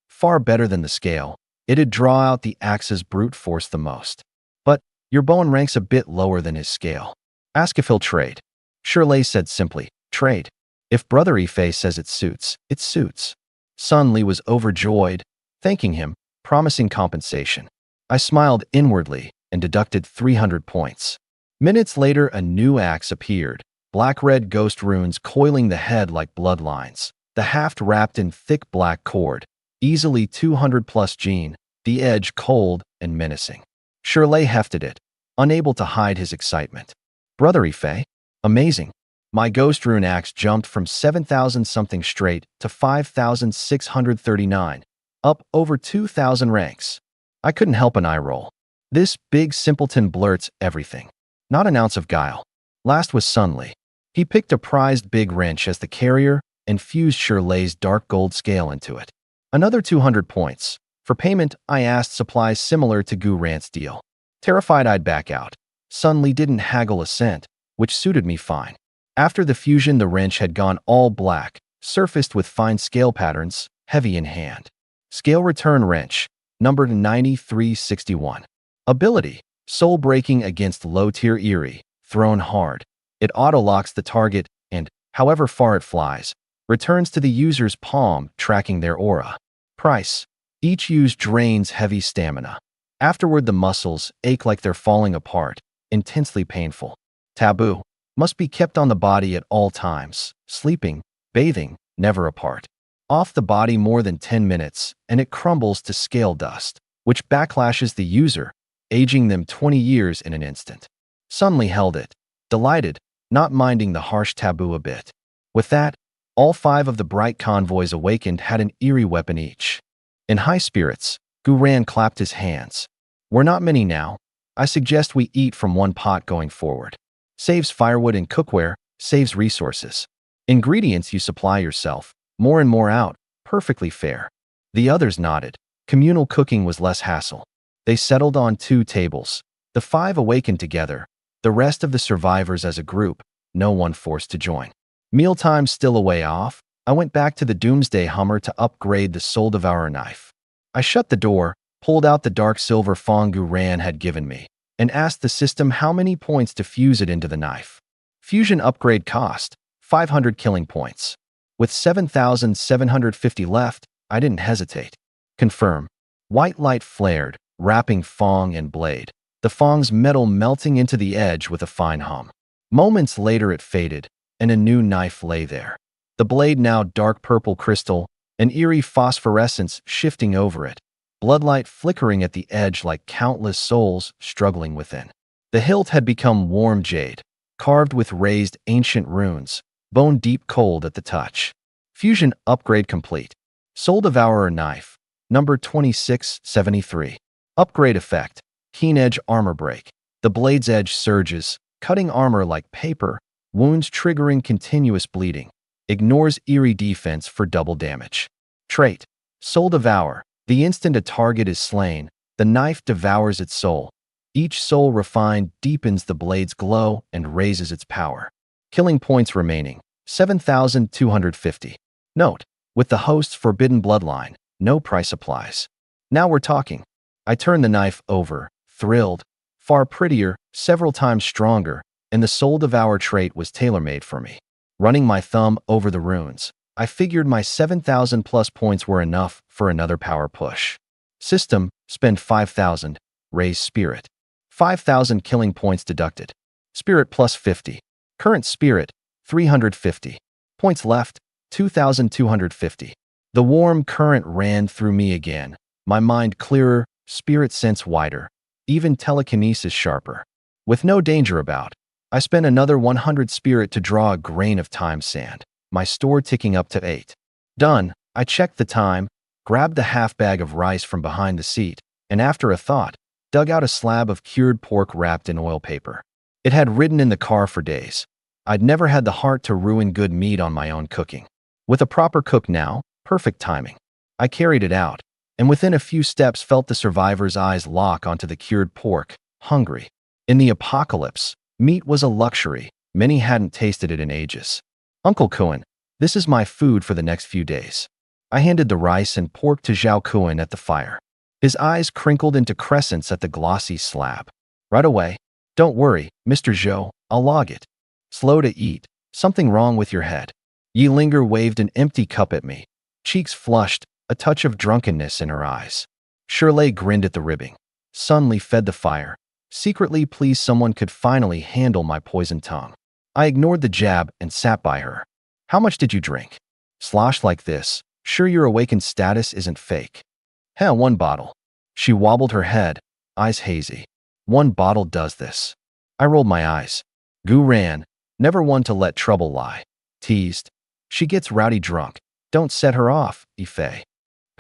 S1: Far better than the scale. It'd draw out the axe's brute force the most. But your bone ranks a bit lower than his scale. Ask if he'll trade. Shirley said simply, trade. If Brother Ife says it suits, it suits. Sun Li was overjoyed, thanking him, promising compensation. I smiled inwardly and deducted 300 points. Minutes later, a new axe appeared, black-red ghost runes coiling the head like bloodlines, the haft wrapped in thick black cord, easily 200+ gene, the edge cold and menacing. Shirley hefted it, unable to hide his excitement. Brother Ife, amazing. My ghost rune axe jumped from 7,000-something straight to 5,639, up over 2,000 ranks. I couldn't help an eye roll. This big simpleton blurts everything. Not an ounce of guile. Last was Sun Li. He picked a prized big wrench as the carrier and fused Shirley's dark gold scale into it. Another 200 points. For payment, I asked supplies similar to Guran's deal. Terrified I'd back out. Sun Li didn't haggle a cent, which suited me fine. After the fusion, the wrench had gone all black, surfaced with fine scale patterns, heavy in hand. Scale return wrench, Number 9361. Ability. Soul breaking against low-tier Eerie. Thrown hard. It auto-locks the target and, however far it flies, returns to the user's palm, tracking their aura. Price. Each use drains heavy stamina. Afterward, the muscles ache like they're falling apart, intensely painful. Taboo. Must be kept on the body at all times. Sleeping, bathing, never apart. Off the body more than 10 minutes, and it crumbles to scale dust, which backlashes the user, aging them 20 years in an instant. Sunly held it, delighted, not minding the harsh taboo a bit. With that, all 5 of the bright convoys awakened had an eerie weapon each. In high spirits, Guran clapped his hands. We're not many now. I suggest we eat from one pot going forward. Saves firewood and cookware, saves resources. Ingredients you supply yourself, more and more out, perfectly fair. The others nodded. Communal cooking was less hassle. They settled on 2 tables. The 5 awakened together, the rest of the survivors as a group, no one forced to join. Mealtime still a way off, I went back to the Doomsday Hummer to upgrade the Soul Devourer knife. I shut the door, pulled out the dark silver Fong Guran had given me, and asked the system how many points to fuse it into the knife. Fusion upgrade cost, 500 killing points. With 7,750 left, I didn't hesitate. Confirm. White light flared, wrapping Fong and blade, the Fong's metal melting into the edge with a fine hum. Moments later it faded, and a new knife lay there. The blade now dark purple crystal, an eerie phosphorescence shifting over it, bloodlight flickering at the edge like countless souls struggling within. The hilt had become warm jade, carved with raised ancient runes, bone deep cold at the touch. Fusion upgrade complete. Soul Devourer knife, number 2673. Upgrade effect. Keen edge armor break. The blade's edge surges, cutting armor like paper, wounds triggering continuous bleeding. Ignores eerie defense for double damage. Trait. Soul Devour. The instant a target is slain, the knife devours its soul. Each soul refined deepens the blade's glow and raises its power. Killing points remaining, 7,250. Note, with the host's forbidden bloodline, no price applies. Now we're talking. I turned the knife over, thrilled. Far prettier, several times stronger, and the Soul Devour trait was tailor-made for me. Running my thumb over the runes, I figured my 7,000 plus points were enough for another power push. System, spend 5,000, raise spirit. 5,000 killing points deducted. Spirit plus 50. Current spirit, 350. Points left, 2,250. The warm current ran through me again, my mind clearer, spirit sense wider, even telekinesis sharper. With no danger about, I spent another 100 spirit to draw a grain of time sand, my store ticking up to 8. Done, I checked the time, grabbed the half bag of rice from behind the seat, and after a thought, dug out a slab of cured pork wrapped in oil paper. It had ridden in the car for days. I'd never had the heart to ruin good meat on my own cooking. With a proper cook now, perfect timing. I carried it out, and within a few steps felt the survivor's eyes lock onto the cured pork, hungry. In the apocalypse, meat was a luxury. Many hadn't tasted it in ages. Uncle Kuan, this is my food for the next few days. I handed the rice and pork to Zhao Kuan at the fire. His eyes crinkled into crescents at the glossy slab. Right away. Don't worry, Mr. Zhou, I'll log it. Slow to eat. Something wrong with your head. Yi Linger waved an empty cup at me. Cheeks flushed, a touch of drunkenness in her eyes. Shirley grinned at the ribbing. Sunli fed the fire, secretly pleased someone could finally handle my poisoned tongue. I ignored the jab and sat by her. How much did you drink? Slosh like this, sure your awakened status isn't fake. Hell, 1 bottle. She wobbled her head, eyes hazy. 1 bottle does this. I rolled my eyes. Gu ran, never one to let trouble lie. Teased. She gets rowdy drunk. Don't set her off, Ifei.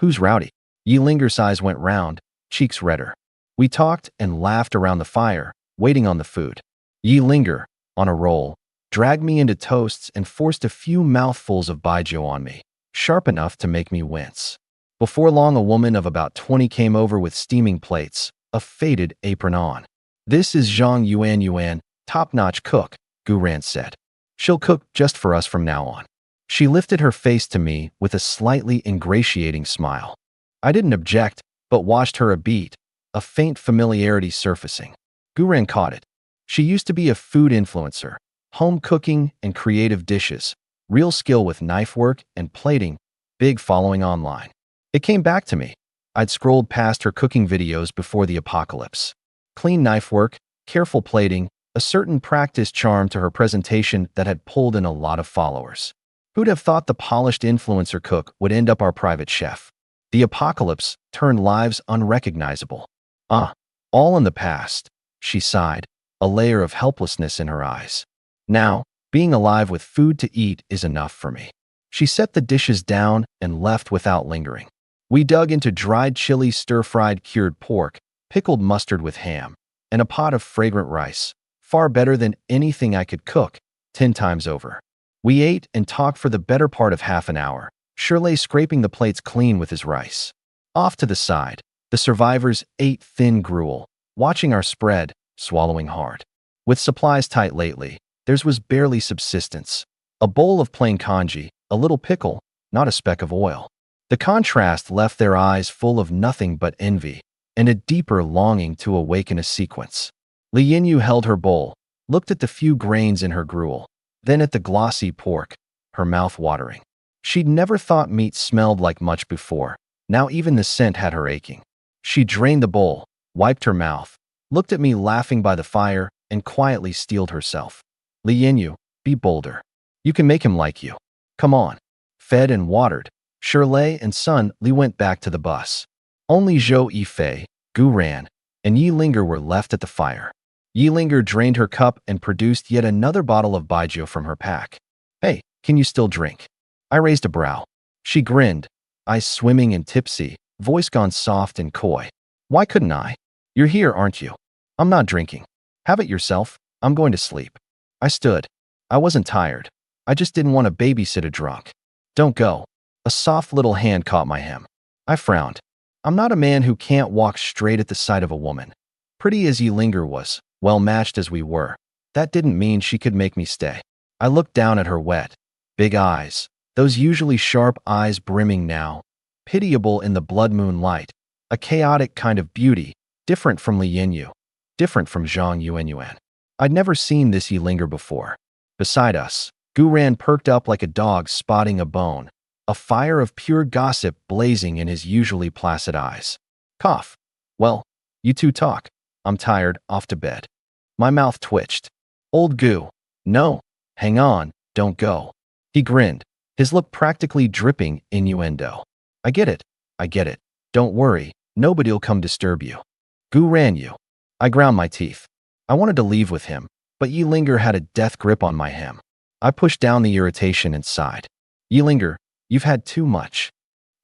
S1: Who's rowdy? Yi Linger's eyes went round, cheeks redder. We talked and laughed around the fire, waiting on the food. Yi Linger, on a roll, dragged me into toasts and forced a few mouthfuls of baijiu on me, sharp enough to make me wince. Before long, a woman of about 20 came over with steaming plates, a faded apron on. This is Zhang Yuan, top-notch cook, Guran said. She'll cook just for us from now on. She lifted her face to me with a slightly ingratiating smile. I didn't object, but watched her a beat, a faint familiarity surfacing. Guren caught it. She used to be a food influencer, home cooking and creative dishes, real skill with knife work and plating, big following online. It came back to me. I'd scrolled past her cooking videos before the apocalypse. Clean knife work, careful plating, a certain practice charm to her presentation that had pulled in a lot of followers. Who'd have thought the polished influencer cook would end up our private chef? The apocalypse turned lives unrecognizable. All in the past, she sighed, a layer of helplessness in her eyes. Now, being alive with food to eat is enough for me. She set the dishes down and left without lingering. We dug into dried chili stir-fried cured pork, pickled mustard with ham, and a pot of fragrant rice, far better than anything I could cook, 10 times over. We ate and talked for the better part of half an hour, Shirley scraping the plates clean with his rice. Off to the side, the survivors ate thin gruel, watching our spread, swallowing hard. With supplies tight lately, theirs was barely subsistence. A bowl of plain congee, a little pickle, not a speck of oil. The contrast left their eyes full of nothing but envy and a deeper longing to awaken a sequence. Li Yinyu held her bowl, looked at the few grains in her gruel, then at the glossy pork, her mouth watering. She'd never thought meat smelled like much before. Now even the scent had her aching. She drained the bowl, wiped her mouth, looked at me laughing by the fire, and quietly steeled herself. Li Yinyu, be bolder. You can make him like you. Come on. Fed and watered, Shirley and Sun Li went back to the bus. Only Zhou Yifei, Gu Ran, and Yi Linger were left at the fire. Yi Linger drained her cup and produced yet another bottle of baijiu from her pack. Hey, can you still drink? I raised a brow. She grinned, eyes swimming and tipsy, voice gone soft and coy. Why couldn't I? You're here, aren't you? I'm not drinking. Have it yourself. I'm going to sleep. I stood. I wasn't tired. I just didn't want to babysit a drunk. Don't go. A soft little hand caught my hem. I frowned. I'm not a man who can't walk straight at the sight of a woman. Pretty as Yi Linger was, well matched as we were, that didn't mean she could make me stay. I looked down at her wet, big eyes, those usually sharp eyes brimming now, pitiable in the blood moon light, a chaotic kind of beauty, different from Li Yinyu, different from Zhang Yuanyuan. I'd never seen this Yi Linger before. Beside us, Gu Ran perked up like a dog spotting a bone, a fire of pure gossip blazing in his usually placid eyes. Cough. Well, you two talk. I'm tired, off to bed. My mouth twitched. Old Gu. No. Hang on, don't go. He grinned, his lip practically dripping innuendo. I get it. Don't worry, nobody'll come disturb you. Gu Ran you. I ground my teeth. I wanted to leave with him, but Yi Linger had a death grip on my hem. I pushed down the irritation and sighed. Yi Linger, you've had too much.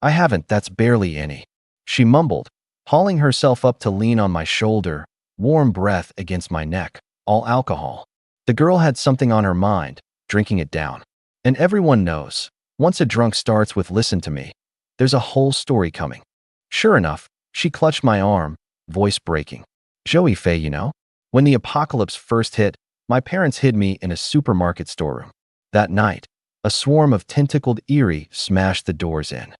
S1: I haven't, that's barely any. She mumbled, hauling herself up to lean on my shoulder, warm breath against my neck, all alcohol. The girl had something on her mind, drinking it down. And everyone knows, once a drunk starts with listen to me, there's a whole story coming. Sure enough, she clutched my arm, voice breaking. Zhou Yifei, you know? When the apocalypse first hit, my parents hid me in a supermarket storeroom. That night, a swarm of tentacled Eerie smashed the doors in.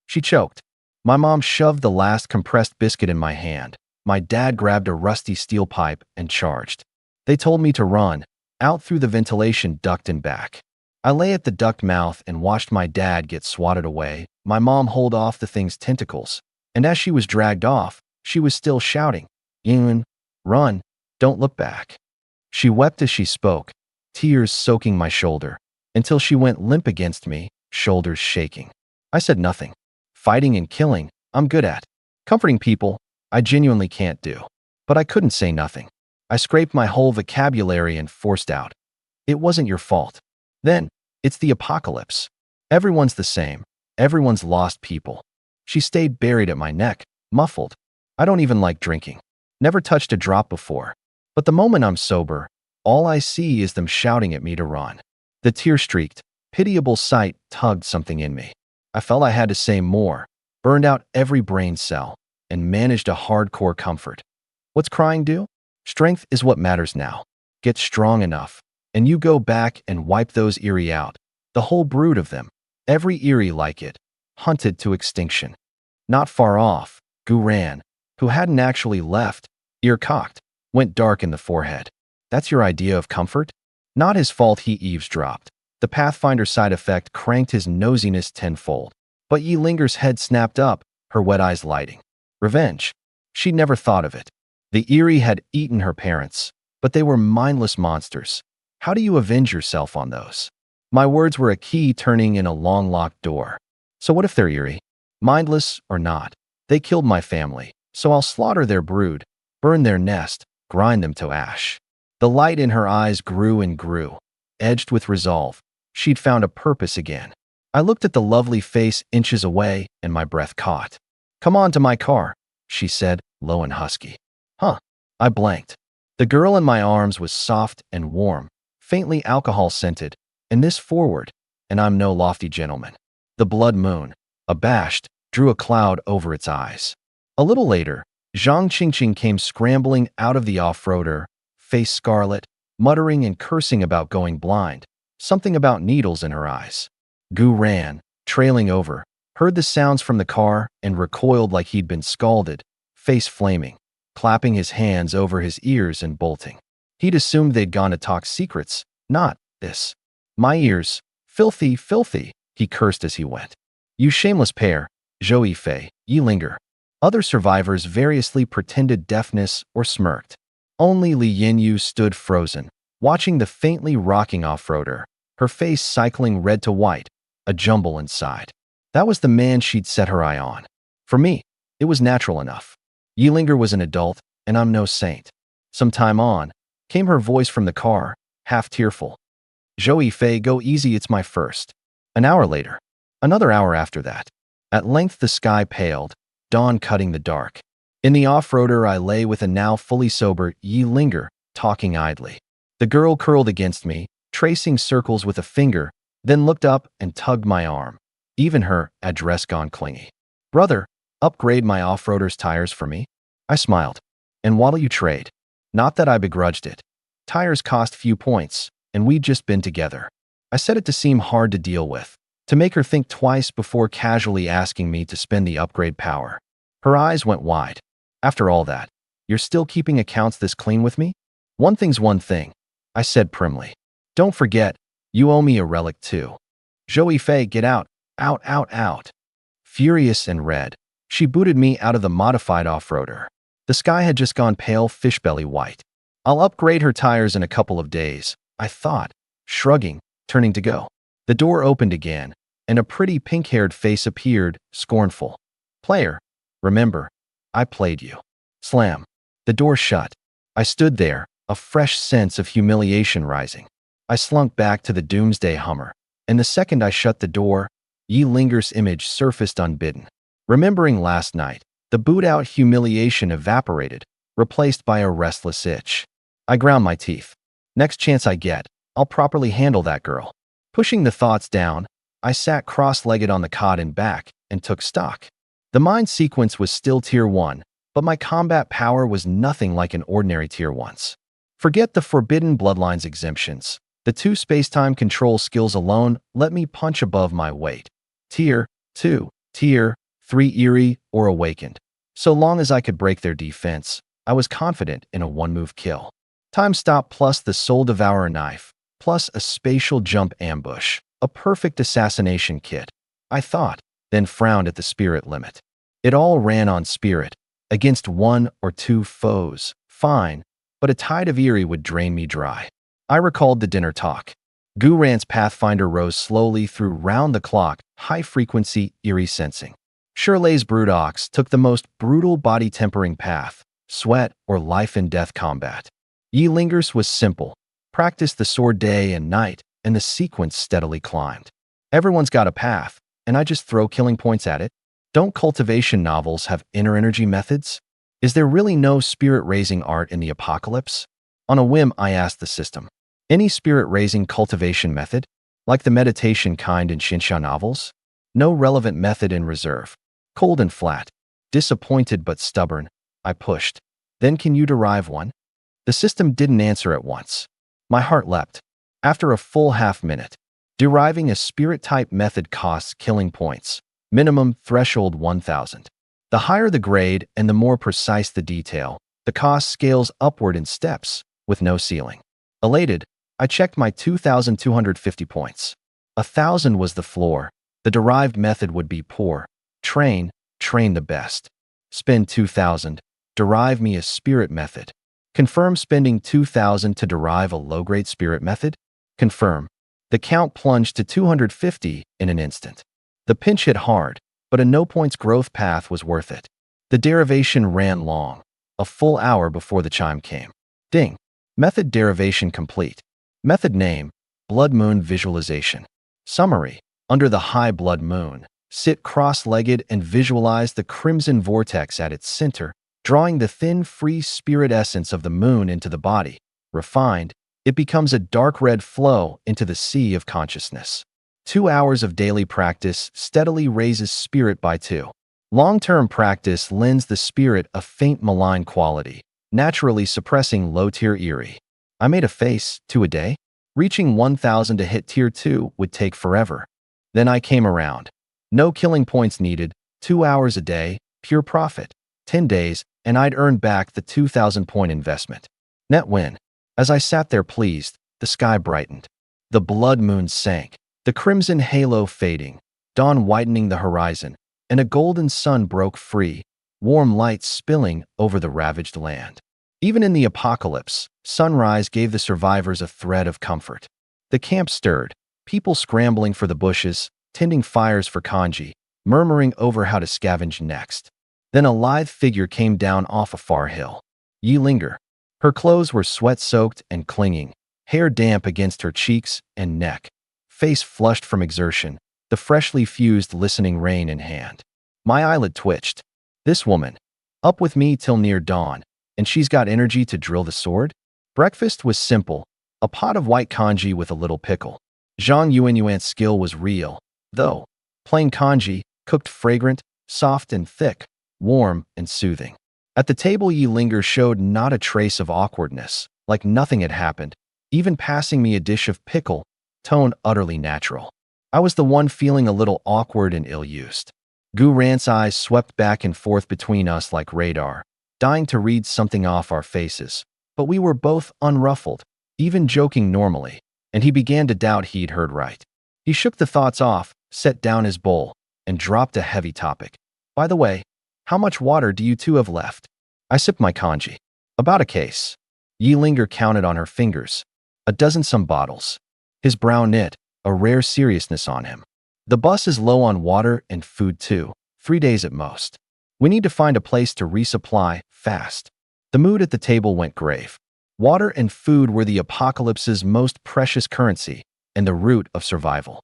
S1: She choked. My mom shoved the last compressed biscuit in my hand. My dad grabbed a rusty steel pipe and charged. They told me to run, out through the ventilation duct and back. I lay at the duct mouth and watched my dad get swatted away, my mom hold off the thing's tentacles, and as she was dragged off, she was still shouting, "Yun, run, don't look back." She wept as she spoke, tears soaking my shoulder, until she went limp against me, shoulders shaking. I said nothing. Fighting and killing, I'm good at. Comforting people, I genuinely can't do. But I couldn't say nothing. I scraped my whole vocabulary and forced out. It wasn't your fault. Then, it's the apocalypse. Everyone's the same. Everyone's lost people. She stayed buried at my neck, muffled. I don't even like drinking. Never touched a drop before. But the moment I'm sober, all I see is them shouting at me to run. The tear-streaked, pitiable sight tugged something in me. I felt I had to say more, burned out every brain cell, and managed a hardcore comfort. What's crying do? Strength is what matters now. Get strong enough, and you go back and wipe those Eerie out. The whole brood of them, every Eerie like it, hunted to extinction. Not far off, Gu ran, who hadn't actually left, ear cocked, went dark in the forehead. That's your idea of comfort? Not his fault he eavesdropped. The Pathfinder side effect cranked his nosiness tenfold. But Yi Linger's head snapped up, her wet eyes lighting. Revenge. She'd never thought of it. The Eerie had eaten her parents, but they were mindless monsters. How do you avenge yourself on those? My words were a key turning in a long-locked door. So what if they're Eerie? Mindless or not, they killed my family, so I'll slaughter their brood, burn their nest, grind them to ash. The light in her eyes grew and grew, edged with resolve. She'd found a purpose again. I looked at the lovely face inches away, and my breath caught. "Come on to my car," she said, low and husky. Huh. I blanked. The girl in my arms was soft and warm, faintly alcohol-scented, and this forward, and I'm no lofty gentleman. The blood moon, abashed, drew a cloud over its eyes. A little later, Zhang Qingqing came scrambling out of the off-roader, face scarlet, muttering and cursing about going blind, something about needles in her eyes. Gu ran, trailing over, heard the sounds from the car, and recoiled like he'd been scalded, face flaming, clapping his hands over his ears and bolting. He'd assumed they'd gone to talk secrets, not this. My ears, filthy, filthy, he cursed as he went. You shameless pair, Zhou Yifei, Yi Linger. Other survivors variously pretended deafness or smirked. Only Li Yinyu stood frozen, watching the faintly rocking off-roader, her face cycling red to white, a jumble inside. That was the man she'd set her eye on. For me, it was natural enough. Yi Linger was an adult, and I'm no saint. Some time on, came her voice from the car, half tearful. Zhou Yifei, go easy, it's my first. An hour later. Another hour after that. At length the sky paled, dawn cutting the dark. In the off-roader I lay with a now fully sober Yi Linger, talking idly. The girl curled against me, tracing circles with a finger, then looked up and tugged my arm. Even her address gone clingy. Brother, upgrade my off-roader's tires for me? I smiled. And what'll you trade? Not that I begrudged it. Tires cost few points, and we'd just been together. I said it to seem hard to deal with, to make her think twice before casually asking me to spend the upgrade power. Her eyes went wide. After all that, you're still keeping accounts this clean with me? One thing's one thing, I said primly. Don't forget, you owe me a relic too. Zhou Yifei, get out, out, out, out. Furious and red, she booted me out of the modified off-roader. The sky had just gone pale fishbelly white. I'll upgrade her tires in a couple of days, I thought, shrugging, turning to go. The door opened again, and a pretty pink-haired face appeared, scornful. Player, remember, I played you. Slam. The door shut. I stood there, a fresh sense of humiliation rising. I slunk back to the doomsday Hummer, and the second I shut the door, Yi Linger's image surfaced unbidden. Remembering last night, the boot-out humiliation evaporated, replaced by a restless itch. I ground my teeth. Next chance I get, I'll properly handle that girl. Pushing the thoughts down, I sat cross-legged on the cot and back and took stock. The mind sequence was still Tier 1, but my combat power was nothing like an ordinary Tier 1's. Forget the Forbidden Bloodlines exemptions. The 2 space-time control skills alone let me punch above my weight. Tier 2, Tier 3 Eerie or Awakened. So long as I could break their defense, I was confident in a one-move kill. Time stop plus the Soul Devourer knife, plus a spatial jump ambush, a perfect assassination kit. I thought, then frowned at the spirit limit. It all ran on spirit. Against 1 or 2 foes, fine, but a tide of Eerie would drain me dry. I recalled the dinner talk. Gu Ran's Pathfinder rose slowly through round-the-clock, high-frequency Eerie sensing. Shirley's Broodox took the most brutal body-tempering path, sweat or life-and-death combat. Yi Linger's was simple. Practice the sword day and night, and the sequence steadily climbed. Everyone's got a path, and I just throw killing points at it. Don't cultivation novels have inner energy methods? Is there really no spirit-raising art in the apocalypse? On a whim, I asked the system. Any spirit-raising cultivation method? Like the meditation kind in Xinsha novels? No relevant method in reserve. Cold and flat. Disappointed but stubborn, I pushed. Then can you derive one? The system didn't answer at once. My heart leapt. After a full half-minute, deriving a spirit-type method costs killing points. Minimum threshold 1,000. The higher the grade and the more precise the detail, the cost scales upward in steps, with no ceiling. Elated, I checked my 2,250 points. 1,000 was the floor. The derived method would be poor. Train the best. Spend 2,000. Derive me a spirit method. Confirm spending 2,000 to derive a low-grade spirit method? Confirm. The count plunged to 250 in an instant. The pinch hit hard, but a no-points growth path was worth it. The derivation ran long, a full hour before the chime came. Ding. Method derivation complete. Method name, Blood Moon Visualization. Summary. Under the high blood moon, sit cross-legged and visualize the crimson vortex at its center, drawing the thin, free spirit essence of the moon into the body. Refined, it becomes a dark red flow into the sea of consciousness. 2 hours of daily practice steadily raises spirit by 2. Long-term practice lends the spirit a faint malign quality, naturally suppressing low-tier eerie. I made a face, 2 a day. Reaching 1,000 to hit tier 2 would take forever. Then I came around. No killing points needed, 2 hours a day, pure profit. 10 days, and I'd earned back the 2,000-point investment. Net win. As I sat there pleased, the sky brightened. The blood moon sank, the crimson halo fading, dawn whitening the horizon, and a golden sun broke free, warm light spilling over the ravaged land. Even in the apocalypse, sunrise gave the survivors a thread of comfort. The camp stirred, people scrambling for the bushes, tending fires for kanji, murmuring over how to scavenge next. Then a lithe figure came down off a far hill. Yi Linger. Her clothes were sweat-soaked and clinging, hair damp against her cheeks and neck, face flushed from exertion, the freshly fused listening rain in hand. My eyelid twitched. This woman. Up with me till near dawn, and she's got energy to drill the sword? Breakfast was simple, a pot of white kanji with a little pickle. Zhang Yuanyuan's skill was real, though. Plain kanji, cooked fragrant, soft and thick, warm and soothing. At the table, Yi Linger showed not a trace of awkwardness, like nothing had happened, even passing me a dish of pickle, tone utterly natural. I was the one feeling a little awkward and ill-used. Gu Rant's eyes swept back and forth between us like radar, dying to read something off our faces, but we were both unruffled, even joking normally, and he began to doubt he'd heard right. He shook the thoughts off, set down his bowl, and dropped a heavy topic. By the way, how much water do you two have left? I sipped my kanji. About a case. Yi Linger counted on her fingers. A dozen some bottles. His brow knit, a rare seriousness on him. The bus is low on water and food too, 3 days at most. We need to find a place to resupply, fast. The mood at the table went grave. Water and food were the apocalypse's most precious currency and the root of survival.